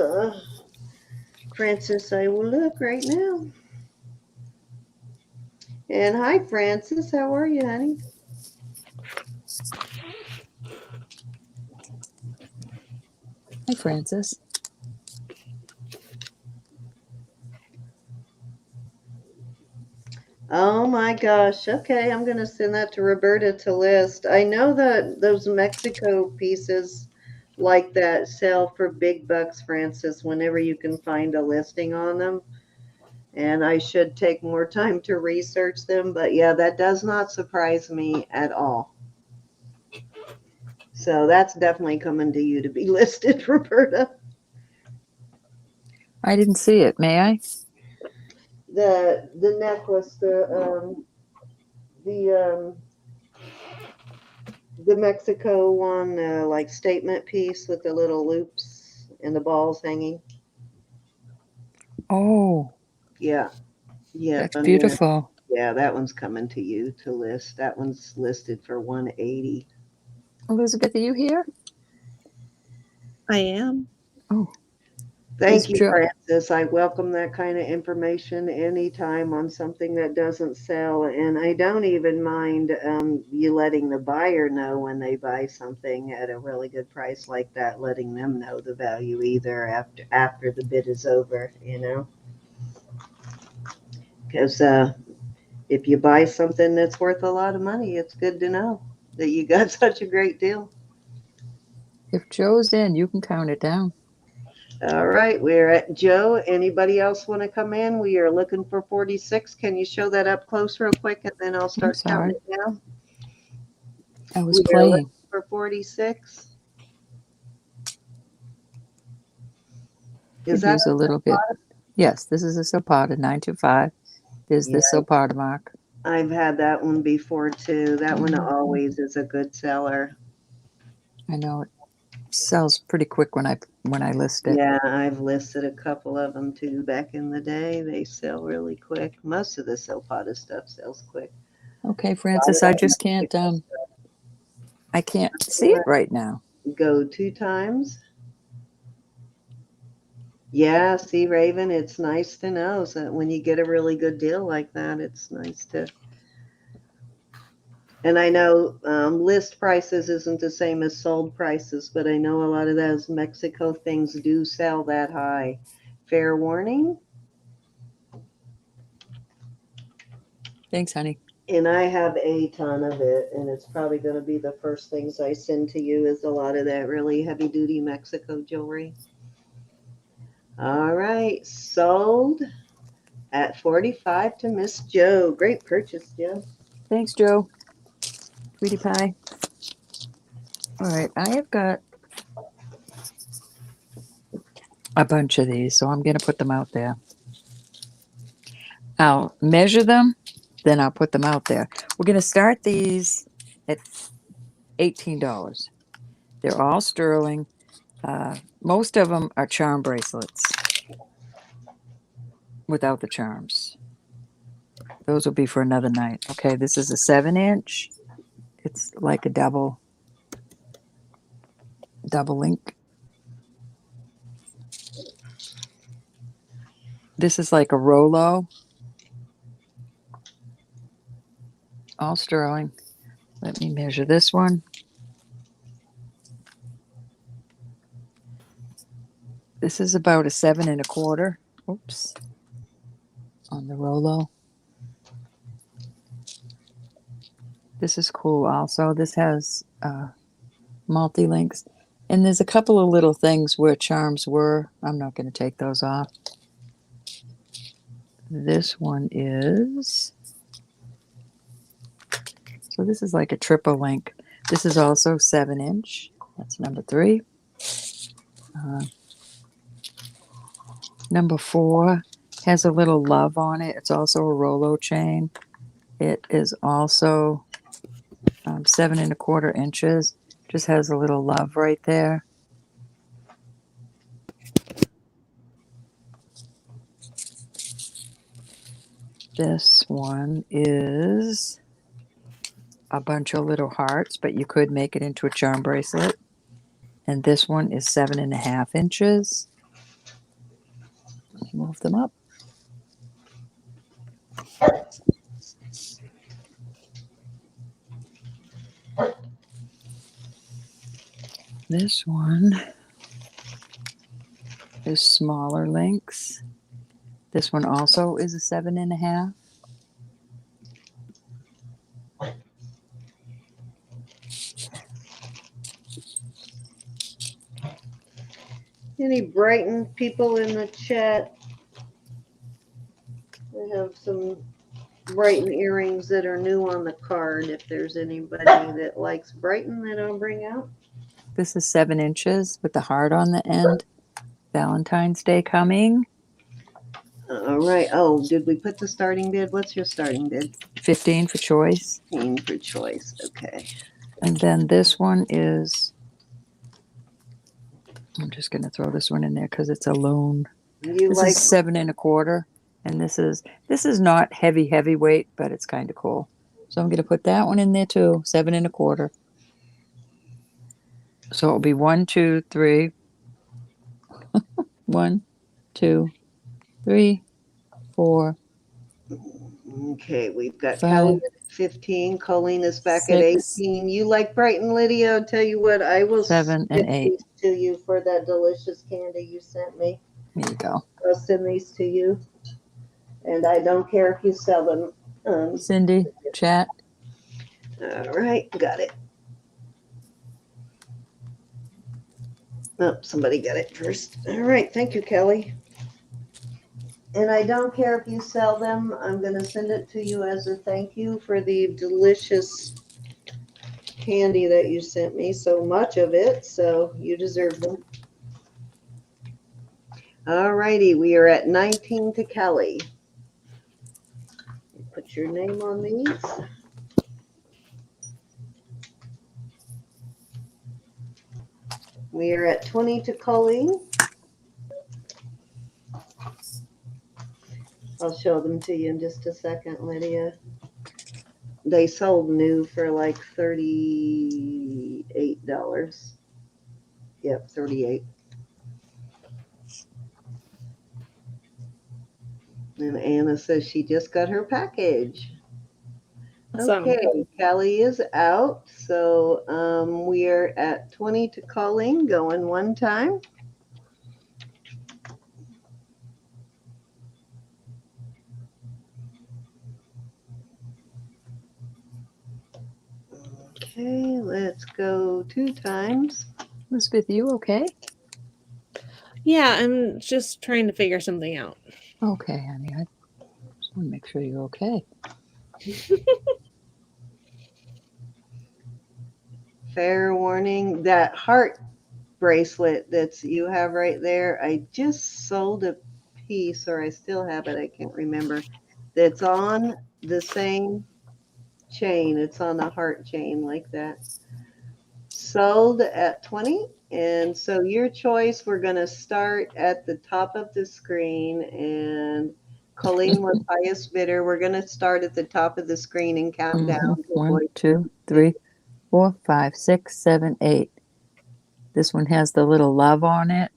Francis. I will look right now. And hi, Francis. How are you, honey? Hi, Francis. Oh my gosh. Okay, I'm going to send that to Roberta to list. I know that those Mexico pieces like that sell for big bucks, Francis, whenever you can find a listing on them. And I should take more time to research them. But yeah, that does not surprise me at all. So that's definitely coming to you to be listed, Roberta. I didn't see it. May I? The necklace, the the Mexico one, like statement piece with the little loops and the balls hanging. Oh, Yeah, yeah, that's beautiful. yeah. That one's coming to you to list. That one's listed for 180. Elizabeth, are you here? I am. Oh, Thank is you, Joe? Francis. I welcome that kind of information anytime on something that doesn't sell. And I don't even mind you letting the buyer know when they buy something at a really good price like that, letting them know the value either after the bid is over, you know? Because if you buy something that's worth a lot of money, it's good to know that you got such a great deal. If Joe's in, you can count it down. All right, we're at Joe. Anybody else want to come in? We are looking for 46. Can you show that up close real quick and then I'll I'm start sorry. counting it down? I was We are looking playing. for 46. Is Could that use a little bit. Yes, this is a Zapata 925. There's the Yeah, Zapata mark. I've had that one before too. That one Mhm. always is a good seller. I know it sells pretty quick when I list it. Yeah, I've listed a couple of them too back in the day. They sell really quick. Most of the Silpata stuff sells quick. Okay, Francis, I just can't I can't see it right now. Go 2 times. Yeah, see, Raven, it's nice to know that when you get a really good deal like that, it's nice to. And I know list prices isn't the same as sold prices, but I know a lot of those Mexico things do sell that high. Fair warning. Thanks, honey. And I have a ton of it, and it's probably going to be the first things I send to you is a lot of that really heavy duty Mexico jewelry. All right, sold at 45 to Miss Joe. Great purchase, Joe. Thanks, Joe. Sweetie pie. All right, I have got a bunch of these, so I'm going to put them out there. I'll measure them, then I'll put them out there. We're going to start these at $18. They're all sterling. Most of them are charm bracelets without the charms. Those will be for another night. Okay, this is a 7-inch. It's like a double link. This is like a Rolo. All sterling. Let me measure this one. This is about a 7 1/4. Oops. On the Rolo. This is cool also. This has multi-links. And there's a couple of little things where charms were. I'm not going to take those off. This one is... So this is like a triple link. This is also 7-inch. That's number 3. Number 4 has a little love on it. It's also a Rolo chain. It is also 7 1/4 inches. Just has a little love right there. This one is a bunch of little hearts, but you could make it into a charm bracelet. And this one is 7 1/2 inches. Let me move them up. This one is smaller links. This one also is a 7 1/2. Any Brighton people in the chat? I have some Brighton earrings that are new on the card. If there's anybody that likes Brighton that I'll bring out. This is 7 inches with the heart on the end. Valentine's Day coming. All right. Oh, did we put the starting bid? What's your starting bid? 15 for choice. 15 for choice. Okay. And then this one is, I'm just going to throw this one in there because it's a loan. You This like, is 7 1/4. And this is not heavyweight, but it's kind of cool. So I'm going to put that one in there too. 7 1/4. So it'll be 1, 2, 3. 1, 2, 3, 4. okay, we've got 5, Kelly at 15. Colleen is back at 6, 18. You like Brighton, Lydia? I'll tell you what, I will 7, and send 8. these to you for that delicious candy you sent me. Here you go. I'll send these to you. And I don't care if you sell them. Cindy, chat. All right, got it. Oh, somebody got it first. All right, thank you, Kelly. And I don't care if you sell them. I'm going to send it to you as a thank you for the delicious candy that you sent me. So much of it, so you deserve them. All righty, we are at 19 to Kelly. Put your name on these. We are at 20 to Colleen. I'll show them to you in just a second, Lydia. They sold new for like $38. Yep, 38. And Anna says she just got her package. Awesome. Okay, Kelly is out. So we are at 20 to Colleen, going one time. Okay, let's go 2 times. Elizabeth, you okay? Yeah, I'm just trying to figure something out. Okay, honey. I just want to make sure you're okay. Fair warning, that heart bracelet that you have right there, I just sold a piece, or I still have it, I can't remember, that's on the same chain. It's on a heart chain like that. Sold at 20. And so your choice, we're going to start at the top of the screen, and Colleen was highest bidder. We're going to start at the top of the screen and count down. 1, 2, 3, 4, 5, 6, 7, 8. This one has the little love on it.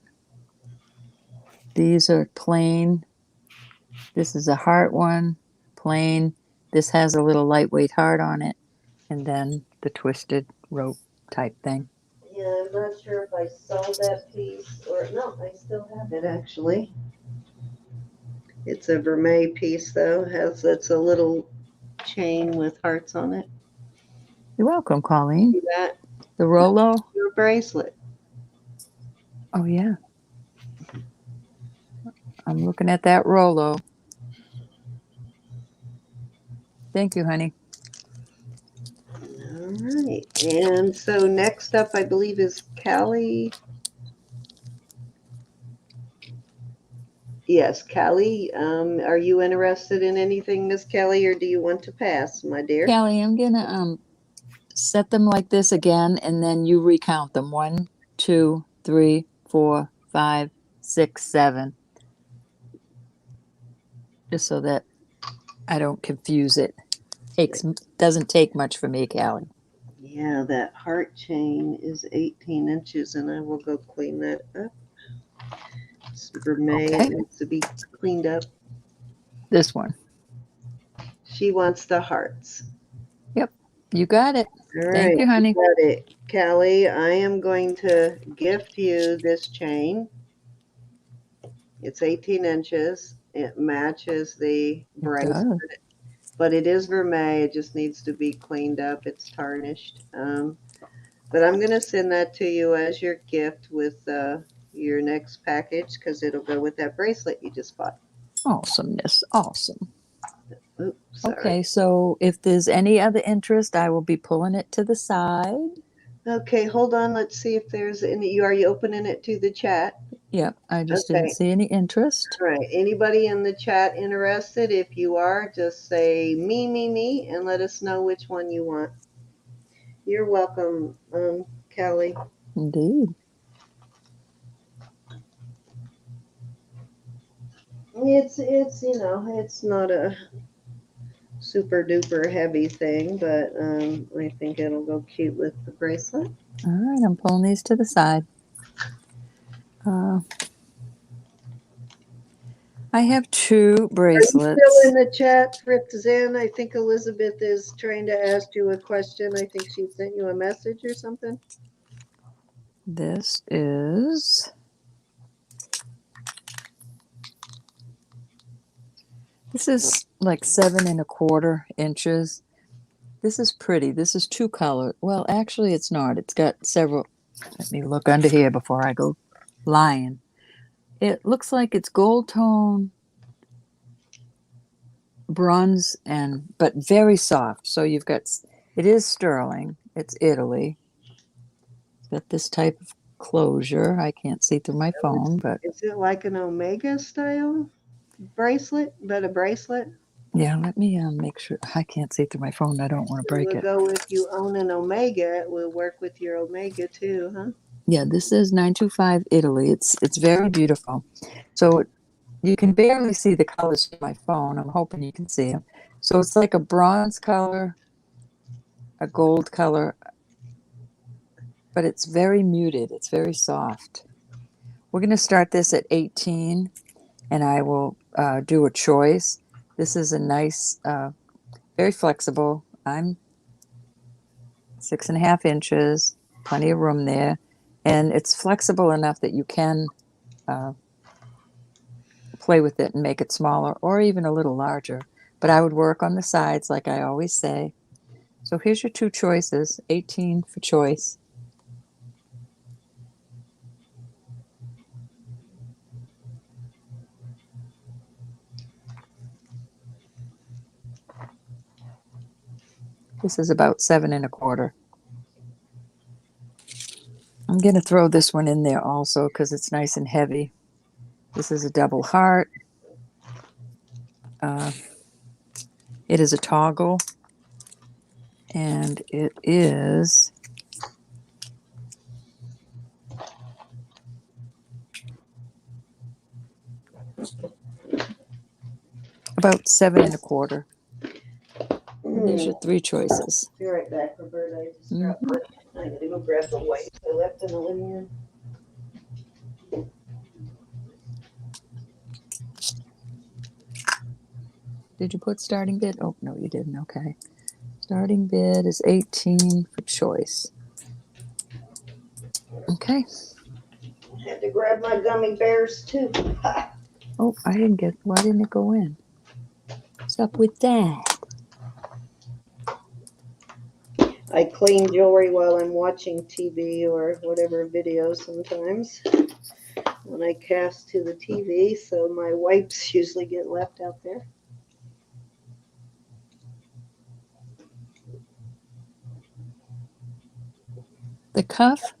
These are plain. This is a heart one, plain. This has a little lightweight heart on it. And then the twisted rope type thing. Yeah, I'm not sure if I sold that piece or no, I still have it actually. It's a vermeil piece though. It's a little chain with hearts on it. You're welcome, Colleen. See that? The Rolo. Your bracelet. Oh, yeah. I'm looking at that Rolo. Thank you, honey. All right. And so next up, I believe, is Callie. Yes, Callie. Are you interested in anything, Miss Kelly, or do you want to pass, my dear? Callie, I'm gonna set them like this again, and then you recount them. 1, 2, 3, 4, 5, 6, 7. Just so that I don't confuse it. Doesn't take much for me, Callie. Yeah, that heart chain is 18 inches, and I will go clean that up. It's vermeil. Okay. It needs to be cleaned up. This one. She wants the hearts. Yep, you got it. All right. Thank you, honey. Got it. Callie, I am going to gift you this chain. It's 18 inches. It matches the bracelet, but it is vermeil. It just needs to be cleaned up. It's tarnished. But I'm going to send that to you as your gift with your next package because it'll go with that bracelet you just bought. Awesomeness. Awesome. Oops, sorry. Okay, so if there's any other interest, I will be pulling it to the side. Okay, hold on. Let's see if there's any. Are you opening it to the chat? Yep, I just didn't Okay. see any interest. All right. Anybody in the chat interested? If you are, just say me, and let us know which one you want. You're welcome, Kelly. Indeed. It's it's not a super duper heavy thing, but I think it'll go cute with the bracelet. All right, I'm pulling these to the side. I have two bracelets. Are you still in the chat, Fritz Zen? I think Elizabeth is trying to ask you a question. I think she sent you a message or something. This is like 7¼ inches. This is pretty. This is two color. Well, actually it's not. It's got several. Let me look under here before I go lying. It looks like it's gold tone, bronze, but very soft. So you've got, it is sterling. It's Italy. It's got this type of closure. I can't see through my phone, but Is it like an Omega style bracelet, but a bracelet? yeah, let me make sure. I can't see through my phone. I don't want to break We'll it. go if you own an Omega, it will work with your Omega too, huh? Yeah, this is 925 Italy. It's very beautiful. So you can barely see the colors in my phone. I'm hoping you can see them. So it's like a bronze color, a gold color, but it's very muted. It's very soft. We're going to start this at 18, and I will do a choice. This is a nice, very flexible. I'm 6½ inches, plenty of room there, and it's flexible enough that you can play with it and make it smaller or even a little larger. But I would work on the sides like I always say. So here's your two choices, 18 for choice. This is about 7¼ I'm going to throw this one in there also because it's nice and heavy. This is a double heart. It is a toggle, and it is about 7¼ And there's your three choices. Be right back, Roberta. I just Mhm. I gotta go grab the wipes I left in the living room. Did you put starting bid? Oh, no, you didn't. Okay. Starting bid is 18 for choice. Okay. Had to grab my gummy bears too. Oh, I didn't get, why didn't it go in? What's up with that? I clean jewelry while I'm watching TV or whatever video sometimes when I cast to the TV, so my wipes usually get left out there. The cuff,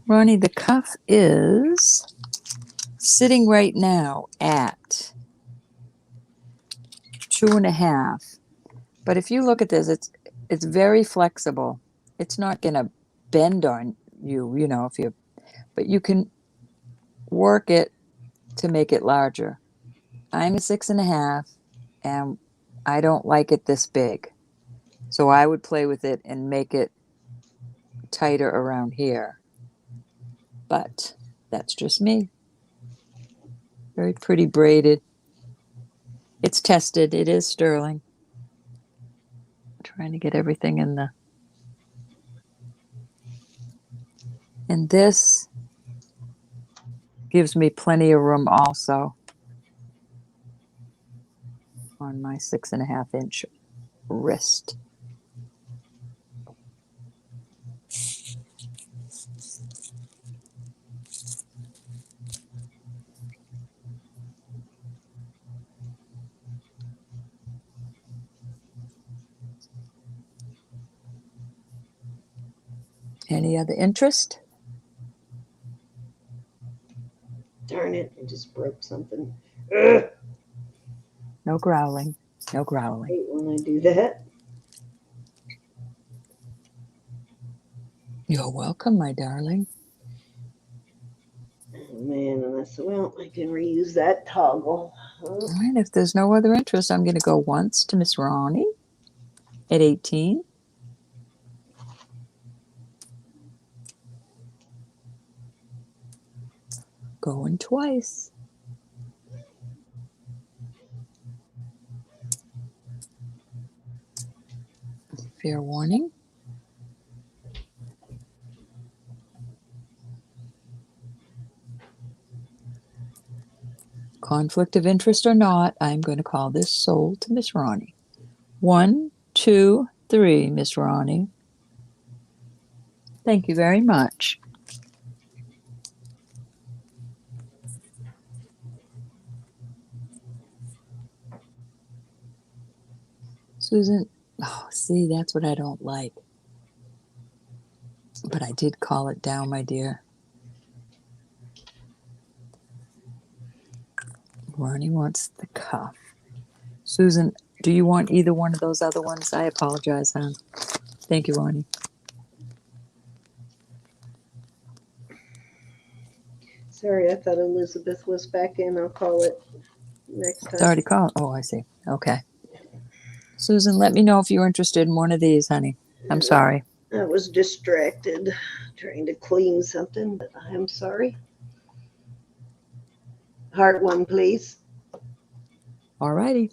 Ronnie, the cuff is sitting right now at 2½. But if you look at this, it's very flexible. It's not going to bend on you, if you, but you can work it to make it larger. I'm a 6½, and I don't like it this big. So I would play with it and make it tighter around here. But that's just me. Very pretty braided. It's tested. It is sterling. I'm trying to get everything in the... And this gives me plenty of room also on my 6½-inch wrist. Any other interest? Darn it, I just broke something. Ugh, No growling. No I growling. hate when I do that. You're welcome, my darling. Oh, man, and I said, well, I can reuse that toggle. All right, if there's no other interest, I'm going to go once to Miss Ronnie at 18. Going twice. Fair warning. Conflict of interest or not, I'm going to call this sold to Miss Ronnie. 1, 2, 3, Miss Ronnie. Thank you very much. Susan, oh, see, that's what I don't like. But I did call it down, my dear. Ronnie wants the cuff. Susan, do you want either one of those other ones? I apologize, hon. Thank you, Ronnie. Sorry, I thought Elizabeth was back in. I'll call it next It's time. already called. Oh, I see. Okay. Susan, let me know if you're interested in one of these, honey. I'm sorry. I was distracted trying to clean something, but I'm sorry. Heart one, please. All righty.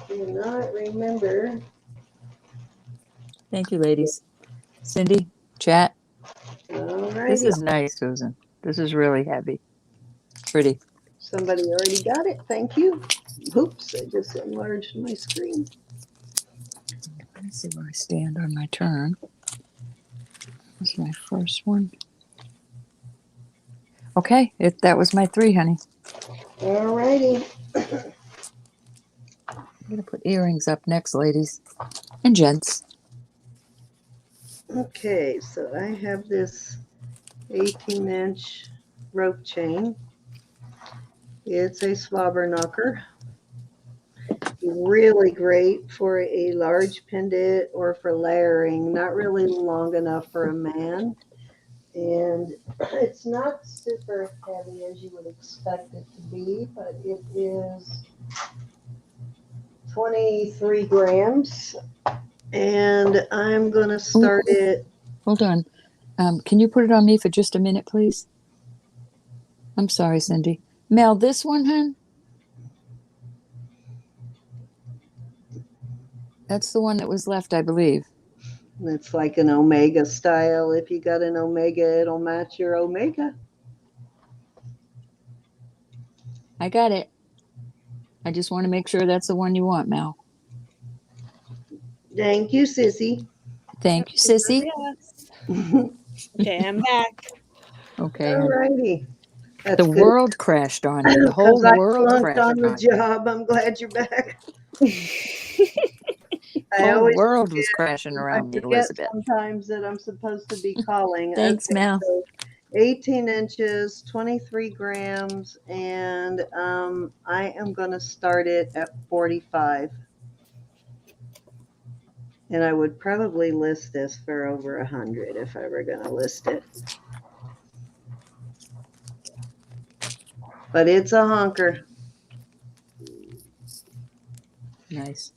Do not remember. Thank you, ladies. Cindy, chat. All This righty. is nice, Susan. This is really heavy. Pretty. Somebody already got it. Thank you. Oops, I just enlarged my screen. Let me see where I stand on my turn. This is my first one. Okay, that was my 3, honey. All righty. I'm going to put earrings up next, ladies and gents. Okay, so I have this 18-inch rope chain. It's a slobber knocker. Really great for a large pendant or for layering. Not really long enough for a man. And it's not super heavy as you would expect it to be, but it is 23 grams. And I'm going to start it. Hold on. Can you put it on me for just a minute, please? I'm sorry, Cindy. Mel, this one, hon? That's the one that was left, I believe. It's like an Omega style. If you got an Omega, it'll match your Omega. I got it. I just want to make sure that's the one you want, Mel. Thank you, sissy. Thank you, sissy. Yes. All Okay, I'm back. Okay. hon. righty. That's The good. world crashed on you. The whole Because I world flunked crashed on the on you. job. I'm glad you're back. The I whole always world was crashing I around me, forget Elizabeth. sometimes that I'm supposed to be calling. Thanks, Okay, Mel. so 18 inches, 23 grams, and I am going to start it at 45. And I would probably list this for over 100 if I were going to list it. But it's a honker. Nice.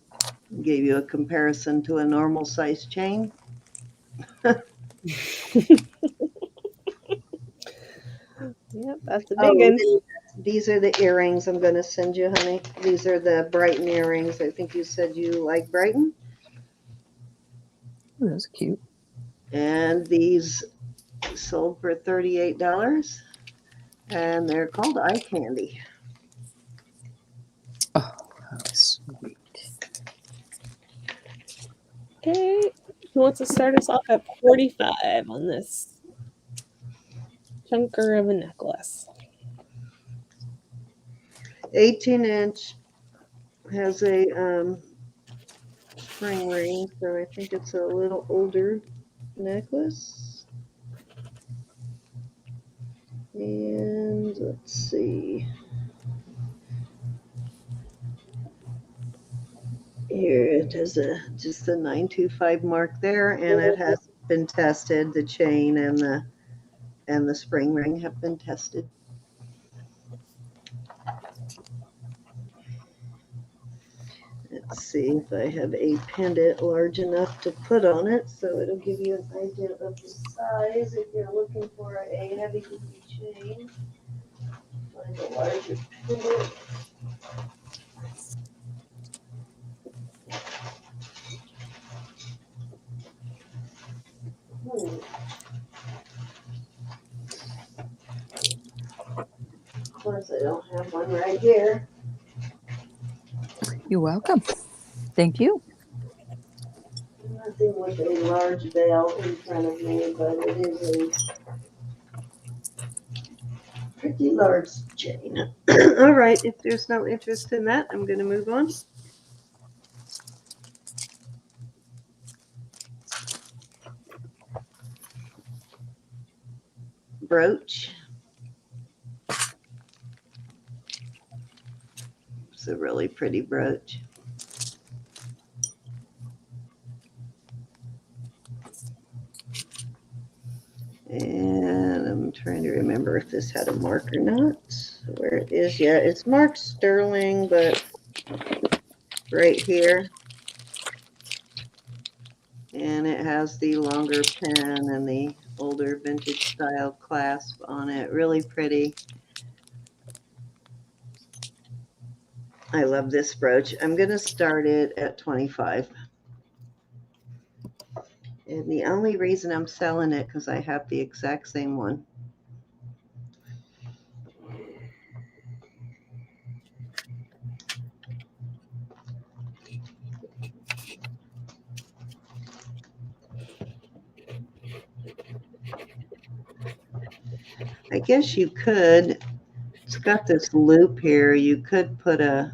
Gave you a comparison to a normal size chain. Yep, that's a Oh, big one. these are the earrings I'm going to send you, honey. These are the Brighton earrings. I think you said you like Brighton. Ooh, that's cute. And these sold for $38. And they're called eye candy. Oh, how sweet. Okay, who wants to start us off at 45 on this chunker of a necklace. 18-inch, has a spring ring, so I think it's a little older necklace. And let's see. Here it has just the 925 mark there, and it has been tested. The chain and the spring ring have been tested. Let's see if I have a pendant large enough to put on it, so it'll give you an idea of the size if you're looking for a heavy duty chain. Find a larger pendant. Of course, I don't have one right here. You're welcome. Thank you. Nothing with a large veil in front of me, but it is a pretty large chain. All right, if there's no interest in that, I'm going to move on. Brooch. It's a really pretty brooch. And I'm trying to remember if this had a mark or not. Where it is, yeah, it's marked sterling, but right here. And it has the longer pen and the older vintage style clasp on it. Really pretty. I love this brooch. I'm going to start it at 25. And the only reason I'm selling it because I have the exact same one. I guess you could, it's got this loop here. You could put a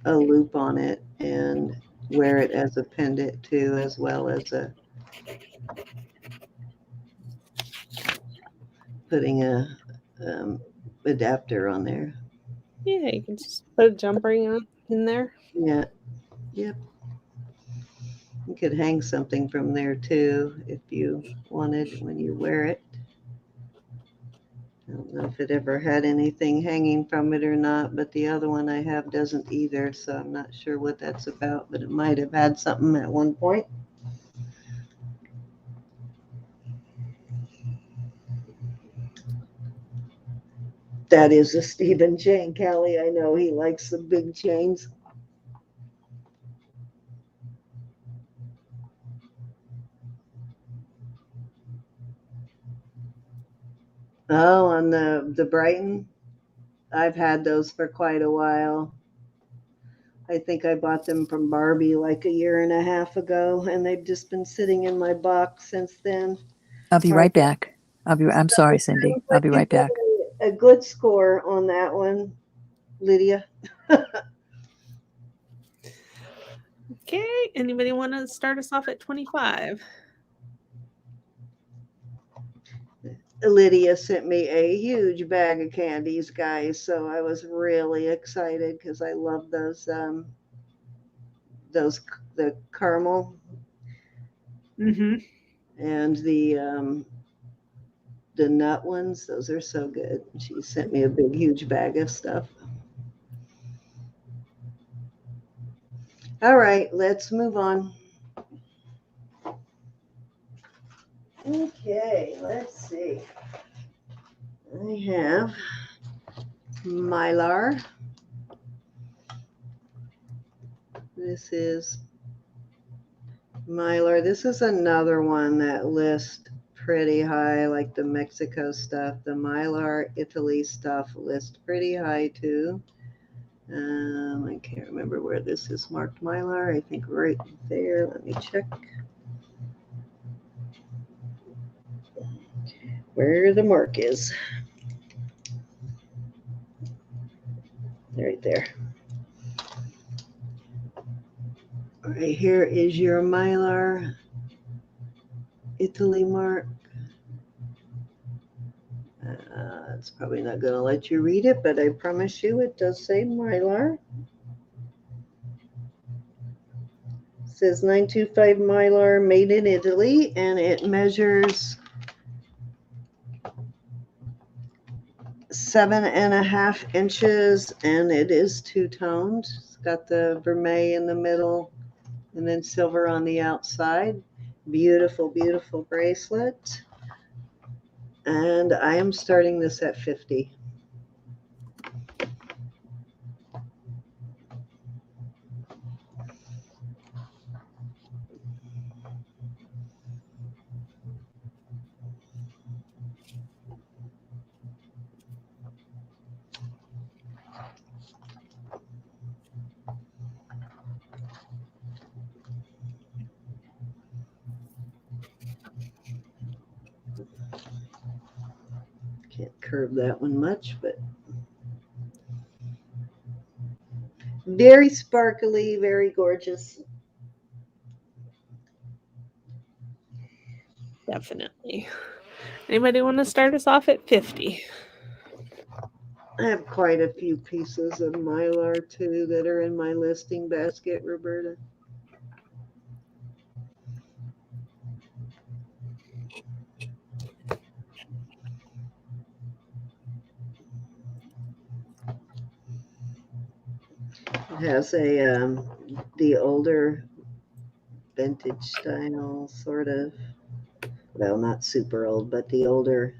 loop on it and wear it as a pendant too, as well as putting a adapter on there. Yeah, you can just put a jump ring on in there. Yeah. Yep. You could hang something from there too if you wanted when you wear it. I don't know if it ever had anything hanging from it or not, but the other one I have doesn't either, so I'm not sure what that's about, but it might have had something at one point. That is a Stephen chain, Callie. I know he likes the big chains. Oh, on the Brighton, I've had those for quite a while. I think I bought them from Barbie like a year and a half ago, and they've just been sitting in my box since then. I'll be right back. I'm sorry, Cindy. I'll be right back. A good score on that one, Lydia. Okay, anybody want to start us off at 25? Lydia sent me a huge bag of candies, guys, so I was really excited because I love those the caramel and the nut ones. Those are so good. She sent me a big huge bag of stuff. All right, let's move on. Okay, let's see. I have Mylar. This is Mylar. This is another one that lists pretty high, like the Mexico stuff. The Mylar Italy stuff lists pretty high too. I can't remember where this is marked Mylar. I think right there. Let me check. where the mark is. Right there. All right, here is your Mylar Italy mark. It's probably not going to let you read it, but I promise you it does say Mylar. It says 925 Mylar made in Italy, and it measures 7.5 inches, and it is two-toned. It's got the vermeil in the middle and then silver on the outside. Beautiful, beautiful bracelet. And I am starting this at 50. Can't curve that one much, but very sparkly, very gorgeous. Definitely. Anybody want to start us off at 50? I have quite a few pieces of Mylar too that are in my listing basket, Roberta. It has the older vintage style, sort of. Well, not super old, but the older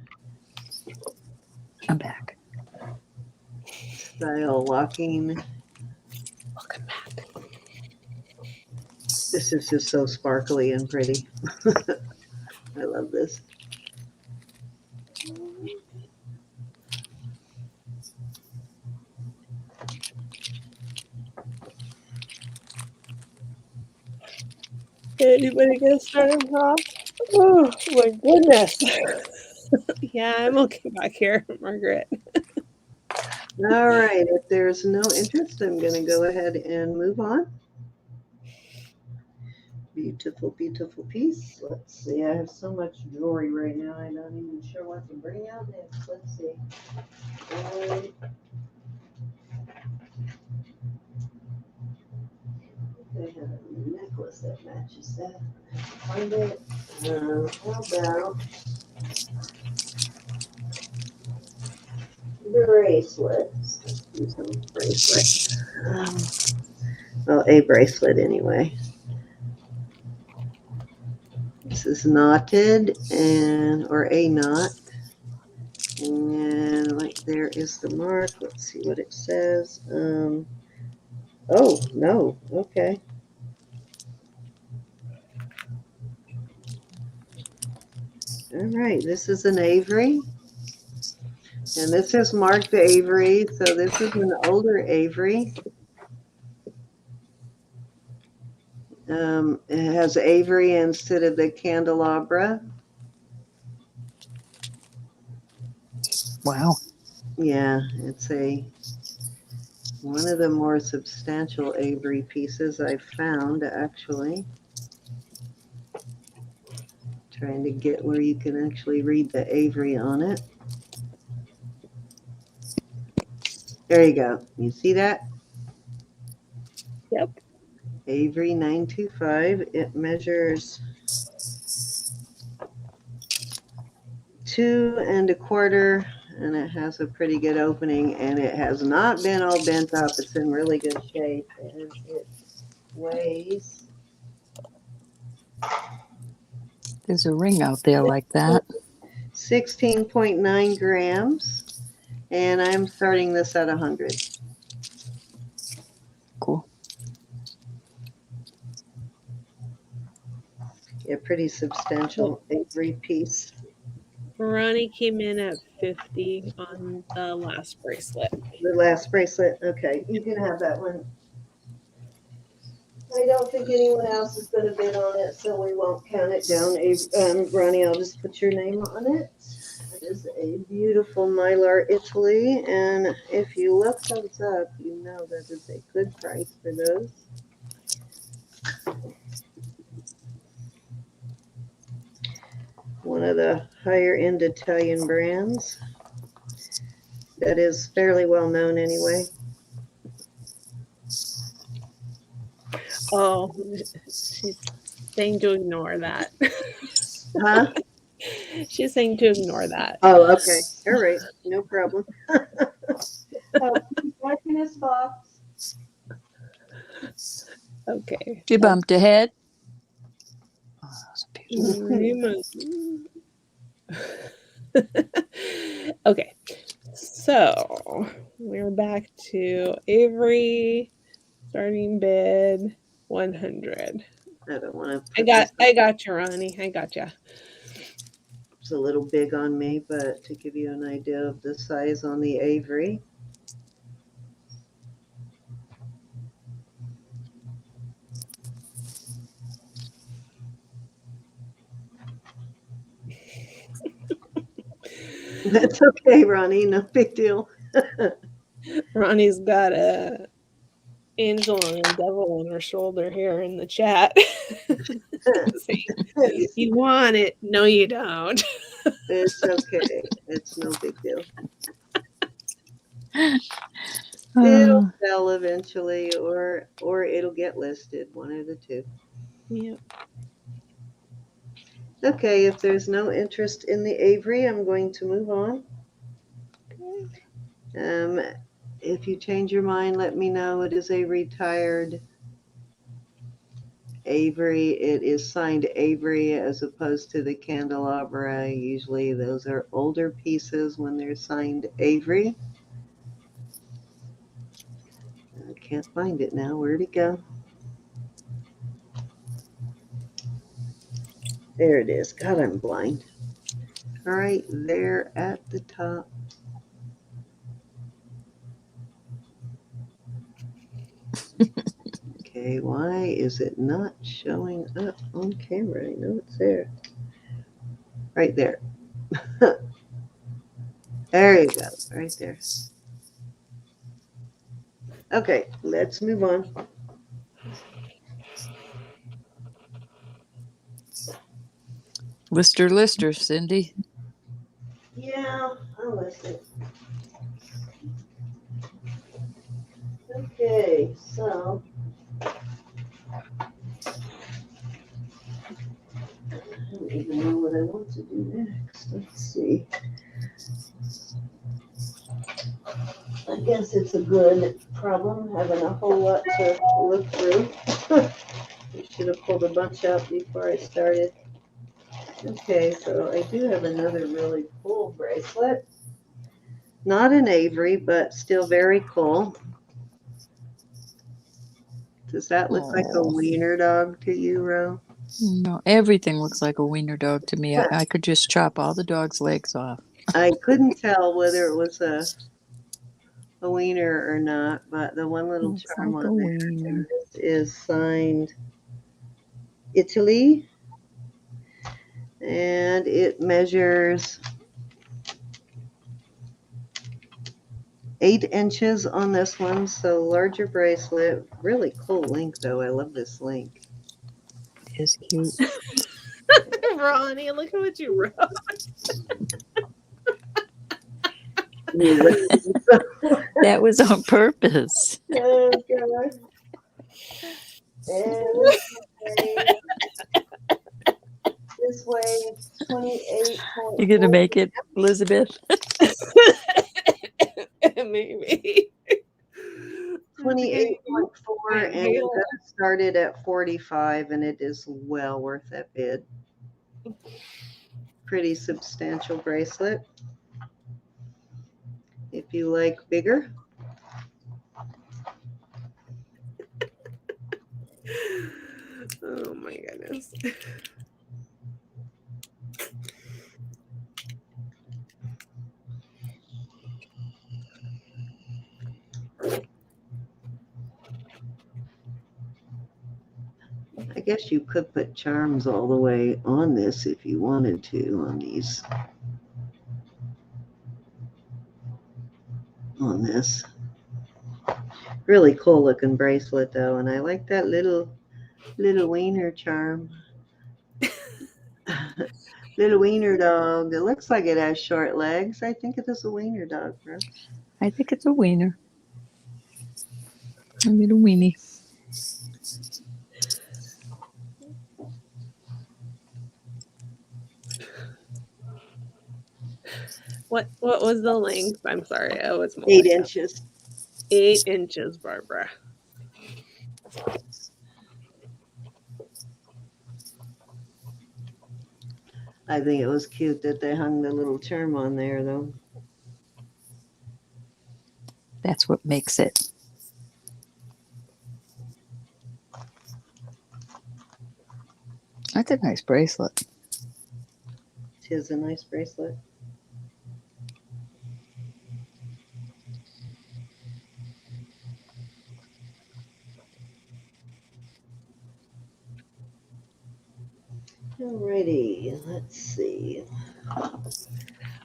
I'm back. style locking. Welcome back. This is just so sparkly and pretty. I love this. Anybody gonna start us off? Oh my goodness. Yeah, I'm okay back here, Margaret. All right, if there's no interest, I'm going to go ahead and move on. Beautiful, beautiful piece. Let's see, I have so much jewelry right now, I'm not even sure what to bring out next. Let's see. I have a necklace that matches that. Find it. How about bracelets? Let's do some bracelets. Well, a bracelet anyway. This is knotted and or a knot. And right there is the mark. Let's see what it says. Oh, no. Okay. All right. This is an Avery. And this is marked Avery. So this is an older Avery. It has Avery instead of the candelabra. Wow. Yeah, it's one of the more substantial Avery pieces I've found, actually. Trying to get where you can actually read the Avery on it. There you go. You see that? Yep. Avery 925. It measures 2 1/4, and it has a pretty good opening, and it has not been all bent up. It's in really good shape, and it weighs. There's a ring out there like that. 16.9 grams, and I'm starting this at 100. Cool. Yeah, pretty substantial Avery piece. Ronnie came in at 50 on the last bracelet. The last bracelet. Okay, you can have that one. I don't think anyone else is going to bid on it, so we won't count it down. Ronnie, I'll just put your name on it. is a beautiful Mylar Italy, and if you look those up, you know that is a good price for those. One of the higher end Italian brands that is fairly well known anyway. Oh, she's saying to ignore that. Huh? She's saying to ignore that. Oh, okay. All right. No problem. Oh, back in his box. Okay. She bumped ahead. Oh, that's beautiful. Okay. So we're back to Avery. Starting bid 100. I don't want to. I got you, Ronnie. I got you. It's a little big on me, but to give you an idea of the size on the Avery. That's okay, Ronnie. No big deal. Ronnie's got a angel and a devil on her shoulder here in the chat. Saying, you want it? No, you don't. It's okay. It's no big deal. Oh, It'll sell eventually, or it'll get listed. One of the two. Yep. Okay, if there's no interest in the Avery, I'm going to move on. If you change your mind, let me know. It is a retired Avery. It is signed Avery as opposed to the candelabra. Usually those are older pieces when they're signed Avery. I can't find it now. Where'd it go? There it is. God, I'm blind. All right, there at the top. Okay, why is it not showing up on camera? I know it's there. Right there. There you go, right there. Okay, let's move on. Lister, Cindy. Yeah, I'll listen. Okay, so I don't even know what I want to do next. Let's see. I guess it's a good problem having a whole lot to look through. I should have pulled a bunch out before I started. Okay, so I do have another really cool bracelet. Not an Avery, but still very cool. Does that look like a wiener dog to you, Ro? No, everything looks like a wiener dog to me. I could just chop all the dog's legs off. I couldn't tell whether it was a wiener or not, but the one little Looks charm like a on there wiener. is signed Italy, and it measures 8 inches on this one, so larger bracelet. Really cool link, though. I love this link. It's cute. Ronnie, look at what you wrote. That was on purpose. Oh, God. And this way 28. You're going to make it, Elizabeth? Maybe. 28.4, and we got started at 45, and it is well worth that bid. Pretty substantial bracelet. If you like bigger. Oh my goodness. I guess you could put charms all the way on this if you wanted to on these. on this. Really cool looking bracelet though, and I like that little wiener charm. Little wiener dog. It looks like it has short legs. I think it is a wiener dog, bro. I think it's a wiener. A little weenie. What was the length? I'm sorry, I was 8 inches. 8 inches, Barbara. I think it was cute that they hung the little charm on there, though. That's what makes it. That's a nice bracelet. It is a nice bracelet. Alrighty, let's see.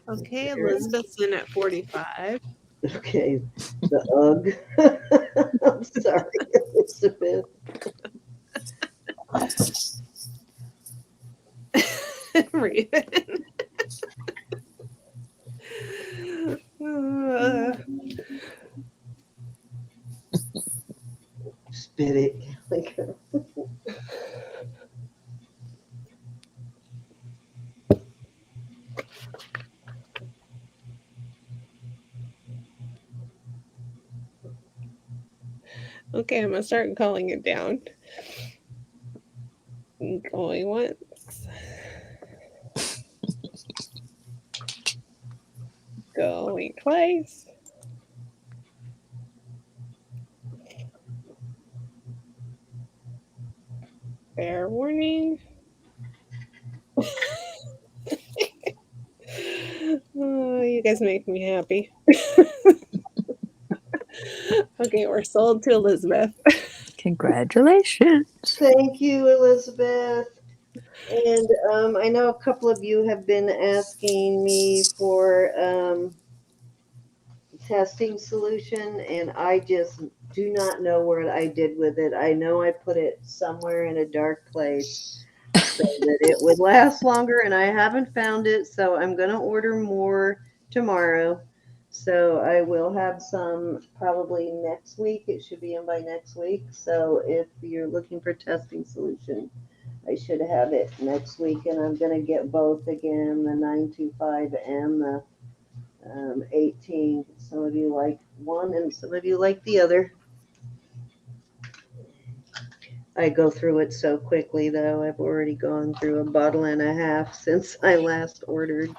Okay, Elizabeth's in at 45. Okay, the UGG. I'm sorry, Elizabeth. Raven. Spit it. Like, Okay, I'm gonna start calling it down. Going once. Going twice. Fair warning. Oh, you guys make me happy. Okay, we're sold to Elizabeth. Congratulations. thank you, Elizabeth. And I know a couple of you have been asking me for testing solution, and I just do not know what I did with it. I know I put it somewhere in a dark place so that it would last longer, and I haven't found it, so I'm going to order more tomorrow. So I will have some probably next week. It should be in by next week. So if you're looking for testing solution, I should have it next week, and I'm going to get both again, the 925 and the 18. Some of you like one and some of you like the other. I go through it so quickly, though. I've already gone through a bottle and a half since I last ordered.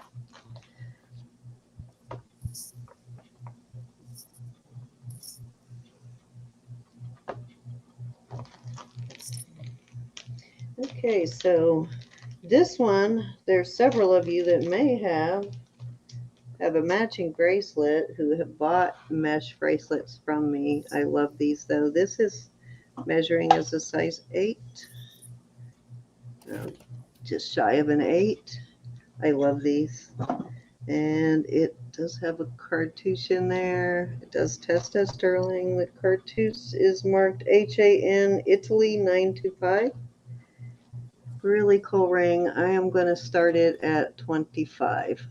Okay, so this one, there's several of you that may have a matching bracelet who have bought mesh bracelets from me. I love these, though. This is measuring as a size 8. Just shy of an 8. I love these. And it does have a cartouche in there. It does test as sterling. The cartouche is marked HAN Italy 925. Really cool ring. I am going to start it at 25.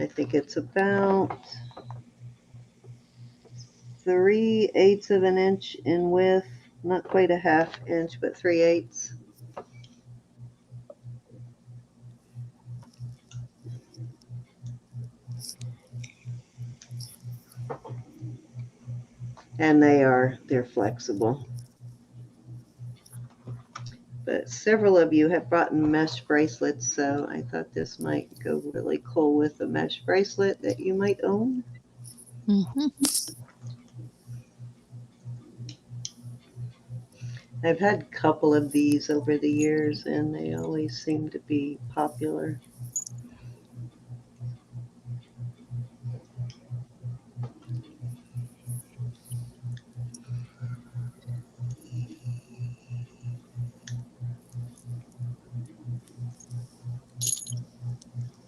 I think it's about 3/8 of an inch in width. Not quite a half inch, but 3/8. And they're flexible. But several of you have bought mesh bracelets, so I thought this might go really cool with a mesh bracelet that you might own. Mm-hmm. I've had a couple of these over the years, and they always seem to be popular.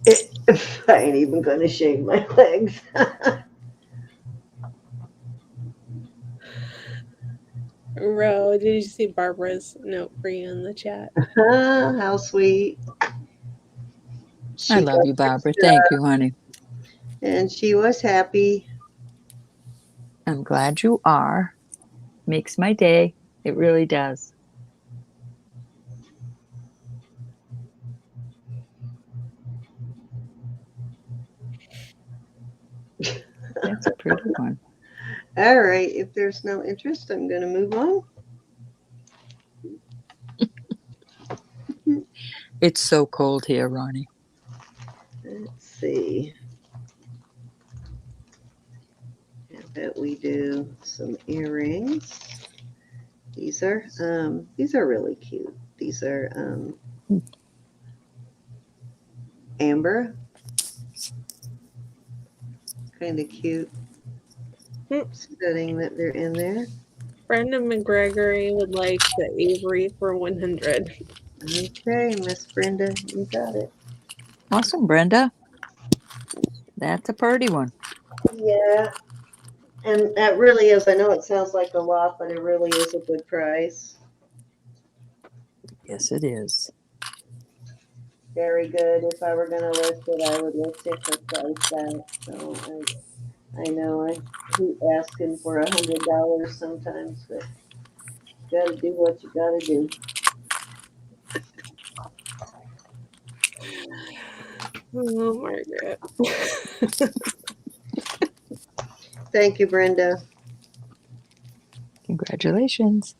I ain't even gonna shave my legs. Ro, did you see Barbara's note for you in the chat? How sweet. I She love you, Barbara. Thank you, honey. and she was happy. I'm glad you are. Makes my day. It really does. That's a pretty one. All right, if there's no interest, I'm gonna move on. It's so cold here, Ronnie. Let's see. How about we do some earrings? These are really cute. These are amber. Kind of cute setting that they're in there. Brenda McGregory would like the Avery for 100. Okay, Miss Brenda, you got it. Awesome, Brenda. That's a pretty one. Yeah, and that really is. I know it sounds like a lot, but it really is a good price. Yes, it is. Very good. If I were going to list it, I would list it for price that. So I know I keep asking for $100 sometimes, but you got to do what you got to do. Oh, Margaret. Thank you, Brenda. Congratulations.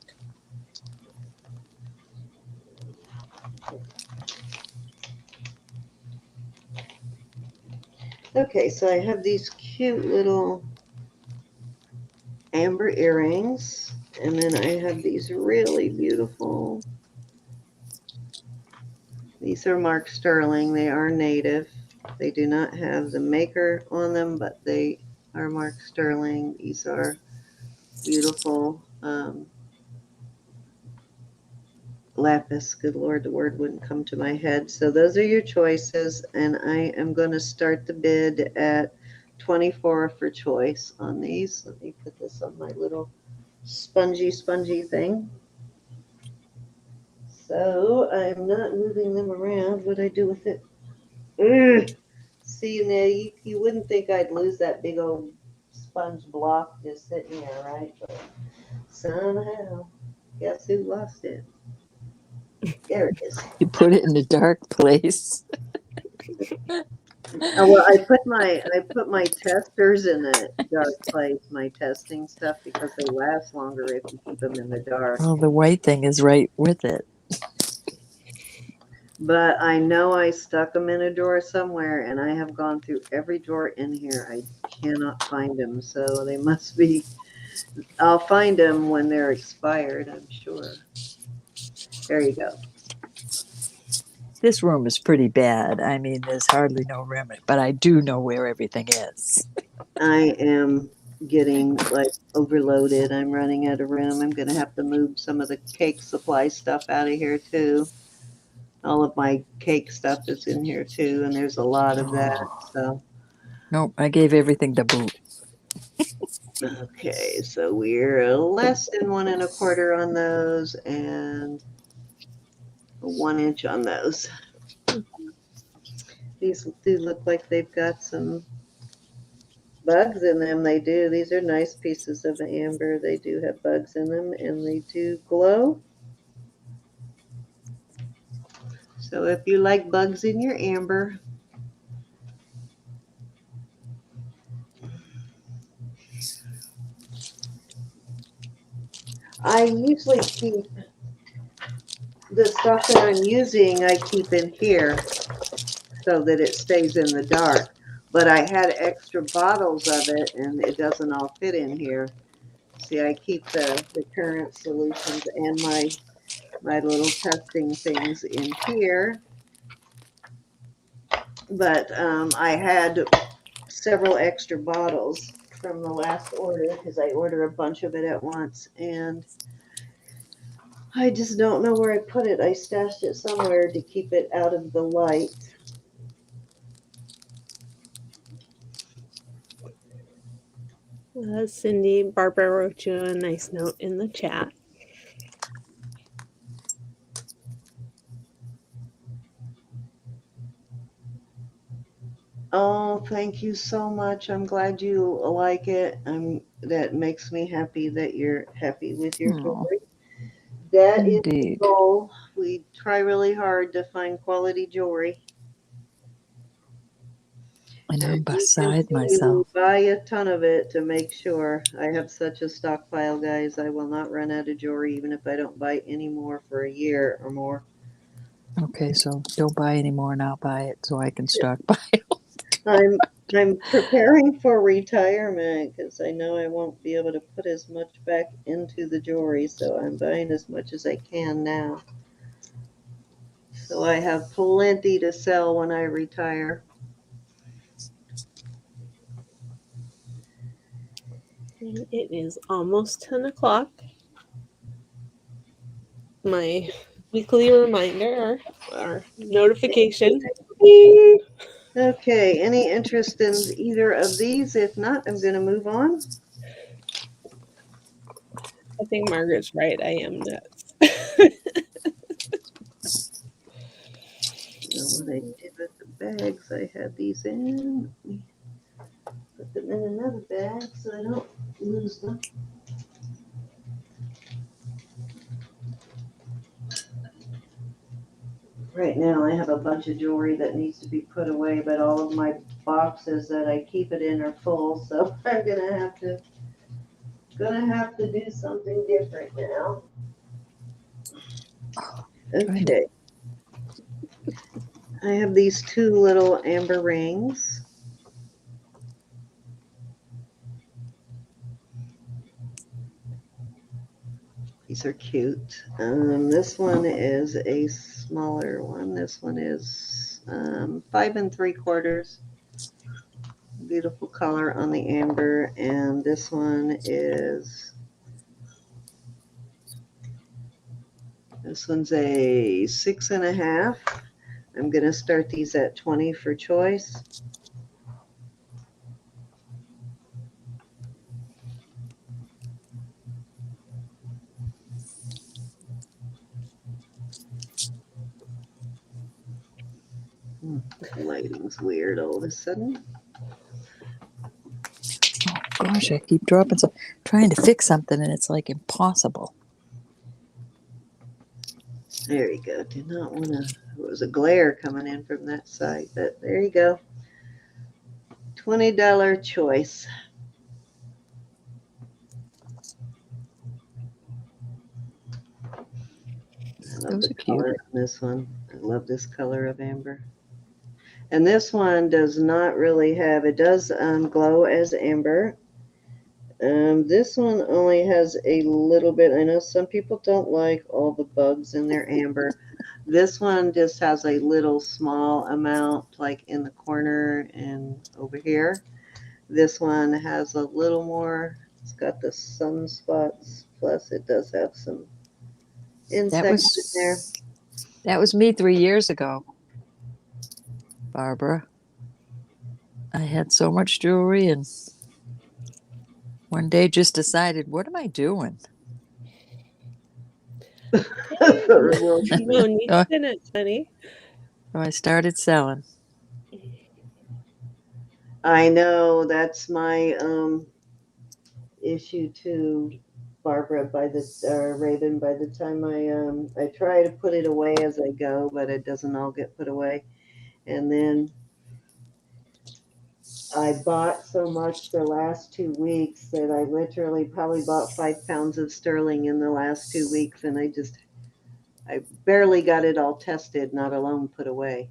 Okay, so I have these cute little amber earrings, and then I have these really beautiful. These are Mark Sterling. They are native. They do not have the maker on them, but they are Mark Sterling. These are beautiful lapis. Good Lord, the word wouldn't come to my head. So those are your choices, and I am going to start the bid at $24 for choice on these. Let me put this on my little spongy thing. So I'm not moving them around. What do I do with it? Ugh. See, now you wouldn't think I'd lose that big old sponge block just sitting there, right? But somehow, guess who lost it? There it is. You put it in a dark place. Oh, well, I put my testers in a dark place, my testing stuff, because they last longer if you keep them in the dark. Well, the white thing is right with it. But I know I stuck them in a drawer somewhere, and I have gone through every drawer in here. I cannot find them, so they must be. I'll find them when they're expired, I'm sure. There you go. This room is pretty bad. I mean, there's hardly no remnant, but I do know where everything is. I am getting like overloaded. I'm running out of room. I'm going to have to move some of the cake supply stuff out of here too. All of my cake stuff is in here too, and there's a lot of that. So Nope, I gave everything to Boot. okay, so we're less than 1 1/4 on those and 1 inch on those. These do look like they've got some bugs in them. They do. These are nice pieces of amber. They do have bugs in them, and they do glow. So if you like bugs in your amber, I usually keep the stuff that I'm using, I keep in here so that it stays in the dark. But I had extra bottles of it, and it doesn't all fit in here. See, I keep the current solutions and my little testing things in here. But I had several extra bottles from the last order because I order a bunch of it at once, and I just don't know where I put it. I stashed it somewhere to keep it out of the light. Cindy, Barbara wrote you a nice note in the chat. Oh, thank you so much. I'm glad you like it. That makes me happy that you're happy with your Oh, jewelry. That is the indeed. goal. We try really hard to find quality jewelry. And I'm And you can beside see myself. we buy a ton of it to make sure. I have such a stockpile, guys. I will not run out of jewelry even if I don't buy any more for a year or more. Okay, so don't buy any more and I'll buy it so I can stockpile. I'm preparing for retirement because I know I won't be able to put as much back into the jewelry, so I'm buying as much as I can now. So I have plenty to sell when I retire. And it is almost 10 o'clock. My weekly reminder or notification. Ding! Okay, any interest in either of these? If not, I'm going to move on. I think Margaret's right. I am nuts. Know what I did with the bags? I had these in. Let me put them in another bag so I don't lose them. Right now I have a bunch of jewelry that needs to be put away, but all of my boxes that I keep it in are full, so I'm gonna have to do something different now. Trying to- Okay. I have these two little amber rings. These are cute. This one is a smaller one. This one is 5 3/4. Beautiful color on the amber, and this one's a 6 1/2. I'm gonna start these at 20 for choice. The lighting's weird all of a sudden. Oh gosh, I keep dropping some, trying to fix something and it's like impossible. There you go. Did not want to. There was a glare coming in from that side, but there you go. $20 choice. I love Those the are cute. color on this one. I love this color of amber. And this one does not really have, it does glow as amber. This one only has a little bit. I know some people don't like all the bugs in their amber. This one just has a little small amount, like in the corner and over here. This one has a little more. It's got the sunspots, plus it does have some insects in there. That was me 3 years ago, Barbara. I had so much jewelry and one day just decided, what am I doing? No need So to it, honey. I started selling. I know that's my issue too, Barbara. By the Raven, by the time I try to put it away as I go, but it doesn't all get put away. And then I bought so much the last 2 weeks that I literally probably bought 5 pounds of sterling in the last 2 weeks, and I barely got it all tested, not alone put away.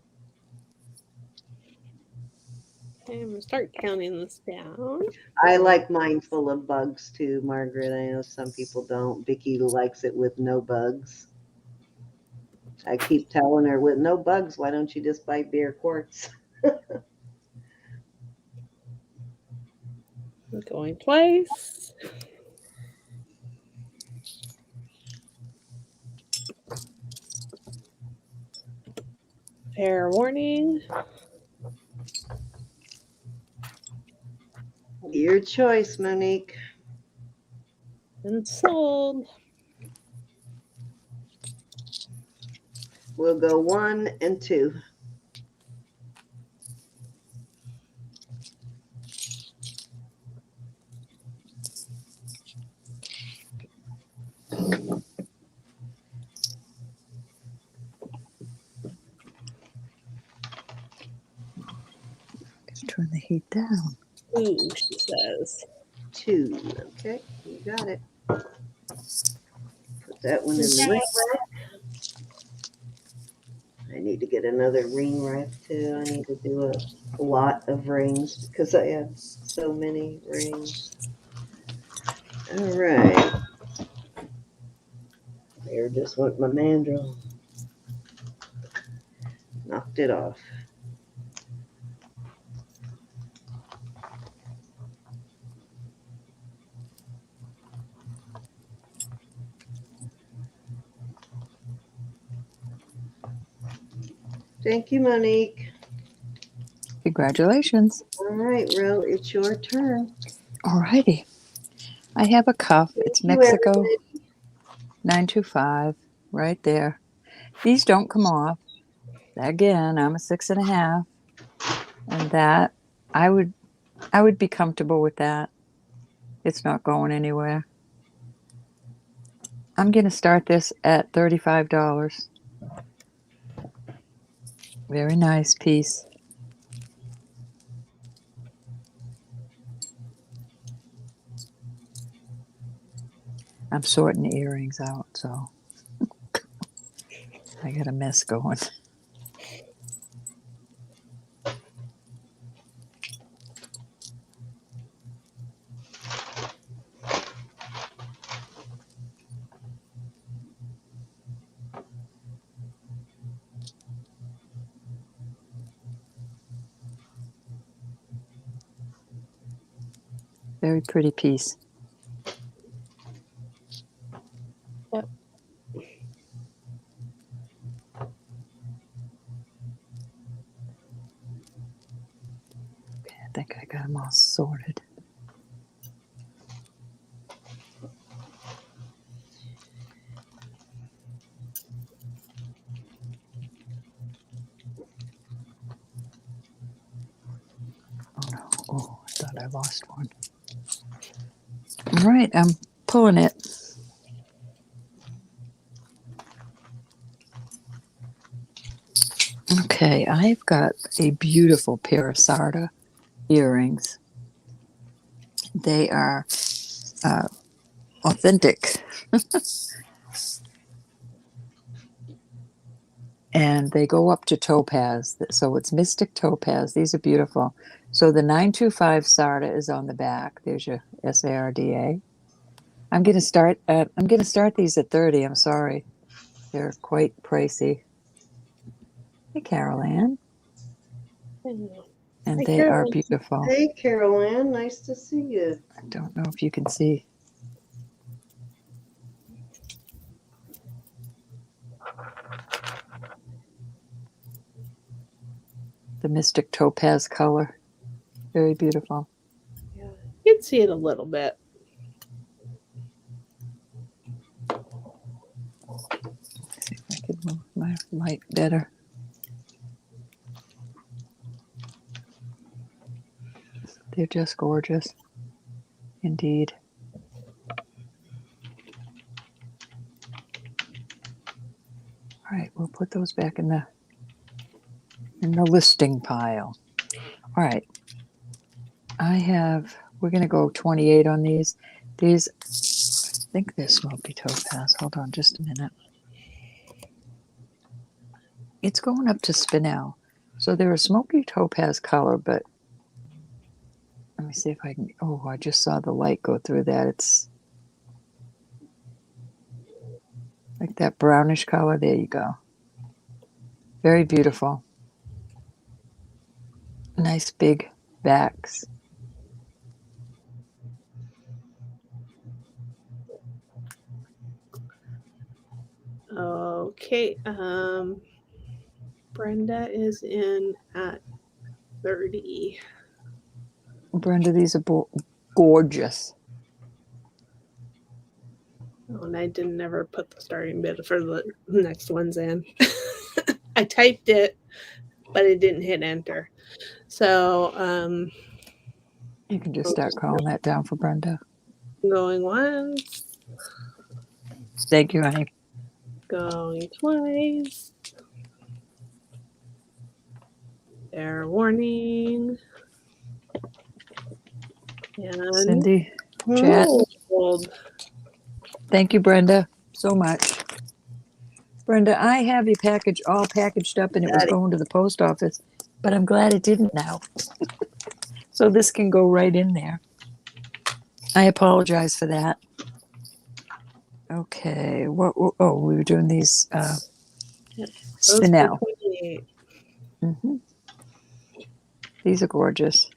Okay, I'm gonna start counting this down. I like mine full of bugs too, Margaret. I know some people don't. Vicky likes it with no bugs. I keep telling her, with no bugs, why don't you just buy bare quartz? I'm going twice. Fair warning. Your choice, Monique. And sold. We'll go 1 and 2. Just turn the heat down. Ooh, she says. 2. Okay, you got it. Put that one in the ring rack. I need to get another ring rack too. I need to do a lot of rings because I have so many rings. All right. There just went my mandrel. Knocked it off. Thank you, Monique. Congratulations. All right, Ro, it's your turn. All righty. I have a cuff. It's Thank you, Mexico everybody. 925 right there. These don't come off. Again, I'm a 6.5. And that I would be comfortable with that. It's not going anywhere. I'm going to start this at $35. Very nice piece. I'm sorting the earrings out, so I got a mess going. Very pretty piece. Yep. Okay, I think I got them all sorted. Oh no. Oh, I thought I lost one. All right, I'm pulling it. Okay, I've got a beautiful pair of Sarda earrings. They are authentic. And they go up to topaz. So it's mystic topaz. These are beautiful. So the 925 Sarda is on the back. There's your SARDA. I'm going to start these at 30. I'm sorry. They're quite pricey. Hey, Carol Ann. And Hi, they are Carol. beautiful. Hey, Carol Ann. Nice to see you. I don't know if you can see. The mystic topaz color. Very beautiful. Yeah. You can see it a little bit. See if I can move my light better. They're just gorgeous. Indeed. All right, we'll put those back in the listing pile. All right. We're going to go 28 on these. These, I think they're smoky topaz. Hold on just a minute. It's going up to spinel. So they're a smoky topaz color, but let me see if I can, oh, I just saw the light go through that. It's like that brownish color. There you go. Very beautiful. Nice big backs. Okay. Brenda is in at 30. Brenda, these are gorgeous. Oh, and I didn't ever put the starting bid for the next ones in. I typed it, but it didn't hit enter. So, You can just start calling that down for Brenda. going once, Thank you, honey. going twice. Fair warning. And Cindy, chat. rolled. Thank you, Brenda, so much. Brenda, I have your package all packaged up and it was going to the post office, but I'm glad it didn't now. So this can go right in there. I apologize for that. Okay, oh, we were doing these spinel. These are gorgeous.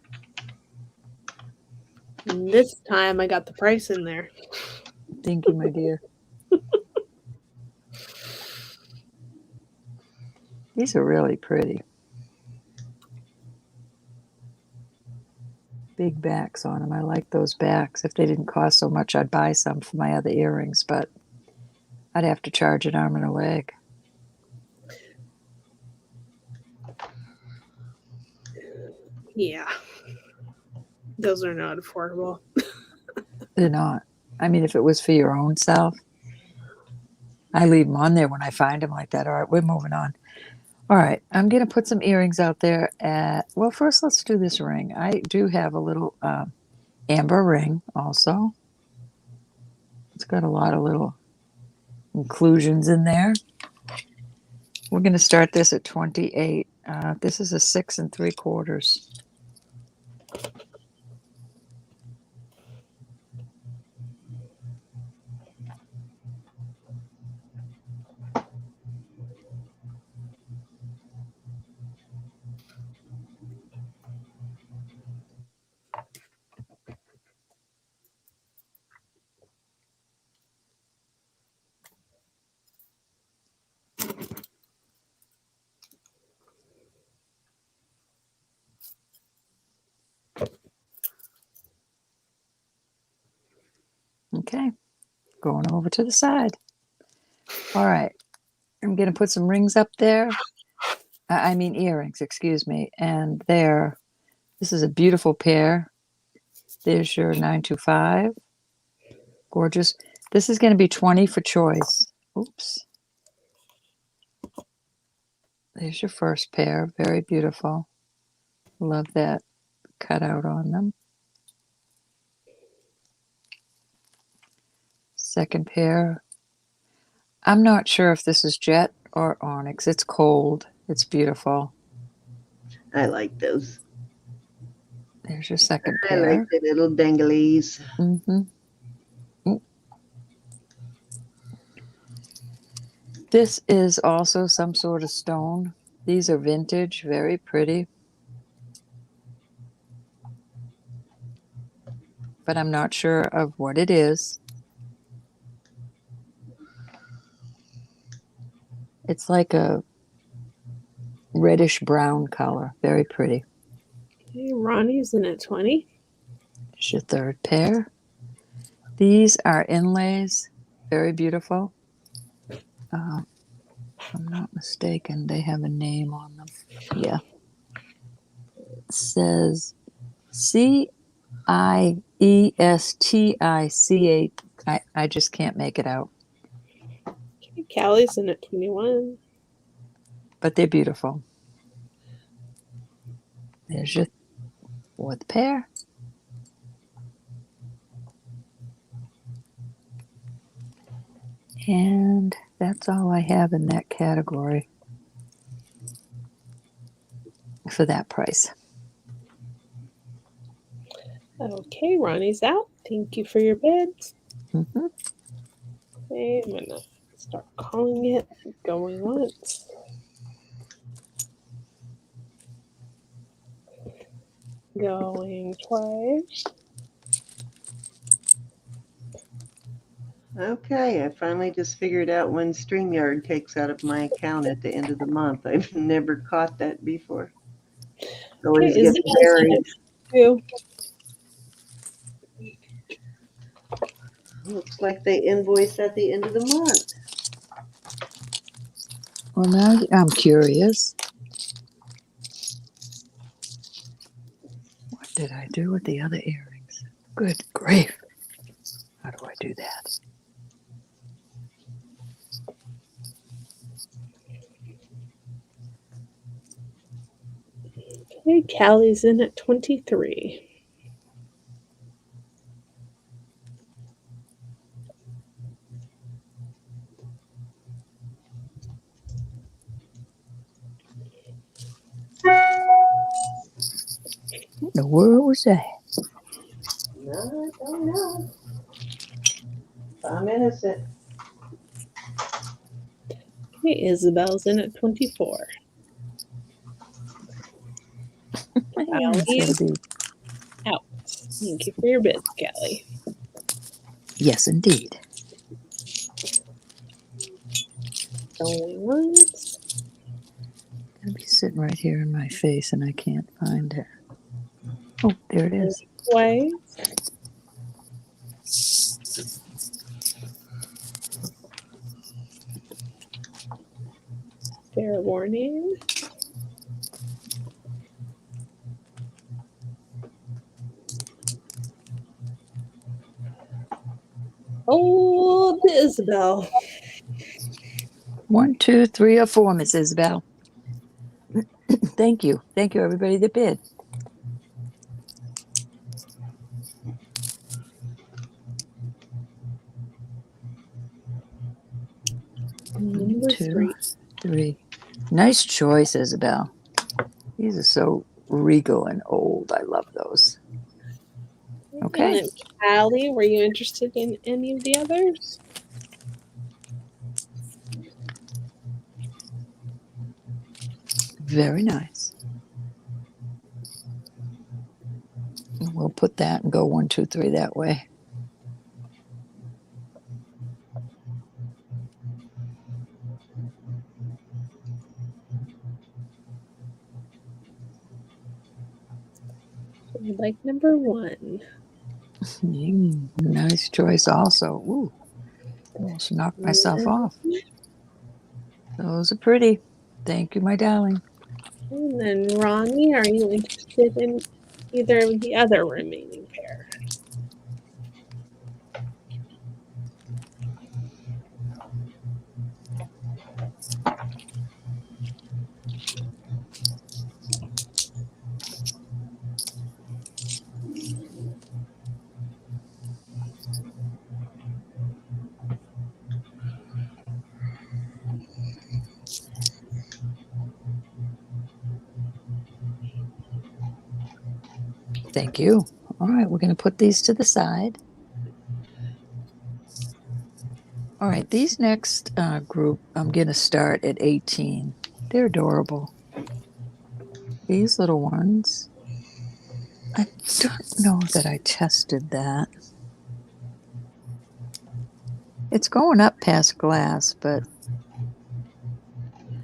And this time I got the price in there. Thank you, my dear. These are really pretty. Big backs on them. I like those backs. If they didn't cost so much, I'd buy some for my other earrings, but I'd have to charge an arm and a leg. Yeah. Those are not affordable. They're not. I mean, if it was for your own self, I leave them on there when I find them like that. All right, we're moving on. All right, I'm going to put some earrings out there. Well, first, let's do this ring. I do have a little amber ring also. It's got a lot of little inclusions in there. We're going to start this at 28. This is a 6 3/4. Okay, going over to the side. All right, I'm going to put some rings up there. I mean earrings, excuse me. And there, this is a beautiful pair. There's your 925. Gorgeous. This is going to be 20 for choice. Oops. There's your first pair. Very beautiful. Love that cutout on them. Second pair. I'm not sure if this is jet or onyx. It's cold. It's beautiful. I like those. There's your second I pair. like the little dangleys. Mm-hmm. This is also some sort of stone. These are vintage, very pretty. But I'm not sure of what it is. It's like a reddish brown color. Very pretty. Okay, Ronnie's in at 20. Here's your third pair. These are inlays. Very beautiful. If I'm not mistaken, they have a name on them. Yeah. It says CIESTICA. I just can't make it out. Okay, Callie's in at 21. But they're beautiful. There's your fourth pair. And that's all I have in that category for that price. Okay, Ronnie's out. Thank you for your bids. Mm-hmm. Okay, I'm going to start calling it. Going once. Going twice. Okay, I finally just figured out when StreamYard takes out of my account at the end of the month. I've never caught that before. Always Okay, get buried. two. Looks like they invoice at the end of the month. Well, now I'm curious. What did I do with the other earrings? Good grief. How do I do that? Okay, Callie's in at 23. What in the world was that? No, I don't know. I'm innocent. Okay, Isabel's in at 24. It's Callie, gonna be out. Thank you for your bids, Callie. yes, indeed. Going once. Gonna be sitting right here in my face, and I can't find it. Oh, there it is. Twice. Fair warning. Oh, Isabel. 1, 2, 3, or 4, Miss Isabel. Thank you. Thank you, everybody that bid. Number 2, 3. 3. Nice choice, Isabel. These are so regal and old. I love those. Okay. And then Callie, were you interested in any of the others? Very nice. We'll put that and go 1, 2, 3 that way. I like number 1. Nice choice also. Ooh, almost knocked myself off. Those are pretty. Thank you, my darling. And then Ronnie, are you interested in either of the other remaining pair? Thank you. All right, we're going to put these to the side. All right, these next group, I'm going to start at 18. They're adorable. These little ones, I don't know that I tested that. It's going up past glass, but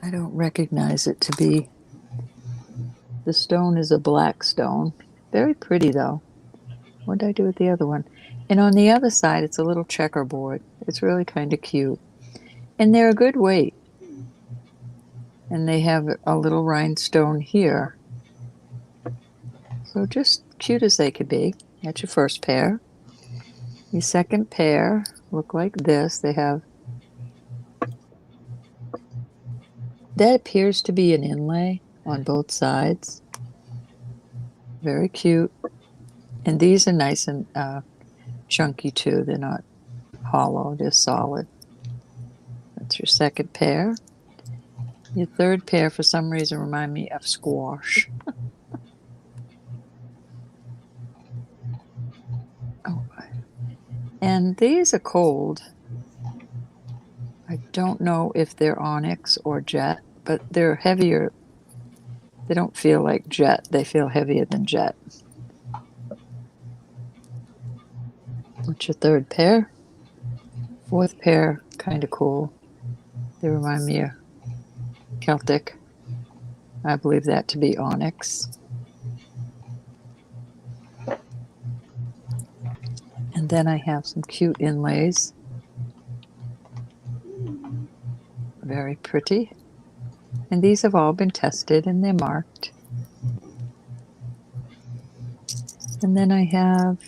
I don't recognize it to be. The stone is a black stone. Very pretty, though. What did I do with the other one? And on the other side, it's a little checkerboard. It's really kind of cute. And they're a good weight. And they have a little rhinestone here. So just cute as they could be. That's your first pair. Your second pair look like this. They have, that appears to be an inlay on both sides. Very cute. And these are nice and chunky too. They're not hollow, they're solid. That's your second pair. Your third pair, for some reason, remind me of squash. Oh, and these are cold. I don't know if they're onyx or jet, but they're heavier. They don't feel like jet. They feel heavier than jet. What's your third pair? Fourth pair, kind of cool. They remind me of Celtic. I believe that to be onyx. And then I have some cute inlays. Very pretty. And these have all been tested and they're marked. And then I have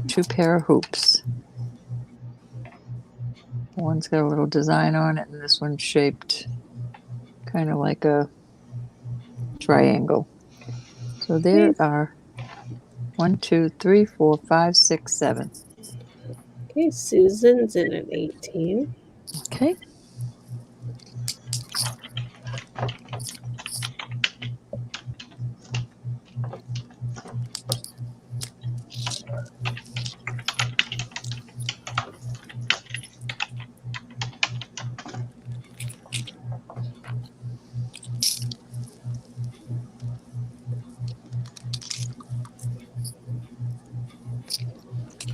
2 pair of hoops. One's got a little design on it, and this one's shaped kind of like a triangle. So there are 1, 2, 3, 4, 5, 6, 7. Okay, Susan's in at 18. Okay.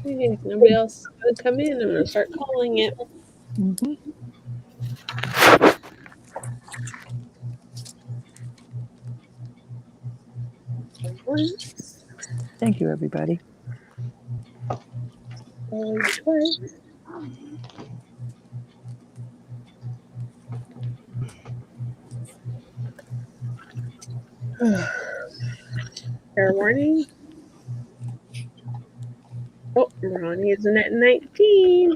Okay, if nobody else would come in, I'm gonna start calling it. Mm-hmm. Once, Thank you, everybody. calling twice. Fair warning. Oh, Ronnie isn't at 19.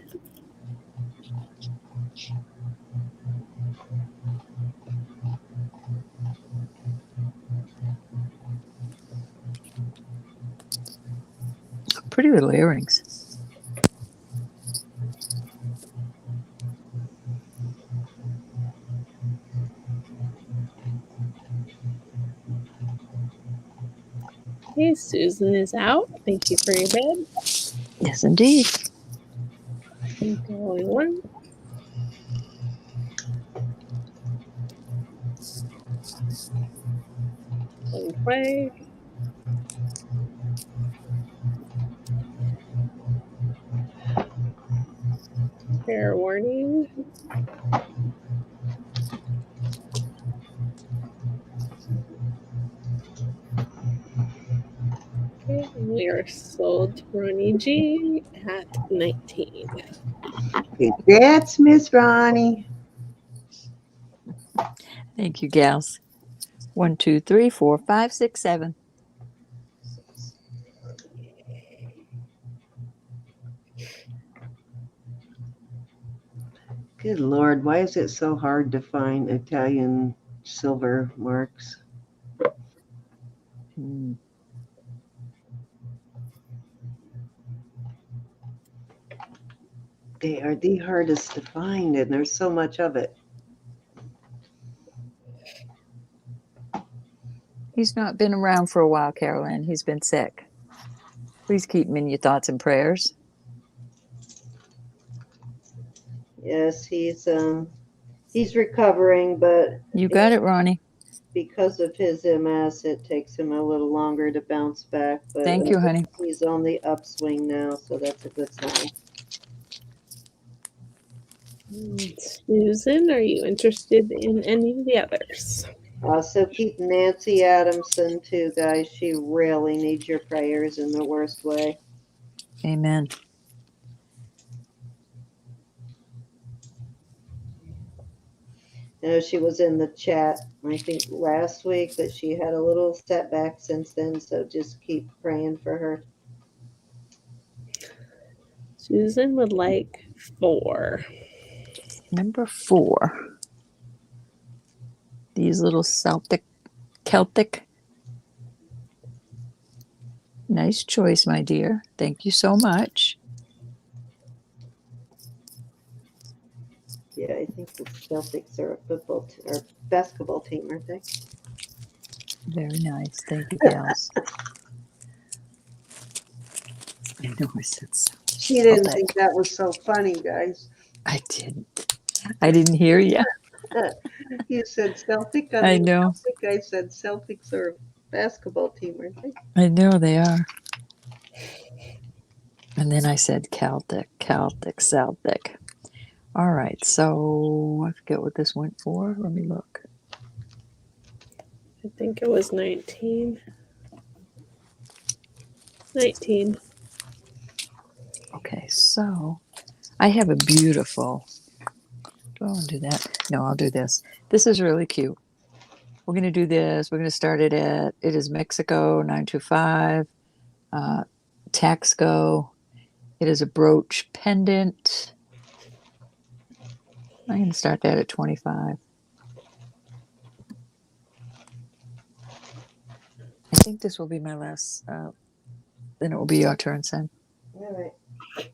Pretty little earrings. Okay, Susan is out. Thank you for your bid. Yes, indeed. Calling one. Calling twice. Fair warning. Okay, and we are sold to Ronnie G at 19. That's Miss Ronnie. Thank you, gals. 1, 2, 3, 4, 5, 6, 7. Good Lord, why is it so hard to find Italian silver marks? Mm. They are the hardest to find, and there's so much of it. He's not been around for a while, Carolyn. He's been sick. Please keep him in your thoughts and prayers. Yes, he's recovering, but You got it, Ronnie. because of his MS, it takes him a little longer to bounce back. But Thank you, honey. he's on the upswing now, so that's a good sign. Susan, are you interested in any of the others? Also, keep Nancy Adamson too, guys. She really needs your prayers in the worst way. Amen. I know she was in the chat, I think, last week, but she had a little setback since then, so just keep praying for her. Susan would like 4. Number 4. These little Celtic. Nice choice, my dear. Thank you so much. Yeah, I think the Celtics are a or basketball team, aren't they? Very nice. Thank you, gals. I know I said so. She didn't think that was so funny, guys. I didn't. I didn't hear you. You said Celtic. I know. Celtic. I said Celtics are a basketball team, aren't they? I know they are. And then I said Celtic. All right. So I forget what this went for. Let me look. I think it was 19. 19. Okay, so I have a beautiful. Do I want to do that? No, I'll do this. This is really cute. We're going to do this. We're going to start it at, it is Mexico 925, Taxco. It is a brooch pendant. I'm going to start that at 25. I think this will be my last, then it will be your turn, Sam. All right.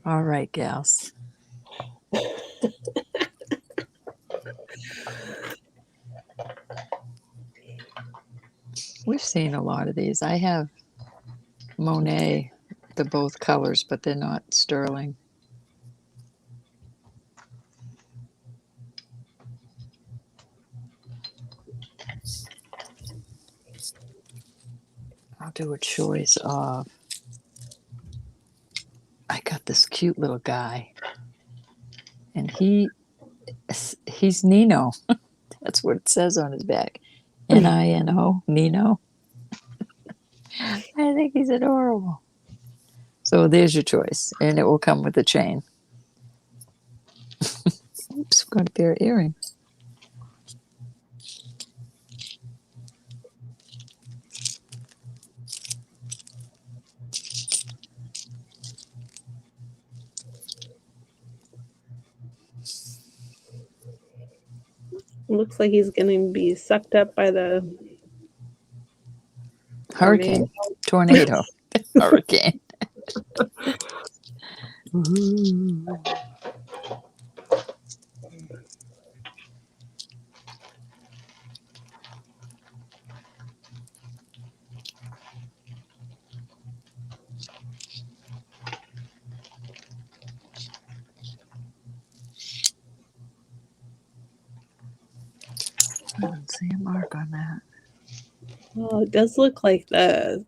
All right, gals. We've seen a lot of these. I have Monet, the both colors, but they're not sterling. I'll do a choice of, I got this cute little guy, and he's Nino. That's what it says on his back. Nino, Nino. I think he's adorable. So there's your choice, and it will come with a chain. Oops, got a pair of earrings. Looks like he's going to be sucked up by the Hurricane, tornado, hurricane. Ooh. I don't see a mark on that. Oh, it does look like the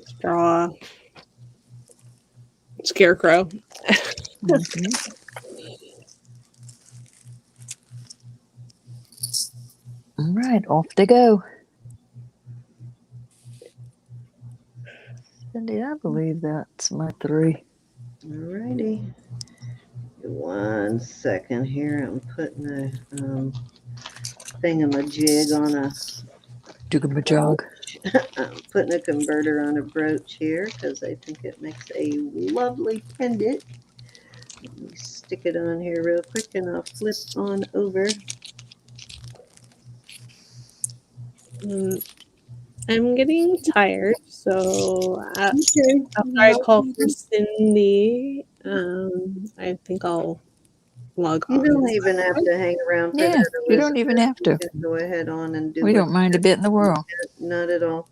straw scarecrow. Okay. All right, off they go. Cindy, I believe that's my 3. All righty. 1 second here. I'm putting a thingamajig on a Jug-a-majog. I'm putting a converter on a brooch here because I think it makes a lovely pendant. Let me stick it on here real quick and I'll flip on over. I'm getting tired, so Okay. after I call for Cindy, I think I'll log You on. don't even have to hang around for Yeah, that. you don't even have to. You can go ahead on and do We it. don't mind a bit in the world. Not at all.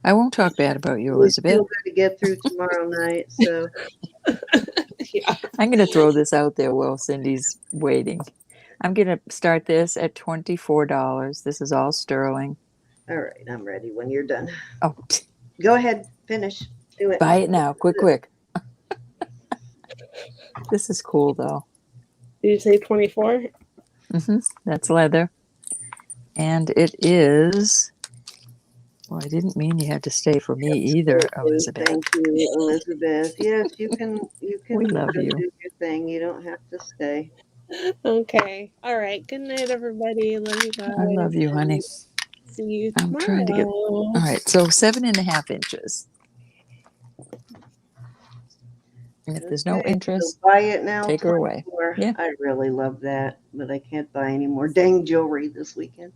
I won't talk bad about you, We Elizabeth. still got to get through tomorrow night, so Yeah. I'm going to throw this out there while Cindy's waiting. I'm going to start this at $24. This is all sterling. all right, I'm ready when you're done. Oh, Go ahead, finish. Do it. buy it now. Quick. This is cool, though. Did you say 24? That's leather. And it is... Well, I didn't mean you had to stay for me either, Elizabeth. Thank you, Elizabeth. Yes, you can We love go you. do your thing. You don't have to stay. Okay. All right. Good night, everybody. Love you guys. I love you, honey. See you I'm tomorrow. trying to get... All right, so 7.5 inches. And if there's no Okay, interest, so buy it now. take her away. 24. Yeah. I really love that, but I can't buy any more dang jewelry this weekend.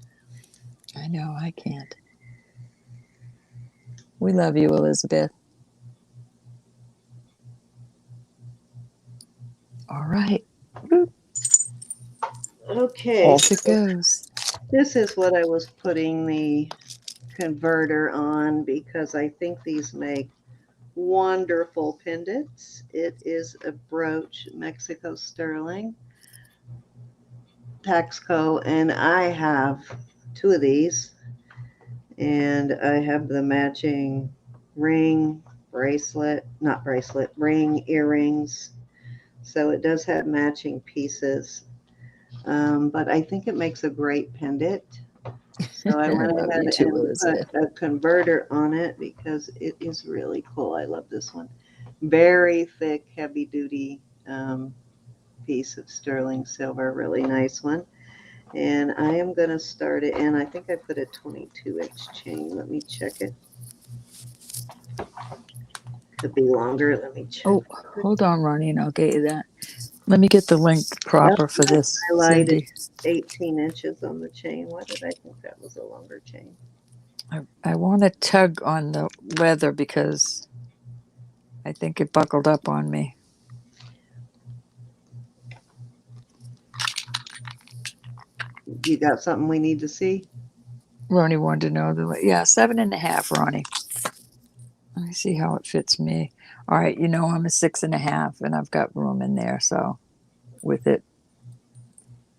I know, I can't. We love you, Elizabeth. All right. Okay. Off it goes. This is what I was putting the converter on because I think these make wonderful pendants. It is a brooch, Mexico sterling, Taxco, and I have 2 of these, and I have the matching ring, ring, earrings. So it does have matching pieces. but I think it makes a great pendant. So I went Love ahead you too, and Elizabeth. put a converter on it because it is really cool. I love this one. Very thick, heavy duty piece of sterling silver, really nice one. And I am going to start it, and I think I put a 22-inch chain. Let me check it. Could be longer. Let me check. Oh, hold on, Ronnie, and I'll get you that. Let me get the length proper for this, Highlighted Cindy. 18 inches on the chain. Why did I think that was a longer chain? I want to tug on the leather because I think it buckled up on me. You got something we need to see? Ronnie wanted to know yeah, 7.5, Ronnie. Let me see how it fits me. All right, you know I'm a 6.5 and I've got room in there, so with it,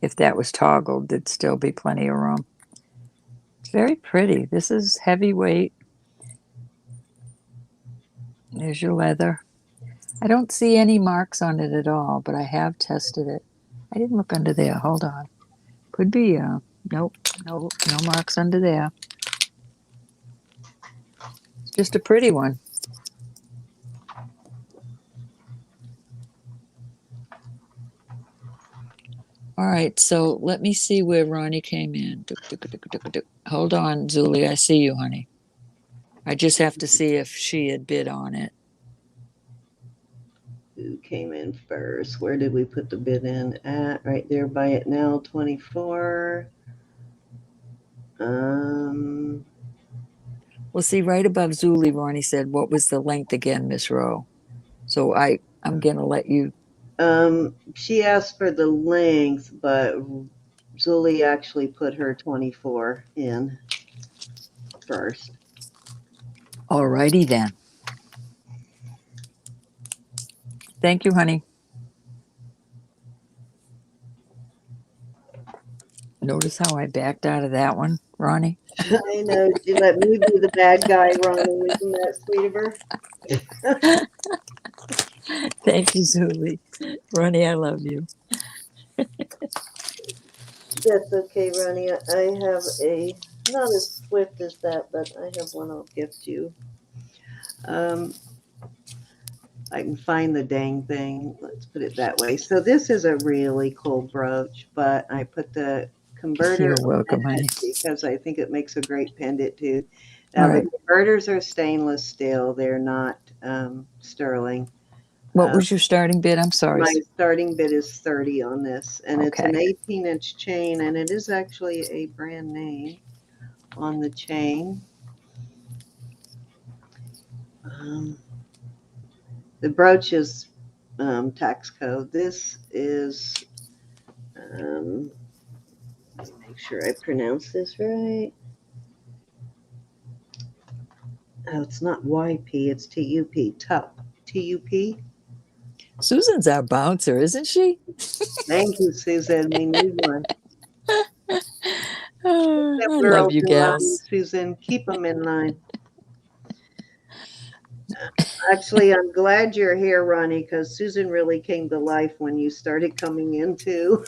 if that was toggled, there'd still be plenty of room. It's very pretty. This is heavyweight. There's your leather. I don't see any marks on it at all, but I have tested it. I didn't look under there. Hold on. Could be, nope, no marks under there. It's just a pretty one. All right, so let me see where Ronnie came in. Hold on, Zuli. I see you, honey. I just have to see if she had bid on it. Who came in first? Where did we put the bid in at? Right there, buy it now, 24. Well, see, right above Zuli, Ronnie said, "What was the length again, Miss Rowe?" So I'm gonna let you. She asked for the length, but Julie actually put her 24 in first. All righty then. Thank you, honey. Notice how I backed out of that one, Ronnie? I know. She let me be the bad guy, Ronnie. Isn't that sweet of her? Thank you, Zuli. Ronnie, I love you. That's okay, Ronnie. I have not as swift as that, but I have one I'll gift you. I can find the dang thing. Let's put it that way. So this is a really cool brooch, but I put the converter You're welcome, on honey. it because I think it makes a great pendant too. Now All the right. converters are stainless steel. They're not sterling. What was your starting bid? I'm sorry. My starting bid is 30 on this, and it's an Okay. 18-inch chain, and it is actually a brand name on the chain. The brooch is tax code. This is, let me make sure I pronounce this right. Oh, it's not YP, it's TUP. TUP. TUP. Susan's our bouncer, isn't she? Thank you, Susan. We need one. Oh, Keep I girls love you, in line, gals. Susan. Keep them in line. Actually, I'm glad you're here, Ronnie, because Susan really came to life when you started coming in too.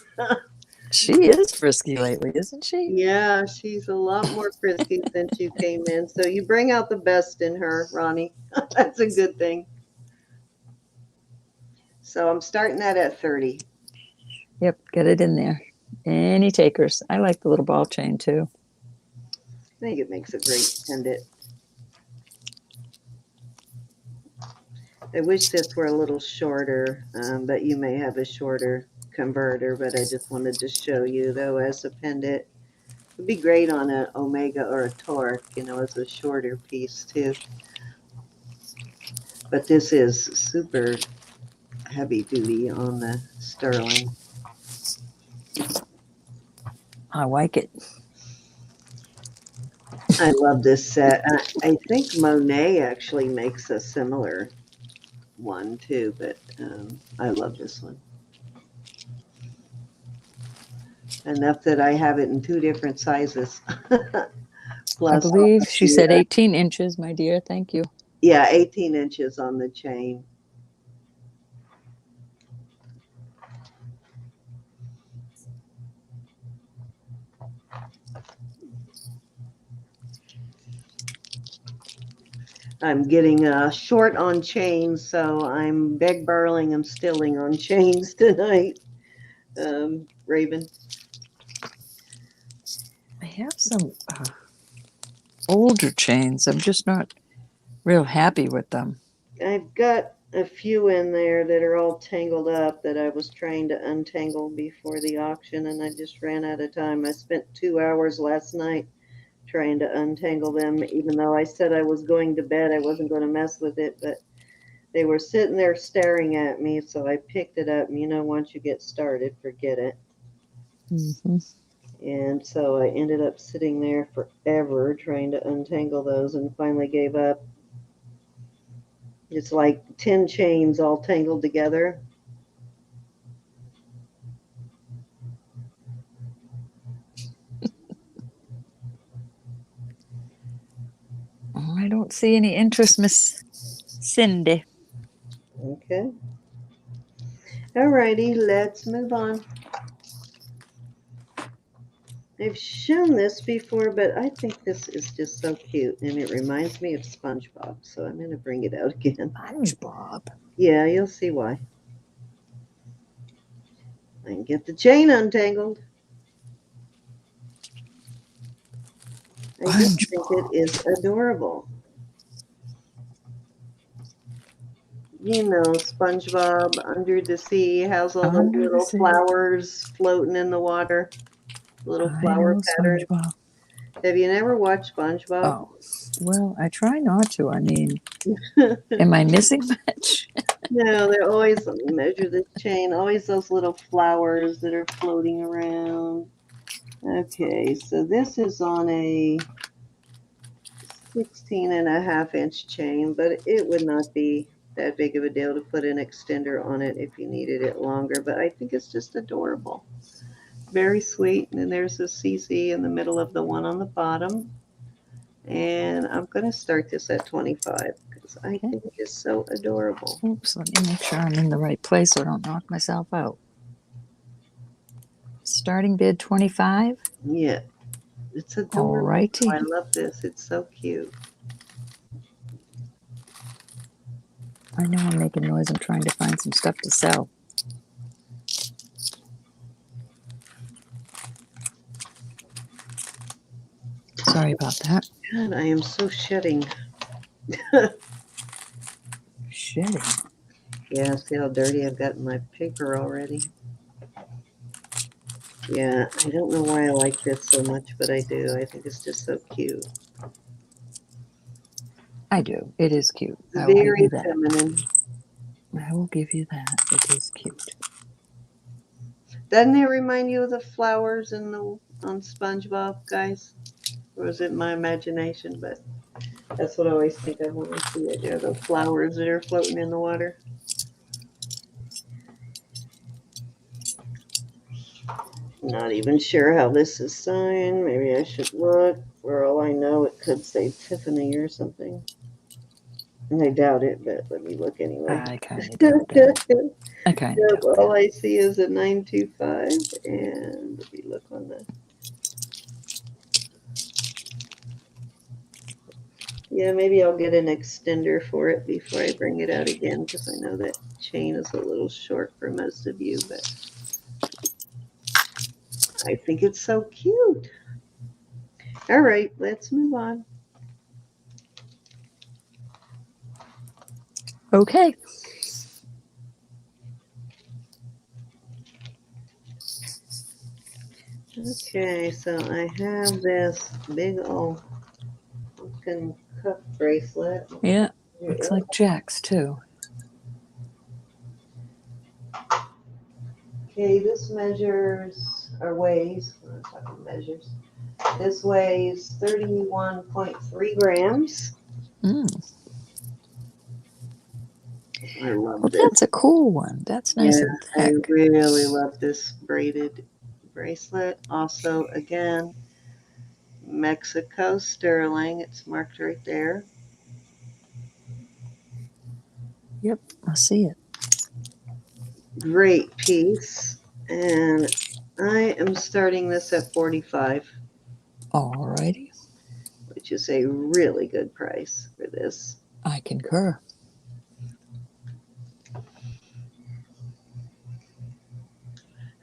She is frisky lately, isn't she? Yeah, she's a lot more frisky since you came in. So you bring out the best in her, Ronnie. That's a good thing. So I'm starting that at 30. Yep, get it in there. Any takers? I like the little ball chain too. I think it makes a great pendant. I wish this were a little shorter, but you may have a shorter converter, but I just wanted to show you though as a pendant. It'd be great on an Omega or a Torque, as a shorter piece too. But this is super heavy duty on the sterling. I like it. I love this set. I think Monet actually makes a similar one too, but I love this one. Enough that I have it in 2 different sizes. Plus, I believe she said 18 inches, my dear. Thank you. Yeah, 18 inches on the chain. I'm getting short on chains, so I'm beg borrowing. I'm stealing on chains tonight. Raven. I have some older chains. I'm just not real happy with them. I've got a few in there that are all tangled up that I was trying to untangle before the auction, and I just ran out of time. I spent 2 hours last night trying to untangle them, even though I said I was going to bed. I wasn't going to mess with it, but they were sitting there staring at me, so I picked it up, and once you get started, forget it. Mm-hmm. And so I ended up sitting there forever trying to untangle those and finally gave up. It's like 10 chains all tangled together. I don't see any interest, Miss Cindy. Okay. Alrighty, let's move on. I've shown this before, but I think this is just so cute, and it reminds me of SpongeBob, so I'm going to bring it out again. SpongeBob. Yeah, you'll see why. I can get the chain untangled. I just think it is adorable. SpongeBob under the sea has all those Under the little sea. flowers floating in the water. Little flower pattern. SpongeBob. Have you never watched SpongeBob? Oh, well, I try not to. I mean, am I missing much? No, they're always, let me measure this chain, always those little flowers that are floating around. Okay, so this is on a 16.5-inch chain, but it would not be that big of a deal to put an extender on it if you needed it longer, but I think it's just adorable. Very sweet. And then there's a CC in the middle of the one on the bottom. And I'm going to start this at 25 because I think it is so adorable. Oops, let me make sure I'm in the right place so I don't knock myself out. Starting bid 25? Yeah, it's adorable. Alrighty. I love this. It's so cute. I know I'm making noise. I'm trying to find some stuff to sell. Sorry about that. God, I am so shedding. Shedding. Yeah, see how dirty I've gotten my paper already. Yeah, I don't know why I like this so much, but I do. I think it's just so cute. I do. It is cute. I will give Very you that. feminine. I will give you that. It is cute. Doesn't it remind you of the flowers on SpongeBob, guys? Or is it my imagination? But that's what I always think of when I see it. They're the flowers that are floating in the water. Not even sure how this is signed. Maybe I should look. For all I know, it could say Tiffany or something. And I doubt it, but let me look anyway. I kind of doubt that. I kind of doubt All that. I see is a 925, and let me look on the. Yeah, maybe I'll get an extender for it before I bring it out again, because I know that chain is a little short for most of you, but I think it's so cute. All right, let's move on. Okay. Okay, so I have this big old looking cuff bracelet. Yeah. Looks like Jack's too. Okay, this measures, or weighs, I'm talking measures. This weighs 31.3 grams. I love Well, this. that's a cool one. That's nice and I thick. really love this braided bracelet. Also, again, Mexico sterling. It's marked right there. Yep, I see it. Great piece. And I am starting this at 45. Alrighty. Which is a really good price for this. I concur.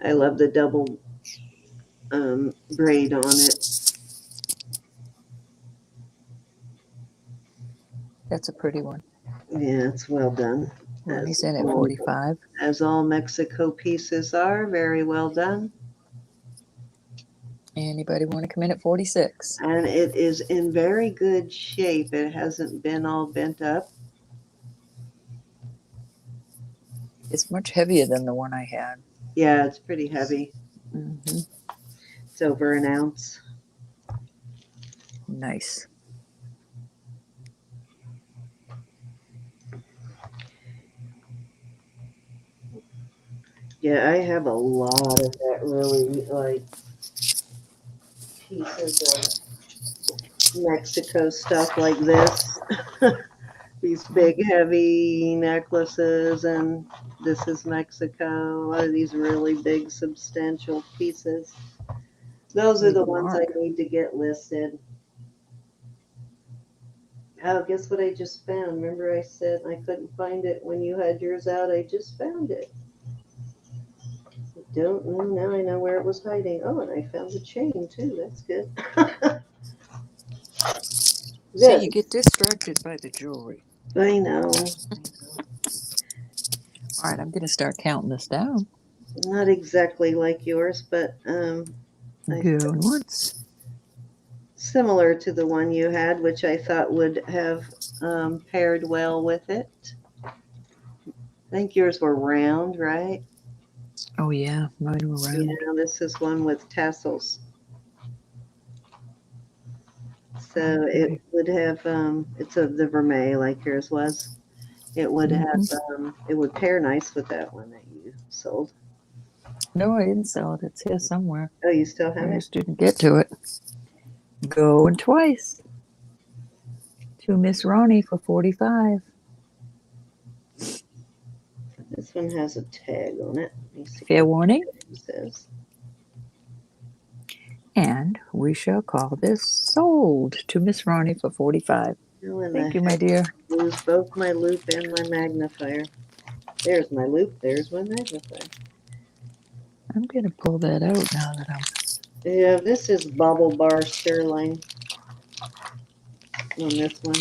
I love the double braid on it. That's a pretty one. Yeah, it's well done. Ronnie's in at 45. As all Mexico pieces are, very well done. Anybody want to come in at 46? And it is in very good shape. It hasn't been all bent up. It's much heavier than the one I had. Yeah, it's pretty heavy. Mm-hmm. It's over an ounce. Nice. Yeah, I have a lot of that really like pieces of Mexico stuff like this. These big heavy necklaces, and this is Mexico. A lot of these really big substantial pieces. Those are Leave the a ones mark. I need to get listed. Oh, guess what I just found? Remember I said I couldn't find it when you had yours out? I just found it. I don't know. Now I know where it was hiding. Oh, and I found the chain too. That's good. See, you get distracted by the jewelry. I know. All right, I'm going to start counting this down. Not exactly like yours, but Going once. similar to the one you had, which I thought would have paired well with it. I think yours were round, right? Oh, yeah, mine were round. Yeah, this is one with tassels. So Okay. it would have, it's of the vermeil like yours was. It would have, it would pair nice with that one that you sold. No, I didn't sell it. It's here somewhere. Oh, you still have I it? just didn't get to it. Going twice. To Miss Ronnie for 45. This one has a tag on it. Let me see Fair what warning. it says. And we shall call this sold to Miss Ronnie for 45. Oh, and Thank the you, my heck, dear. lose both my loop and my magnifier. There's my loop. There's my magnifier. I'm going to pull that out now that I'm... Yeah, this is bubble bar sterling on this one.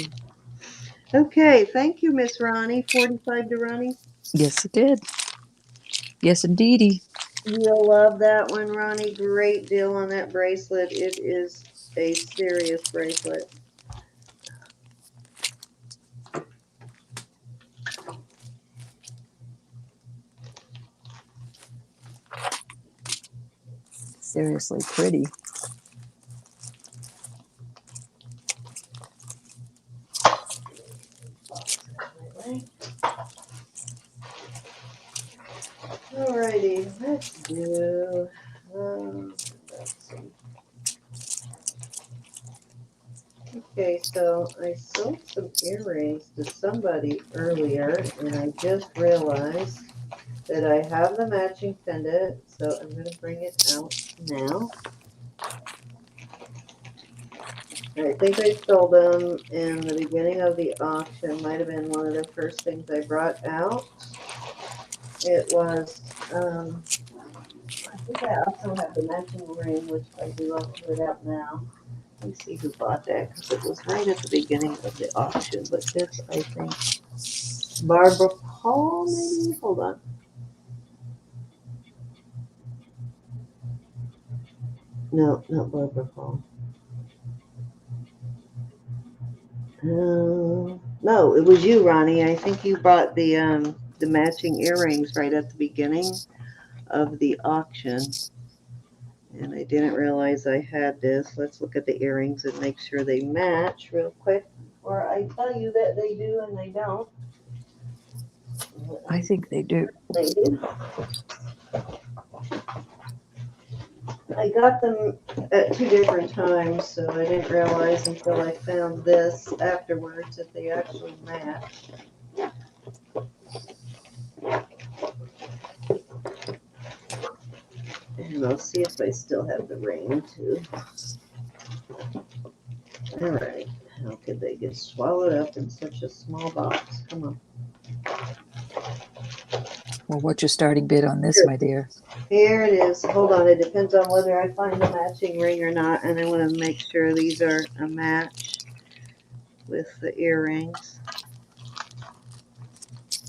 Okay, thank you, Miss Ronnie. 45 to Ronnie. Yes, it did. Yes, indeedy. You'll love that one, Ronnie. Great deal on that bracelet. It is a serious bracelet. Seriously pretty. Alrighty, let's do. Let's see. Okay, so I sold some earrings to somebody earlier, and I just realized that I have the matching pendant, so I'm going to bring it out now. I think I sold them in the beginning of the auction. Might have been one of the first things I brought out. It was, I think I also have the matching ring, which I do. I'll put it out now. Let me see who bought that, because it was right at the beginning of the auction. But this, I think, Barbara Paul, maybe? Hold on. No, not Barbara Paul. No, it was you, Ronnie. I think you bought the matching earrings right at the beginning of the auction. And I didn't realize I had this. Let's look at the earrings and make sure they match real quick before I tell you that they do and they don't. I think they do. They do. I got them at 2 different times, so I didn't realize until I found this afterwards that they actually match. And I'll see if I still have the ring too. All right. How could they get swallowed up in such a small box? Come on. Well, what's your starting bid on this, my dear? Here it is. Hold on. It depends on whether I find a matching ring or not. And I want to make sure these are a match with the earrings.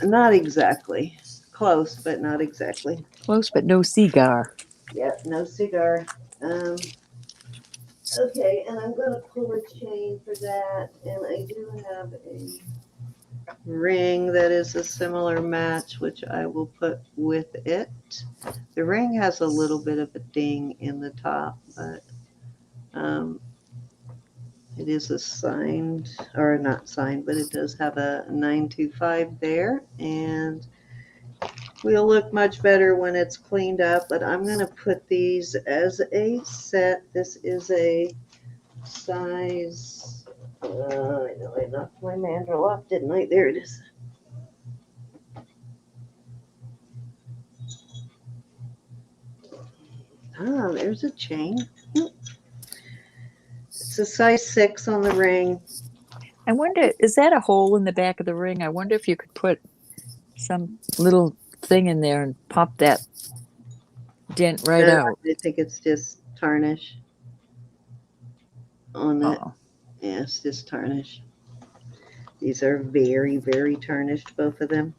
Not exactly. Close, but not exactly. Close, but no cigar. Yep, no cigar. Okay, and I'm going to pull a chain for that. And I do have a ring that is a similar match, which I will put with it. The ring has a little bit of a ding in the top, but it is a signed, or not signed, but it does have a 925 there, and will look much better when it's cleaned up. But I'm going to put these as a set. This is a size, I know I knocked my mandrel off, didn't I? There it is. Ah, there's a chain. It's a size 6 on the ring. I wonder, is that a hole in the back of the ring? I wonder if you could put some little thing in there and pop that dent right out. I think it's just tarnish on it. Oh, Yeah, it's just tarnish. These are very, very tarnished, both of them.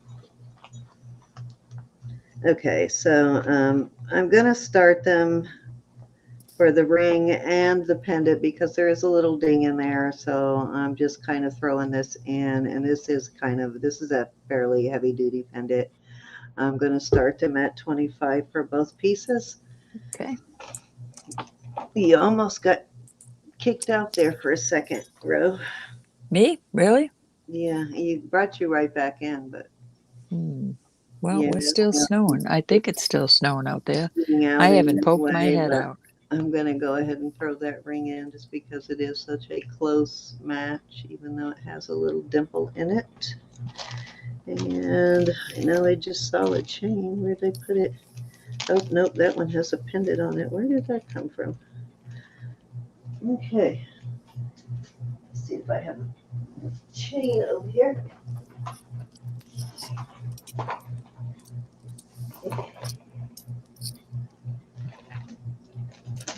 Okay, so I'm going to start them for the ring and the pendant because there is a little ding in there. So I'm just kind of throwing this in, and this is a fairly heavy duty pendant. I'm going to start them at 25 for both pieces. okay. You almost got kicked out there for a second, Ro. Me? Really? Yeah, you brought you right back in, but Well, yeah, we're still snowing. I think it's still snowing out there. out I in haven't your poked my way, head but out. I'm going to go ahead and throw that ring in just because it is such a close match, even though it has a little dimple in it. And I know I just saw a chain. Where'd I put it? Oh, nope, that one has a pendant on it. Where did that come from? Okay. Let's see if I have a chain over here.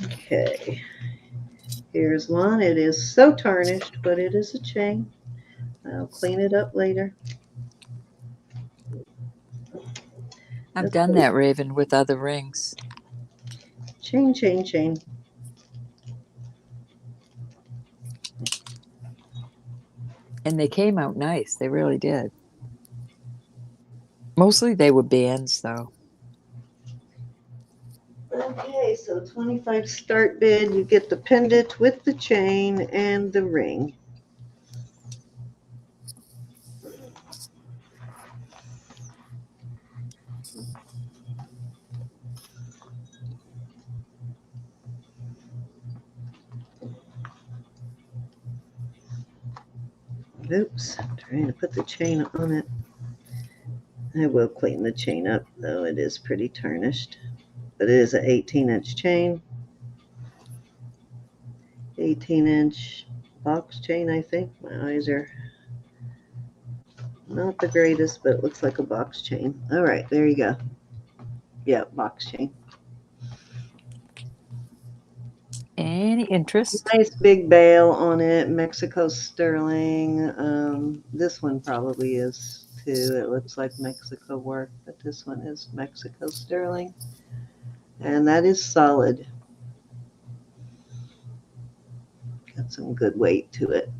Okay. Here's one. It is so tarnished, but it is a chain. I'll clean it up later. I've done that, Raven, with other rings. Chain, chain, chain. And they came out nice. They really did. Mostly they were bands, though. Okay, so 25 start bid. You get the pendant with the chain and the ring. Oops, trying to put the chain on it. I will clean the chain up, though it is pretty tarnished. But it is an 18-inch chain. 18-inch box chain, I think. My eyes are not the greatest, but it looks like a box chain. All right, there you go. Yeah, box chain. Any interest? Nice big bail on it, Mexico sterling. This one probably is too. It looks like Mexico work, but this one is Mexico sterling. And that is solid. Got some good weight to it.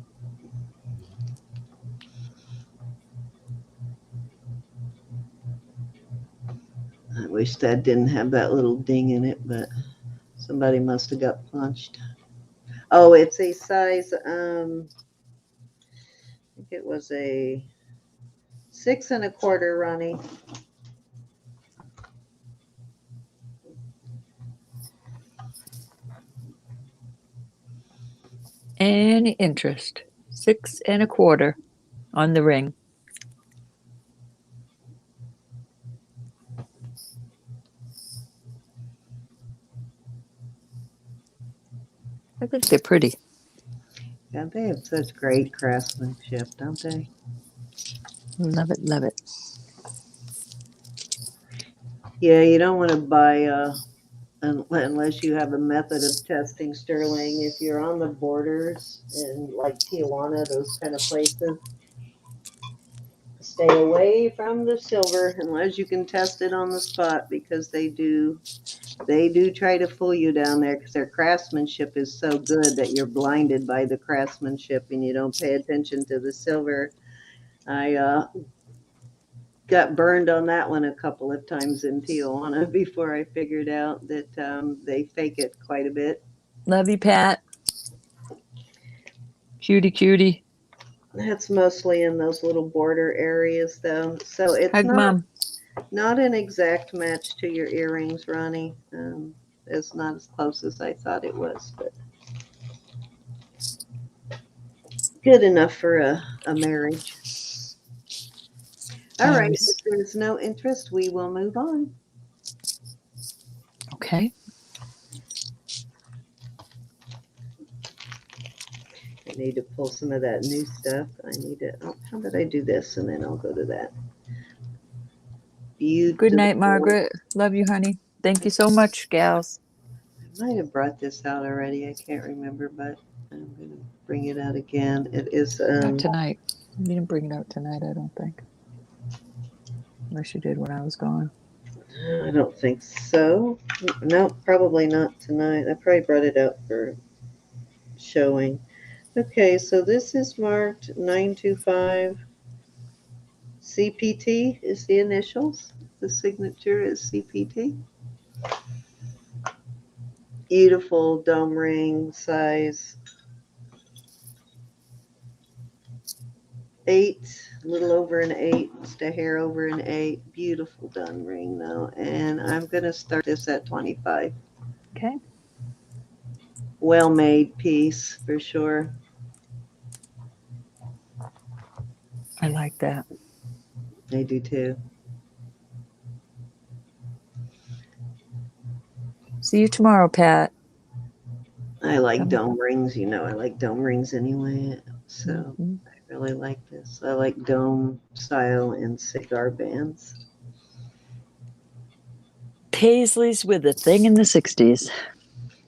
I wish that didn't have that little ding in it, but somebody must have got punched. Oh, it's a size, I think it was a 6 1/4, Ronnie. Any interest? 6 1/4 on the ring. I think they're pretty. Yeah, they have such great craftsmanship, don't they? Love it, love it. Yeah, you don't want to buy unless you have a method of testing sterling. If you're on the borders in like Tijuana, those kind of places, stay away from the silver unless you can test it on the spot because they do try to fool you down there because their craftsmanship is so good that you're blinded by the craftsmanship and you don't pay attention to the silver. I got burned on that one a couple of times in Tijuana before I figured out that they fake it quite a bit. Love you, Pat. Cutie, cutie. That's mostly in those little border areas, though. So it's Hug, Mom. not an exact match to your earrings, Ronnie. It's not as close as I thought it was, but good enough for a marriage. All right. Nice. If there's no interest, we will move on. Okay. I need to pull some of that new stuff. I need to. Oh, how did I do this? And then I'll go to that. Beautiful. Good night, Margaret. Love you, honey. Thank you so much, gals. I might have brought this out already. I can't remember, but I'm going to bring it out again. It is. Not tonight. You didn't bring it out tonight, I don't think. Unless you did when I was gone. I don't think so. No, probably not tonight. I probably brought it out for showing. Okay, so this is marked 925. CPT is the initials. The signature is CPT. Beautiful dome ring size 8, a little over an 8, just a hair over an 8. Beautiful done ring though. And I'm going to start this at 25. Okay. Well made piece for sure. I like that. I do too. See you tomorrow, Pat. I like dome rings. You know, I like dome rings anyway. So Mm-hmm. I really like this. I like dome style and cigar bands. Paisleys with a thing in the 60s.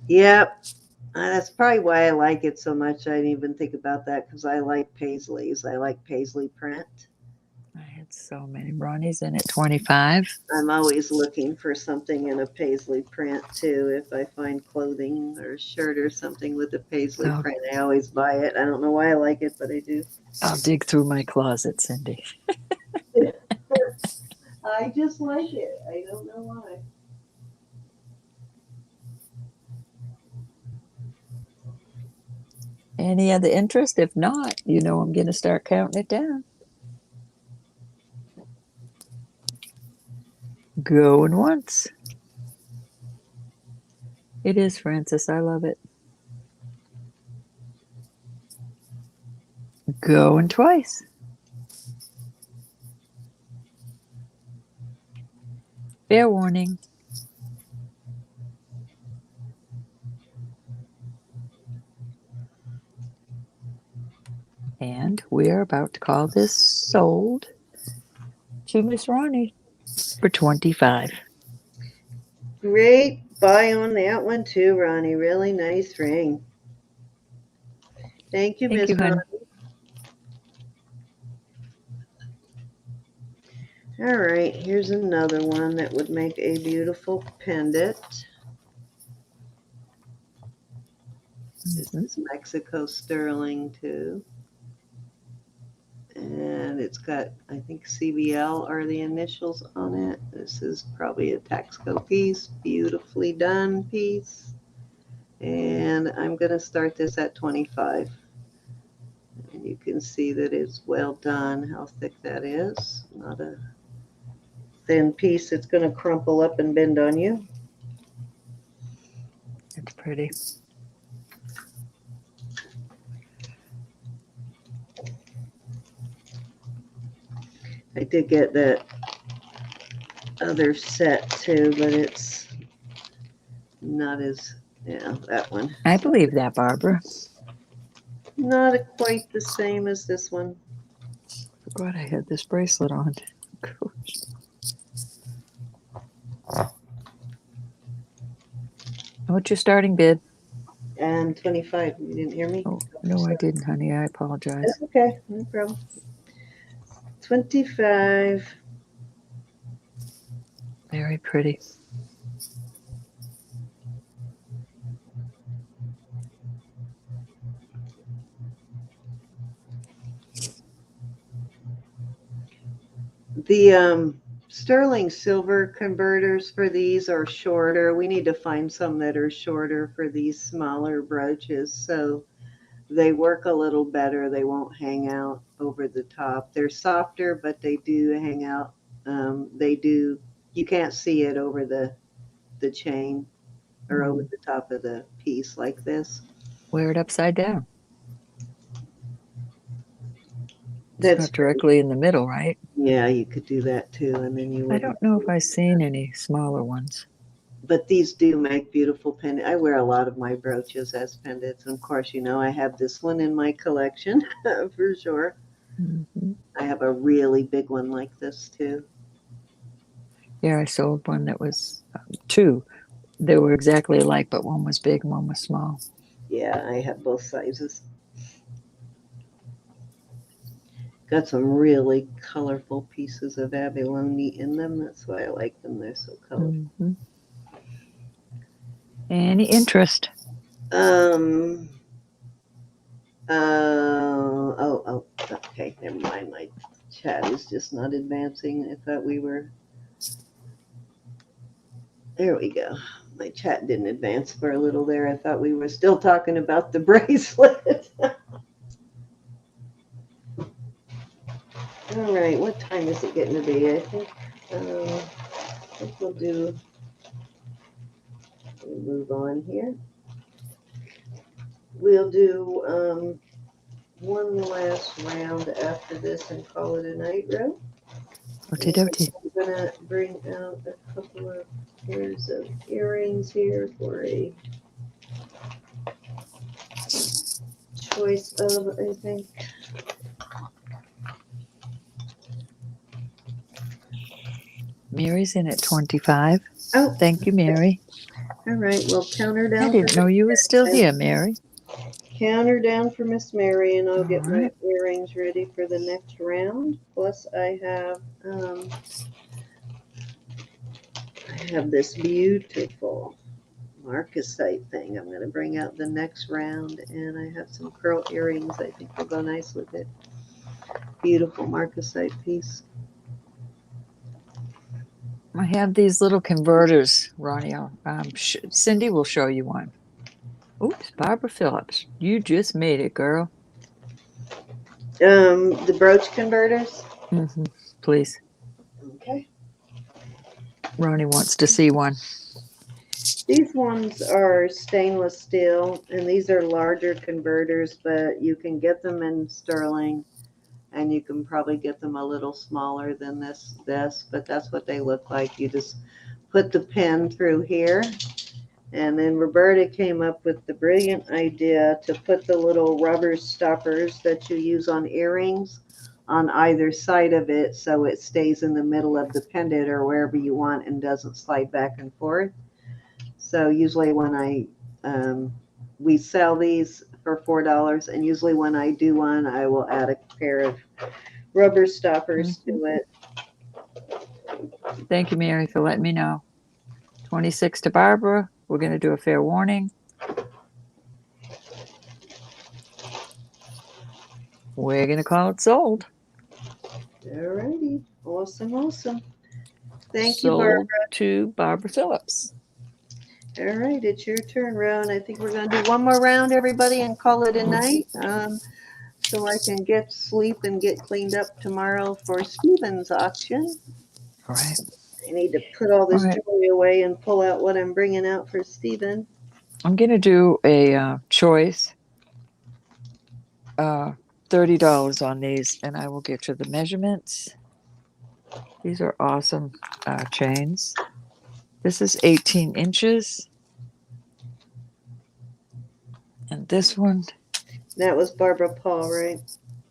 Yep. That's probably why I like it so much. I didn't even think about that because I like paisleys. I like paisley print. I had so many brownies in at 25. I'm always looking for something in a paisley print too. If I find clothing or a shirt or something with a paisley print, I always buy it. I don't know why I like it, but I do. I'll dig through my closet, Cindy. I just like it. I don't know why. Any other interest? If not, you know I'm going to start counting it down. Going once. It is, Francis. I love it. Going twice. Fair warning. And we are about to call this sold to Miss Ronnie for 25. Great buy on that one too, Ronnie. Really nice ring. Thank you, Thank Miss you, Ronnie. hon. All right, here's another one that would make a beautiful pendant. This is Mexico sterling too. And it's got, I think CBL are the initials on it. This is probably a Taxco piece, beautifully done piece. And I'm going to start this at 25. And you can see that it's well done, how thick that is. Not a thin piece. It's going to crumple up and bend on you. It's pretty. I did get that other set too, but it's not as, yeah, that one. I believe that, Barbara. Not quite the same as this one. Forgot I had this bracelet on. What's your starting bid? And 25. You didn't hear me? Oh, no, I didn't, honey. I apologize. That's okay. No problem. 25. Very pretty. The sterling silver converters for these are shorter. We need to find some that are shorter for these smaller brooches so they work a little better. They won't hang out over the top. They're softer, but they do hang out. You can't see it over the chain or over the top of the piece like this. Wear it upside down. That's It's not directly in the middle, right? Yeah, you could do that too, and then you I would. don't know if I've seen any smaller ones. But these do make beautiful pendants. I wear a lot of my brooches as pendants, and of course, you know I have this one in my collection for sure. Mm-hmm. I have a really big one like this too. Yeah, I sold one that was two. They were exactly alike, but one was big and one was small. Yeah, I have both sizes. Got some really colorful pieces of abalone in them. That's why I like them. They're so colorful. Mm-hmm. Any interest? Okay, never mind. My chat is just not advancing. I thought we were. There we go. My chat didn't advance for a little there. I thought we were still talking about the bracelet. All right, what time is it getting to be? I think we'll move on here. We'll do one last round after this and call it a night, Ro. Okie dokie. I'm gonna bring out a couple of pairs of earrings here for a choice of, I think. Mary's in at 25. Oh, Thank you, Mary. all right. We'll count her down. I didn't know you were still here, Mary. Count her down for Miss Mary, and I'll All get right. my earrings ready for the next round. Plus, I have this beautiful marcasite thing. I'm going to bring out the next round, and I have some pearl earrings. I think will go nice with it. Beautiful marcasite piece. I have these little converters, Ronnie. Cindy will show you one. Oops, Barbara Phillips. You just made it, girl. The brooch converters. Mm-hmm. Please. Okay. Ronnie wants to see one. These ones are stainless steel, and these are larger converters, but you can get them in sterling, and you can probably get them a little smaller than this, but that's what they look like. You just put the pin through here, and then Roberta came up with the brilliant idea to put the little rubber stoppers that you use on earrings on either side of it so it stays in the middle of the pendant or wherever you want and doesn't slide back and forth. So usually when we sell these for $4, and usually when I do one, I will add a pair of rubber stoppers to it. Thank you, Mary, for letting me know. 26 to Barbara. We're going to do a fair warning. We're going to call it sold. All righty. Awesome, awesome. Thank Sold you, Barbara. to Barbara Phillips. All right, it's your turn, Rowan. I think we're going to do one more round, everybody, and call it a night. So I can get sleep and get cleaned up tomorrow for Stephen's auction. All right. I need to put all this All right. jewelry away and pull out what I'm bringing out for Stephen. I'm going to do a choice. $30 on these, and I will get you the measurements. These are awesome chains. This is 18 inches. And this one That was Barbara Paul, right?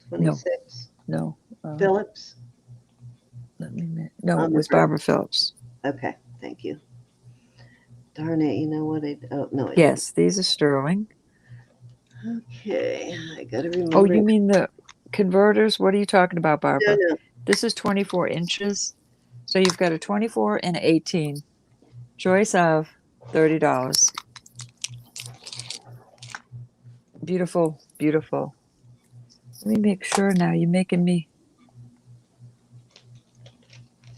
26. No. Phillips? No, On it the was front. Barbara Phillips. Okay, thank you. Darn it, you know what oh, no, I Yes, these are sterling. didn't. Okay, I gotta remember. Oh, you mean the converters? What are you talking about, Barbara? No. This is 24 inches. So you've got a 24 and an 18. Choice of $30. Beautiful, beautiful. Let me make sure now. You're making me.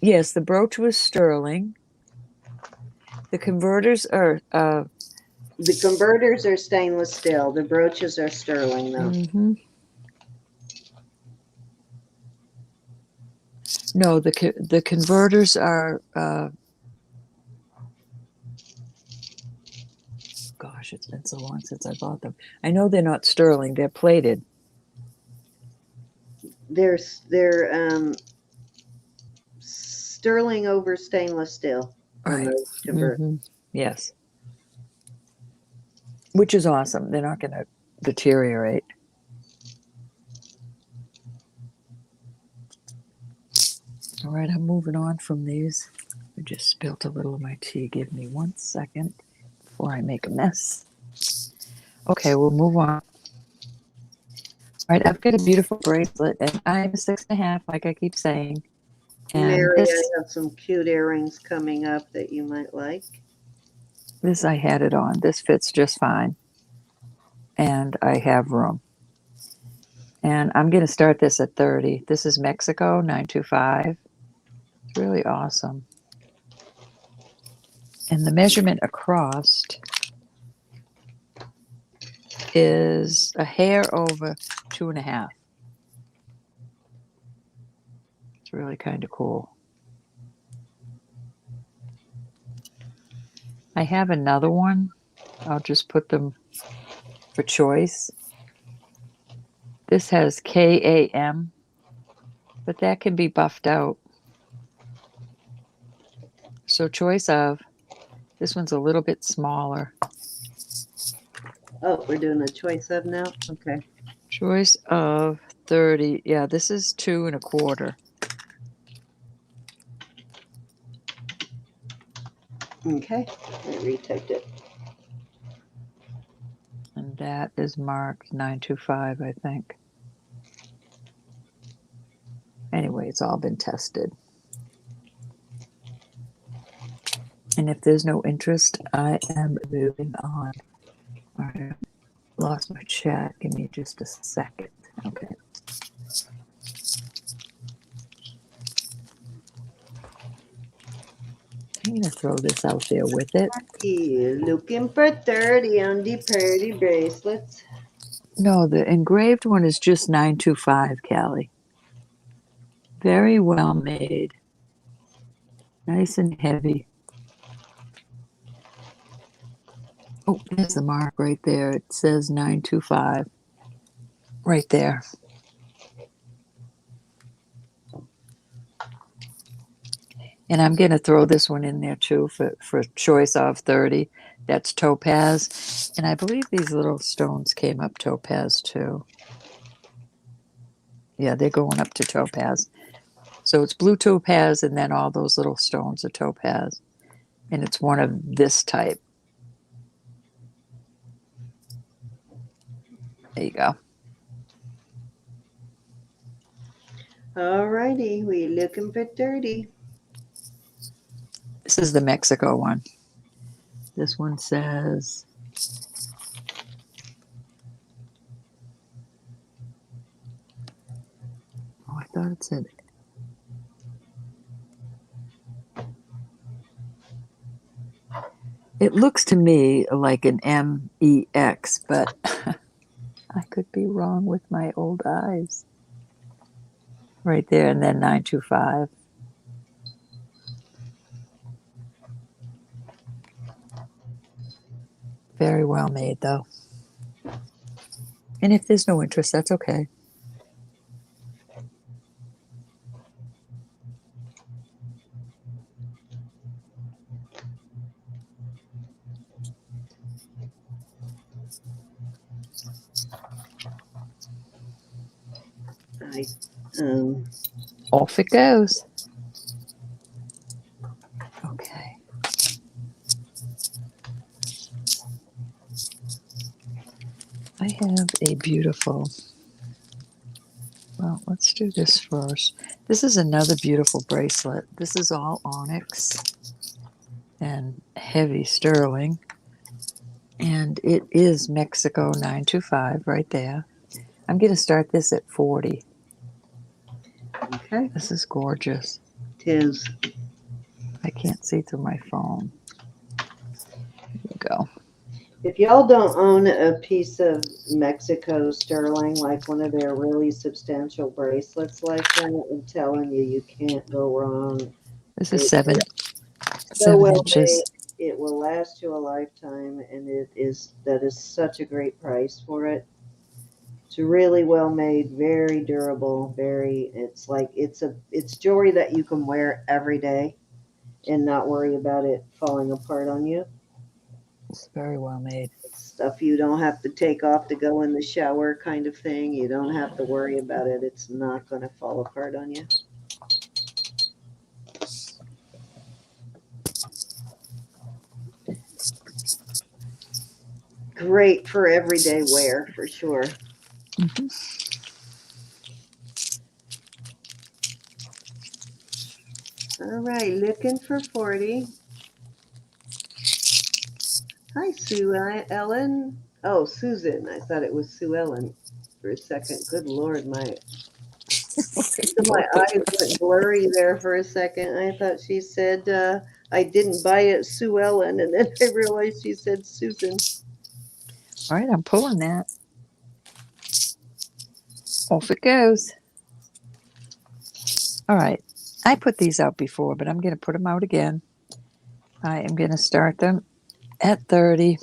Yes, the brooch was sterling. The converters are. The converters are stainless steel. The brooches are sterling, though. Mm-hmm. No, the converters are. Gosh, it's been so long since I bought them. I know they're not sterling. They're plated. They're sterling over stainless steel on Right. those converters. Mm-hmm. Yes. Which is awesome. They're not going to deteriorate. All right, I'm moving on from these. I just spilt a little of my tea. Give me 1 second before I make a mess. Okay, we'll move on. All right, I've got a beautiful bracelet, and I'm a 6.5, like I keep saying. And Mary, I have some cute earrings coming up that you might like. this I had it on. This fits just fine. And I have room. And I'm going to start this at 30. This is Mexico 925. It's really awesome. And the measurement across is a hair over 2.5. It's really kind of cool. I have another one. I'll just put them for choice. This has KAM, but that can be buffed out. So choice of, this one's a little bit smaller. Oh, we're doing a choice of now? Okay. Choice of 30. Yeah, this is 2.25. Okay, I retyped it. And that is marked 925, I think. Anyway, it's all been tested. And if there's no interest, I am moving on. All right, lost my chat. Give me just a second. Okay. I'm going to throw this out there with it. You looking for 30 on the pretty bracelets? No, the engraved one is just 925, Callie. Very well made. Nice and heavy. Oh, there's the mark right there. It says 925. Right there. And I'm going to throw this one in there too for choice of 30. That's topaz. And I believe these little stones came up topaz too. Yeah, they're going up to topaz. So it's blue topaz, and then all those little stones are topaz. And it's one of this type. There you go. All righty, we looking for 30. This is the Mexico one. This one says, oh, I thought it said, it looks to me like an MEX, but I could be wrong with my old eyes. Right there, and then 925. Very well made, though. And if there's no interest, that's okay. Nice. Um, Off it goes. Okay. I have a beautiful, well, let's do this first. This is another beautiful bracelet. This is all onyx and heavy sterling. And it is Mexico 925 right there. I'm going to start this at 40. okay. This is gorgeous. Tis. I can't see through my phone. Here we go. If y'all don't own a piece of Mexico sterling, like one of their really substantial bracelets like that, I'm telling you, you can't go wrong. This is It's seven so well inches. made. It will last you a lifetime, and that is such a great price for it. It's really well made, very durable, it's jewelry that you can wear every day and not worry about it falling apart on you. It's very well made. Stuff you don't have to take off to go in the shower kind of thing. You don't have to worry about it. It's not going to fall apart on you. Great for everyday wear, for sure. Mm-hmm. All right, looking for 40. Hi, Sue Ellen. Oh, Susan. I thought it was Sue Ellen for a second. Good Lord, my eyes went blurry there for a second. I thought she said, I didn't buy it, Sue Ellen, and then I realized she said Susan. All right, I'm pulling that. Off it goes. All right. I put these out before, but I'm going to put them out again. I am going to start them at 30.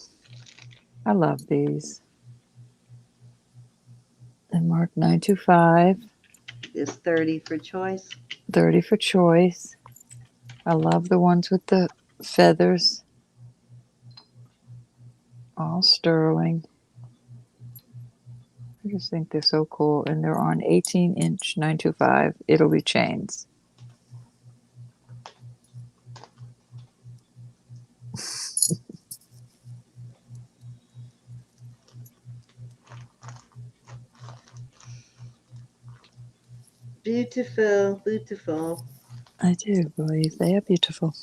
I love these. And mark 925. Is 30 for choice? 30 for choice. I love the ones with the feathers. All sterling. I just think they're so cool. And they're on 18-inch 925. It'll be chains. Beautiful, beautiful. I do believe they are beautiful.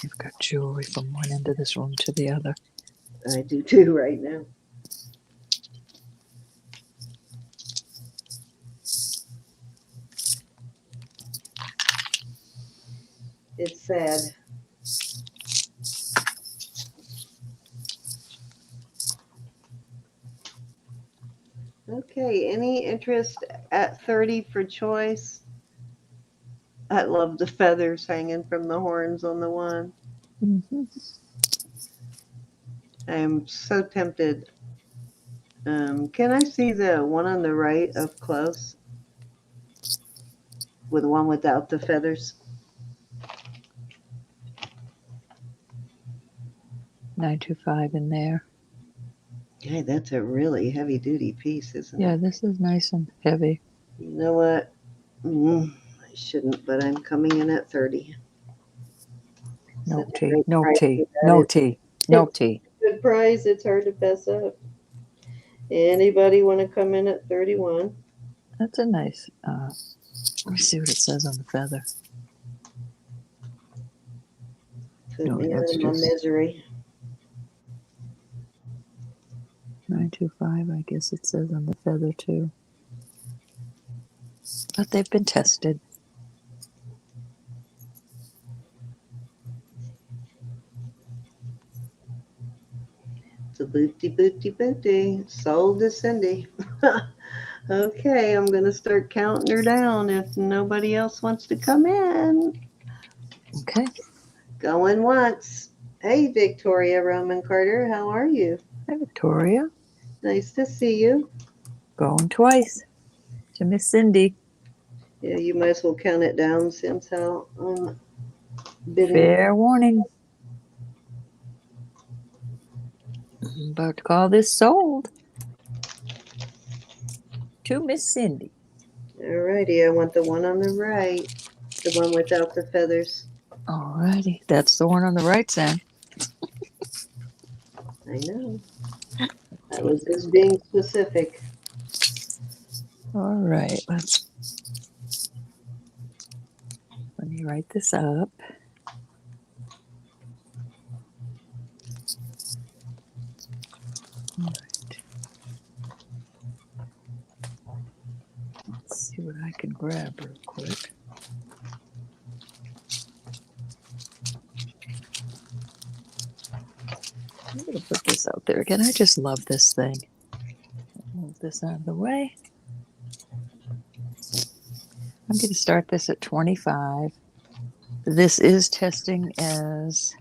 You've got jewelry from one end of this room to the other. I do too right now. It's sad. Okay, any interest at 30 for choice? I love the feathers hanging from the horns on the one. Mm-hmm. I am so tempted. Can I see the one on the right up close? With the one without the feathers? 925 in there. Yeah, that's a really heavy duty piece, isn't Yeah, it? this is nice and heavy. You know what? I shouldn't, but I'm coming in at 30. No Such a tea, great no price tea, for that. no It's tea, no tea. a good price. It's hard to pass up. Anybody want to come in at 31? That's a nice, let me see what it says on the feather. Put No, me that's out of my just misery. 925, I guess it says on the feather too. But they've been tested. It's a booty, booty, booty. Sold to Cindy. Okay, I'm going to start counting her down if nobody else wants to come in. Okay. Going once. Hey, Victoria Roman Carter, how are you? Hi, Victoria. Nice to see you. Going twice to Miss Cindy. Yeah, you might as well count it down since how been. Fair warning. I'm about to call this sold to Miss Cindy. Alrighty, I want the one on the right, the one without the feathers. Alrighty, that's the one on the right, Sam. I know. I was just being specific. All right, let me write this up. All right. Let's see what I can grab real quick. I'm going to put this out there again. I just love this thing. Move this out of the way. I'm going to start this at 25. This is testing as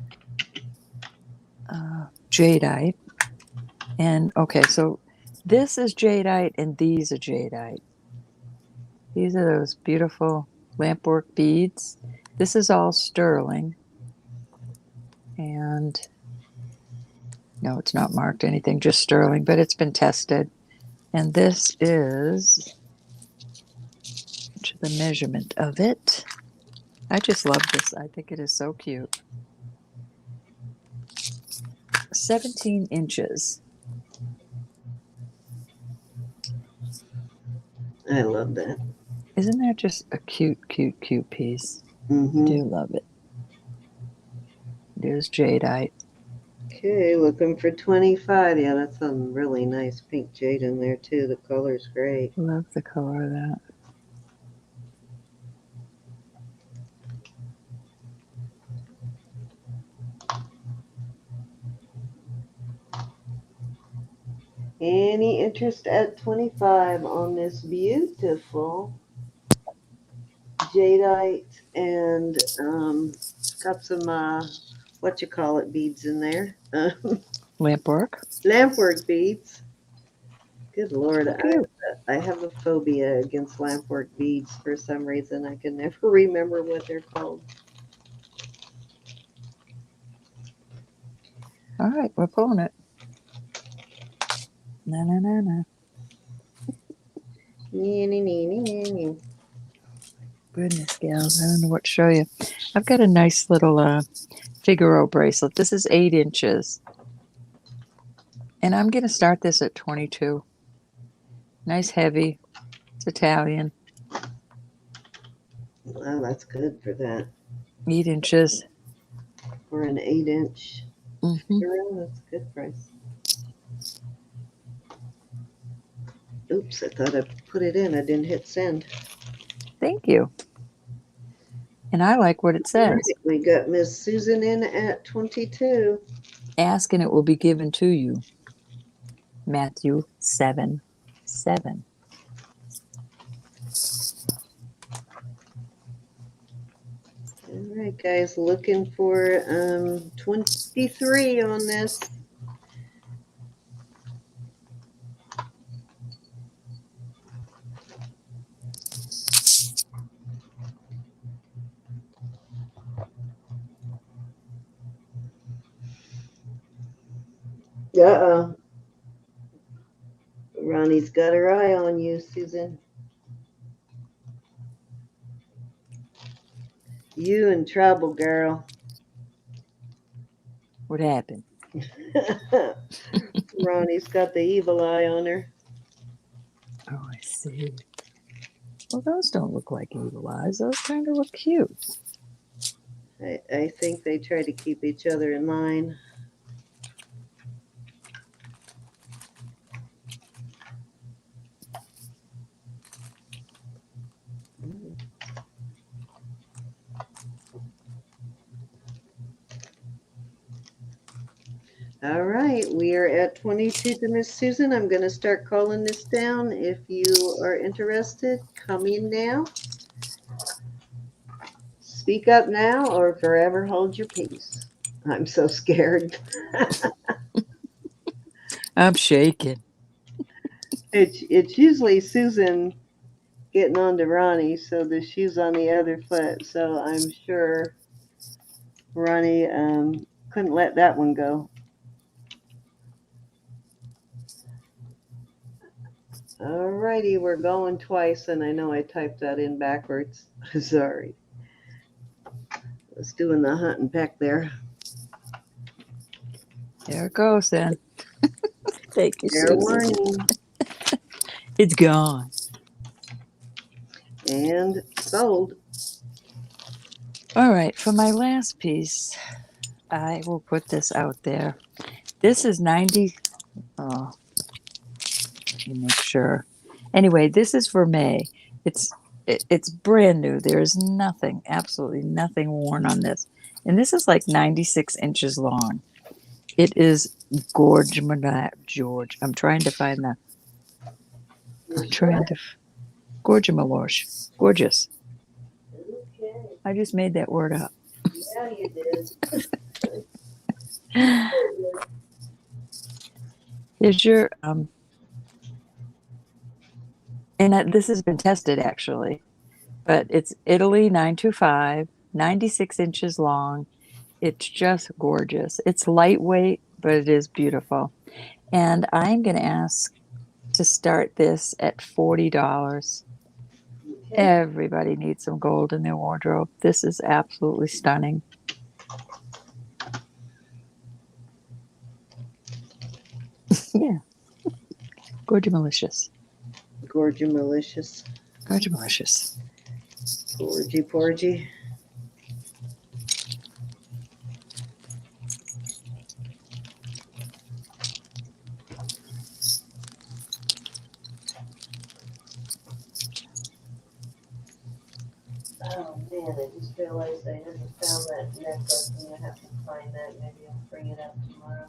jadeite. And okay, so this is jadeite and these are jadeite. These are those beautiful lampwork beads. This is all sterling. And no, it's not marked anything, just sterling, but it's been tested. And this is the measurement of it. I just love this. I think it is so cute. 17 inches. I love that. Isn't that just a cute, cute, cute piece? Mm-hmm. I do love it. There's jadeite. Okay, looking for 25. Yeah, that's some really nice pink jade in there too. The color's great. Love the color of that. Any interest at 25 on this beautiful jadeite and got some what you call it beads in there. Lampwork. Lampwork beads. Good Lord, Cute. I have a phobia against lampwork beads for some reason. I can never remember what they're called. All right, we're pulling it. Na na na na. Goodness, gals, I don't know what to show you. I've got a nice little Figaro bracelet. This is 8 inches. And I'm going to start this at 22. Nice heavy. It's Italian. Wow, that's good for that. 8 inches. For an 8-inch. Mm-hmm. That's a good price. Oops, I thought I put it in. I didn't hit send. Thank you. And I like what it says. Right, we got Miss Susan in at 22. Ask and it will be given to you. Matthew 7:7. All right, guys, looking for 23 on this. Uh-oh. Ronnie's got her eye on you, Susan. You in trouble, girl. What happened? Ronnie's got the evil eye on her. Oh, I see. Well, those don't look like evil eyes. Those kind of look cute. I think they try to keep each other in line. All right, we are at 22 to Miss Susan. I'm going to start calling this down. If you are interested, come in now. Speak up now or forever hold your peace. I'm so scared. I'm shaking. It's usually Susan getting on to Ronnie, so the shoe's on the other foot. So I'm sure Ronnie couldn't let that one go. Alrighty, we're going twice, and I know I typed that in backwards. Sorry. I was doing the hunt and peck there. There it goes then. Thank you, Fair Susan. warning. It's gone. And sold. All right, for my last piece, I will put this out there. This is 90. Oh, let me make sure. Anyway, this is for May. It's brand new. There is nothing, absolutely nothing worn on this. And this is like 96 inches long. It is gorgeous, George. I'm trying to find the. I'm trying to. Gorgeous. Gorgeous. Okay. I just made that word up. Yeah, you did. Here's your and this has been tested actually, but it's Italy 925, 96 inches long. It's just gorgeous. It's lightweight, but it is beautiful. And I'm going to ask to start this at $40. Okay. Everybody needs some gold in their wardrobe. This is absolutely stunning. Yeah. Gorgeous. Gorgy malicious. Gorgeous. Gorgy porgy. Oh man, I just realized I haven't found that necklace and I have to find that. Maybe I'll bring it up tomorrow.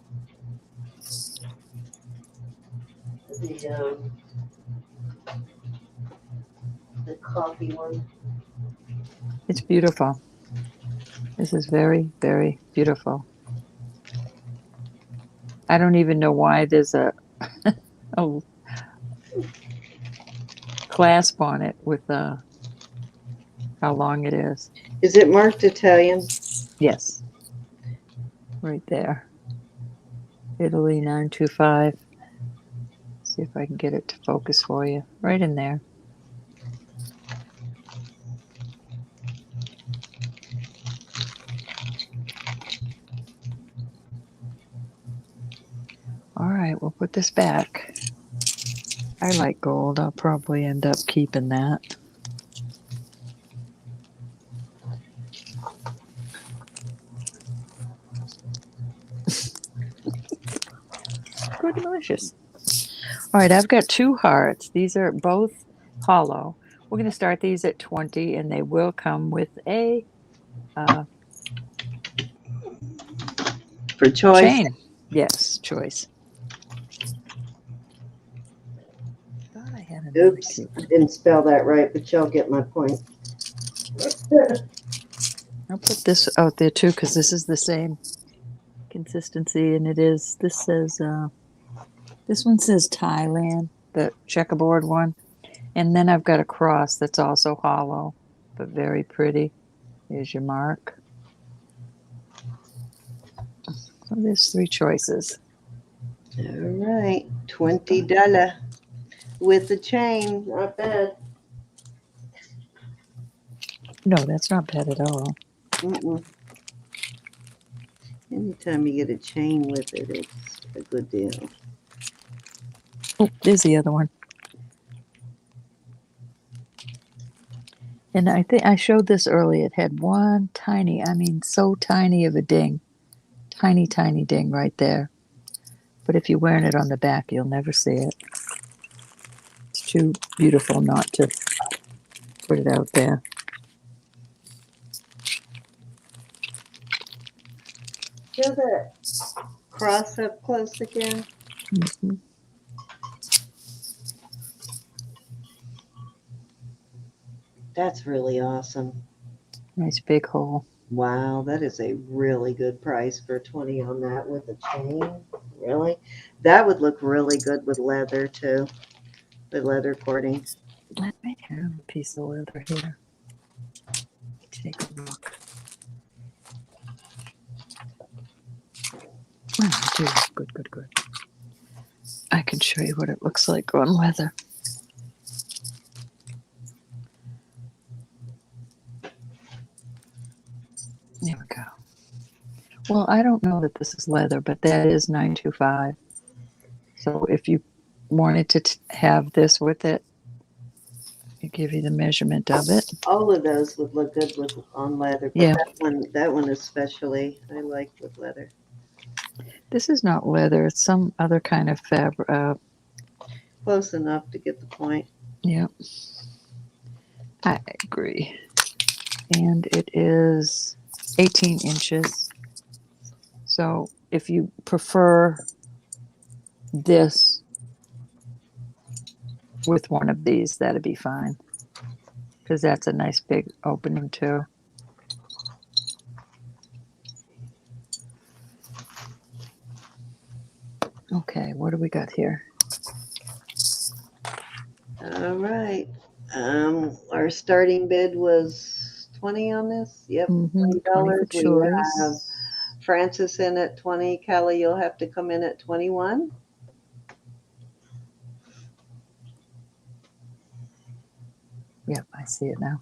The coffee one. It's beautiful. This is very, very beautiful. I don't even know why there's a clasp on it with how long it is. Is it marked Italian? Yes. Right there. Italy 925. See if I can get it to focus for you. Right in there. All right, we'll put this back. I like gold. I'll probably end up keeping that. Good, delicious. All right, I've got two hearts. These are both hollow. We're going to start these at 20, and they will come with a For choice. chain. Yes, choice. Thought I had another Oops, cute one. didn't spell that right, but y'all get my point. I'll put this out there too because this is the same consistency, and it is. This says this one says Thailand, the checkerboard one, and then I've got a cross that's also hollow, but very pretty. Here's your mark. So there's three choices. All right, $20 with the chain. Not bad. No, that's not bad at all. Mm-mm. Anytime you get a chain with it, it's a good deal. Oh, there's the other one. And I think I showed this earlier. It had one tiny, I mean, so tiny of a ding. Tiny, tiny ding right there. But if you're wearing it on the back, you'll never see it. It's too beautiful not to put it out there. Show that cross up close again. Mm-hmm. That's really awesome. Nice big hole. Wow, that is a really good price for 20 on that with a chain. Really? That would look really good with leather too. The leather cording. I might have a piece of leather here. Take a look. Oh, I do. Good. I can show you what it looks like on leather. Well, I don't know that this is leather, but that is 925. So if you wanted to have this with it, it give you the measurement of it. All of those would look good with on leather, but Yeah. that one especially I like with leather. This is not leather. It's some other kind of fabric. Close enough to get the point. Yeah. I agree. And it is 18 inches. So if you prefer this with one of these, that'd be fine. Because that's a nice big opening too. Okay, what do we got here? All right. Our starting bid was 20 on this. Yep, $20 $20. for We have choice. Francis in at 20. Kelly, you'll have to come in at 21. Yep, I see it now.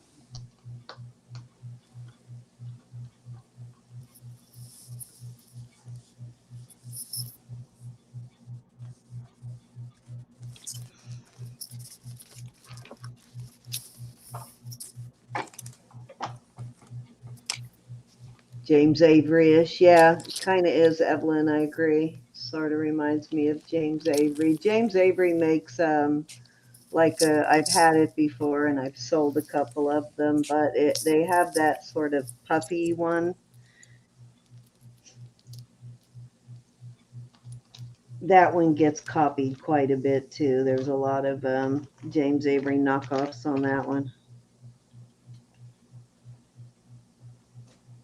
James Avery-ish. Yeah, kind of is, Evelyn. I agree. Sort of reminds me of James Avery. James Avery makes I've had it before and I've sold a couple of them, but they have that sort of puffy one. That one gets copied quite a bit too. There's a lot of James Avery knockoffs on that one.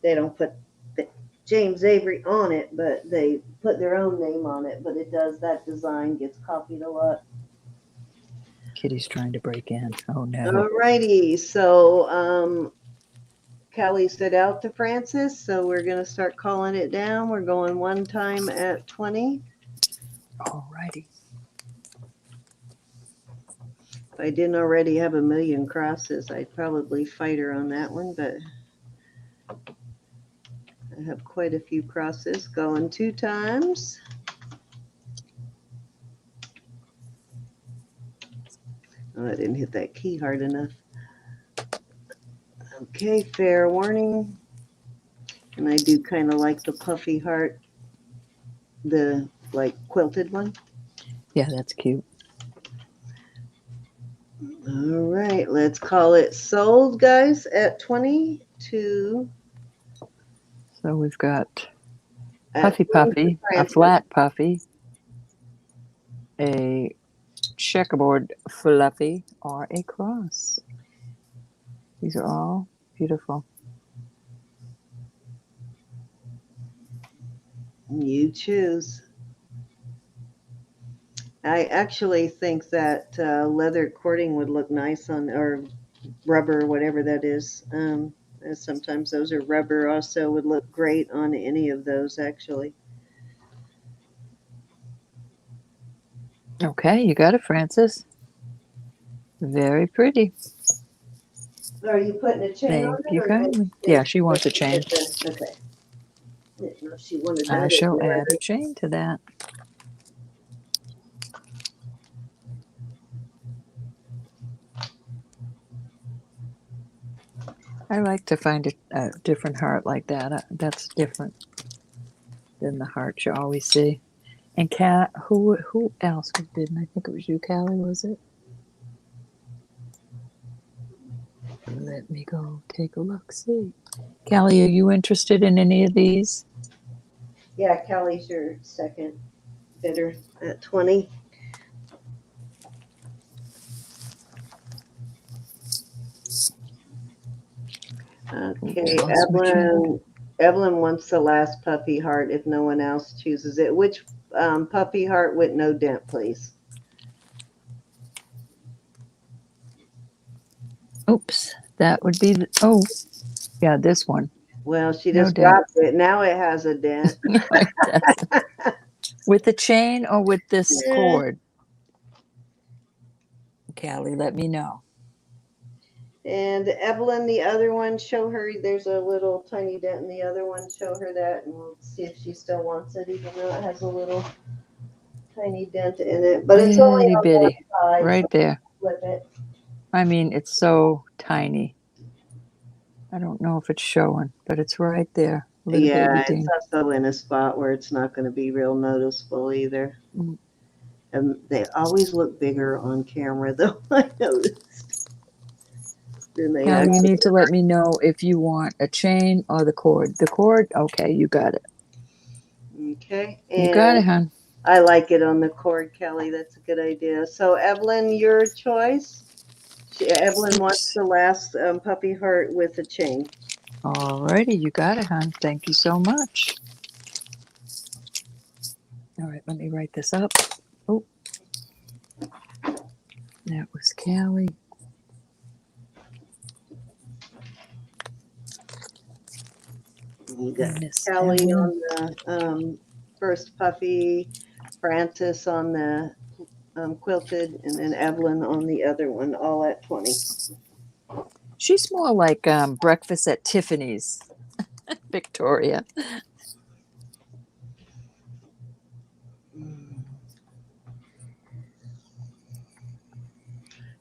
They don't put James Avery on it, but they put their own name on it. But that design gets copied a lot. Kitty's trying to break in. Oh no. Alrighty, so Kelly said out to Francis, so we're gonna start calling it down. We're going one time at 20. Alrighty. If I didn't already have a million crosses, I'd probably fight her on that one, but I have quite a few crosses going two times. Oh, I didn't hit that key hard enough. Okay, fair warning. And I do kind of like the puffy heart, the like quilted one. Yeah, that's cute. All right, let's call it sold, guys, at 22. So we've got At Puffy 20 Puffy, for a Francis. flat puffy, a checkerboard fluffy, or a cross. These are all beautiful. You choose. I actually think that leather cording would look nice on, or rubber, whatever that is. Sometimes those are rubber also would look great on any of those, actually. Okay, you got it, Francis. Very pretty. Are you putting a chain on Thank it? you kindly. Yeah, she wants a chain. Okay. I didn't know if she wanted I that. shall add a chain to that. I like to find a different heart like that. That's different than the heart you always see. And Cat, who else was bidding? I think it was you, Callie, was it? Let me go take a look. See, Callie, are you interested in any of these? Yeah, Kelly's your second bidder at 20. Okay, I'll switch in. Evelyn wants the last puppy heart if no one else chooses it. Which puppy heart with no dent, please? Oops, that would be yeah, this one. Well, she No just dent. dropped it. Now it has a dent. With the chain or with this Yeah. cord? Callie, let me know. And Evelyn, the other one, show her there's a little tiny dent in the other one. Show her that, and we'll see if she still wants it, even though it has a little tiny dent in it. But it's only Itty on one bitty. side, Right so there. flip it. I mean, it's so tiny. I don't know if it's showing, but it's right there. Little Yeah, baby it's ding. also in a spot where it's not going to be real noticeable either. Mm. And they always look bigger on camera, though, I noticed. Than they Callie, you actually need to let me know if you want a chain or the cord. The cord? Okay, you got it. Okay. You got it, And hon. I like it on the cord, Kelly. That's a good idea. So, Evelyn, your choice. Evelyn wants Oops. the last puppy heart with a chain. Alrighty, you got it, hon. Thank you so much. All right, let me write this up. Oh, that was Callie. You got Miss Kelly Evelyn. on the first puppy, Francis on the quilted, and then Evelyn on the other one, all at 20. She's more like Breakfast at Tiffany's, Victoria.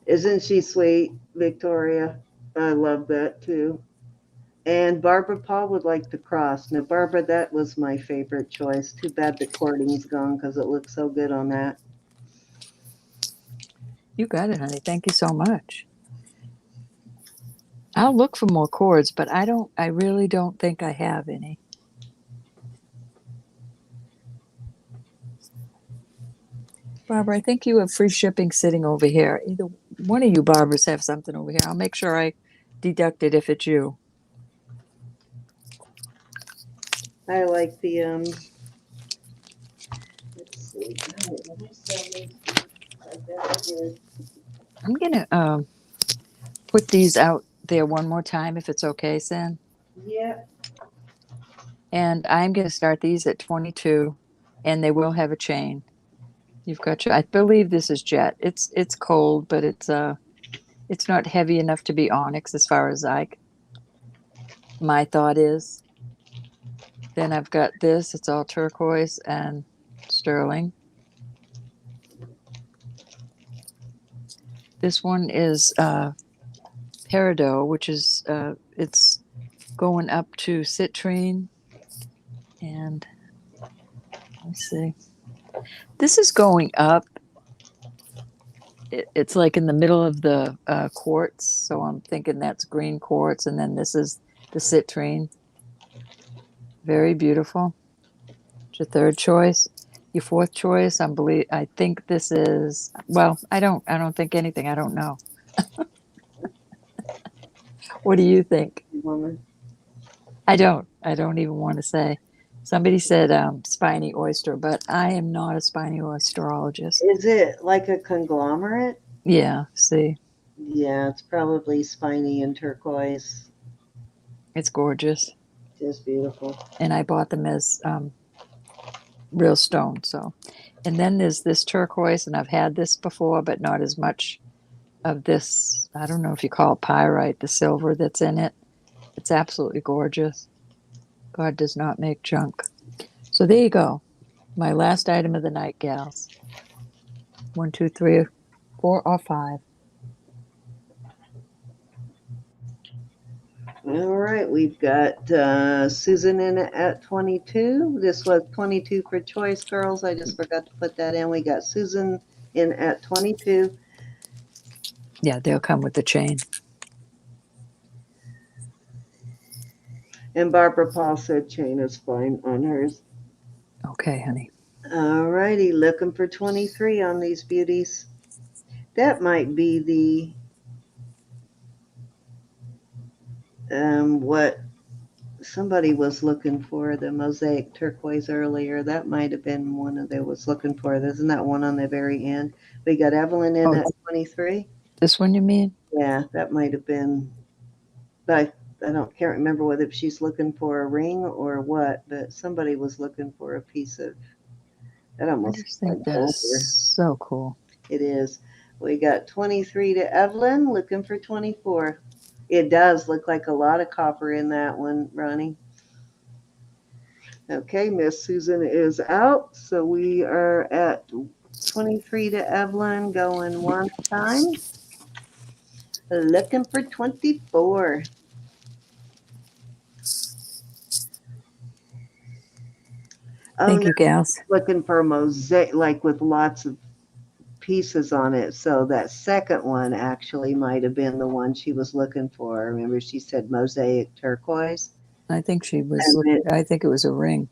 Isn't she sweet, Victoria? I love that too. And Barbara Paul would like to cross. Now, Barbara, that was my favorite choice. Too bad the cording's gone because it looks so good on that. You got it, honey. Thank you so much. I'll look for more cords, but I really don't think I have any. Barbara, I think you have free shipping sitting over here. Either one of you Barbaras have something over here. I'll make sure I deduct it if it's you. I like the let's see. Oh, did I sell these? I bet I did. I'm gonna put these out there one more time if it's okay, San. Yeah. And I'm gonna start these at 22, and they will have a chain. You've got your. I believe this is jet. It's cold, but it's not heavy enough to be onyx as far as my thought is. Then I've got this. It's all turquoise and sterling. This one is peridot, which is it's going up to citrine. And let's see. This is going up. It's like in the middle of the quartz, so I'm thinking that's green quartz, and then this is the citrine. Very beautiful. It's your third choice. Your fourth choice, I think this is, well, I don't think anything. I don't know. What do you think? Woman. I don't even want to say. Somebody said spiny oyster, but I am not a spiny oysterologist. Is it like a conglomerate? Yeah, see, Yeah, it's probably spiny and turquoise. it's gorgeous. Just beautiful. And I bought them as real stone. So, and then there's this turquoise, and I've had this before, but not as much of this. I don't know if you call it pyrite, the silver that's in it. It's absolutely gorgeous. God does not make junk. So there you go. My last item of the night, gals. 1, 2, 3, 4, or 5. All right, we've got Susan in at 22. This was 22 for choice, girls. I just forgot to put that in. We got Susan in at 22. Yeah, they'll come with the chain. And Barbara Paul said chain is fine on hers. Okay, honey. All righty, looking for 23 on these beauties. That might be the what somebody was looking for, the mosaic turquoise earlier. That might have been one that they was looking for. Isn't that one on the very end? We got Evelyn in at 23. This one, you mean? Yeah, that might have been, but I can't remember whether she's looking for a ring or what, but somebody was looking for a piece of that. I Almost just think like that's gold. so cool. It is. We got 23 to Evelyn, looking for 24. It does look like a lot of copper in that one, Ronnie. Okay, Miss Susan is out, so we are at 23 to Evelyn, going one time. Looking for 24. Oh, Thank no, you, gals. looking for a mosaic, like with lots of pieces on it. So that second one actually might have been the one she was looking for. Remember, she said mosaic turquoise. I think she was And looking. it, I think it was a ring.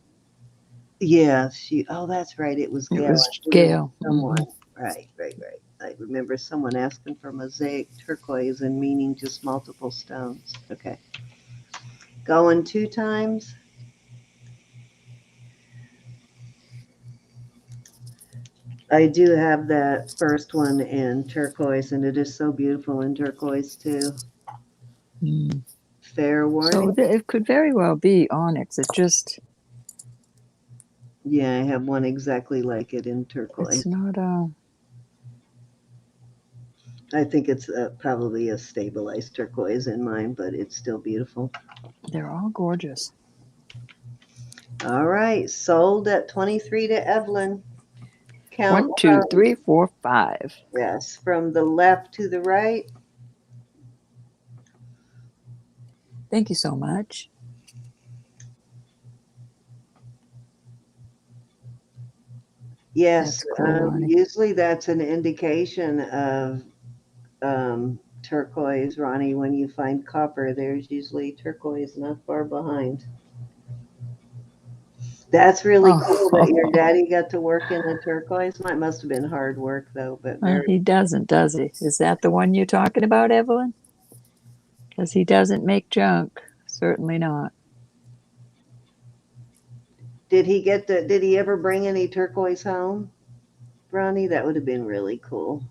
yeah, oh, that's right. It was It Gail. was I knew it was Gail. someone. Right. I remember someone asking for mosaic turquoise and meaning just multiple stones. Okay. Going two times. I do have that first one in turquoise, and it is so beautiful in turquoise too. Mm. Fair So warning. it could very well be onyx. It just, Yeah, I have one exactly like it in turquoise. it's not I think it's probably a stabilized turquoise in mine, but it's still beautiful. they're all gorgeous. All right, sold at 23 to Evelyn. Count 1, 2, from, 3, 4, 5. yes, from the left to the right. Thank you so much. Yes, That's cool, Ronnie. usually that's an indication of turquoise, Ronnie. When you find copper, there's usually turquoise not far behind. That's really cool that your Oh, daddy got to work in a turquoise. Must have been hard work though, but well, very. he doesn't, does he? Is that the one you're talking about, Evelyn? Because he doesn't make junk. Certainly not. Did he ever bring any turquoise home, Ronnie? That would have been really cool.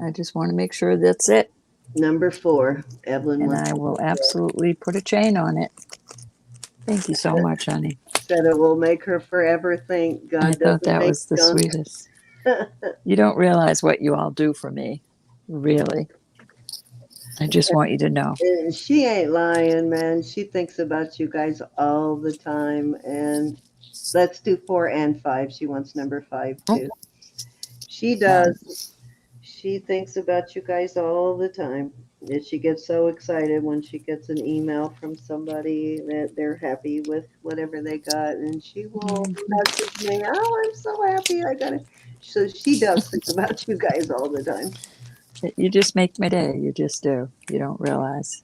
I just want to make sure that's it. Number 4, Evelyn And wants I to will absolutely put a chain on it. Thank you so much, honey. said it will make her forever think I God thought doesn't that make was the junk. sweetest. You don't realize what you all do for me. Really. I just want you to know. And she ain't lying, man. She thinks about you guys all the time. And let's do 4 and 5. She wants number 5 too. She does. She thinks about you guys all the time. And she gets so excited when she gets an email from somebody that they're happy with whatever they got, and she will message me, "Oh, I'm so happy I got it." So she does think about you guys all the time. You just make my day. You just do. You don't realize.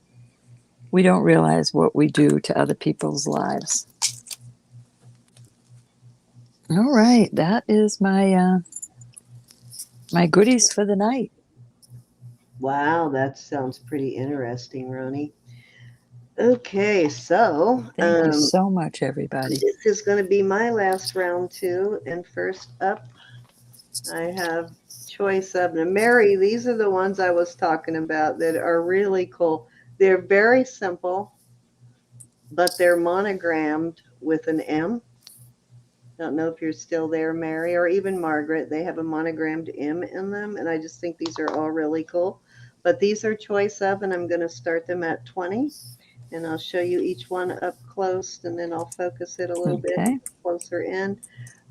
We don't realize what we do to other people's lives. All right, that is my my goodies for the night. Wow, that sounds pretty interesting, Ronnie. Okay, so Thank you so much, everybody. this is going to be my last round too, and first up, I have choice of now, Mary. These are the ones I was talking about that are really cool. They're very simple, but they're monogrammed with an M. Don't know if you're still there, Mary, or even Margaret. They have a monogrammed M in them, and I just think these are all really cool. But these are choice of, and I'm going to start them at 20, and I'll show you each one up close, and then I'll focus it a little bit closer in.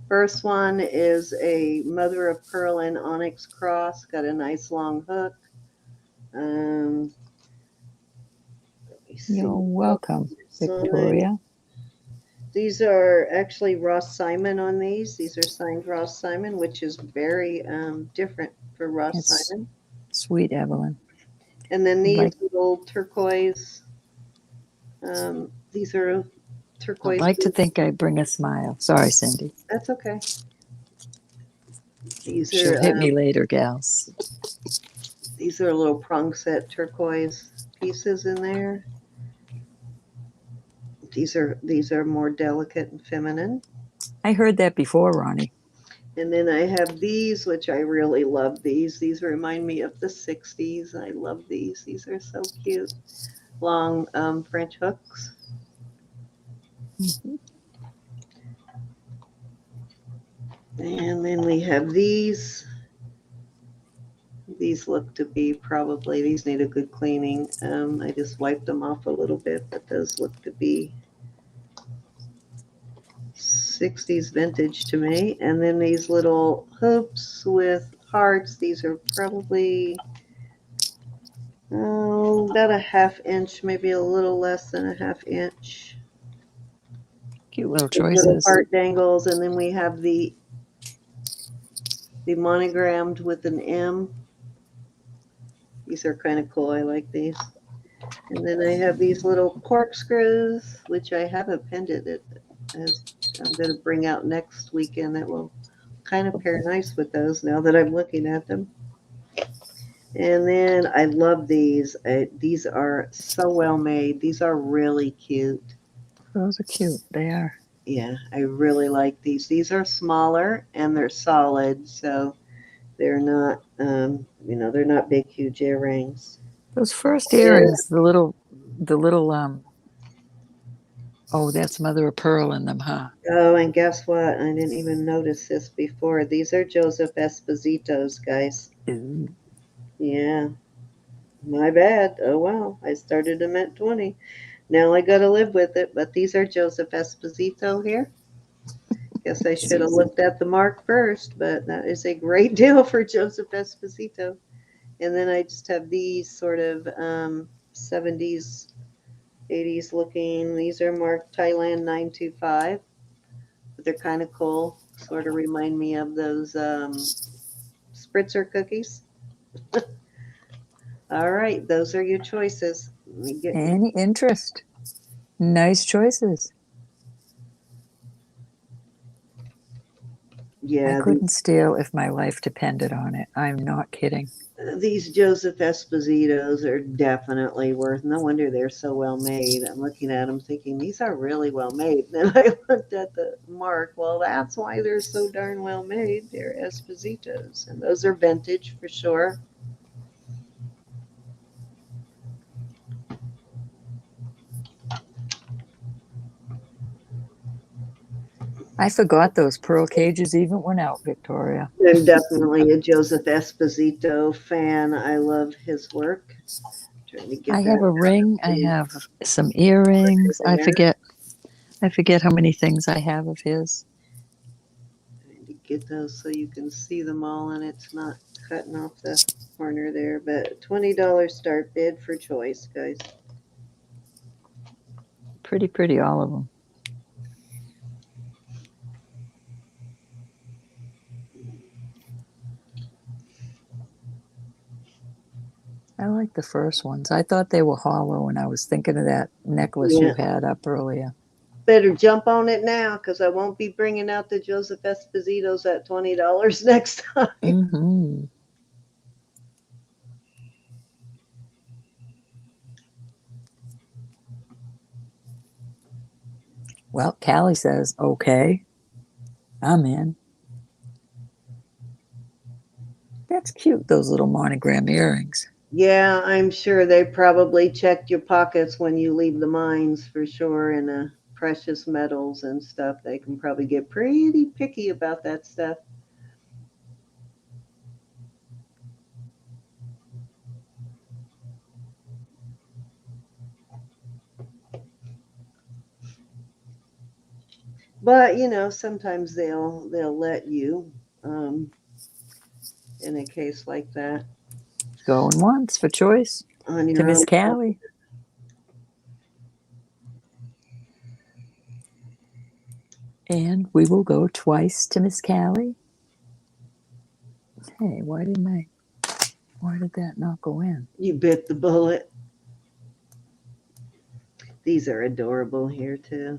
First one is a mother of pearl and onyx cross. Got a nice long hook. You're welcome, Victoria. These are actually Ross Simon on these. These are signed Ross Simon, which is very different for Ross Simon. Sweet, Evelyn. And then these little turquoise. These are turquoise. I'd like to think I bring a smile. Sorry, Cindy. That's okay. She'll hit me later, gals. These are little prong set turquoise pieces in there. These are more delicate and feminine. I heard that before, Ronnie. And then I have these, which I really love these. These remind me of the 60s. I love these. These are so cute. Long French hooks. Mm-hmm. And then we have these. These look to be probably, these need a good cleaning. I just wiped them off a little bit, but those look to be 60s vintage to me. And then these little hoops with hearts, these are probably about a ½ inch, maybe a little less than a ½ inch. Cute little Little choices. heart dangles, and then we have the monogrammed with an M. These are kind of cool. I like these. And then I have these little corkscrews, which I have a pendant that I'm going to bring out next weekend that will kind of pair nice with those now that I'm looking at them. And then I love these. These are so well made. These are really cute. Those are cute. They are. Yeah, I really like these. These are smaller and they're solid, so they're not, they're not big, huge earrings. Those first earrings, the little, oh, that's mother of pearl in them, huh? Oh, and guess what? I didn't even notice this before. These are Joseph Esposito's, guys. Ooh. Yeah, my bad. Oh, well, I started them at 20. Now I got to live with it, but these are Joseph Esposito here. Guess I should have looked at the mark first, but that is a great deal for Joseph Esposito. And then I just have these sort of 70s, 80s looking. These are marked Thailand 925. But they're kind of cool. Sort of remind me of those spritzer cookies. All right, those are your choices. Let me get Any interest? Nice choices. Yeah, I couldn't steal if my life depended on it. I'm not kidding. these Joseph Espositos are definitely worth. No wonder they're so well made. I'm looking at them thinking these are really well made. Then I looked at the mark. Well, that's why they're so darn well made. They're Espositos, and those are vintage for sure. I forgot those pearl cages even went out, Victoria. I'm definitely a Joseph Esposito fan. I love his work. Trying to get I have a ring. I have some earrings. I forget how many things I have of his. Trying to get those so you can see them all and it's not cutting off the corner there. But $20 start bid for choice, guys. Pretty, all of them. I like the first ones. I thought they were hollow, and I was thinking of that necklace you had up earlier. Better jump on it now, because I won't be bringing out the Joseph Espositos at $20 next time. Mm-hmm. Well, Callie says, okay, I'm in. That's cute, those little monogram earrings. Yeah, I'm sure they probably checked your pockets when you leave the mines for sure, and precious metals and stuff. They can probably get pretty picky about that stuff. But sometimes they'll let you in a case like that. Going once for choice On to your Miss own. Callie. And we will go twice to Miss Callie. Hey, why did that not go in? You bit the bullet. These are adorable here too.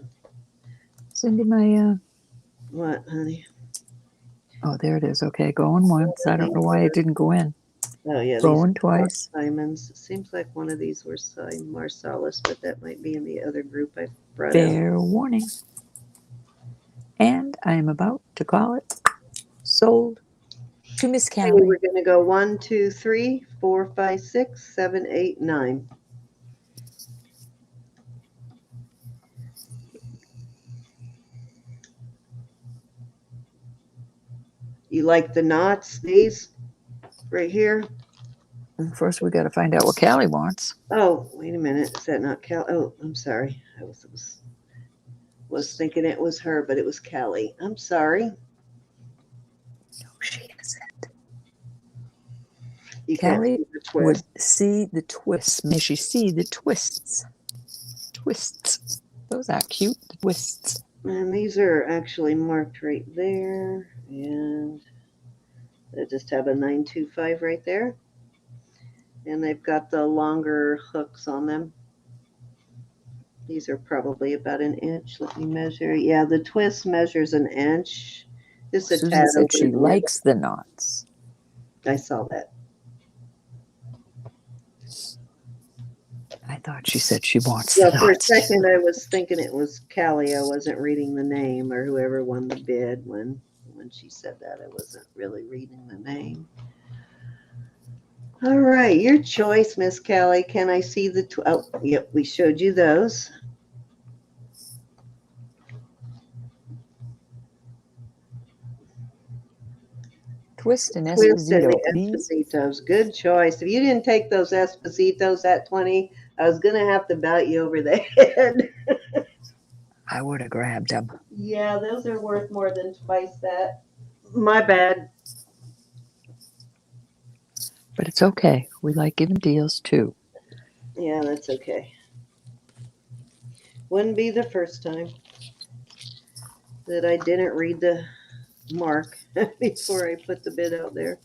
Cindy, my What, honey? oh, there it is. Okay, going once. I don't know why it didn't go in. Oh yeah, Going these twice. diamonds. Seems like one of these were signed Marsalis, but that might be in the other group I brought out. Fair warning. And I am about to call it sold to Miss Okay, Callie. we're gonna go 1, 2, 3, 4, 5, 6, 7, 8, 9. You like the knots? These right here. First, we got to find out what Callie wants. Oh, wait a minute. Is that not Cal? Oh, I'm sorry. I was thinking it was her, but it was Callie. I'm sorry. No, she isn't. You can't Callie see the would twist. see the twists. May she see the twists. Twists. Those are cute. The twists. And these are actually marked right there. And they just have a 925 right there. And they've got the longer hooks on them. These are probably about an inch. Let me measure. Yeah, the twist measures an inch. Just a Susan tad said over she the- likes the knots. I saw that. I thought she said she wants Well, the for a knots. second, I was thinking it was Callie. I wasn't reading the name or whoever won the bid when she said that. I wasn't really reading the name. All right, your choice, Miss Callie. Can I see the? Oh, yep, we showed you those. Twist and Twist and Esposito, the please. Espositos. Good choice. If you didn't take those Espositos at 20, I was gonna have to bat you over the head. I would have grabbed them. Yeah, those are worth more than twice that. My bad. But it's okay. We like giving deals too. Yeah, that's okay. Wouldn't be the first time that I didn't read the mark before I put the bid out there.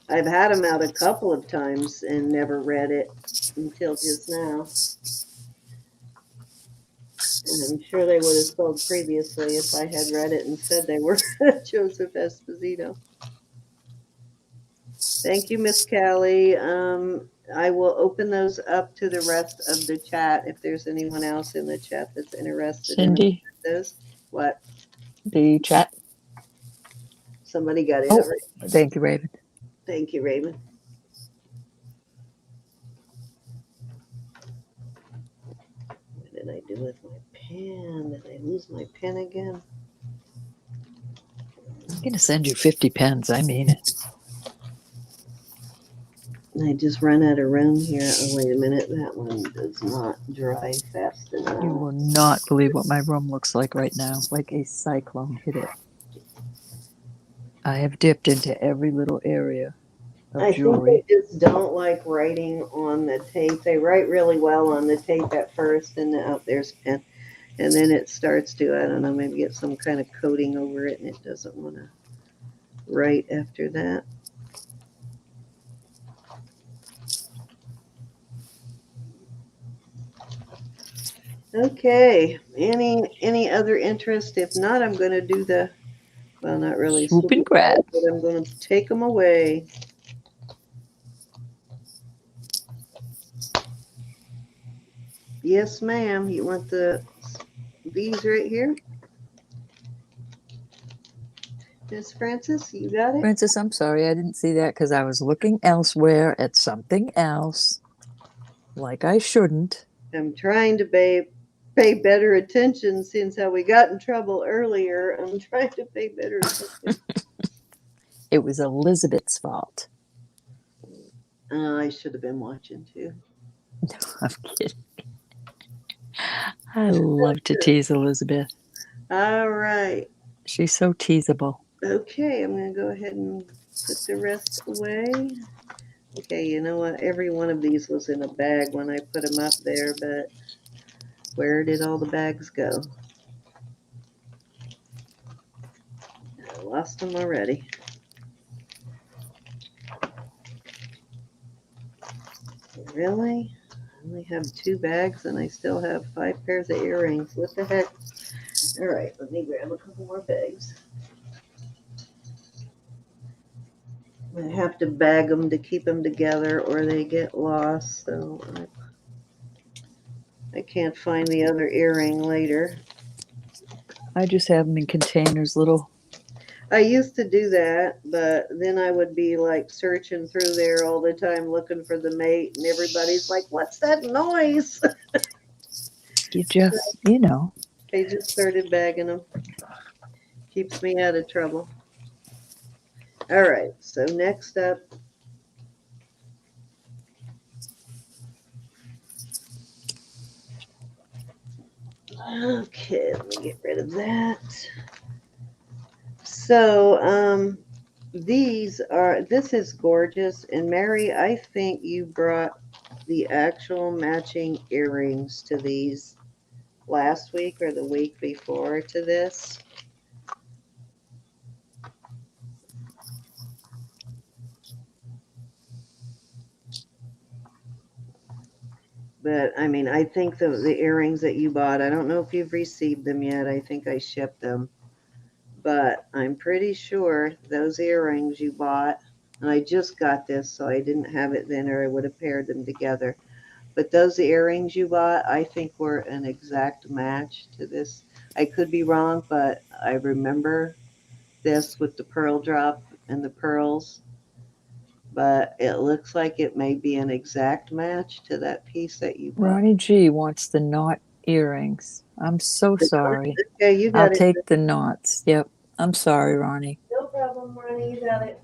I've had them out a couple of times and never read it until just now. And I'm sure they would have sold previously if I had read it and said they were Joseph Esposito. Thank you, Miss Callie. I will open those up to the rest of the chat if there's anyone else in the chat that's interested Cindy, in those. What? the chat. Somebody got it Oh. already. Thank you, Raven. Thank you, Raven. What did I do with my pen? Did I lose my pen again? I'm going to send you 50 pens. I mean it. I just run out of room here. Oh, wait a minute. That one does not dry fast enough. You will not believe what my room looks like right now. Like a cyclone hit it. I have dipped into every little area of I jewelry. think they just don't like writing on the tape. They write really well on the tape at first, and oh, there's pen. And then it starts to, I don't know, maybe get some kind of coating over it, and it doesn't want to write after that. Okay. Any other interest? If not, I'm going to do the, well, not really Swoop and grab. but I'm going to take them away. Yes, ma'am. You want these right here? Miss Francis, you got it? Princess, I'm sorry. I didn't see that because I was looking elsewhere at something else. Like I shouldn't. I'm trying to pay better attention since how we got in trouble earlier. I'm trying to pay better attention. It was Elizabeth's fault. I should have been watching too. No, I'm kidding. I love to tease Elizabeth. All right. She's so teasable. Okay, I'm going to go ahead and put the rest away. Okay, you know what? Every one of these was in a bag when I put them up there, but where did all the bags go? I lost them already. Really? I only have 2 bags and I still have 5 pairs of earrings. What the heck? All right, let me grab a couple more bags. I have to bag them to keep them together or they get lost, so I can't find the other earring later. I just have them in containers, little. I used to do that, but then I would be like searching through there all the time looking for the mate, and everybody's like, "What's that noise?" You just, you know. I just started bagging them. Keeps me out of trouble. All right, so next up, okay, let me get rid of that. So, this is gorgeous. And Mary, I think you brought the actual matching earrings to these last week or the week before to this. But I mean, I think the earrings that you bought, I don't know if you've received them yet. I think I shipped them. But I'm pretty sure those earrings you bought, and I just got this, so I didn't have it then, or I would have paired them together. But those earrings you bought, I think were an exact match to this. I could be wrong, but I remember this with the pearl drop and the pearls. But it looks like it may be an exact match to that piece that you bought. Ronnie G wants the knot earrings. I'm so sorry. Okay, you I'll got it. take the knots. Yep. I'm sorry, Ronnie. No problem, Ronnie. You got it.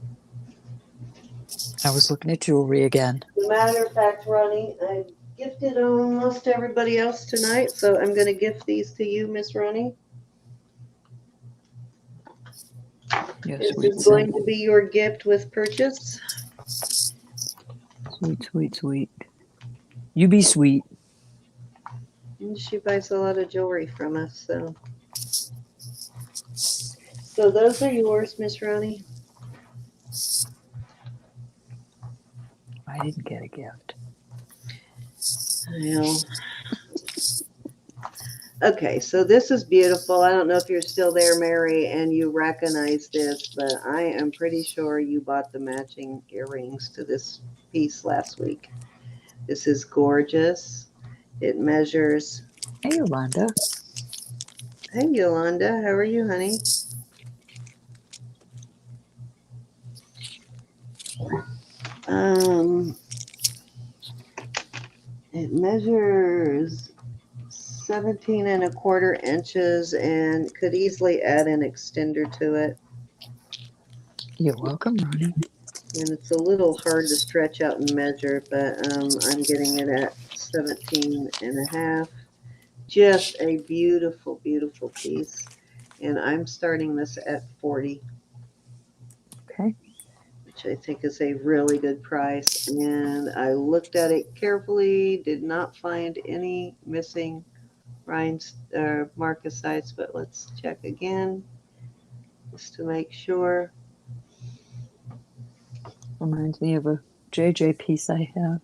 I was looking at jewelry again. As a matter of fact, Ronnie, I gifted almost everybody else tonight, so I'm going to gift these to you, Miss Ronnie. Yes, This sweet is going son. to be your gift with purchase. Sweet, sweet, sweet. You be sweet. And she buys a lot of jewelry from us, so. So those are yours, Miss Ronnie. I didn't get a gift. I know. Okay, so this is beautiful. I don't know if you're still there, Mary, and you recognize this, but I am pretty sure you bought the matching earrings to this piece last week. This is gorgeous. It measures. Hey, Yolanda. Hey, Yolanda. How are you, honey? It measures 17 1/4 inches and could easily add an extender to it. You're welcome, Ronnie. And it's a little hard to stretch out and measure, but I'm getting it at 17 1/2. Just a beautiful, beautiful piece. And I'm starting this at 40. Okay. Which I think is a really good price. And I looked at it carefully, did not find any missing rhines or marcasites, but let's check again just to make sure. Reminds me of a JJ piece I have.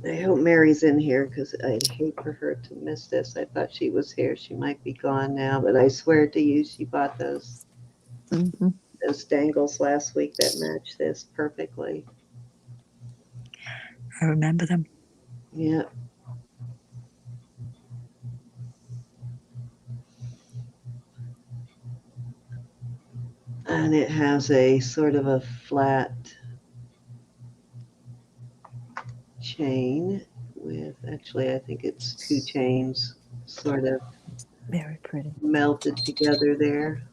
I hope Mary's in here because I'd hate for her to miss this. I thought she was here. She might be gone now, but I swear to you, she bought those dangles last week that match this perfectly. I remember them. Yeah. And it has a sort of a flat chain with, actually, I think it's 2 chains sort of Very pretty. melted together there.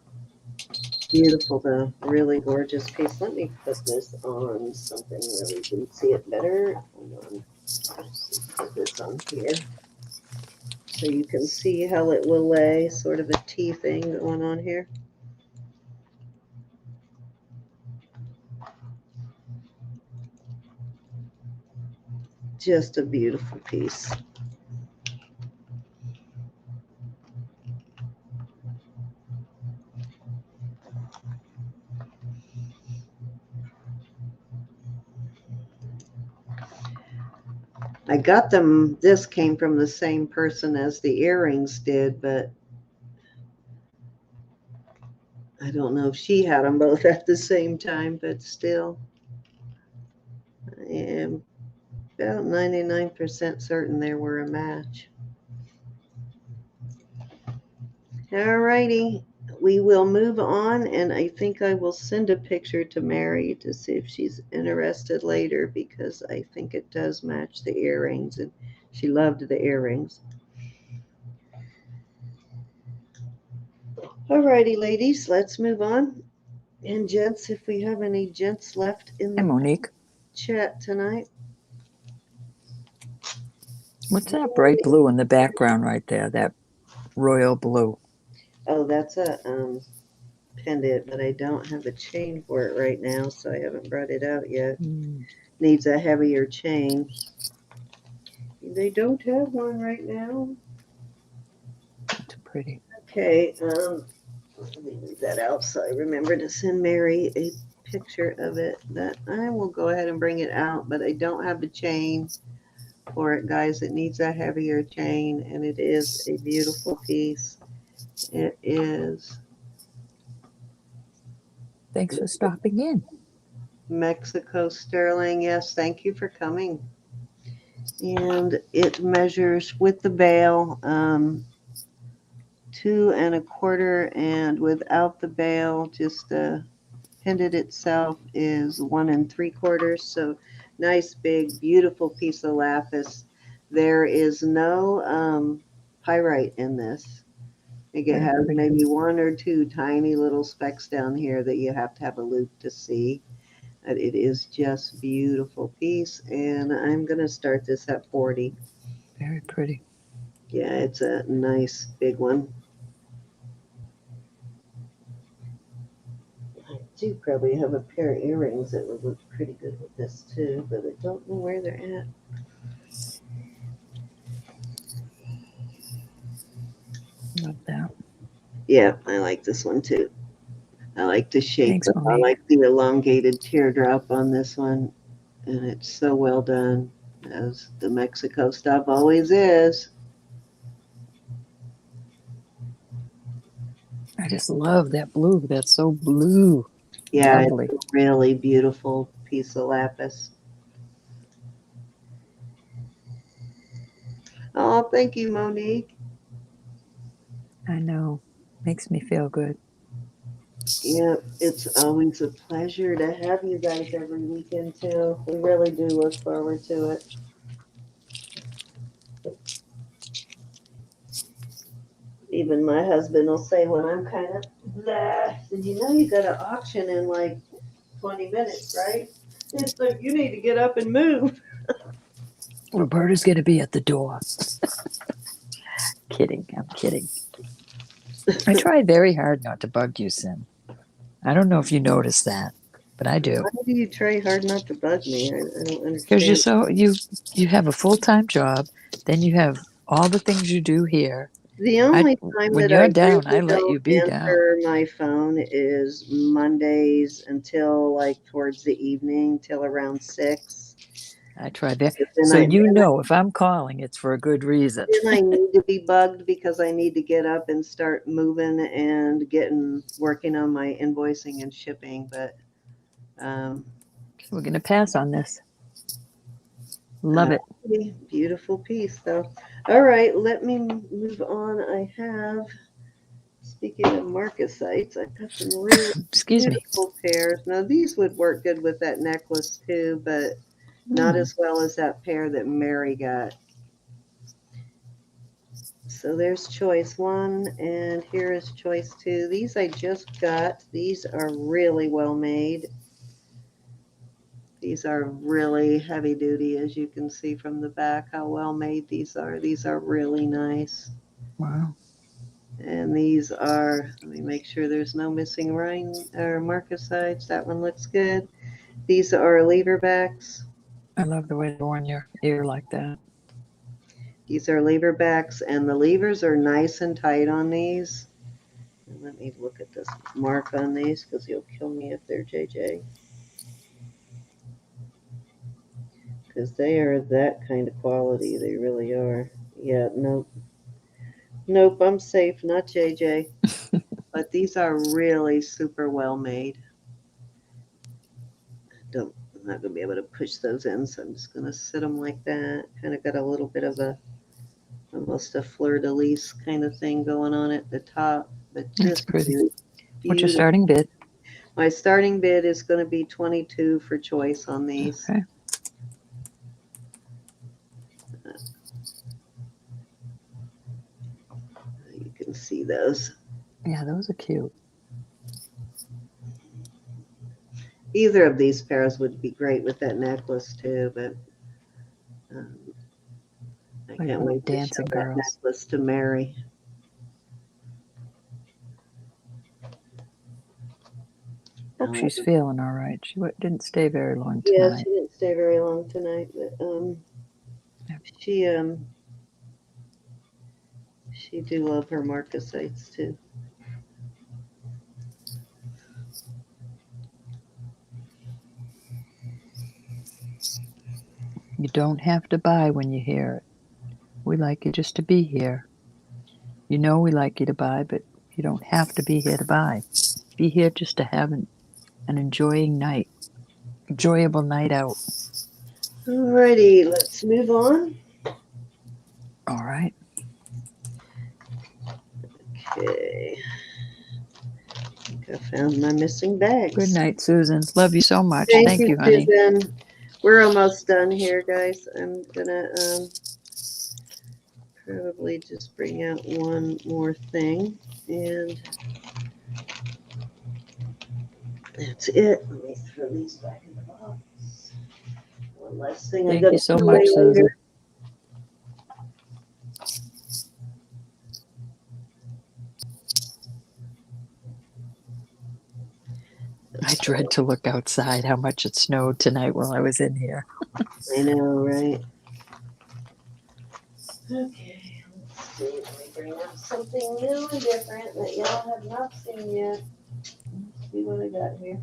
Beautiful though, really gorgeous piece. Let me put this on something where we can see it better. Hold on. Let's put this on here. So you can see how it will lay, sort of a T thing going on here. Just a beautiful piece. I got them, this came from the same person as the earrings did, but I don't know if she had them both at the same time, but still, I am about 99% certain they were a match. All righty, we will move on, and I think I will send a picture to Mary to see if she's interested later, because I think it does match the earrings, and she loved the earrings. All righty, ladies, let's move on. And gents, if we have any gents left in Hey, the Monique. chat tonight. What's that bright blue in the background right there? That royal blue. Oh, that's a pendant, but I don't have a chain for it right now, so I haven't brought it out yet. Needs a heavier chain. They don't have one right now. That's pretty. Okay, let me leave that out so I remember to send Mary a picture of it. That I will go ahead and bring it out, but I don't have the chain for it, guys. It needs a heavier chain, and it is a beautiful piece. It is Thanks for stopping in. Mexico sterling. Yes, thank you for coming. And it measures with the bail 2 1/4, and without the bail, just the pendant itself is 1 3/4. So nice, big, beautiful piece of lapis. There is no pyrite in this. I think it has maybe 1 or 2 tiny little specks down here that you have to have a loop to see. But it is just beautiful piece, and I'm going to start this at 40. Very pretty. Yeah, it's a nice big one. I do probably have a pair of earrings that would look pretty good with this too, but I don't know where they're at. Love that. Yeah, I like this one too. I like the shape. Thanks, I Monique. like the elongated teardrop on this one, and it's so well done, as the Mexico stuff always is. I just love that blue. That's so blue. Yeah, Lovely. it's a really beautiful piece of lapis. Oh, thank you, Monique. I know. Makes me feel good. Yeah, it's always a pleasure to have you guys every weekend too. We really do look forward to it. Even my husband will say when I'm kind of blah, said, you know, you got an auction in like 20 minutes, right? It's like, you need to get up and move. Roberta's going to be at the door. Kidding. I'm kidding. I try very hard not to bug you, Sim. I don't know if you noticed that, but I do. Why do you try hard not to bug me? I don't understand. Because you have a full-time job, then you have all the things you do here. The only time when that you're I down, really I let don't you be down. answer my phone is Mondays until like towards the evening, till around 6. I try that. Then So I- if I'm calling, it's for a good reason. Then I need to be bugged because I need to get up and start moving and working on my invoicing and shipping. But we're going to pass on this. Love it. Beautiful piece, though. All right, let me move on. I have, speaking of marcasites, I've got some really beautiful pairs. Now, these would work good with that necklace, too, but not as well as that pair that Mary got. So there's choice 1, and here is choice 2. These I just got. These are really well made. These are really heavy duty, as you can see from the back, how well made these are. These are really nice. Wow. And these are, let me make sure there's no missing marcasites. That one looks good. These are lever backs. I love the way they're on your ear like that. These are lever backs, and the levers are nice and tight on these. And let me look at this mark on these, because you'll kill me if they're JJ. Because they are that kind of quality. They really are. Yeah, nope. Nope, I'm safe. Not JJ. But these are really super well made. I'm not going to be able to push those in, so I'm just going to sit them like that. Kind of got a little bit of almost a fleur-de-lis kind of thing going on at the top. But That's pretty. beautiful. What's your starting bid? My starting bid is going to be 22 for choice on these. Okay. You can see those. Yeah, those are cute. Either of these pairs would be great with that necklace too, but I Like can't with wait to show dancing that girls. necklace to Mary. Hope she's feeling all right. She didn't stay very long Yeah, tonight. she didn't stay very long tonight, but she do love her marcasites too. You don't have to buy when you hear it. We like you just to be here. You know we like you to buy, but you don't have to be here to buy. Be here just to have an enjoyable night out. Alrighty, let's move on. All right. Okay. I think I found my missing bags. Good night, Susan. Love you so much. Thank Thank you, you, honey. Susan. We're almost done here, guys. I'm gonna probably just bring out one more thing, and that's it. Let me throw these back in the box. One last thing I Thank got you to so put much, away Susan. later. I dread to look outside how much it snowed tonight while I was in here. I know, right? Okay, let's see. Let me bring up something new and different that y'all have not seen yet. Let's see what I got here.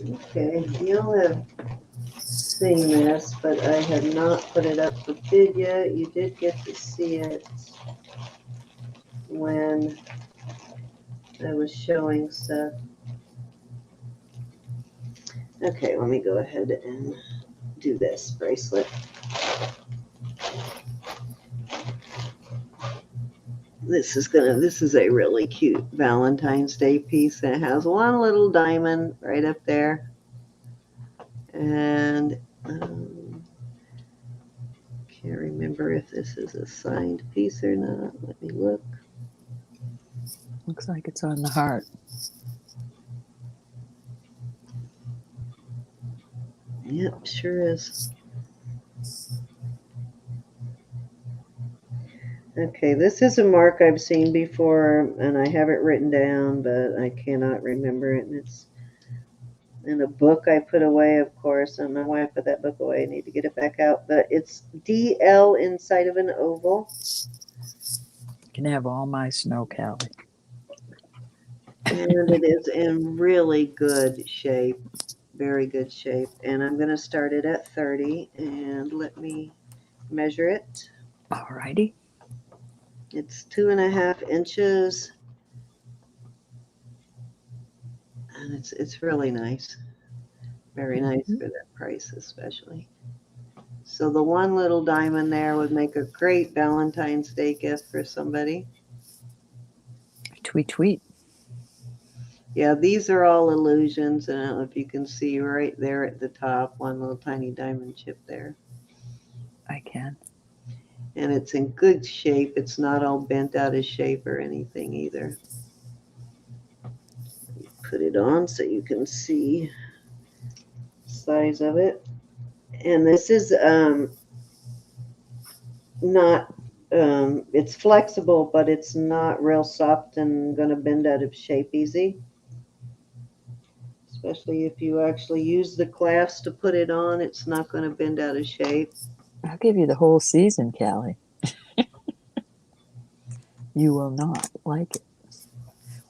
Okay, y'all have seen this, but I have not put it up for bid yet. You did get to see it when I was showing stuff. Okay, let me go ahead and do this bracelet. This is a really cute Valentine's Day piece. It has one little diamond right up there. And can't remember if this is a signed piece or not. Let me look. Looks like it's on the heart. Yep, sure is. Okay, this is a mark I've seen before, and I have it written down, but I cannot remember it. And it's in a book I put away, of course. I don't know why I put that book away. I need to get it back out. But it's DL inside of an oval. You can have all my snow, Callie. And it is in really good shape. Very good shape. And I'm going to start it at 30. And let me measure it. All righty. It's 2.5 inches. And it's really nice. Very nice for that price, especially. So the one little diamond there would make a great Valentine's Day gift for somebody. Tweet, tweet. Yeah, these are all illusions. And I don't know if you can see right there at the top, one little tiny diamond chip there. I can. And it's in good shape. It's not all bent out of shape or anything either. Put it on so you can see the size of it. And this is not, it's flexible, but it's not real soft and going to bend out of shape easy. Especially if you actually use the clasp to put it on, it's not going to bend out of shape. I'll give you the whole season, Callie. You will not like it.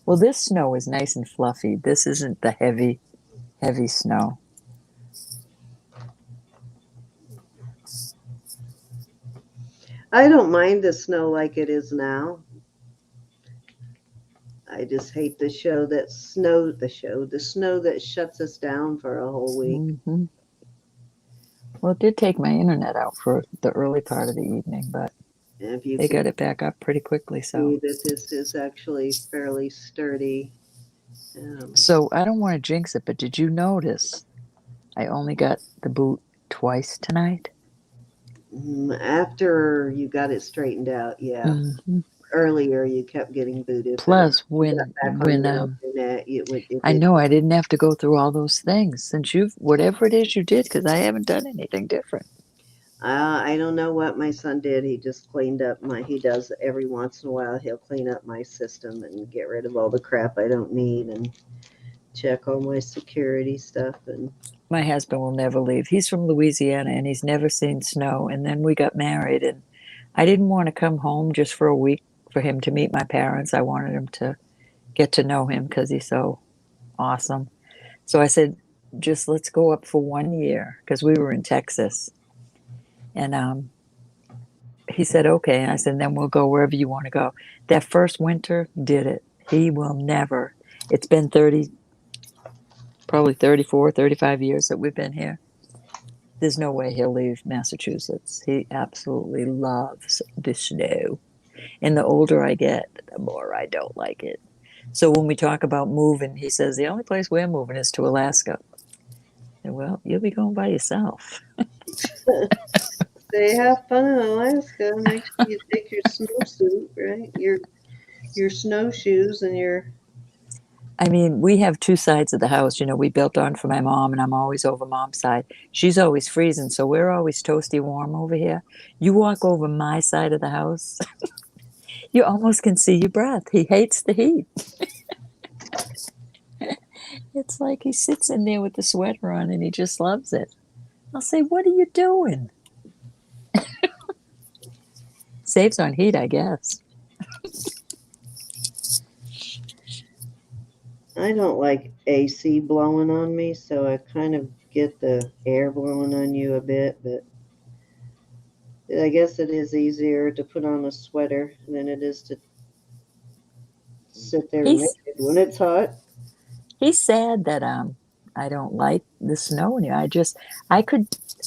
Well, this snow is nice and fluffy. This isn't the heavy, heavy snow. I don't mind the snow like it is now. I just hate the snow that shuts us down for a whole week. Mm-hmm. Well, it did take my internet out for the early part of the evening, but If you they can got it back up pretty quickly. see So, that this is actually fairly sturdy. so I don't want to jinx it, but did you notice I only got the boot twice tonight? After you got it straightened out, yeah. Mhm. Earlier, you kept getting booted. but Plus, you got back on the internet, it I did. know I didn't have to go through all those things since you've whatever it is you did, because I haven't done anything different. I don't know what my son did. He just cleaned up he does every once in a while, he'll clean up my system and get rid of all the crap I don't need and check all my security stuff. And My husband will never leave. He's from Louisiana and he's never seen snow. And then we got married, and I didn't want to come home just for a week for him to meet my parents. I wanted him to get to know him because he's so awesome. So I said, just let's go up for 1 year because we were in Texas. And he said, okay. And I said, then we'll go wherever you want to go. That first winter did it. He will never. It's been probably 34, 35 years that we've been here. There's no way he'll leave Massachusetts. He absolutely loves the snow. And the older I get, the more I don't like it. So when we talk about moving, he says, the only place we're moving is to Alaska. And well, you'll be going by yourself. say, have fun in Alaska. Make sure you take your snowsuit, right? Your snowshoes and your. I mean, we have two sides of the house. You know, we built on for my mom, and I'm always over mom's side. She's always freezing, so we're always toasty warm over here. You walk over my side of the house, you almost can see your breath. He hates the heat. It's like he sits in there with the sweater on and he just loves it. I'll say, what are you doing? Saves on heat, I guess. I don't like AC blowing on me, so I kind of get the air blowing on you a bit, but I guess it is easier to put on a sweater than it is to sit there He's naked when it's hot. he's sad that I don't like the snow anymore.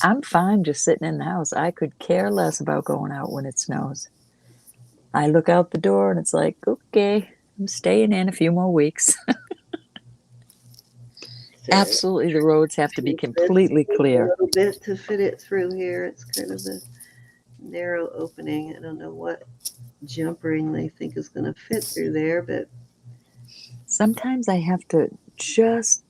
I'm fine just sitting in the house. I could care less about going out when it snows. I look out the door and it's like, okay, I'm staying in a few more weeks. So Absolutely, the roads have to be completely a clear. little bit to fit it through here. It's kind of a narrow opening. I don't know what jump ring they think is going to fit through there, but Sometimes I have to just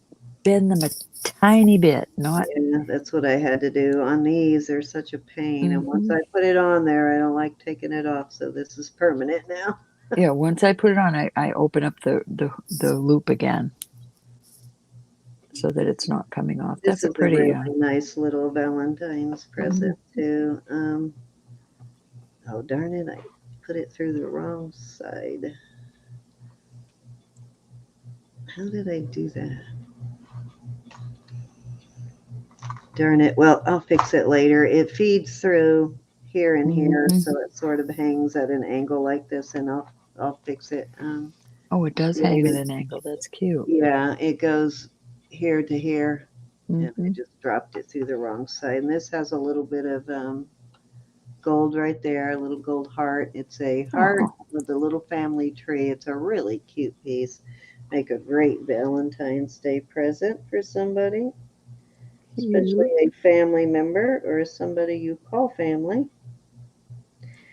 bend them a tiny bit, not. yeah, that's what I had to do on these. They're such a pain. And once Mhm. I put it on there, I don't like taking it off. So this is permanent now. Yeah, once I put it on, I open up the loop again so that it's not coming off. This That's a is a pretty. really nice little Valentine's present too. Oh darn it! I put it through the wrong side. How did I do that? Darn it. Well, I'll fix it later. It feeds through here and here, Mhm. so it sort of hangs at an angle like this, and I'll fix it. Oh, it does hang at an angle. That's cute. Yeah, it goes here to here, and I Hmm. just dropped it through the wrong side. And this has a little bit of gold right there, a little gold heart. It's a heart Oh, with a little family tree. It's a really cute piece. Make a great Valentine's Day present for somebody, especially cute. a family member or somebody you call family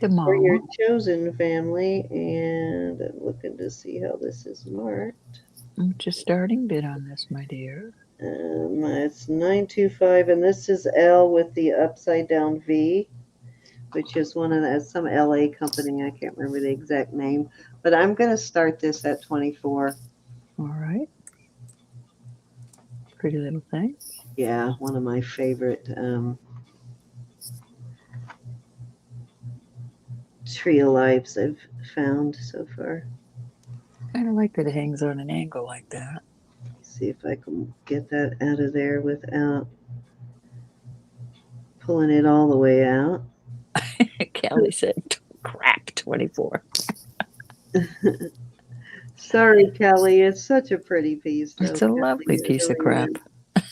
The or your mama. chosen family. And I'm looking to see how this is marked. What's your starting bid on this, my dear? It's 925, and this is L with the upside down V, which is some LA company. I can't remember the exact name, but I'm going to start this at 24. All right. Pretty little thing. Yeah, one of my favorite trio lives I've found so far. Kind of like that it hangs on an angle like that. See if I can get that out of there without pulling it all the way out. Kelly said, crap, 24. Sorry, Kelly. It's such a pretty piece, though. It's a Kelly. lovely It piece of really crap. is.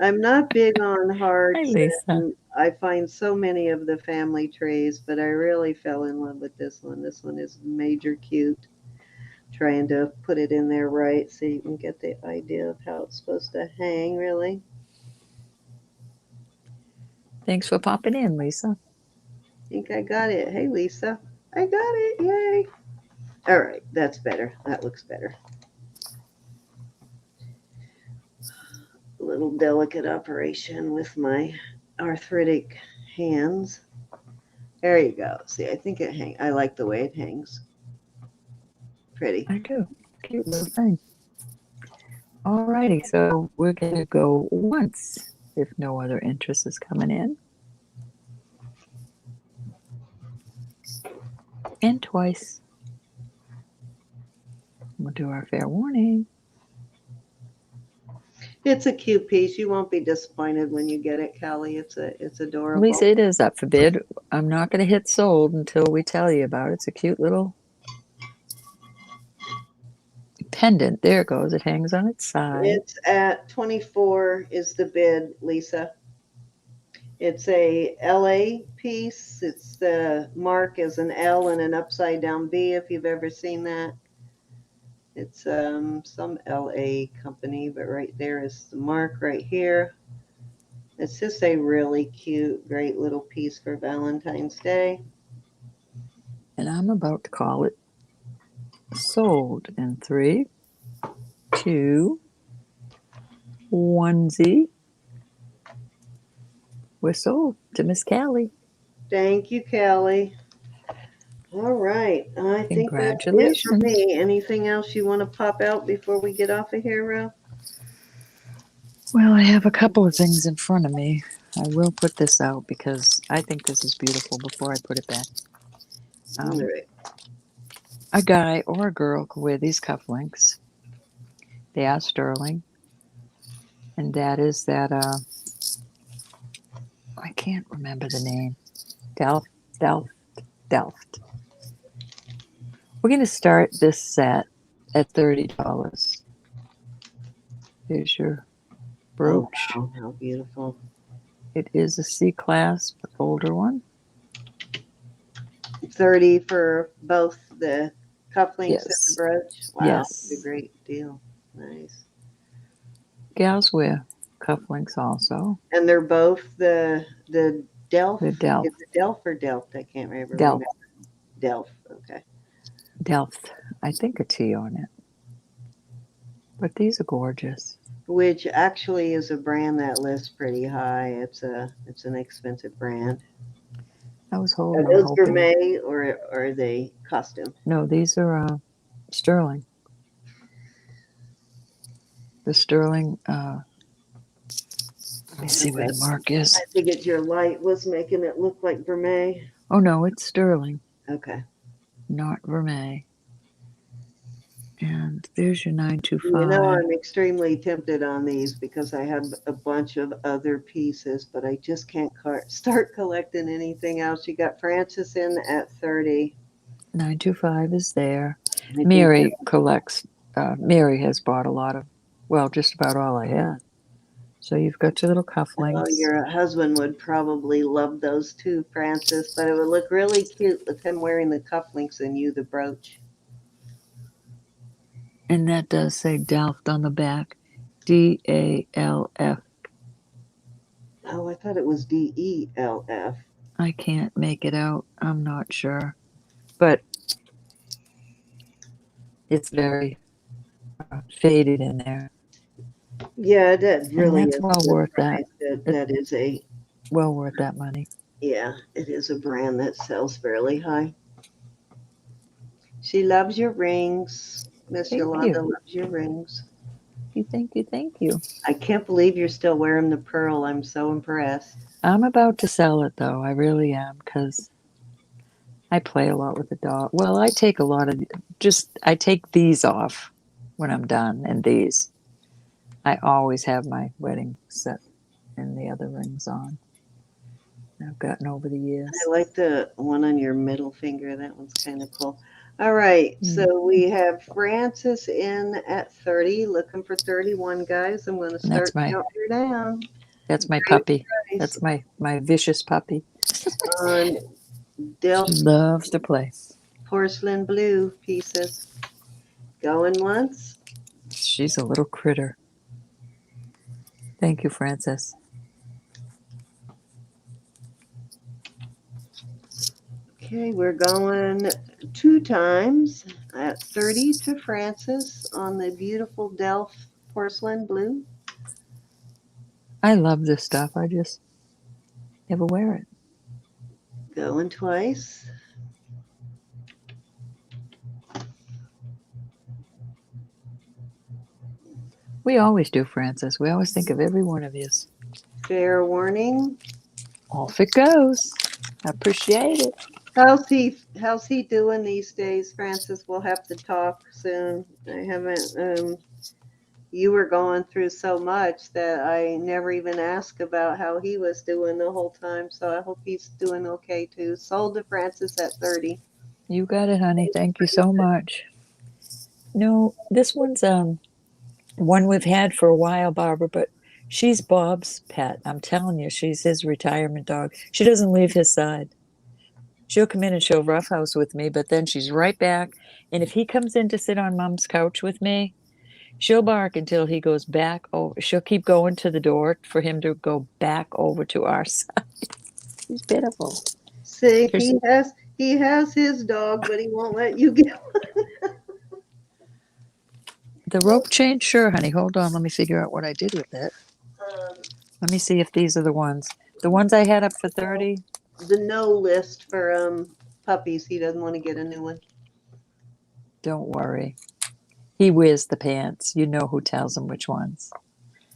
I'm not big on Hi, hearts, Lisa. and I find so many of the family trees, but I really fell in love with this one. This one is major cute. Trying to put it in there right so you can get the idea of how it's supposed to hang, really. Thanks for popping in, Lisa. think I got it. Hey, Lisa. I got it. Yay. All right. That's better. That looks better. A little delicate operation with my arthritic hands. There you go. See, I think it hangs. I like the way it hangs. Pretty. I do. Cute little thing. Alrighty, so we're gonna go once if no other interest is coming in. And twice. We'll do our fair warning. It's a cute piece. You won't be disappointed when you get it, Callie. It's adorable. Lisa, it is up for bid. I'm not gonna hit sold until we tell you about it. It's a cute little pendant. There it goes. It hangs on its side. It's at 24 is the bid, Lisa. It's a LA piece. It's the mark is an L and an upside down B, if you've ever seen that. It's some LA company, but right there is the mark right here. It's just a really cute, great little piece for Valentine's Day. And I'm about to call it sold in 3, 2, 1. We're sold to Miss Callie. Thank you, Callie. All right. I think that's it for Congratulations. me. Anything else you want to pop out before we get off of here, Ro? Well, I have a couple of things in front of me. I will put this out because I think this is beautiful before I put it back. All right. A guy or a girl can wear these cufflinks. They are sterling. And that is that, I can't remember the name. Delft. We're going to start this set at $30. Here's your brooch. Oh, wow. How beautiful. It is a C-clasp, older one. 30 for both the cufflinks Yes. and the brooch. Wow. Yes. That's a great deal. Nice. Gals wear cufflinks also. And they're both the Delft. The Delft. Is it Delft or Delft? I can't remember. Delft. Delft. Okay. Delft. I think a T on it. But these are gorgeous. Which actually is a brand that lists pretty high. It's an expensive brand. I was Are hoping. those gourmet or are they custom? No, these are sterling. The sterling. Let me see where the mark is. I figured your light was making it look like gourmet. Oh no, it's sterling, Okay. not vermeil. And there's your 925. You know, I'm extremely tempted on these because I have a bunch of other pieces, but I just can't start collecting anything else. You got Francis in at 30. 925 is there. Mary collects. Mary has bought a lot of, well, just about all I had. So you've got your little cufflinks. Oh, your husband would probably love those too, Francis, but it would look really cute with him wearing the cufflinks and you the brooch. And that does say Delft on the back. DALF. Oh, I thought it was DELF. I can't make it out. I'm not sure. But it's very faded in there. Yeah, that really and that's is. well worth that. That is a, well worth that money. yeah, it is a brand that sells fairly high. She loves your rings. Miss Thank Yolanda you. loves your rings. Thank you. I can't believe you're still wearing the pearl. I'm so impressed. I'm about to sell it though. I really am because I play a lot with the dog. Well, I take a lot of I take these off when I'm done, and these. I always have my wedding set and the other rings on. I've gotten over the years. I like the one on your middle finger. That one's kind of cool. All right, so we have Francis in at 30, looking for 31, guys. I'm going to start counting her down. That's my puppy. That's my vicious puppy. On Delft. She loves to play. Porcelain blue pieces. Going once. She's a little critter. Thank you, Francis. Okay, we're going 2 times at 30 to Francis on the beautiful Delft porcelain blue. I love this stuff. I just never wear it. Going twice. We always do, Francis. We always think of every one of yous. Fair warning. Off it goes. I appreciate it. How's he doing these days, Francis? We'll have to talk soon. I haven't you were going through so much that I never even asked about how he was doing the whole time. So I hope he's doing okay too. Sold to Francis at 30. You got it, honey. Thank you so much. No, this one's one we've had for a while, Barbara, but she's Bob's pet. I'm telling you, she's his retirement dog. She doesn't leave his side. She'll come in and she'll roughhouse with me, but then she's right back. And if he comes in to sit on Mom's couch with me, she'll bark until he goes back over. She'll keep going to the door for him to go back over to our side. He's pitiful. See, Here's- he has his dog, but he won't let you get The rope chain? Sure, honey. Hold on. Let me figure out what I did with it. Let me see if these are the ones. The ones I had up for 30. the no list for puppies. He doesn't want to get a new one. Don't worry. He wears the pants. You know who tells him which ones.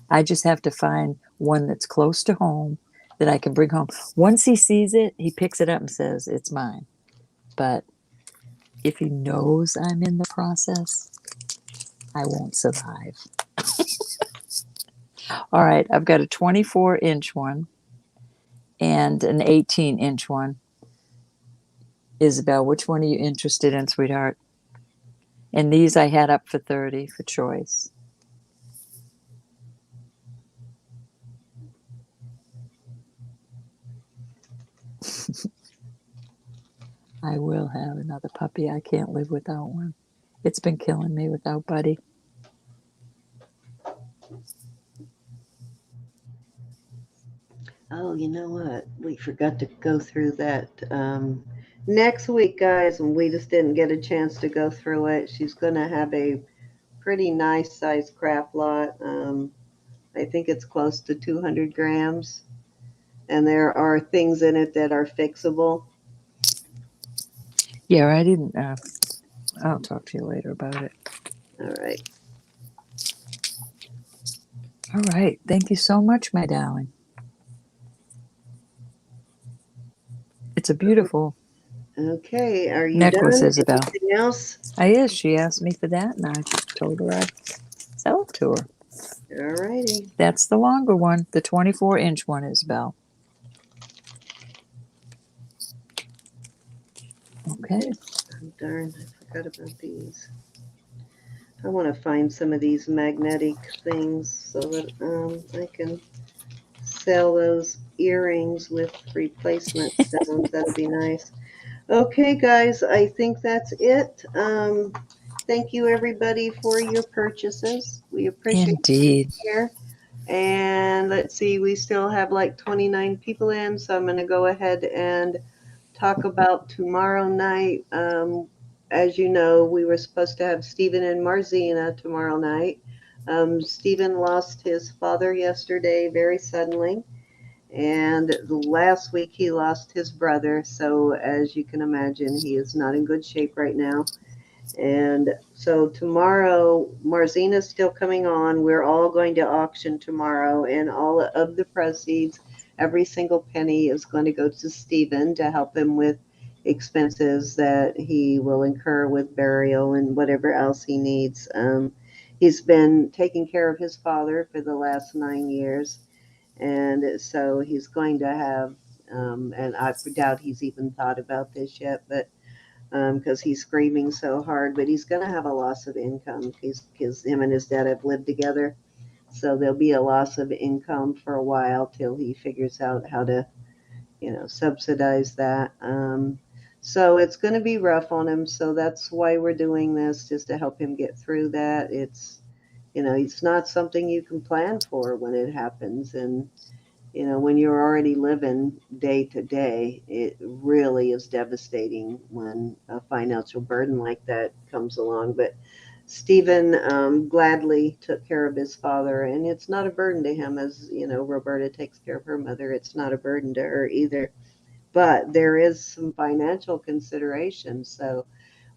I just have to find one that's close to home that I can bring home. Once he sees it, he picks it up and says, it's mine. But if he knows I'm in the process, I won't survive. All right, I've got a 24-inch one and an 18-inch one. Isabel, which one are you interested in, sweetheart? And these I had up for 30 for choice. I will have another puppy. I can't live without one. It's been killing me without Buddy. Oh, you know what? We forgot to go through that next week, guys, and we just didn't get a chance to go through it. She's going to have a pretty nice sized craft lot. I think it's close to 200 grams. And there are things in it that are fixable. Yeah, I didn't. I'll talk to you later about it. All right. All right. Thank you so much, my darling. It's a beautiful Okay. Are you necklace, done? Isabel. Anything else? I is. She asked me for that, and I told her I'd sell it to her. All righty. That's the longer one, the 24-inch one, Isabel. Okay. Oh, darn, I forgot about these. I want to find some of these magnetic things so that I can sell those earrings with replacement stones. That'd be nice. Okay, guys, I think that's it. Thank you, everybody, for your purchases. We appreciate Indeed. it here. And let's see, we still have like 29 people in, so I'm going to go ahead and talk about tomorrow night. As you know, we were supposed to have Stephen and Marzina tomorrow night. Stephen lost his father yesterday very suddenly. And the last week he lost his brother. So as you can imagine, he is not in good shape right now. And so tomorrow, Marzina's still coming on. We're all going to auction tomorrow, and all of the proceeds, every single penny, is going to go to Stephen to help him with expenses that he will incur with burial and whatever else he needs. He's been taking care of his father for the last 9 years, and so he's going to have, and I doubt he's even thought about this yet, but because he's screaming so hard, but he's going to have a loss of income because him and his dad have lived together. So there'll be a loss of income for a while till he figures out how to, subsidize that. So it's going to be rough on him. So that's why we're doing this, just to help him get through that. It's not something you can plan for when it happens. And You know, when you're already living day to day, it really is devastating when a financial burden like that comes along. But Stephen gladly took care of his father, and it's not a burden to him, as you know, Roberta takes care of her mother. It's not a burden to her either. But there is some financial consideration. So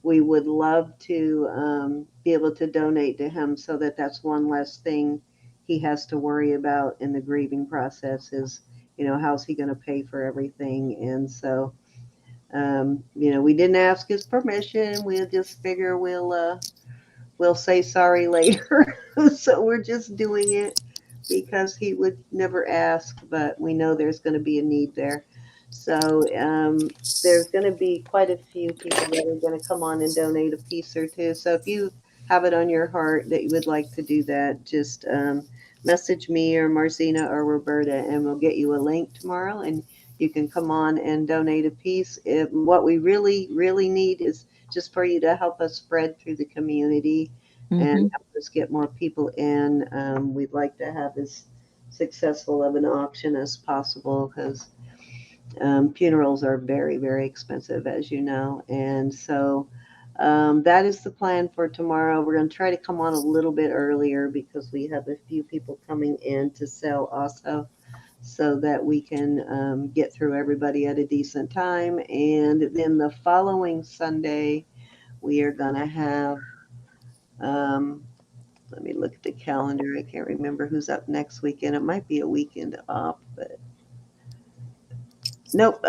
we would love to be able to donate to him so that that's one less thing he has to worry about in the grieving process is, you know, how's he going to pay for everything. And so, you know, we didn't ask his permission. We'll just figure we'll say sorry later. So we're just doing it because he would never ask, but we know there's going to be a need there. So there's going to be quite a few people that are going to come on and donate a piece or two. So if you have it on your heart that you would like to do that, just message me or Marcina or Roberta, and we'll get you a link tomorrow, and you can come on and donate a piece. What we really, really need is just for you to help us spread through the community and help us get more people in. We'd like to have as successful of an auction as possible because funerals are very, very expensive, as you know. And so that is the plan for tomorrow. We're going to try to come on a little bit earlier because we have a few people coming in to sell also, so that we can get through everybody at a decent time. And then the following Sunday, we are going to have, let me look at the calendar. I can't remember who's up next weekend. It might be a weekend off, but nope.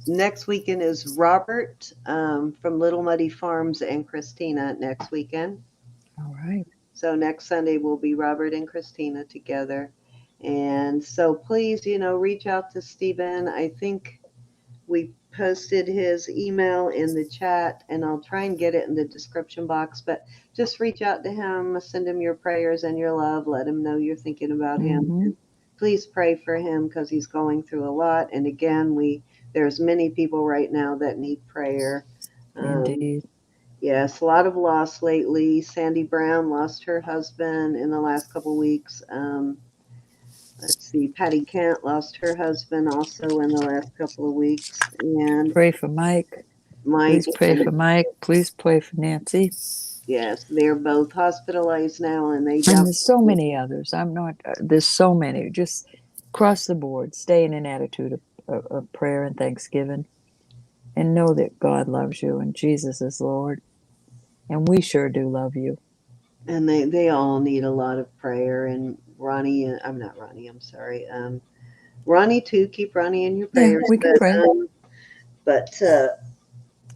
Next weekend is Robert from Little Muddy Farms and Christina next weekend. All right. So next Sunday will be Robert and Christina together. And so please, you know, reach out to Stephen. I think we posted his email in the chat, and I'll try and get it in the description box, but just reach out to him, send him your prayers and your love, let him know you're thinking about him. And please pray for him because he's going through a lot. And again, there's many people right now that need prayer. Indeed. Yes, a lot of loss lately. Sandy Brown lost her husband in the last couple of weeks. Let's see, Patty Kent lost her husband also in the last couple of weeks. And Pray for Mike. Mike, Please pray for Mike. Please pray for Nancy. yes, they're both hospitalized now, and they And don't. there's so many others. There's so many. Just across the board, stay in an attitude of prayer and thanksgiving. And know that God loves you and Jesus is Lord. And we sure do love you. And they all need a lot of prayer. And Ronnie, I'm not Ronnie, I'm sorry. Ronnie too, keep Ronnie in your Yeah, prayers. we can pray. But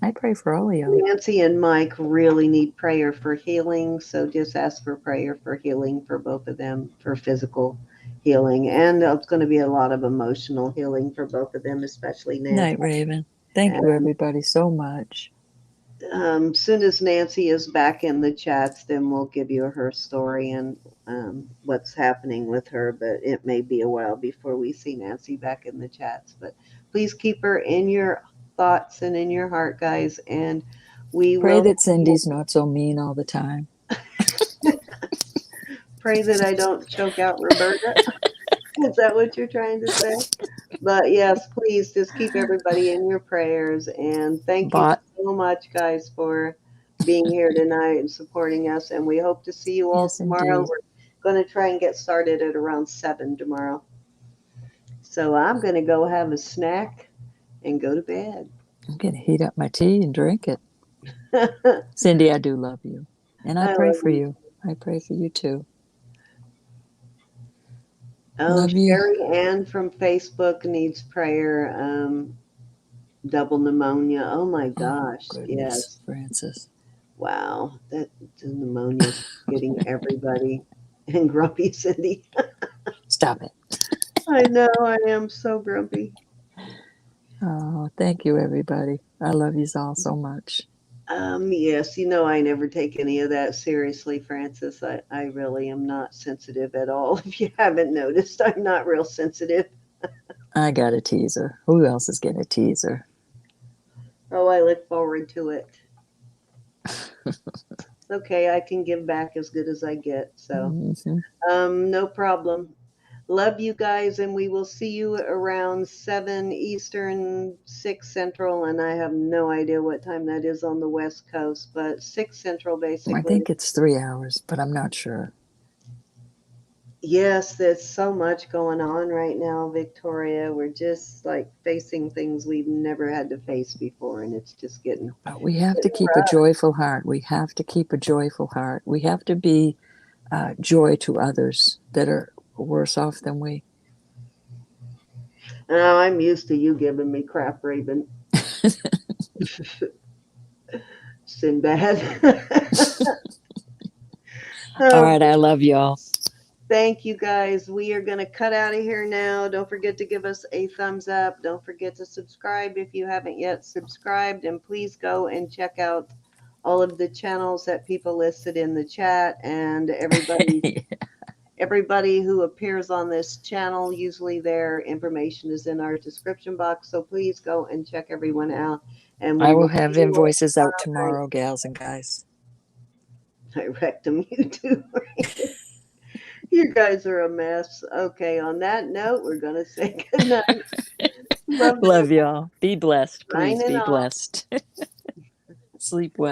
I pray for all of you. Nancy and Mike really need prayer for healing. So just ask for prayer for healing for both of them, for physical healing. And it's going to be a lot of emotional healing for both of them, especially Nancy. Night, Raven. Thank you, everybody, so much. Soon as Nancy is back in the chats, then we'll give you her story and what's happening with her. But it may be a while before we see Nancy back in the chats. But please keep her in your thoughts and in your heart, guys. And we Pray will that Cindy's not so mean all the time. pray that I don't choke out Roberta. Is that what you're trying to say? But yes, please just keep everybody in your prayers. And thank you so much, guys, for being here tonight and supporting us. And we hope to see you all tomorrow. Indeed. We're going to try and get started at around 7 tomorrow. So I'm going to go have a snack and go to bed. I'm going to heat up my tea and drink it. Cindy, I do love you. And I pray for you. I pray for you too. Love you. Sherry Ann from Facebook needs prayer. Double pneumonia. Oh my gosh. Oh, yes. Francis. Wow. That pneumonia is getting everybody. And grumpy Cindy. Stop it. I know. I am so grumpy. Oh, thank you, everybody. I love you all so much. Yes, you know, I never take any of that seriously, Francis. I really am not sensitive at all. If you haven't noticed, I'm not real sensitive. I got a teaser. Who else is getting a teaser? Oh, I look forward to it. Okay, I can give back as good as I get. So, no problem. Love you guys, and we will see you around 7 Eastern, 6 Central, and I have no idea what time that is on the West Coast, but 6 Central I basically. think it's 3 hours, but I'm not sure. Yes, there's so much going on right now, Victoria. We're just like facing things we've never had to face before, and it's just getting. But we have to keep a joyful heart. We have to keep a joyful heart. We have to be joy to others that are worse off than we. Oh, I'm used to you giving me crap, Raven. Sinbad. All right, I love y'all. Thank you guys. We are going to cut out of here now. Don't forget to give us a thumbs up. Don't forget to subscribe if you haven't yet subscribed. And please go and check out all of the channels that people listed in the chat. And everybody who appears on this channel, usually their information is in our description box. So please go and check everyone out. And I we will have see you invoices out tomorrow tomorrow, gals and guys. night. I wrecked them, you too. You guys are a mess. Okay, on that note, we're going to say goodnight. Love y'all. Be blessed. Please Signing be off. blessed. Sleep well.